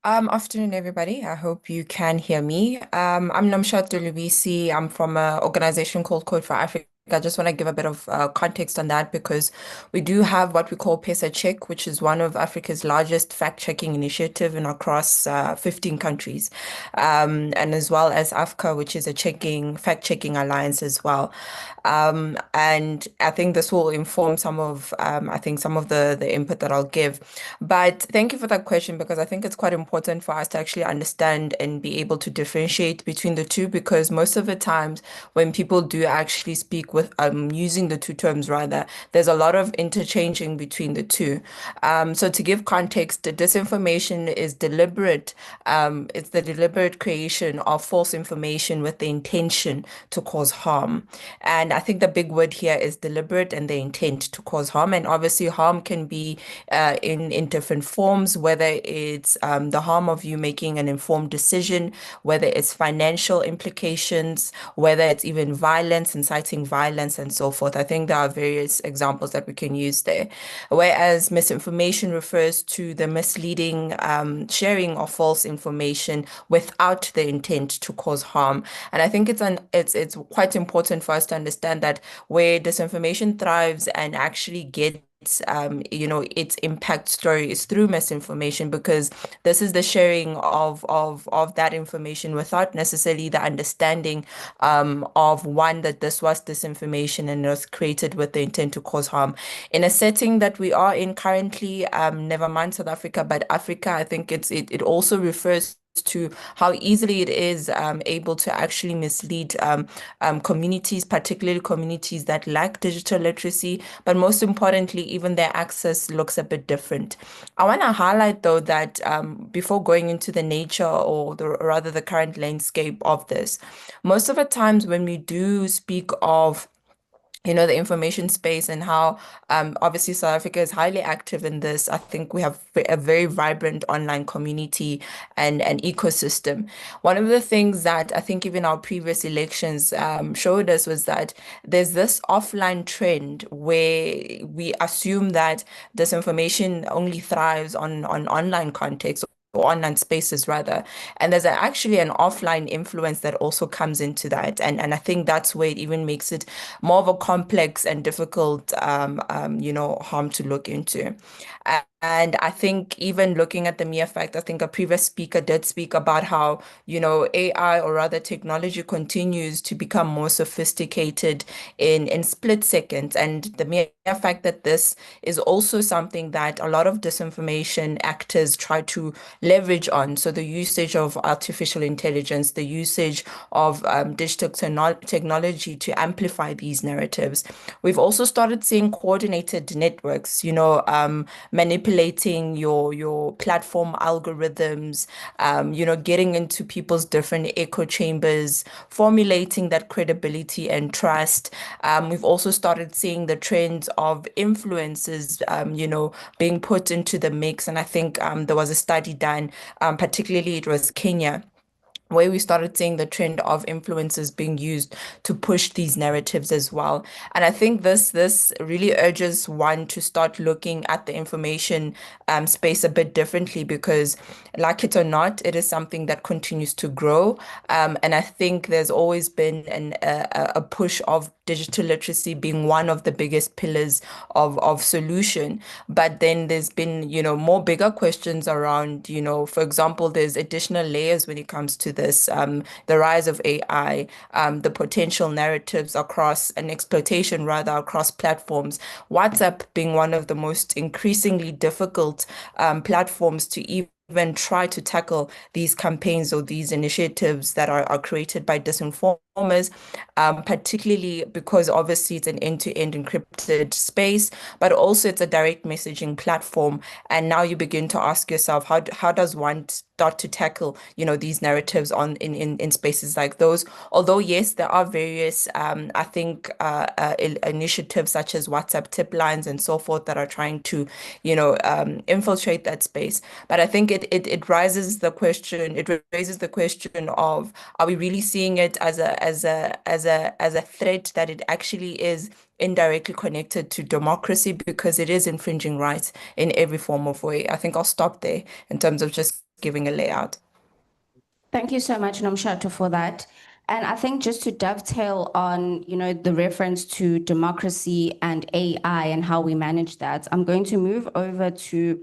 Afternoon, everybody. I hope you can hear me. I'm Nomshado Lubisi. I'm from an organization called Code for Africa. I just want to give a bit of context on that because we do have what we call PESA Check, which is one of Africa's largest fact-checking initiative and across 15 countries, and as well as AFCA, which is a fact-checking alliance as well. And I think this will inform some of the input that I'll give. But thank you for that question because I think it's quite important for us to actually understand and be able to differentiate between the two because most of the times when people do actually speak with using the two terms rather, there's a lot of interchanging between the two. So to give context, the disinformation is deliberate. It's the deliberate creation of false information with the intention to cause harm. And I think the big word here is deliberate and the intent to cause harm. And obviously harm can be in different forms, whether it's the harm of you making an informed decision, whether it's financial implications, whether it's even violence, inciting violence, and so forth. I think there are various examples that we can use there. Whereas misinformation refers to the misleading sharing of false information without the intent to cause harm. And I think it's quite important for us to understand that where disinformation thrives and actually gets its impact story is through misinformation because this is the sharing of that information without necessarily the understanding of one that this was disinformation and it was created with the intent to cause harm. In a setting that we are in currently, never mind South Africa, but Africa, I think it also refers to how easily it is able to actually mislead communities, particularly communities that lack digital literacy, but most importantly, even their access looks a bit different. I want to highlight though that before going into the nature or rather the current landscape of this, most of the times when we do speak of the information space and how obviously South Africa is highly active in this. I think we have a very vibrant online community and ecosystem. One of the things that I think even our previous elections showed us was that there's this offline trend where we assume that disinformation only thrives on online context, or online spaces rather. And there's actually an offline influence that also comes into that. And I think that's where it even makes it more of a complex and difficult, harm to look into. And I think even looking at the mere fact, I think a previous speaker did speak about how, AI, or rather technology, continues to become more sophisticated in split seconds. And the mere fact that this is also something that a lot of disinformation actors try to leverage on. So the usage of artificial intelligence, the usage of digital technology to amplify these narratives. We've also started seeing coordinated networks, manipulating your platform algorithms, getting into people's different echo chambers, formulating that credibility and trust. We've also started seeing the trends of influences, being put into the mix. And I think there was a study done, particularly it was Kenya, where we started seeing the trend of influencers being used to push these narratives as well. And I think this really urges one to start looking at the information space a bit differently, because like it or not, it is something that continues to grow. And I think there's always been a push of digital literacy being one of the biggest pillars of solution. But then there's been, more bigger questions around, for example, there's additional layers when it comes to this, the rise of AI, the potential narratives across an exploitation rather across platforms, WhatsApp being one of the most increasingly difficult platforms to even try to tackle these campaigns or these initiatives that are created by disinformers, particularly because obviously it's an end-to-end encrypted space, but also it's a direct messaging platform. And now you begin to ask yourself, how does one start to tackle, these narratives in spaces like those? Although, yes, there are various, I think, initiatives such as WhatsApp tip lines and so forth that are trying to, infiltrate that space. But I think it raises the question of, are we really seeing it as a threat that it actually is indirectly connected to democracy, because it is infringing rights in every form of way? I think I'll stop there in terms of just giving a layout. Thank you so much, Nomshato, for that. And I think just to dovetail on, the reference to democracy and AI and how we manage that, I'm going to move over to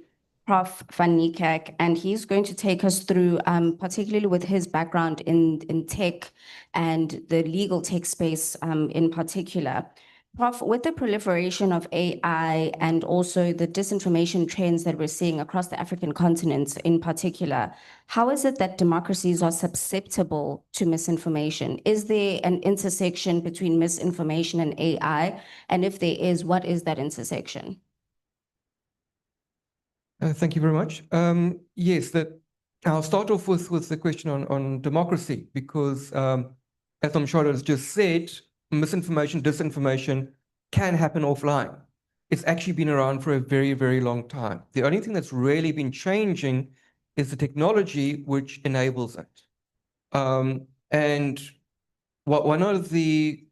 Prof. Van Niekerk, and he's going to take us through, particularly with his background in tech and the legal tech space in particular. Prof, with the proliferation of AI and also the disinformation trends that we're seeing across the African continent in particular, how is it that democracies are susceptible to misinformation? Is there an intersection between misinformation and AI? And if there is, what is that intersection? Thank you very much. Yes, I'll start off with the question on democracy, because as Nomshato has just said, misinformation, disinformation can happen offline. It's actually been around for a very, very long time. The only thing that's really been changing is the technology which enables it. And one of the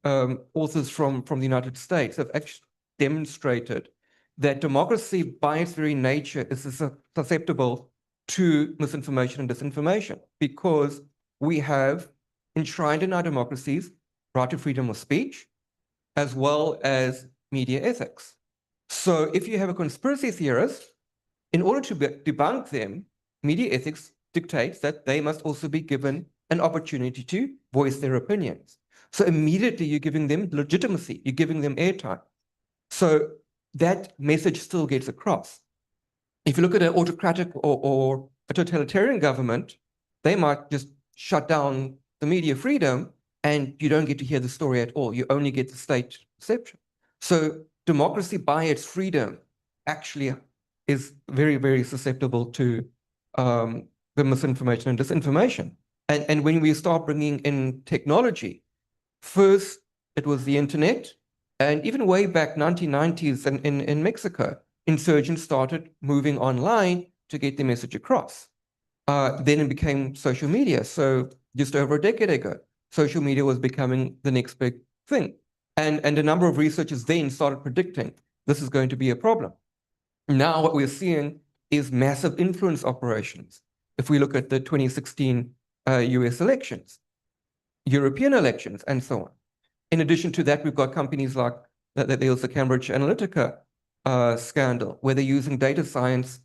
authors from the United States have actually demonstrated that democracy by its very nature is susceptible to misinformation and disinformation, because we have enshrined in our democracies right to freedom of speech, as well as media ethics. So if you have a conspiracy theorist, in order to debunk them, media ethics dictates that they must also be given an opportunity to voice their opinions. So immediately you're giving them legitimacy, you're giving them airtime. So that message still gets across. If you look at an autocratic or a totalitarian government, they might just shut down the media freedom and you don't get to hear the story at all. You only get the state perception. So democracy by its freedom actually is very, very susceptible to the misinformation and disinformation. And when we start bringing in technology, first it was the internet, And even way back 1990s in Mexico, insurgents started moving online to get their message across. Then it became social media. So just over a decade ago, social media was becoming the next big thing. And a number of researchers then started predicting this is going to be a problem. Now what we're seeing is massive influence operations. If we look at the 2016 US elections, European elections, and so on. In addition to that, we've got companies like there was the Cambridge Analytica scandal, where they're using data science,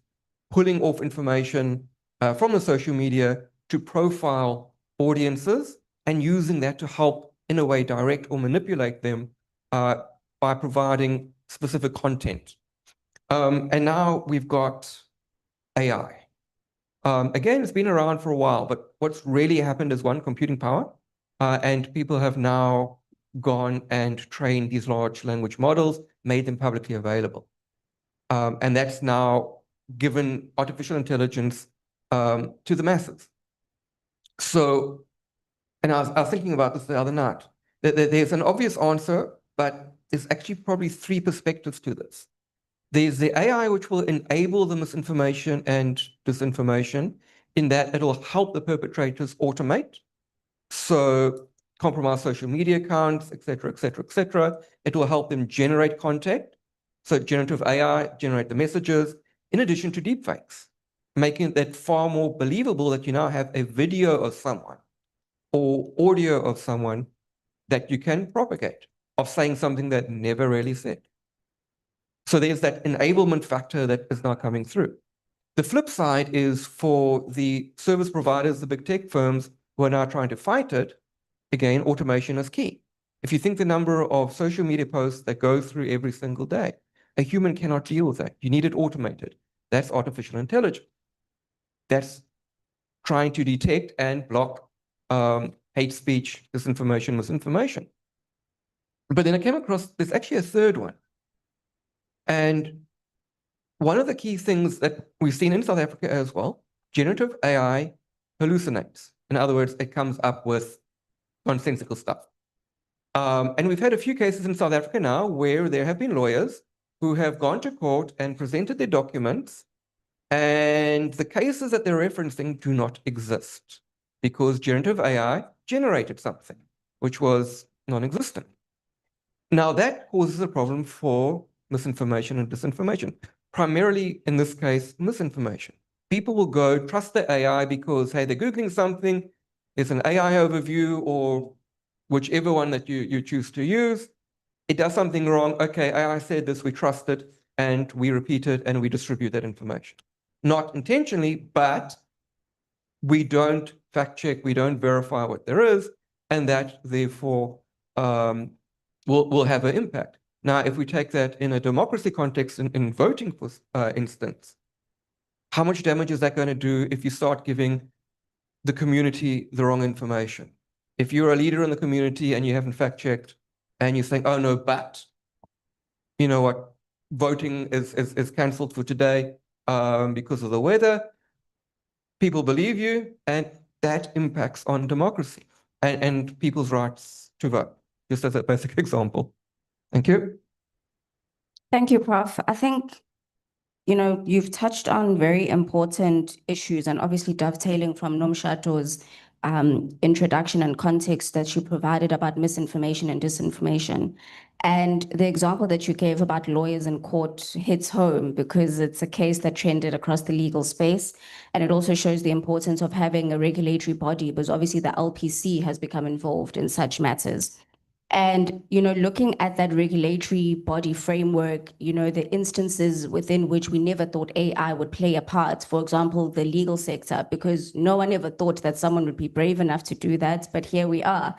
pulling off information from the social media to profile audiences and using that to help, in a way, direct or manipulate them by providing specific content. And now we've got AI. Again, it's been around for a while, but what's really happened is one, computing power, and people have now gone and trained these large language models, made them publicly available. And that's now given artificial intelligence to the masses. So, and I was thinking about this the other night, that there's an obvious answer, but there's actually probably three perspectives to this. There's the AI, which will enable the misinformation and disinformation in that it'll help the perpetrators automate. So compromise social media accounts, et cetera, et cetera, et cetera. It will help them generate content. So generative AI, generate the messages, in addition to deepfakes, making that far more believable that you now have a video of someone or audio of someone that you can propagate of saying something that never really said. So there's that enablement factor that is now coming through. The flip side is for the service providers, the big tech firms who are now trying to fight it, again, automation is key. If you think the number of social media posts that go through every single day, a human cannot deal with that. You need it automated. That's artificial intelligence. That's trying to detect and block hate speech, disinformation, misinformation. But then I came across, there's actually a third one. And one of the key things that we've seen in South Africa as well, generative AI hallucinates. In other words, it comes up with nonsensical stuff. And we've had a few cases in South Africa now where there have been lawyers who have gone to court and presented their documents, and the cases that they're referencing do not exist because generative AI generated something which was non-existent. Now that causes a problem for misinformation and disinformation, primarily in this case, misinformation. People will go trust the AI because, hey, they're Googling something, there's an AI overview or whichever one that you choose to use. It does something wrong. Okay, AI said this, we trust it, and we repeat it and we distribute that information. Not intentionally, but we don't fact check, we don't verify what there is, and that therefore will have an impact. Now, if we take that in a democracy context, in voting, for instance, how much damage is that going to do if you start giving the community the wrong information? If you're a leader in the community and you haven't fact checked and you think, oh no, but you know what, voting is cancelled for today because of the weather, people believe you, and that impacts on democracy and people's rights to vote, just as a basic example. Thank you. Thank you, Prof. I think, you've touched on very important issues and obviously dovetailing from Nomshato's introduction and context that she provided about misinformation and disinformation. And the example that you gave about lawyers in court hits home because it's a case that trended across the legal space. And it also shows the importance of having a regulatory body because obviously the LPC has become involved in such matters. And, looking at that regulatory body framework, the instances within which we never thought AI would play a part, for example, the legal sector, because no one ever thought that someone would be brave enough to do that, but here we are.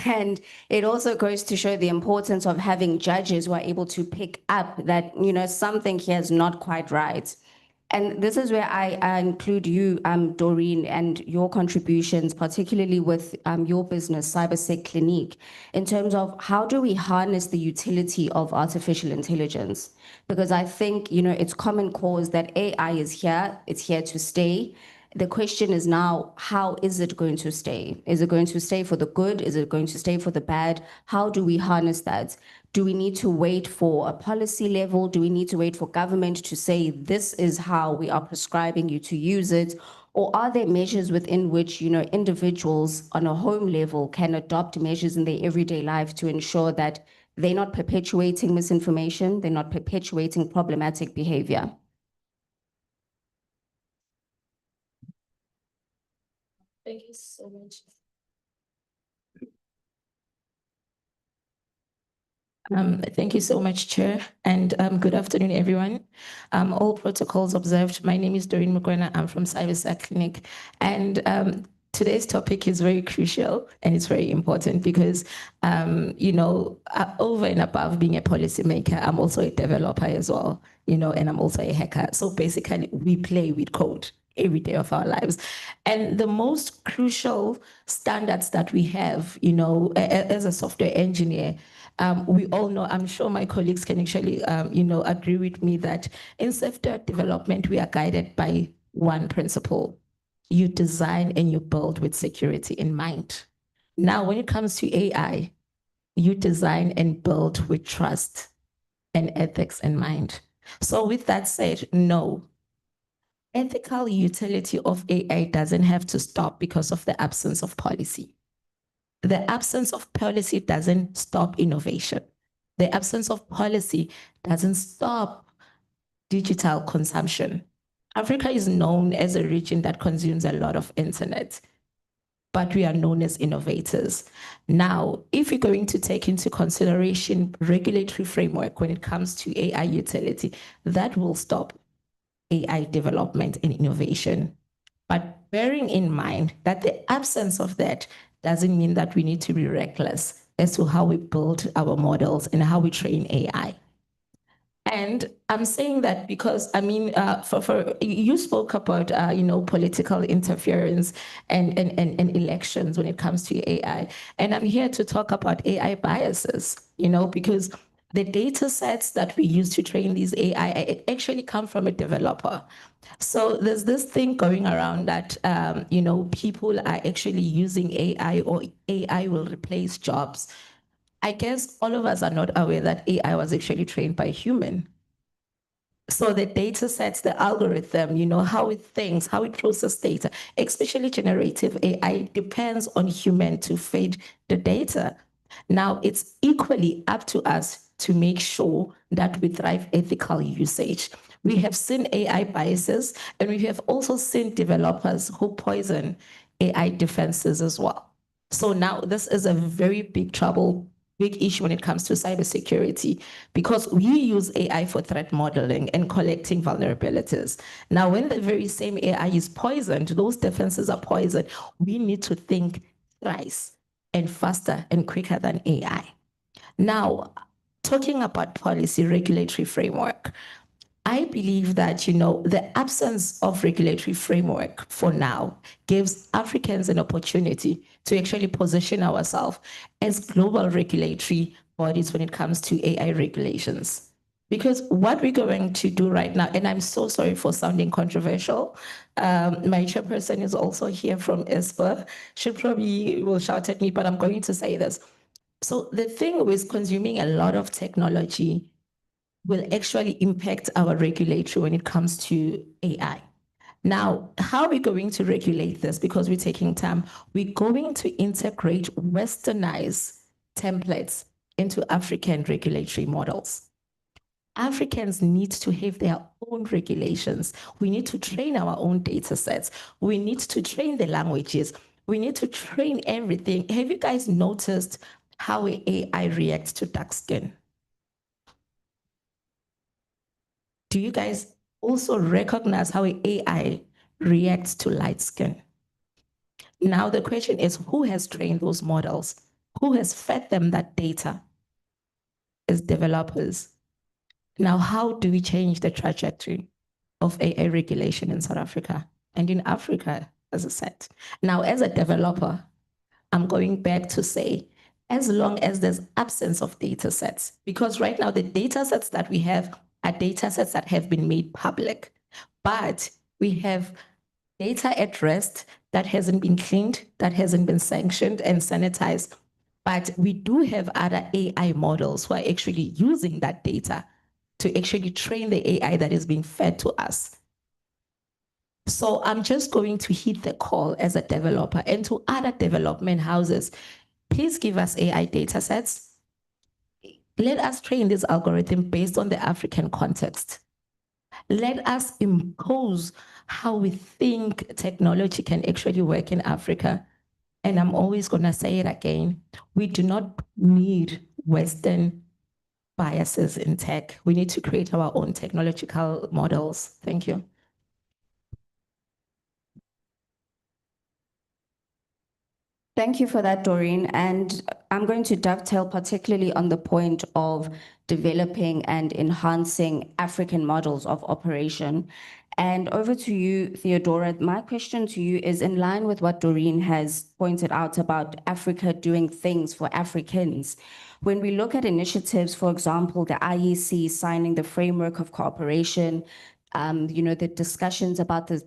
And it also goes to show the importance of having judges who are able to pick up that, something here is not quite right. And this is where I include you, Doreen, and your contributions, particularly with your business, CyberSec Clinique, in terms of how do we harness the utility of artificial intelligence? Because I think, it's common cause that AI is here, it's here to stay. The question is now, how is it going to stay? Is it going to stay for the good? Is it going to stay for the bad? How do we harness that? Do we need to wait for a policy level? Do we need to wait for government to say, this is how we are prescribing you to use it? Or are there measures within which, individuals on a home level can adopt measures in their everyday life to ensure that they're not perpetuating misinformation, they're not perpetuating problematic behavior? Thank you so much. Thank you so much, Chair, and good afternoon, everyone. All protocols observed. My name is Doreen Mukwena. I'm from Cybersec Clinic, and today's topic is very crucial and it's very important because, over and above being a policymaker, I'm also a developer as well, and I'm also a hacker. So basically, we play with code every day of our lives. And the most crucial standards that we have, as a software engineer, we all know, I'm sure my colleagues can actually, agree with me that in software development, we are guided by one principle. You design and you build with security in mind. Now, when it comes to AI, you design and build with trust and ethics in mind. So with that said, no, ethical utility of AI doesn't have to stop because of the absence of policy. The absence of policy doesn't stop innovation. The absence of policy doesn't stop digital consumption. Africa is known as a region that consumes a lot of internet, but we are known as innovators. Now, if you're going to take into consideration regulatory framework when it comes to AI utility, that will stop AI development and innovation. But bearing in mind that the absence of that doesn't mean that we need to be reckless as to how we build our models and how we train AI. And I'm saying that because, for you spoke about, political interference and elections when it comes to AI. And I'm here to talk about AI biases, because the data sets that we use to train these AI actually come from a developer. So there's this thing going around that, people are actually using AI or AI will replace jobs. I guess all of us are not aware that AI was actually trained by a human. So the data sets, the algorithm, how it thinks, how it processes data, especially generative AI, depends on human to feed the data. Now, it's equally up to us to make sure that we drive ethical usage. We have seen AI biases, and we have also seen developers who poison AI defenses as well. So now this is a very big issue when it comes to cybersecurity, because we use AI for threat modeling and collecting vulnerabilities. Now, when the very same AI is poisoned, those defenses are poisoned, we need to think thrice and faster and quicker than AI. Now, talking about policy regulatory framework, I believe that, the absence of regulatory framework for now gives Africans an opportunity to actually position ourselves as global regulatory bodies when it comes to AI regulations. Because what we're going to do right now, and I'm so sorry for sounding controversial, my chairperson is also here from ISPA. She probably will shout at me, but I'm going to say this. So the thing with consuming a lot of technology will actually impact our regulatory when it comes to AI. Now, how are we going to regulate this? Because we're taking time. We're going to integrate westernized templates into African regulatory models. Africans need to have their own regulations. We need to train our own data sets. We need to train the languages. We need to train everything. Have you guys noticed how AI reacts to dark skin? Do you guys also recognize how AI reacts to light skin? Now the question is, who has trained those models? Who has fed them that data as developers? Now, how do we change the trajectory of AI regulation in South Africa and in Africa, as I said? Now, as a developer, I'm going back to say, as long as there's absence of data sets, because right now the data sets that we have are data sets that have been made public, but we have data at rest that hasn't been cleaned, that hasn't been sanctioned and sanitized. But we do have other AI models who are actually using that data to actually train the AI that is being fed to us. So I'm just going to hit the call as a developer and to other development houses. Please give us AI data sets. Let us train this algorithm based on the African context. Let us impose how we think technology can actually work in Africa. And I'm always going to say it again. We do not need Western biases in tech. We need to create our own technological models. Thank you. Thank you for that, Doreen. And I'm going to dovetail particularly on the point of developing and enhancing African models of operation. And over to you, Theodora. My question to you is in line with what Doreen has pointed out about Africa doing things for Africans. When we look at initiatives, for example, the IEC signing the framework of cooperation, the discussions about the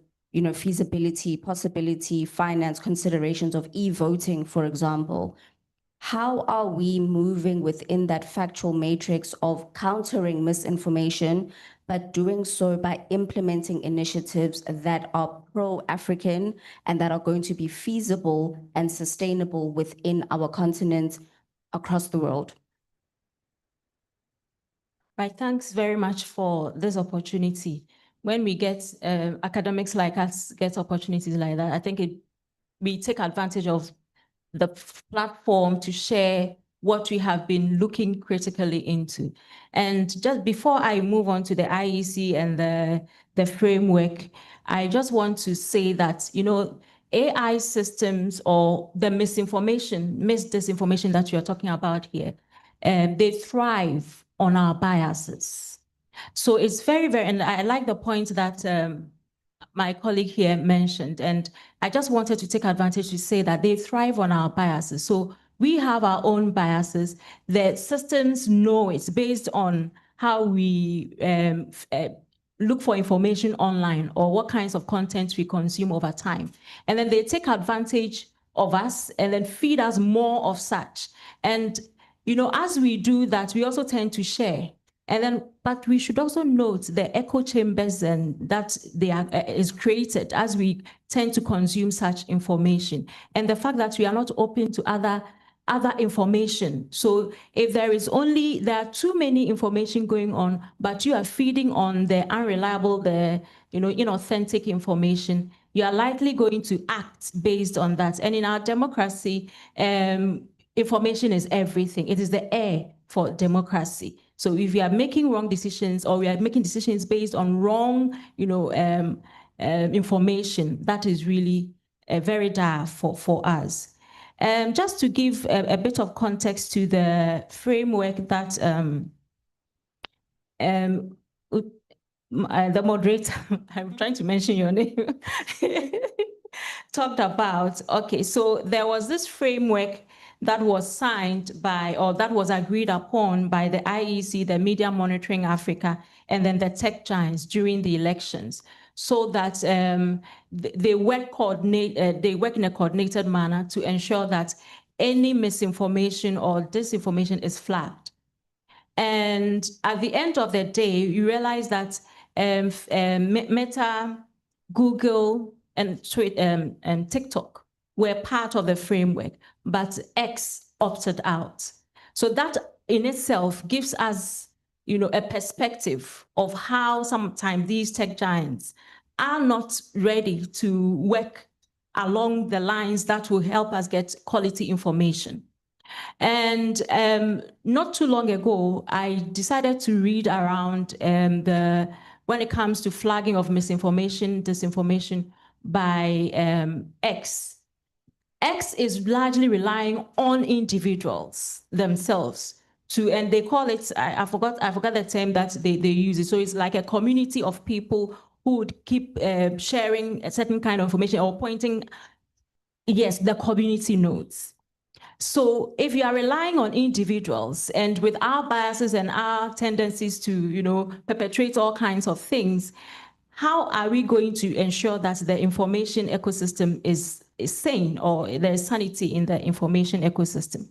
feasibility, possibility, finance considerations of e-voting, for example. How are we moving within that factual matrix of countering misinformation, but doing so by implementing initiatives that are pro-African and that are going to be feasible and sustainable within our continent across the world? Right, thanks very much for this opportunity. When we get academics like us get opportunities like that, I think we take advantage of the platform to share what we have been looking critically into. And just before I move on to the IEC and the framework, I just want to say that, AI systems or the disinformation that you're talking about here, they thrive on our biases. So it's very, very, and I like the point that my colleague here mentioned, and I just wanted to take advantage to say that they thrive on our biases. So we have our own biases. The systems know it's based on how we look for information online or what kinds of content we consume over time. And then they take advantage of us and then feed us more of such. And, as we do that, we also tend to share. And then, but we should also note the echo chambers and that is created as we tend to consume such information, and the fact that we are not open to other information. So if there are too many information going on, but you are feeding on the unreliable, the inauthentic information, you are likely going to act based on that. And in our democracy, information is everything. It is the air for democracy. So if we are making wrong decisions or we are making decisions based on wrong, information, that is really very dire for us. Just to give a bit of context to the framework that the moderator, I'm trying to mention your name, talked about. Okay, so there was this framework that was signed by, or that was agreed upon by the IEC, the Media Monitoring Africa, and then the tech giants during the elections, so that they work in a coordinated manner to ensure that any misinformation or disinformation is flagged. And at the end of the day, you realize that Meta, Google, and TikTok were part of the framework, but X opted out. So that in itself gives us, a perspective of how sometimes these tech giants are not ready to work along the lines that will help us get quality information. And not too long ago, I decided to read around when it comes to flagging of misinformation, disinformation by X. X is largely relying on individuals themselves and they call it, I forgot the term that they use it. So it's like a community of people who would keep sharing a certain kind of information or pointing, yes, the community nodes. So if you are relying on individuals and with our biases and our tendencies to, perpetrate all kinds of things, how are we going to ensure that the information ecosystem is sane or there is sanity in the information ecosystem?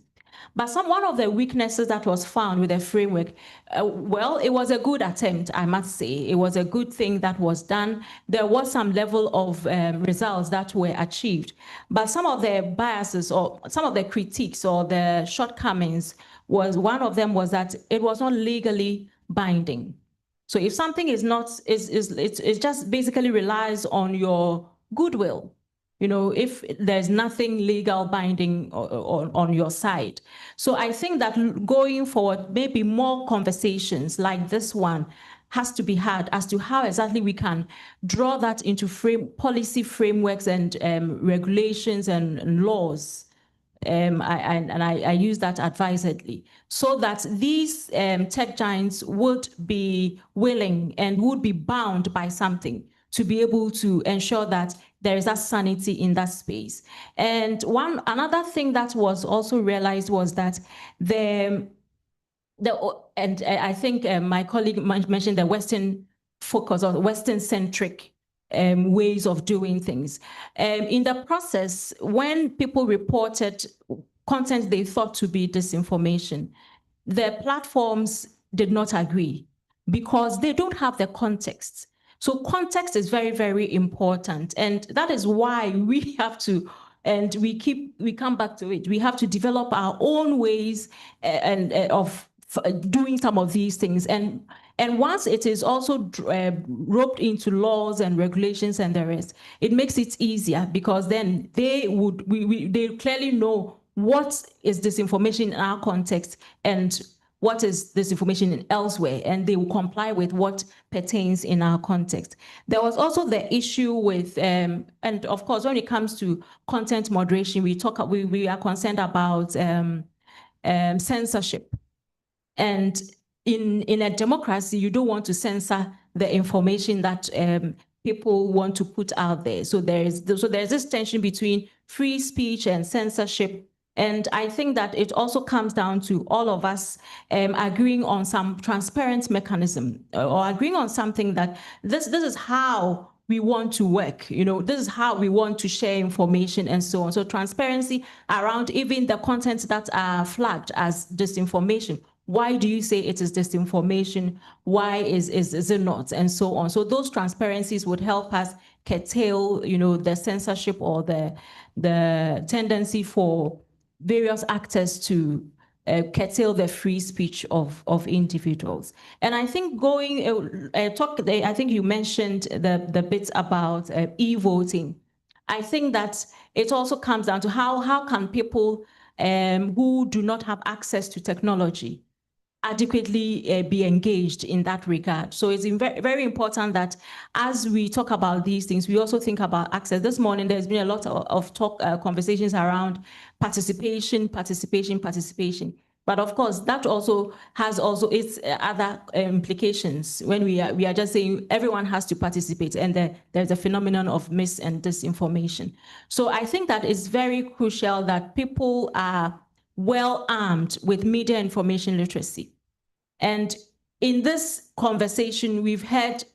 But one of the weaknesses that was found with the framework, well, it was a good attempt, I must say. It was a good thing that was done. There was some level of results that were achieved. But some of the biases or some of the critiques or the shortcomings one of them was that it was not legally binding. So if something is not, it just basically relies on your goodwill. You know, if there's nothing legal binding on your side. So I think that going forward, maybe more conversations like this one has to be had as to how exactly we can draw that into policy frameworks and regulations and laws. I use that advisedly, so that these tech giants would be willing and would be bound by something to be able to ensure that there is that sanity in that space. And another thing that was also realized was that I think my colleague mentioned the Western focus or Western centric ways of doing things. In the process, when people reported content they thought to be disinformation, the platforms did not agree because they don't have the context. So context is very, very important. And that is why we have to, and we come back to it, we have to develop our own ways of doing some of these things. And once it is also roped into laws and regulations and the rest, it makes it easier because then they clearly know what is disinformation in our context and what is disinformation elsewhere, and they will comply with what pertains in our context. There was also the issue with, and of course, when it comes to content moderation, we are concerned about censorship. And in a democracy, you don't want to censor the information that people want to put out there. So there's this tension between free speech and censorship. And I think that it also comes down to all of us agreeing on some transparent mechanism or agreeing on something that this is how we want to work, you know, this is how we want to share information and so on. So transparency around even the contents that are flagged as disinformation. Why do you say it is disinformation? Why is it not? And so on. So those transparencies would help us curtail, you know, the censorship or the tendency for various actors to curtail the free speech of individuals. And I think I think you mentioned the bit about e-voting. I think that it also comes down to how can people who do not have access to technology adequately be engaged in that regard. So it's very, very important that as we talk about these things, we also think about access. This morning, there's been a lot of conversations around participation. But of course, that also has its other implications when we are just saying everyone has to participate, and there's a phenomenon of mis and disinformation. So I think that it's very crucial that people are well armed with media information literacy. And in this conversation, we've heard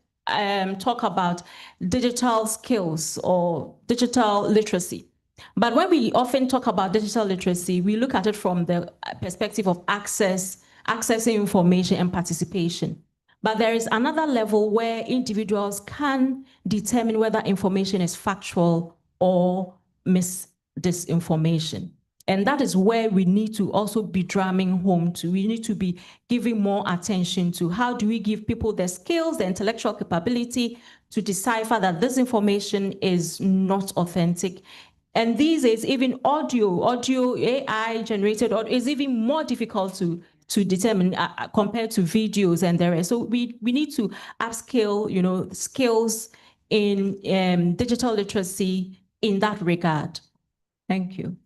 talk about digital skills or digital literacy. But when we often talk about digital literacy, we look at it from the perspective of accessing information and participation. But there is another level where individuals can determine whether information is factual or disinformation. And that is where we need to also be drumming home to. We need to be giving more attention to how do we give people the skills, the intellectual capability to decipher that this information is not authentic. And these days, even audio, AI generated audio is even more difficult to determine compared to videos and the rest. So we need to upscale, you know, skills in digital literacy in that regard. Thank you.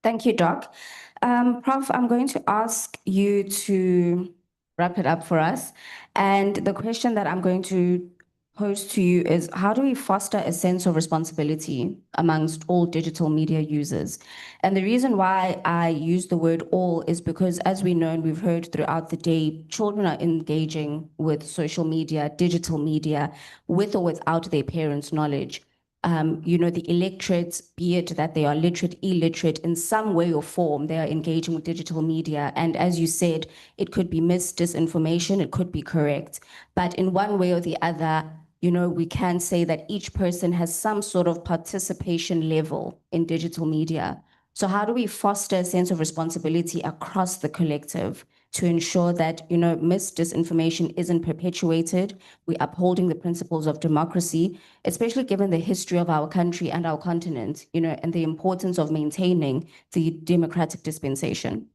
Thank you, Doc. Prof, I'm going to ask you to wrap it up for us. And the question that I'm going to pose to you is, how do we foster a sense of responsibility amongst all digital media users? And the reason why I use the word all is because, as we know and we've heard throughout the day, children are engaging with social media, digital media, with or without their parents' knowledge. the electorate, be it that they are literate, illiterate, in some way or form, they are engaging with digital media. And as you said, it could be disinformation, it could be correct. But in one way or the other, we can say that each person has some sort of participation level in digital media. So how do we foster a sense of responsibility across the collective to ensure that, disinformation isn't perpetuated? We're upholding the principles of democracy, especially given the history of our country and our continent, and the importance of maintaining the democratic dispensation.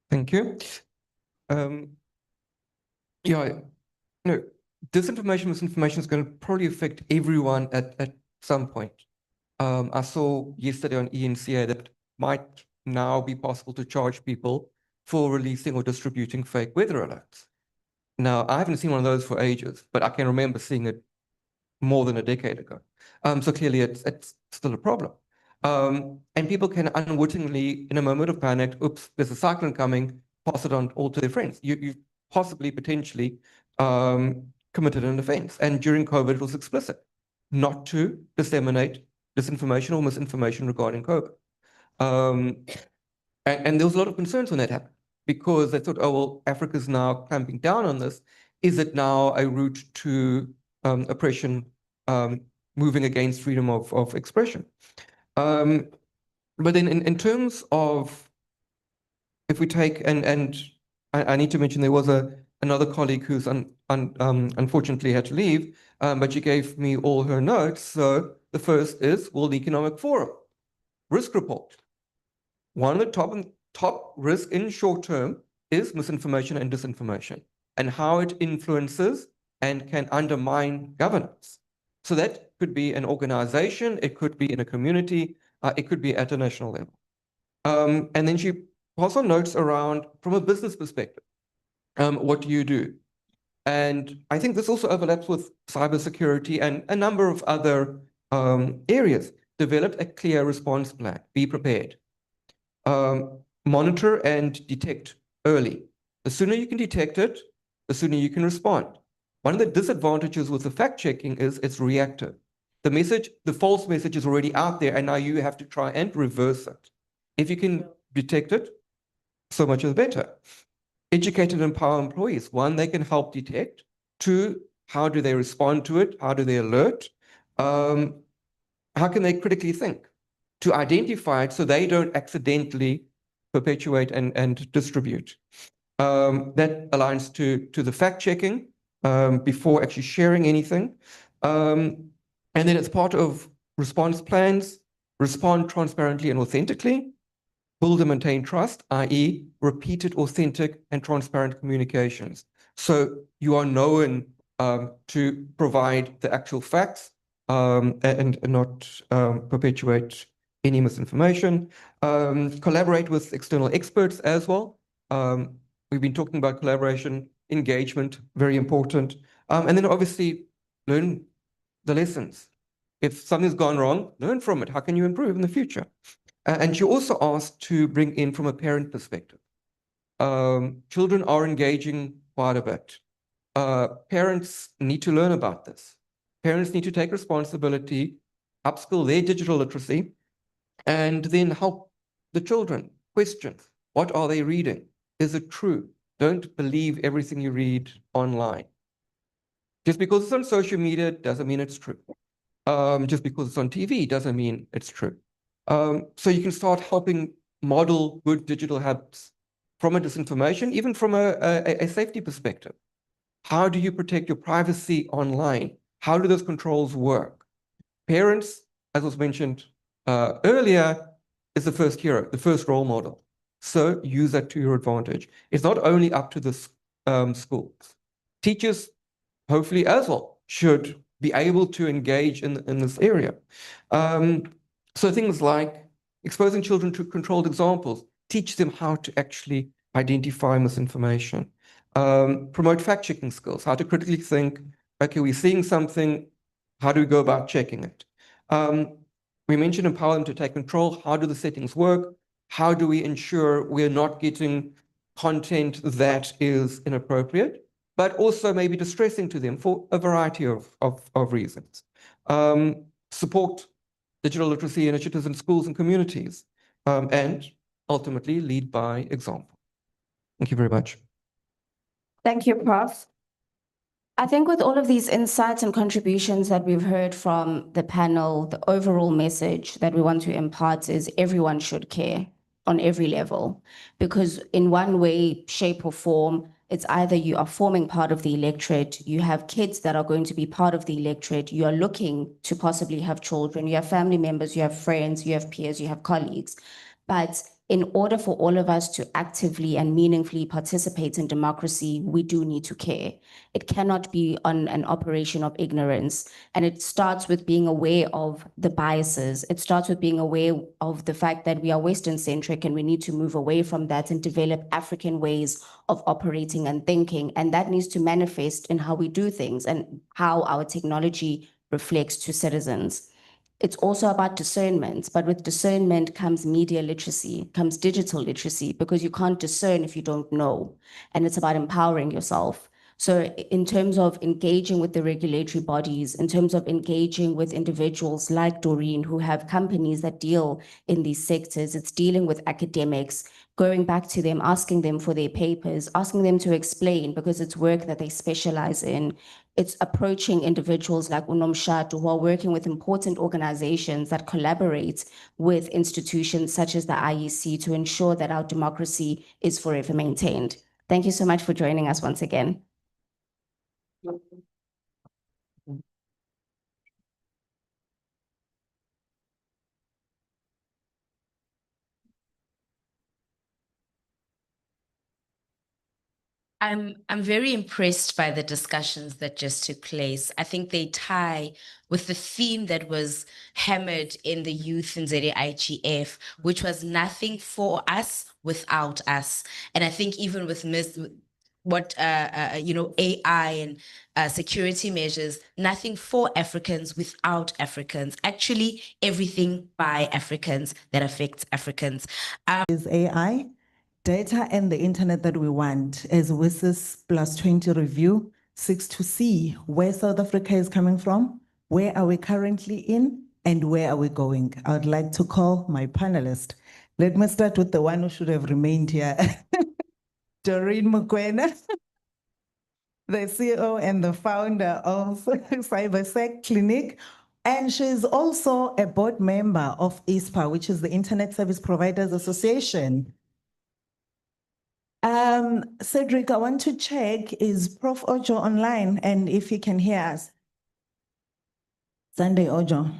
Thank you. Disinformation, misinformation is going to probably affect everyone at some point. I saw yesterday on ENCA that it might now be possible to charge people for releasing or distributing fake weather alerts. Now, I haven't seen one of those for ages, but I can remember seeing it more than a decade ago. So clearly it's still a problem. And people can unwittingly, in a moment of panic, oops, there's a cyclone coming, pass it on all to their friends. You possibly, potentially committed an offense. And during COVID, it was explicit not to disseminate disinformation or misinformation regarding COVID. And there was a lot of concerns when that happened, because they thought, oh, well, Africa's now clamping down on this. Is it now a route to oppression, moving against freedom of expression? But then in terms of, if we take, and I need to mention there was another colleague who's unfortunately had to leave, but she gave me all her notes. So the first is World Economic Forum, risk report. One of the top risk in short term is misinformation and disinformation, and how it influences and can undermine governance. So that could be an organization, it could be in a community, it could be at a national level. And then she also notes around, from a business perspective, what do you do? And I think this also overlaps with cybersecurity and a number of other areas. Develop a clear response plan, be prepared. Monitor and detect early. The sooner you can detect it, the sooner you can respond. One of the disadvantages with the fact checking is it's reactive. The false message is already out there, and now you have to try and reverse it. If you can detect it, so much is better. Educate and empower employees. One, they can help detect. Two, how do they respond to it? How do they alert? How can they critically think to identify it so they don't accidentally perpetuate and distribute? That aligns to the fact checking before actually sharing anything. And then it's part of response plans, respond transparently and authentically, build and maintain trust, i.e. repeated, authentic and transparent communications. So you are known to provide the actual facts and not perpetuate any misinformation. Collaborate with external experts as well. We've been talking about collaboration, engagement, very important. And then obviously learn the lessons. If something's gone wrong, learn from it. How can you improve in the future? And you also asked to bring in from a parent perspective. Children are engaging quite a bit. Parents need to learn about this. Parents need to take responsibility, upskill their digital literacy, and then help the children question, what are they reading? Is it true? Don't believe everything you read online. Just because it's on social media doesn't mean it's true. Just because it's on TV doesn't mean it's true. So you can start helping model good digital habits from a disinformation, even from a safety perspective. How do you protect your privacy online? How do those controls work? Parents, as was mentioned earlier, is the first hero, the first role model. So use that to your advantage. It's not only up to the schools. Teachers, hopefully as well, should be able to engage in this area. So things like exposing children to controlled examples, teach them how to actually identify misinformation. Promote fact-checking skills, how to critically think, okay, we're seeing something, how do we go about checking it? We mentioned empower them to take control. How do the settings work? How do we ensure we're not getting content that is inappropriate? but also maybe distressing to them for a variety of reasons. Support digital literacy initiatives in schools and communities, and ultimately lead by example. Thank you very much. Thank you, Prof. I think with all of these insights and contributions that we've heard from the panel, the overall message that we want to impart is everyone should care on every level, because in one way, shape or form, it's either you are forming part of the electorate, you have kids that are going to be part of the electorate, you are looking to possibly have children, you have family members, you have friends, you have peers, you have colleagues. But in order for all of us to actively and meaningfully participate in democracy, we do need to care. It cannot be on an operation of ignorance. And it starts with being aware of the biases. It starts with being aware of the fact that we are Western-centric and we need to move away from that and develop African ways of operating and thinking. And that needs to manifest in how we do things and how our technology reflects to citizens. It's also about discernment, but with discernment comes media literacy, comes digital literacy, because you can't discern if you don't know. And it's about empowering yourself. So in terms of engaging with the regulatory bodies, in terms of engaging with individuals like Doreen, who have companies that deal in these sectors, it's dealing with academics, going back to them, asking them for their papers, asking them to explain, because it's work that they specialize in. It's approaching individuals like Unomshatu, who are working with important organizations that collaborate with institutions such as the IEC to ensure that our democracy is forever maintained. Thank you so much for joining us once again. I'm very impressed by the discussions that just took place. I think they tie with the theme that was hammered in the youth in ZAIGF, which was nothing for us without us. And I think even with AI and security measures, nothing for Africans without Africans. Actually, everything by Africans that affects Africans. Is AI, data and the internet that we want, as WSIS +20 review seeks to see where South Africa is coming from, where are we currently in, and where are we going. I would like to call my panelist. Let me start with the one who should have remained here. Doreen Mokoena, the CEO and the founder of CyberSec Clinic. And she's also a board member of ISPA, which is the Internet Service Providers Association. Cedric, I want to check, is Prof. Ojo online and if he can hear us? Sunday Ojo.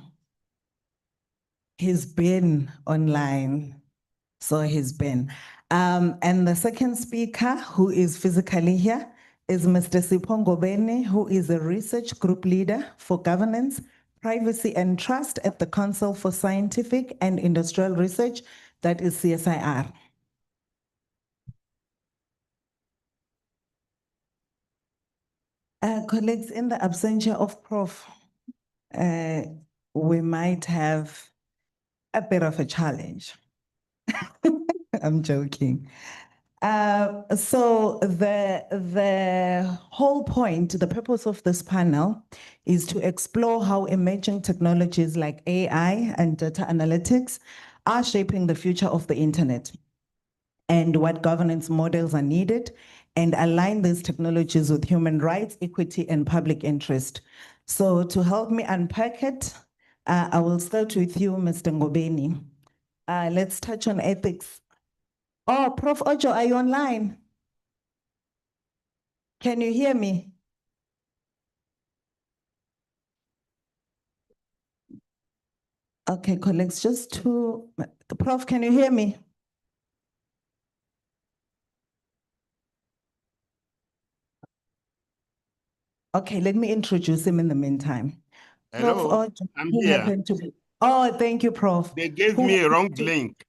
He's been online. So he's been. And the second speaker who is physically here is Mr. Sipongo Beni, who is a research group leader for governance, privacy and trust at the Council for Scientific and Industrial Research, that is CSIR. Colleagues, in the absentia of Prof, we might have a bit of a challenge. I'm joking. So the whole point, the purpose of this panel is to explore how emerging technologies like AI and data analytics are shaping the future of the internet and what governance models are needed, and align these technologies with human rights, equity, and public interest. So to help me unpack it, I will start with you, Mr. Ngobeni. Let's touch on ethics. Oh, Prof. Ojo, are you online? Can you hear me? Okay, colleagues, just to, Prof, can you hear me? Okay, let me introduce him in the meantime. Hello, Prof. Ojo, I'm who here. happened to be? Oh, thank you, Prof. They gave Who me a wrong happened to- link.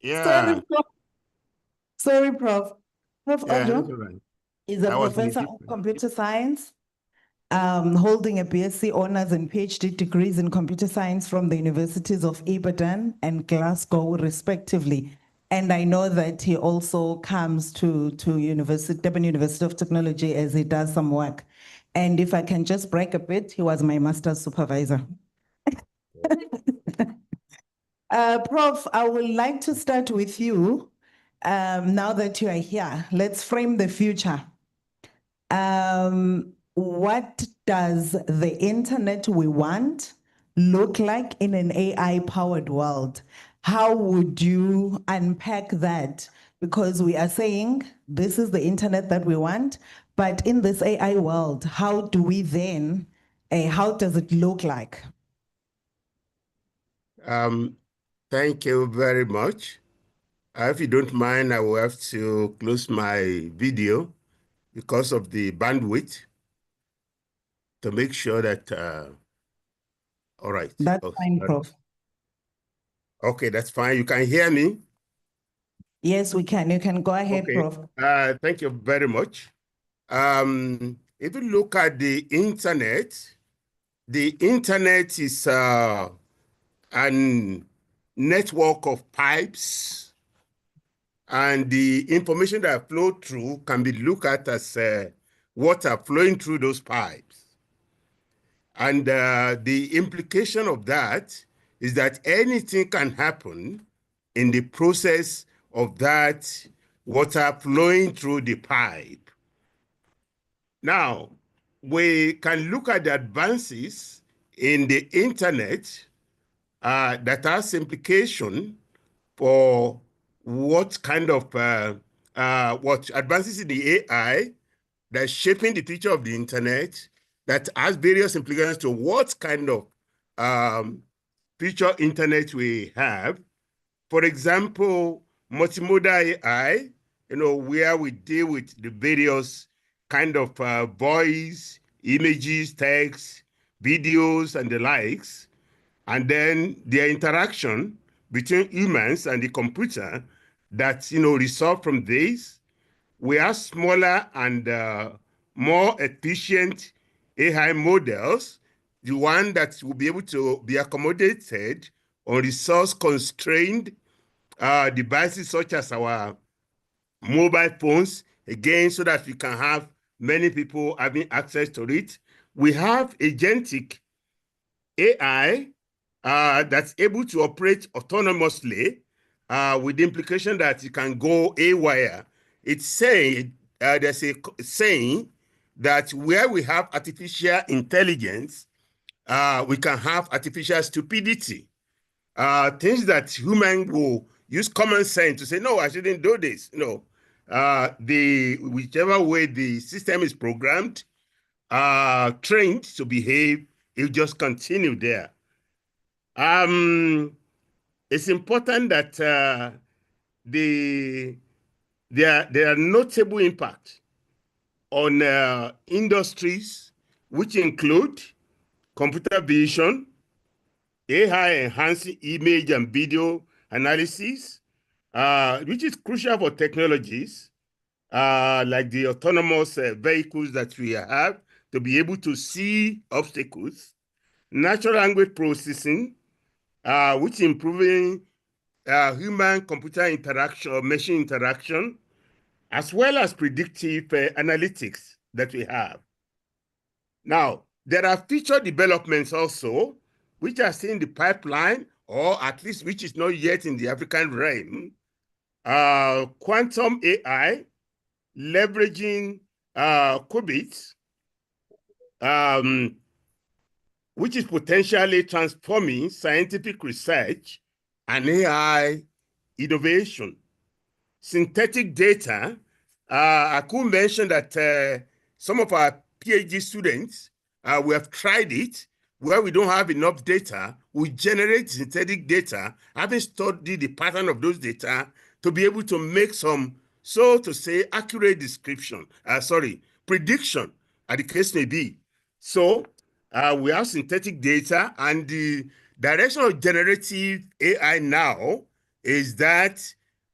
Yeah. Sorry, Prof. Sorry, Prof. Prof. Yeah, Ojo that's all right. is a I was in a professor of different- computer science, holding a BSc honors and PhD degrees in computer science from the universities of Ibadan and Glasgow, respectively. And I know that he also comes to Durban University of Technology as he does some work. And if I can just break a bit, he was my master's supervisor. Prof, I would like to start with you. Now that you are here, let's frame the future. What does the internet we want look like in an AI-powered world? How would you unpack that? Because we are saying this is the internet that we want, but in this AI world, how do we then, how does it look like? Thank you very much. If you don't mind, I will have to close my video because of the bandwidth to make sure that, all right. That's fine, Prof. Okay, that's fine. You can hear me? Yes, we can. You can go ahead, Okay. Prof. Thank you very much. If you look at the internet is a network of pipes, and the information that flow through can be looked at as water flowing through those pipes. And the implication of that is that anything can happen in the process of that water flowing through the pipe. Now, we can look at the advances in the internet that has implication for what kind of what advances in the AI that's shaping the future of the internet, that has various implications to what kind of future internet we have. For example, multimodal AI, where we deal with the various kind of voice, images, text, videos, and the likes, and then their interaction between humans and the computer that, result from this. We have smaller and more efficient AI models, the one that will be able to be accommodated on resource-constrained devices such as our mobile phones, again, so that we can have many people having access to it. We have agentic AI that's able to operate autonomously with the implication that it can go haywire. It's saying, there's a saying that where we have artificial intelligence, we can have artificial stupidity. Things that human will use common sense to say, no, I shouldn't do this. Whichever way the system is programmed, trained to behave, it will just continue there. It's important that there are notable impact on industries, which include computer vision, AI enhancing image and video analysis, which is crucial for technologies like the autonomous vehicles that we have to be able to see obstacles, natural language processing, which improving human-computer interaction or machine interaction, as well as predictive analytics that we have. Now, there are feature developments also, which are still in the pipeline, or at least which is not yet in the African realm. Quantum AI, leveraging qubits, which is potentially transforming scientific research and AI innovation. Synthetic data, I could mention that some of our PhD students, we have tried it, where we don't have enough data, we generate synthetic data, having studied the pattern of those data to be able to make some, so to say, accurate prediction, as the case may be. So we have synthetic data, and the direction of generative AI now is that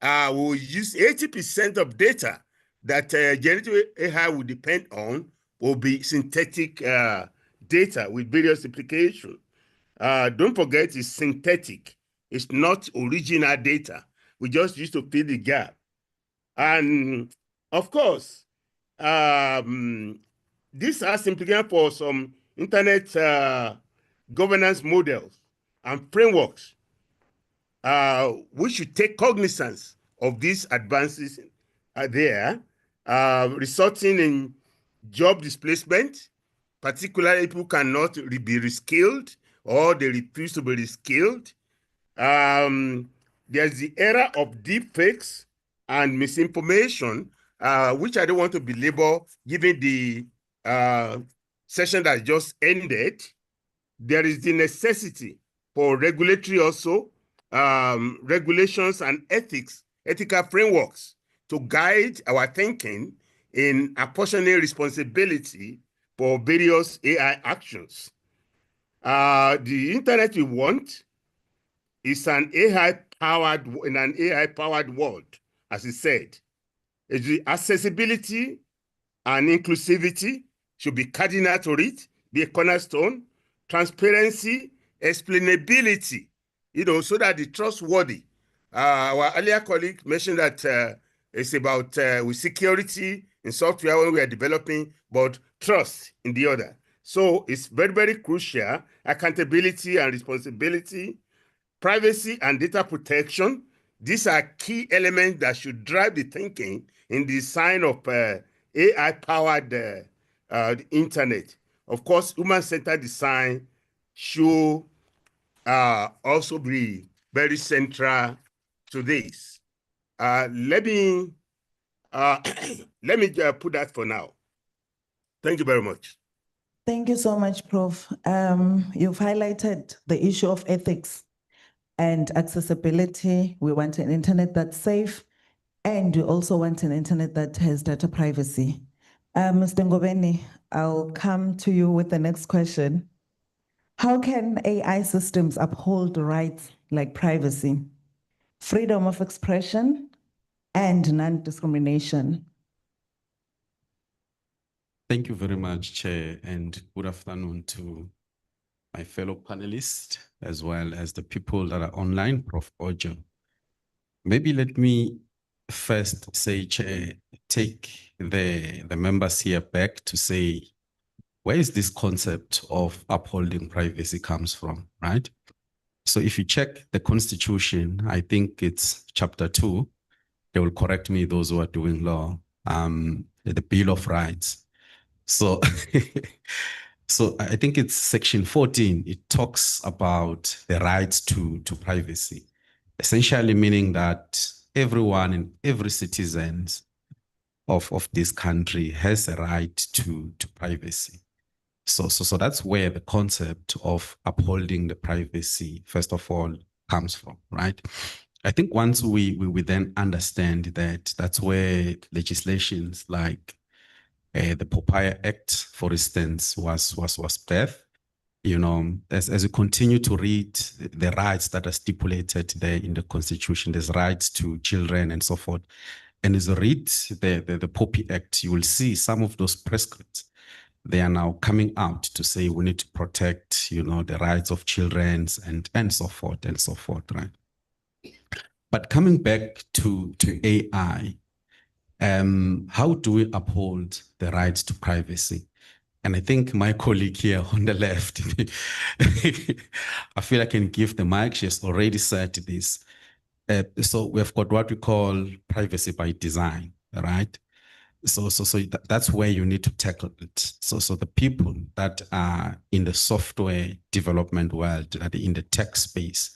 we'll use 80% of data that generative AI will depend on will be synthetic data with various applications. Don't forget, it's synthetic. It's not original data. We just used to fill the gap. And of course, this has implications for some internet governance models and frameworks. We should take cognizance of these advances there, resulting in job displacement, particularly people cannot be reskilled or they refuse to be reskilled. There's the era of deep fakes and misinformation, which I don't want to belabor given the session that just ended. There is the necessity for regulatory also, regulations and ethical frameworks to guide our thinking in apportioning responsibility for various AI actions. The internet we want is an AI-powered world, as he said. It's the accessibility and inclusivity should be cardinal to it, be a cornerstone, transparency, explainability, so that the trustworthy. Our earlier colleague mentioned that it's about with security in software when we are developing, but trust in the other. So it's very, very crucial, accountability and responsibility, privacy and data protection. These are key elements that should drive the thinking in the design of AI-powered internet. Of course, human-centered design should also be very central to this. Let me put that for now. Thank you very much. Thank you so much, Prof. You've highlighted the issue of ethics and accessibility. We want an internet that's safe, and we also want an internet that has data privacy. Mr. Ngobeni, I'll come to you with the next question. How can AI systems uphold rights like privacy, freedom of expression, and non-discrimination? Thank you very much, Chair, and good afternoon to my fellow panelists, as well as the people that are online, Prof. Ojo. Maybe let me first say, Chair, take the members here back to say, where is this concept of upholding privacy comes from, right? So if you check the Constitution, I think it's chapter 2, they will correct me, those who are doing law, the Bill of Rights. So, so I think it's section 14. It talks about the rights to privacy, essentially meaning that everyone and every citizen of this country has a right to privacy. So that's where the concept of upholding the privacy, first of all, comes from, right? I think once we then understand that, that's where legislations like the Popeye Act, for instance, was birthed. As you continue to read the rights that are stipulated there in the Constitution, there's rights to children and so forth. And as you read the Popeye Act, you will see some of those prescripts. They are now coming out to say we need to protect, the rights of children and so forth, right? But coming back to AI, how do we uphold the rights to privacy? And I think my colleague here on the left, I feel I can give the mic. She has already said this. So we've got what we call privacy by design, right? So that's where you need to tackle it. So the people that are in the software development world, that are in the tech space,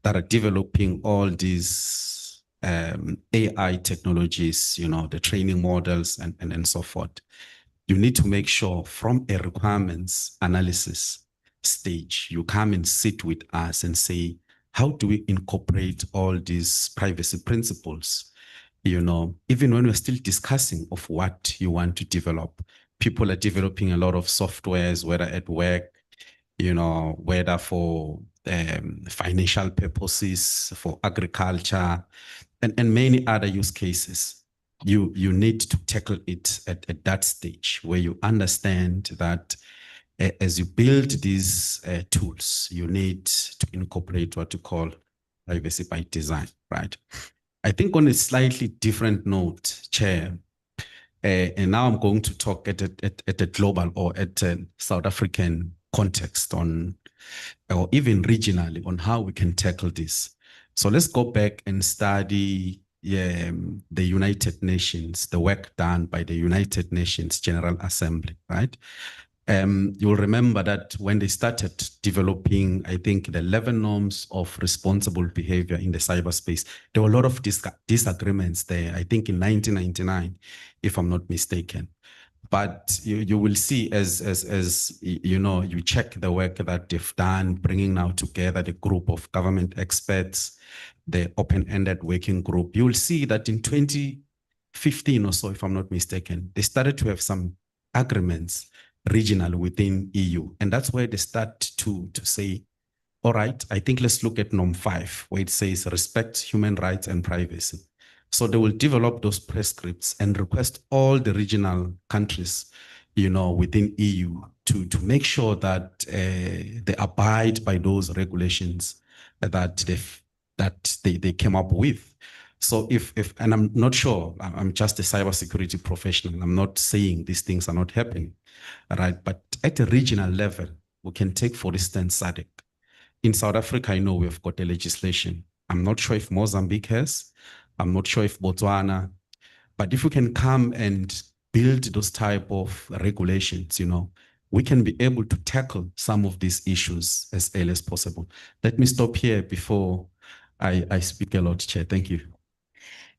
that are developing all these AI technologies, the training models and so forth, you need to make sure from a requirements analysis stage, you come and sit with us and say, how do we incorporate all these privacy principles? Even when we're still discussing of what you want to develop, people are developing a lot of softwares, whether at work, whether for financial purposes, for agriculture, and many other use cases. You need to tackle it at that stage where you understand that as you build these tools, you need to incorporate what you call privacy by design, right? I think on a slightly different note, Chair, and now I'm going to talk at a global or at a South African context on, or even regionally, on how we can tackle this. So let's go back and study the United Nations, the work done by the United Nations General Assembly, right? You'll remember that when they started developing, I think, the 11 norms of responsible behavior in the cyberspace, there were a lot of disagreements there, I think in 1999, if I'm not mistaken. But you will see as you know, you check the work that they've done, bringing now together the group of government experts, the open-ended working group, you will see that in 2015 or so, if I'm not mistaken, they started to have some agreements regional within EU. And that's where they start to say, all right, I think let's look at norm 5, where it says respect human rights and privacy. So they will develop those prescripts and request all the regional countries, you know, within EU to make sure that they abide by those regulations that they came up with. So if and I'm not sure, I'm just a cybersecurity professional, I'm not saying these things are not happening, right? But at a regional level, we can take, for instance, SADC. In South Africa, I know we've got a legislation. I'm not sure if Mozambique has, I'm not sure if Botswana, but if we can come and build those type of regulations, you know, we can be able to tackle some of these issues as early as possible. Let me stop here before I speak a lot, Chair. Thank you.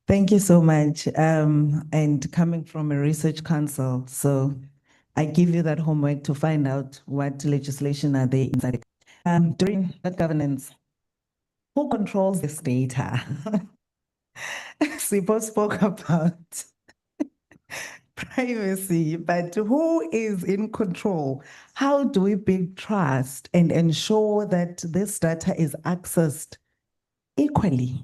Thank you so much. And coming from a research council, so I give you that homework to find out what legislation are they inside. During that governance, who controls this data? Sipo spoke about privacy, but who is in control? How do we build trust and ensure that this data is accessed equally?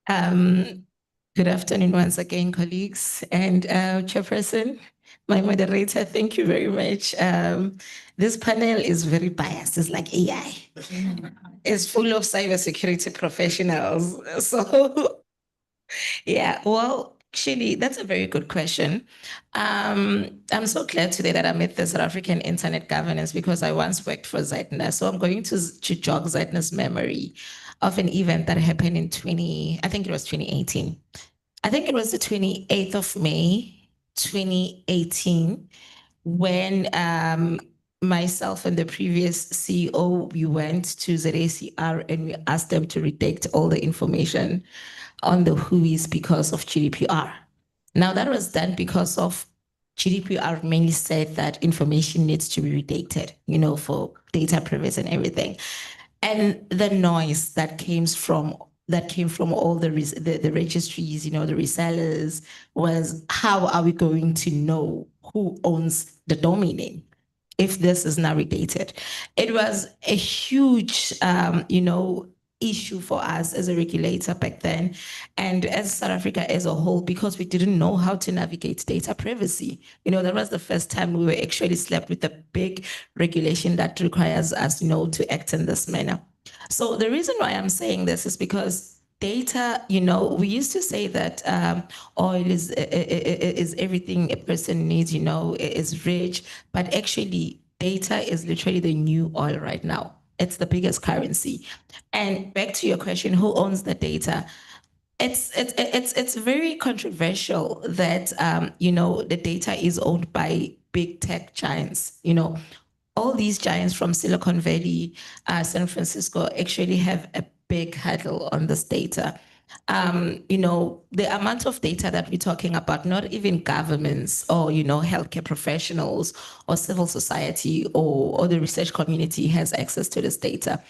Good afternoon once again, colleagues and Chairperson, my moderator, thank you very much. This panel is very biased, it's like AI. It's full of cybersecurity professionals. So yeah, well, actually, that's a very good question. I'm so glad today that I met the South African Internet Governance because I once worked for ZAIGF. So I'm going to jog ZAIGF's memory of an event that happened in 2018. I think it was the 28th of May, 2018, when myself and the previous CEO, we went to ZACR and we asked them to redact all the information on the WHOIs because of GDPR. Now that was done because of GDPR mainly said that information needs to be redacted, you know, for data privacy and everything. And the noise that came from all the registries, you know, the resellers, was how are we going to know who owns the domain name if this is now redated? It was a huge, you know, issue for us as a regulator back then, and as South Africa as a whole, because we didn't know how to navigate data privacy. You know, that was the first time we were actually slapped with a big regulation that requires us, you know, to act in this manner. So the reason why I'm saying this is because data, you know, we used to say that oil is everything a person needs, you know, is rich, but actually data is literally the new oil right now. It's the biggest currency. And back to your question, who owns the data? It's very controversial that you know, the data is owned by big tech giants. You know, all these giants from Silicon Valley, San Francisco actually have a big handle on this data. You know, the amount of data that we're talking about, not even governments or, you know, healthcare professionals or civil society or the research community has access to this data.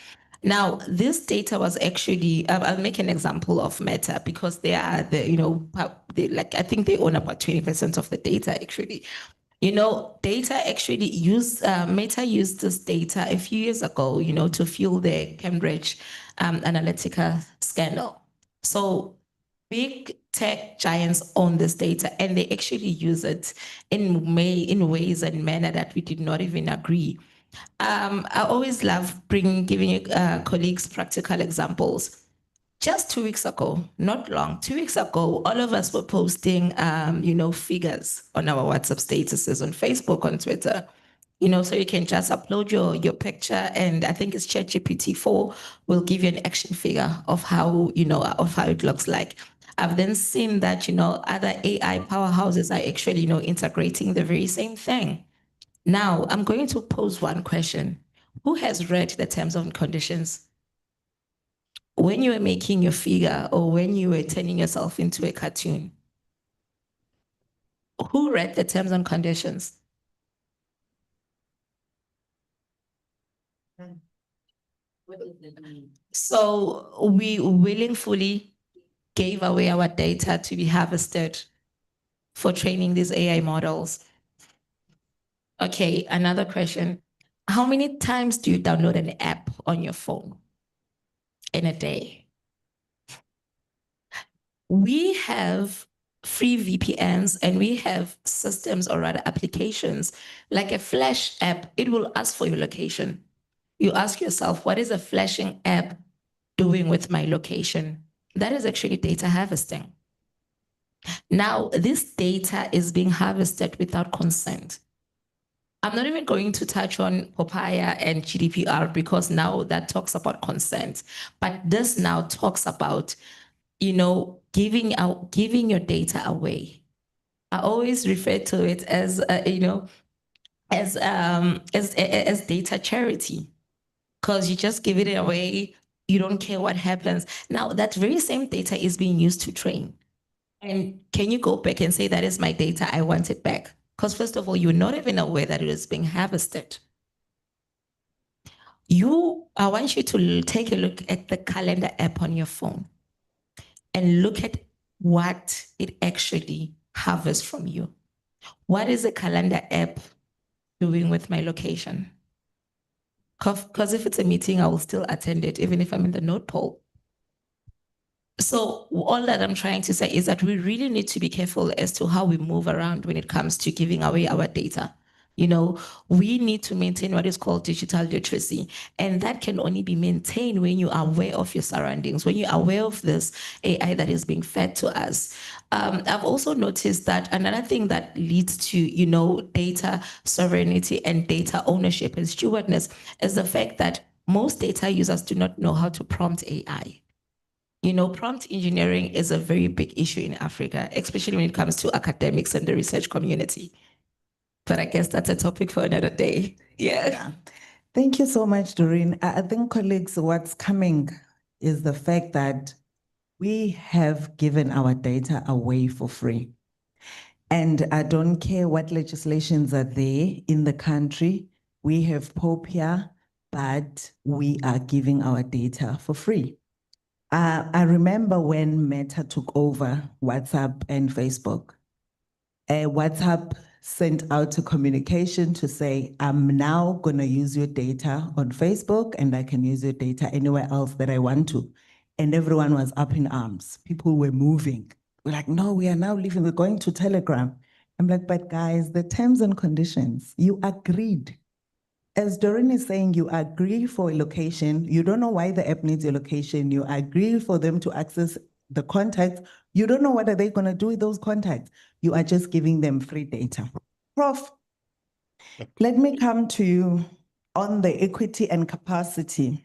Now, this data was actually, I'll make an example of Meta because they are the, you know, like, I think they own about 20% of the data actually. You know, data actually Meta used this data a few years ago, you know, to fuel their Cambridge Analytica scandal. So big tech giants own this data and they actually use it in ways and manner that we did not even agree. I always love giving colleagues practical examples. Just 2 weeks ago, not long, 2 weeks ago, all of us were posting, figures on our WhatsApp statuses, on Facebook, on Twitter. So you can just upload your picture, and I think it's ChatGPT-4 will give you an action figure of how it looks like. I've then seen that, other AI powerhouses are actually, integrating the very same thing. Now, I'm going to pose one question. Who has read the terms and conditions? When you were making your figure or when you were turning yourself into a cartoon, who read the terms and conditions? So we willingly gave away our data to be harvested for training these AI models. Okay, another question. How many times do you download an app on your phone in a day? We have free VPNs and we have systems or rather applications like a Flash app. It will ask for your location. You ask yourself, what is a flashing app doing with my location? That is actually data harvesting. Now, this data is being harvested without consent. I'm not even going to touch on Papaya and GDPR because now that talks about consent, but this now talks about, giving your data away. I always refer to it as, as data charity, because you just give it away. You don't care what happens. Now, that very same data is being used to train. And can you go back and say, that is my data, I want it back? Because first of all, you're not even aware that it is being harvested. I want you to take a look at the calendar app on your phone and look at what it actually harvests from you. What is a calendar app doing with my location? Because if it's a meeting, I will still attend it, even if I'm in the North Pole. So all that I'm trying to say is that we really need to be careful as to how we move around when it comes to giving away our data. We need to maintain what is called digital literacy, and that can only be maintained when you are aware of your surroundings, when you're aware of this AI that is being fed to us. I've also noticed that another thing that leads to, data sovereignty and data ownership and stewardness is the fact that most data users do not know how to prompt AI. Prompt engineering is a very big issue in Africa, especially when it comes to academics and the research community. But I guess that's a topic for another day. Yeah. Thank you so much, Doreen. I think, colleagues, what's coming is the fact that we have given our data away for free. And I don't care what legislations are there in the country. We have POPIA, but we are giving our data for free. I remember when Meta took over WhatsApp and Facebook. WhatsApp sent out a communication to say, I'm now going to use your data on Facebook and I can use your data anywhere else that I want to. And everyone was up in arms. People were moving. We're like, no, we are now leaving. We're going to Telegram. I'm like, but guys, the terms and conditions, you agreed. As Doreen is saying, you agree for a location. You don't know why the app needs a location. You agree for them to access the contacts. You don't know what are they going to do with those contacts. You are just giving them free data. Prof, let me come to you on the equity and capacity.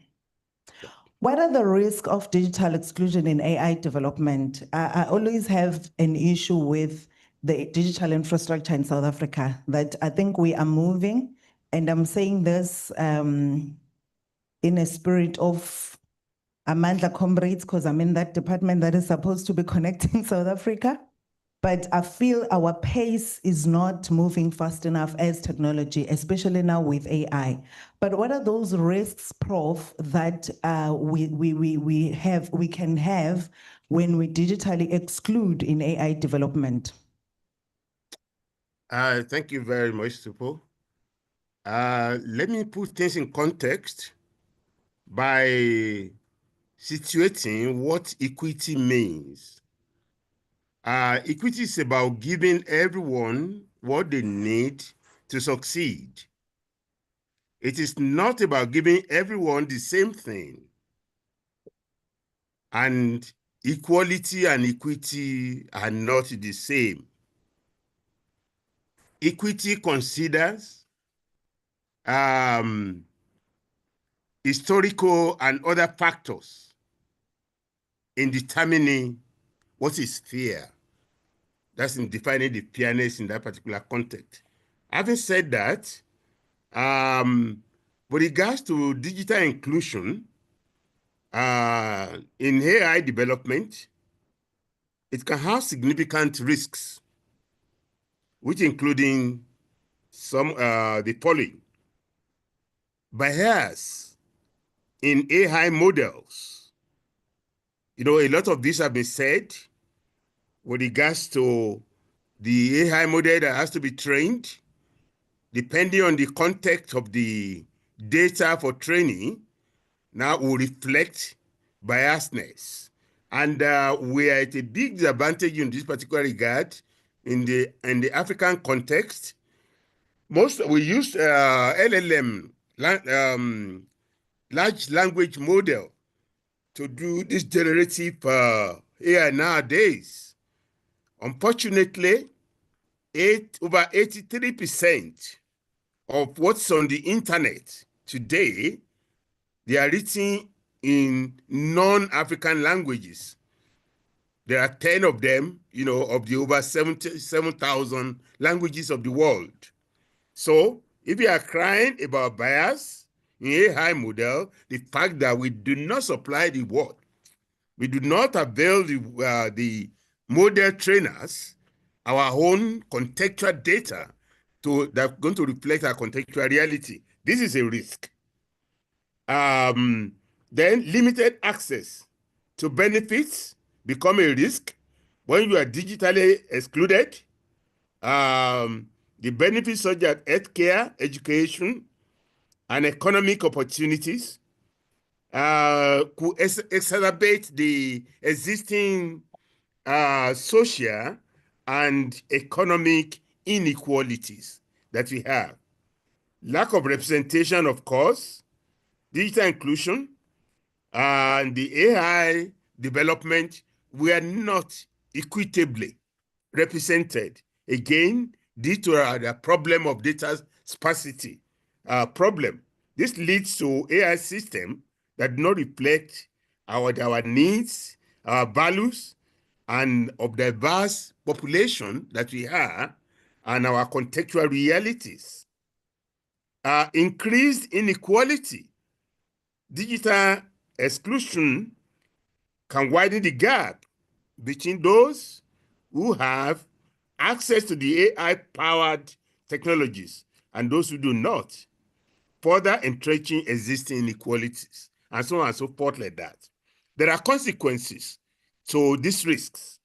What are the risks of digital exclusion in AI development? I always have an issue with the digital infrastructure in South Africa that I think we are moving. And I'm saying this in a spirit of Amandla comrades, because I'm in that department that is supposed to be connecting South Africa. But I feel our pace is not moving fast enough as technology, especially now with AI. But what are those risks, Prof, that we can have when we digitally exclude in AI development? Thank you very much, Tupo. Let me put things in context by situating what equity means. Equity is about giving everyone what they need to succeed. It is not about giving everyone the same thing. And equality and equity are not the same. Equity considers historical and other factors in determining what is fair. That's in defining the fairness in that particular context. Having said that, with regards to digital inclusion, in AI development, it can have significant risks, which including some the following: bias in AI models. You know, a lot of this have been said with regards to the AI model that has to be trained, depending on the context of the data for training, now will reflect biasness. And we are at a big disadvantage in this particular regard in the African context. We use LLM, large language model, to do this generative AI nowadays. Unfortunately, over 83% of what's on the internet today, they are written in non-African languages. There are 10 of them, you know, of the over 7,000 languages of the world. So if you are crying about bias in AI model, the fact that we do not supply the word, we do not avail the model trainers, our own contextual data that are going to reflect our contextual reality. This is a risk. Then limited access to benefits become a risk when you are digitally excluded. The benefits such as healthcare, education, and economic opportunities could exacerbate the existing social and economic inequalities that we have. Lack of representation, of course, digital inclusion, and the AI development were not equitably represented. Again, due to the problem of data sparsity problem. This leads to AI system that do not reflect our needs, our values, and of the vast population that we have, and our contextual realities. Increased inequality. Digital exclusion can widen the gap between those who have access to the AI-powered technologies and those who do not, further entrenching existing inequalities, and so on and so forth like that. There are consequences to these risks,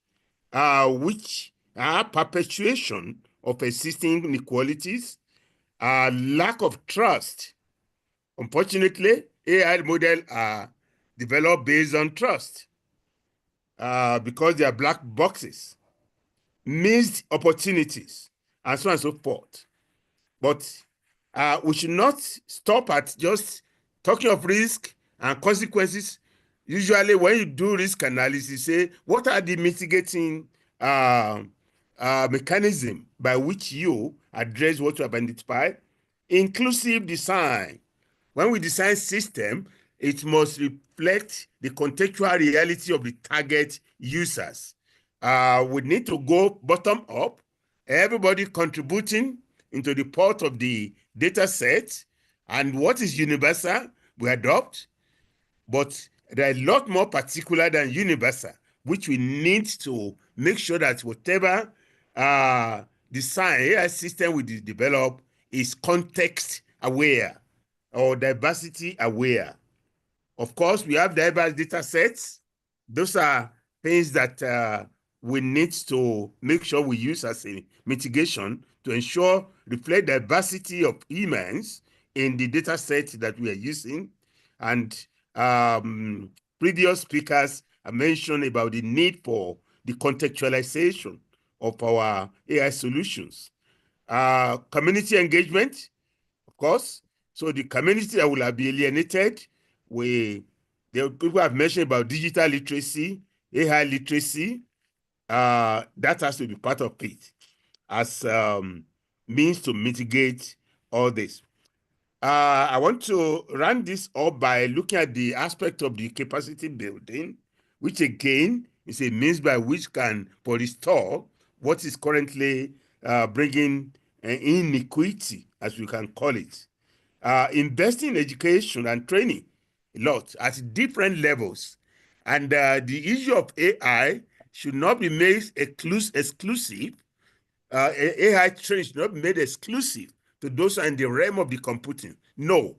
which are perpetuation of existing inequalities, lack of trust. Unfortunately, AI models are developed based on trust because they are black boxes, missed opportunities, and so on and so forth. But we should not stop at just talking of risk and consequences. Usually when you do risk analysis, say, what are the mitigating mechanism by which you address what you have identified? Inclusive design. When we design system, it must reflect the contextual reality of the target users. We need to go bottom up, everybody contributing into the pot of the data set, and what is universal, we adopt, but there are a lot more particular than universal, which we need to make sure that whatever design AI system we develop is context aware or diversity aware. Of course, we have diverse data sets. Those are things that we need to make sure we use as a mitigation to ensure reflect diversity of humans in the data set that we are using. And previous speakers have mentioned about the need for the contextualization of our AI solutions. Community engagement, of course. So the community that will be alienated, people have mentioned about digital literacy, AI literacy, that has to be part of it as means to mitigate all this. I want to run this up by looking at the aspect of the capacity building, which again is a means by which can restore what is currently bringing inequity, as we can call it. Investing in education and training a lot at different levels. And the issue of AI should not be made exclusive. AI training should not be made exclusive to those who are in the realm of the computing. No,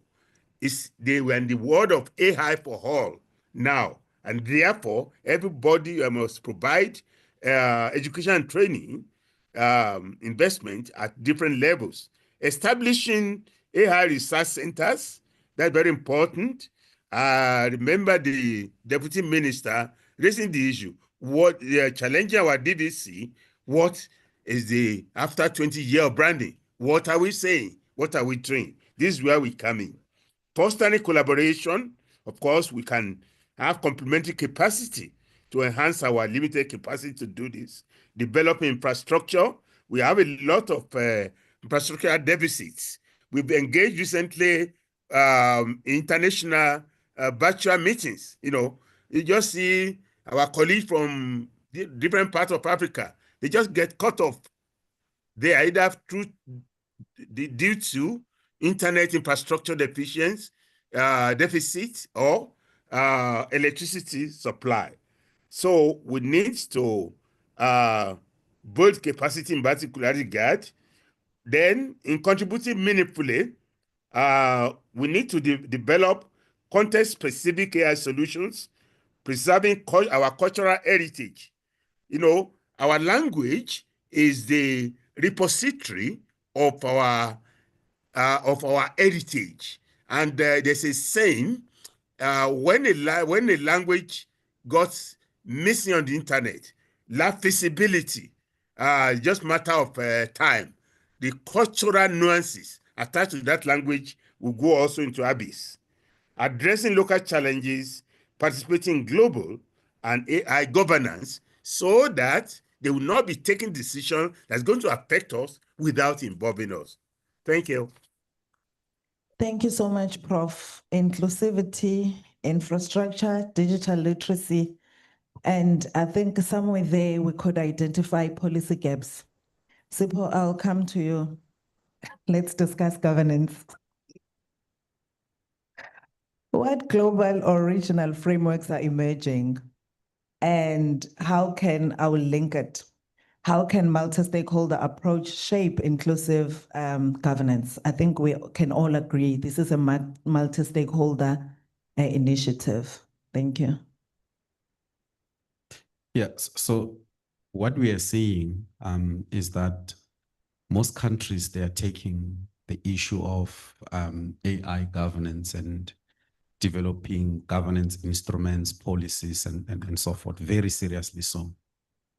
they were in the world of AI for all now. And therefore, everybody must provide education and training investment at different levels. Establishing AI research centers, that's very important. Remember the deputy minister raising the issue, what challenging our DVC, what is the after 20 years of branding? What are we saying? What are we doing? This is where we come in. Fostering collaboration, of course, we can have complementary capacity to enhance our limited capacity to do this. Developing infrastructure, we have a lot of infrastructure deficits. We've engaged recently international virtual meetings. You just see our colleagues from different parts of Africa, they just get cut off. They are either due to internet infrastructure deficiency, deficit, or electricity supply. So we need to build capacity in particular regard. Then, in contributing meaningfully, we need to develop context-specific AI solutions, preserving our cultural heritage. Our language is the repository of our heritage, and there's a saying: when a language got missing on the internet, lack visibility, just matter of time, the cultural nuances attached to that language will go also into abyss. Addressing local challenges, participating in global and AI governance, so that they will not be taking decisions that's going to affect us without involving us. Thank you. Thank you so much, Prof. Inclusivity, infrastructure, digital literacy, and I think somewhere there we could identify policy gaps. Sipho, I'll come to you. Let's discuss governance. What global or regional frameworks are emerging, and how can I will link it? How can multi-stakeholder approach shape inclusive governance? I think we can all agree this is a multi-stakeholder initiative. Thank you. Yes, so what we are seeing is that most countries, they are taking the issue of AI governance and developing governance instruments, policies, and so forth very seriously so.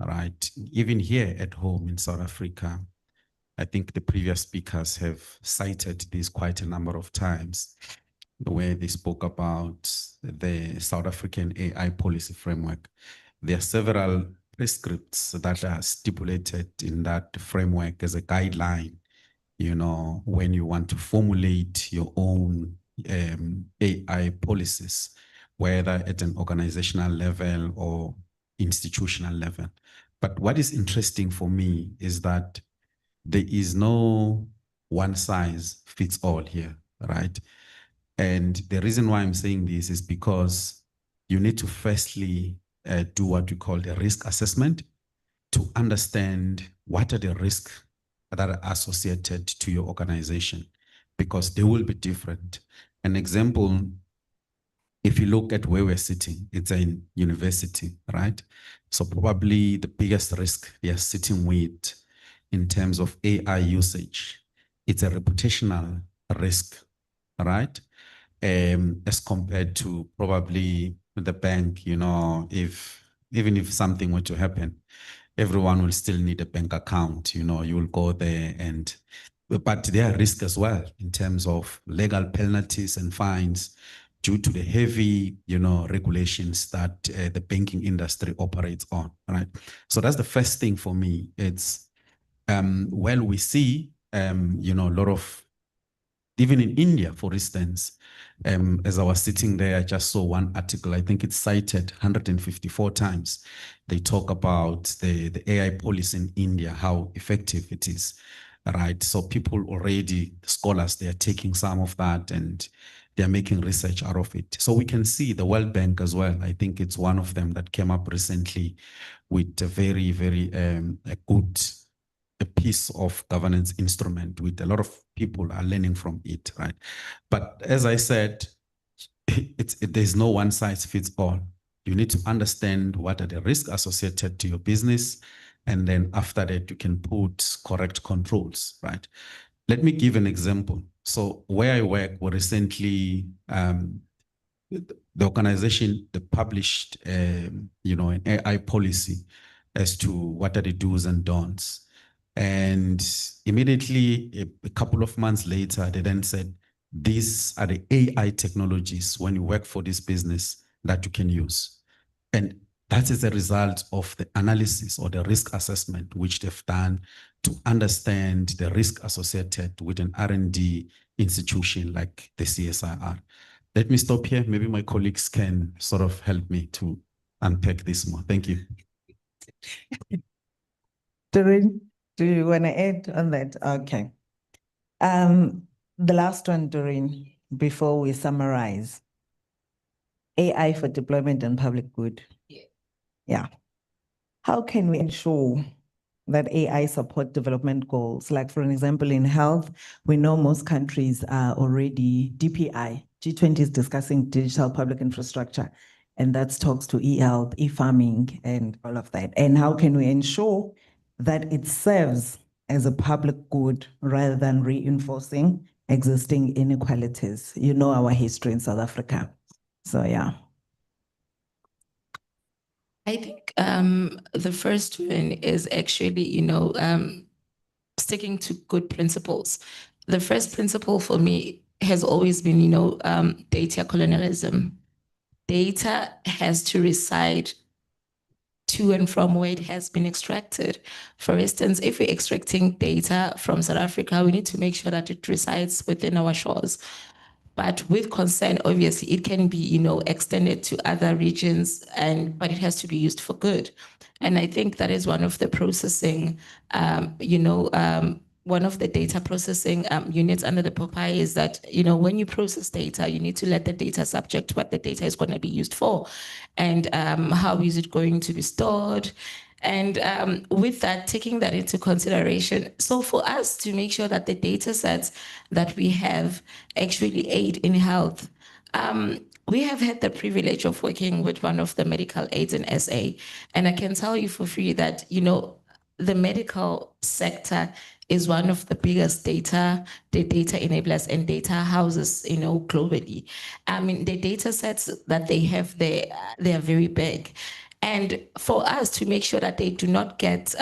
Right. Even here at home in South Africa, I think the previous speakers have cited this quite a number of times, where they spoke about the South African AI policy framework. There are several prescripts that are stipulated in that framework as a guideline, when you want to formulate your own AI policies, whether at an organizational level or institutional level. But what is interesting for me is that there is no one size fits all here, right? And the reason why I'm saying this is because you need to firstly do what we call the risk assessment to understand what are the risks that are associated to your organization, because they will be different. An example, if you look at where we're sitting, it's a university, right? So probably the biggest risk we are sitting with in terms of AI usage, it's a reputational risk, right? As compared to probably the bank, even if something were to happen, everyone will still need a bank account, you will go there and but there are risks as well in terms of legal penalties and fines due to the heavy, regulations that the banking industry operates on, right? So that's the first thing for me. It's, we see, a lot of, even in India, for instance, as I was sitting there, I just saw one article, I think it's cited 154 times. They talk about the AI policy in India, how effective it is, right? So people already, scholars, they are taking some of that and they're making research out of it. So we can see the World Bank as well. I think it's one of them that came up recently with a very, very a good piece of governance instrument with a lot of people are learning from it, right? But as I said, there's no one size fits all. You need to understand what are the risks associated to your business. And then after that, you can put correct controls, right? Let me give an example. So where I work, we recently, the organization that published, an AI policy as to what are the do's and don'ts. And immediately, a couple of months later, they then said, these are the AI technologies when you work for this business that you can use. And that is a result of the analysis or the risk assessment which they've done to understand the risk associated with an R&D institution like the CSIR. Let me stop here. Maybe my colleagues can sort of help me to unpack this more. Thank you. Doreen, do you want to add on that? Okay. The last one, Doreen, before we summarize. AI for deployment and public good. Yeah. How can we ensure that AI support development goals? Like, for an example, in health, we know most countries are already DPI. G20 is discussing digital public infrastructure, and that talks to e-health, e-farming, and all of that. And how can we ensure that it serves as a public good rather than reinforcing existing inequalities? You know our history in South Africa. So, yeah. I think the first one is actually, sticking to good principles. The first principle for me has always been, data colonialism. Data has to reside to and from where it has been extracted. For instance, if we're extracting data from South Africa, we need to make sure that it resides within our shores. But with consent, obviously, it can be, extended to other regions, but it has to be used for good. And I think that is one of the processing, one of the data processing units under the POPI is that, when you process data, you need to let the data subject to what the data is going to be used for, and how is it going to be stored. And with that, taking that into consideration, so for us to make sure that the data sets that we have actually aid in health, we have had the privilege of working with one of the medical aids in SA. And I can tell you for free that, the medical sector is one of the biggest data enablers and data houses, globally. I mean, the data sets that they have there, they are very big. And for us to make sure that they do not get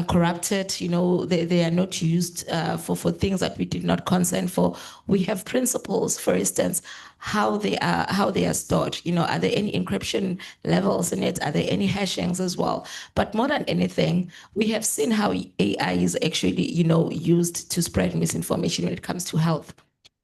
corrupted, they are not used for things that we did not consent for. We have principles, for instance, how they are stored. Are there any encryption levels in it? Are there any hashings as well? But more than anything, we have seen how AI is actually, used to spread misinformation when it comes to health.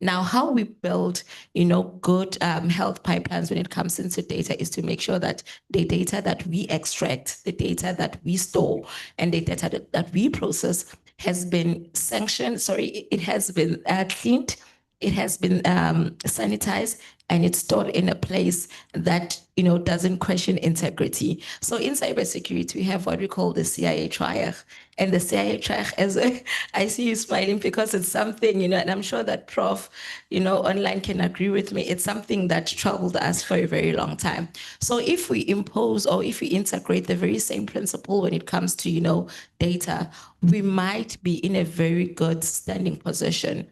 Now, how we build, good health pipelines when it comes into data is to make sure that the data that we extract, the data that we store, and the data that we process has been sanctioned. It has been cleaned, it has been sanitized, and it's stored in a place that, doesn't question integrity. So in cybersecurity, we have what we call the CIA triage. And the CIA triage, I see you smiling because it's something, and I'm sure that Prof, online can agree with me. It's something that troubled us for a very long time. So if we impose or if we integrate the very same principle when it comes to, data, we might be in a very good standing position.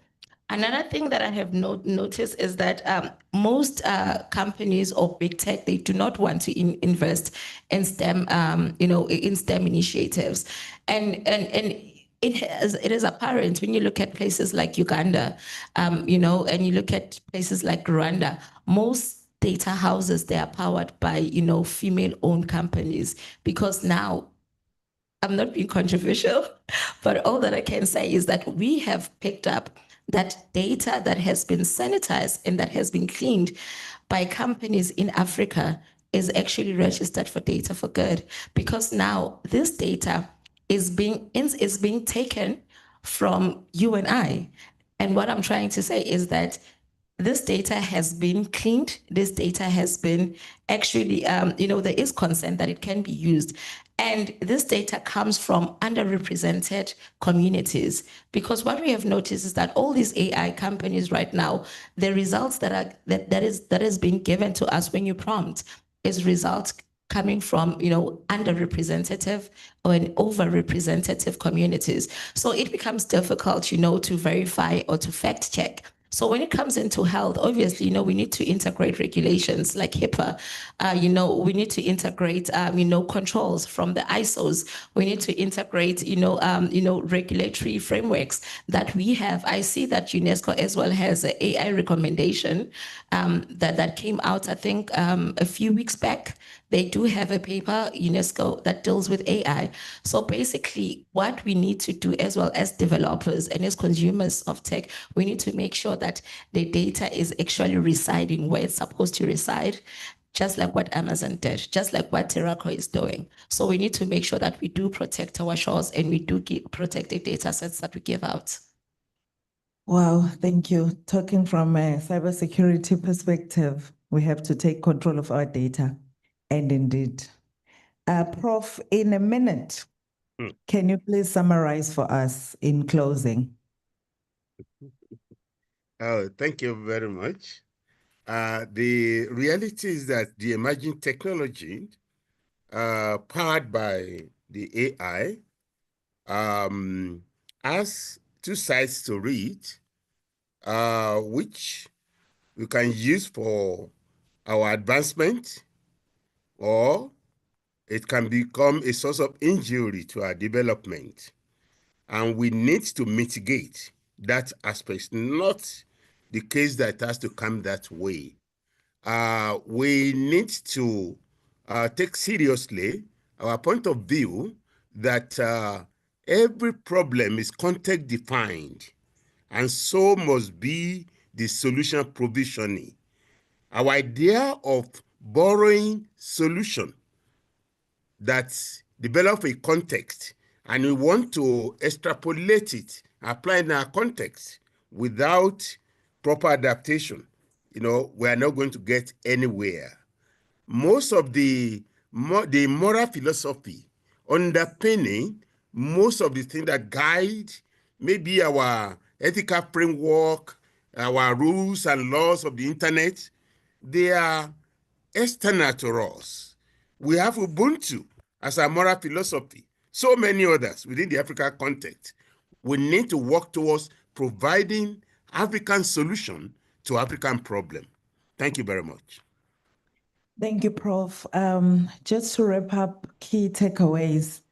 Another thing that I have noticed is that most companies or big tech, they do not want to invest in STEM, in STEM initiatives. And it is apparent when you look at places like Uganda, you know, and you look at places like Rwanda, most data houses, they are powered by, you know, female-owned companies, because now, I'm not being controversial, but all that I can say is that we have picked up that data that has been sanitized and that has been cleaned by companies in Africa is actually registered for data for good, because now this data is being taken from you and I. And what I'm trying to say is that this data has been cleaned. This data has been actually, you know, there is consent that it can be used. And this data comes from underrepresented communities, because what we have noticed is that all these AI companies right now, the results that is being given to us when you prompt is results coming from, you know, underrepresentative or an overrepresentative communities. So it becomes difficult, you know, to verify or to fact check. So when it comes into health, obviously, you know, we need to integrate regulations like HIPAA. You know, we need to integrate, you know, controls from the ISOs. We need to integrate, you know, regulatory frameworks that we have. I see that UNESCO as well has an AI recommendation that came out, I think, a few weeks back. They do have a paper, UNESCO, that deals with AI. So basically, what we need to do as well as developers and as consumers of tech, we need to make sure that the data is actually residing where it's supposed to reside, just like what Amazon did, just like what Terraco is doing. So we need to make sure that we do protect our shores and we do protect the data sets that we give out. Wow, thank you. Talking from a cybersecurity perspective, we have to take control of our data. And indeed, Prof, in a minute, can you please summarize for us in closing? Oh, thank you very much. The reality is that the emerging technology powered by the AI has two sides to it, which we can use for our advancement, or it can become a source of injury to our development. And we need to mitigate that aspect, not the case that has to come that way. We need to take seriously our point of view that every problem is context defined, and so must be the solution provisioning. Our idea of borrowing solution that develop a context, and we want to extrapolate it, apply in our context without proper adaptation, you know, we are not going to get anywhere. Most of the moral philosophy underpinning most of the things that guide maybe our ethical framework, our rules and laws of the internet, they are external to us. We have Ubuntu as our moral philosophy, so many others within the African context. We need to work towards providing African solution to African problem. Thank you very much. Thank you, Prof. Just to wrap up key takeaways,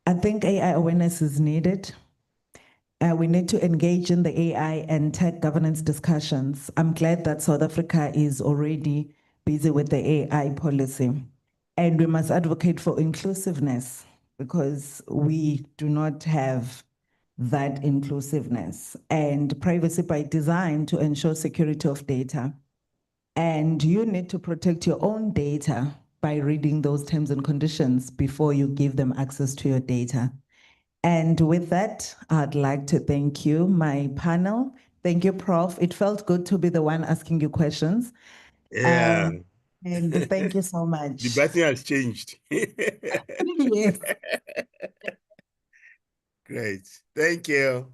I think AI awareness is needed. We need to engage in the AI and tech governance discussions. I'm glad that South Africa is already busy with the AI policy. And we must advocate for inclusiveness, because we do not have that inclusiveness, and privacy by design to ensure security of data. And you need to protect your own data by reading those terms and conditions before you give them access to your data. And with that, I'd like to thank you, my panel. Thank you, Prof. It felt good to be the one asking you questions. Yeah. And thank you so much. The batting has changed. Yes. Great. Thank you.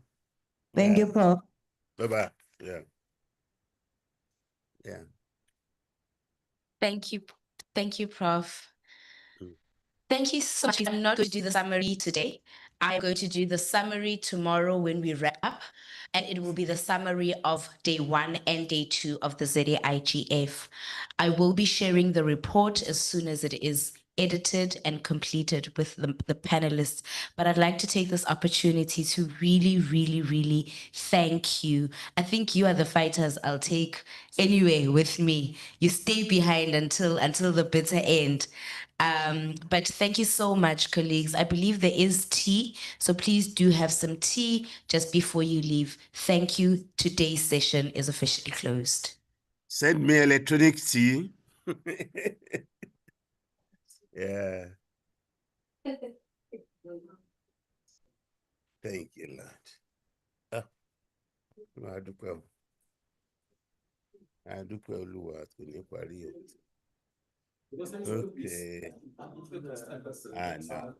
Thank you, Prof. Bye-bye. Yeah. Yeah. Thank you. Thank you, Prof. Thank you so much. I'm not going to do the summary today. I'm going to do the summary tomorrow when we wrap up, and it will be the summary of day 1 and day 2 of the ZAIGF. I will be sharing the report as soon as it is edited and completed with the panelists. But I'd like to take this opportunity to really, really, really thank you. I think you are the fighters I'll take anyway with me. You stay behind until the bitter end. But thank you so much, colleagues. I believe there is tea, so please do have some tea just before you leave. Thank you. Today's session is officially closed. Send me electronic tea. Yeah. Thank you, Lord. I do well. Okay. No.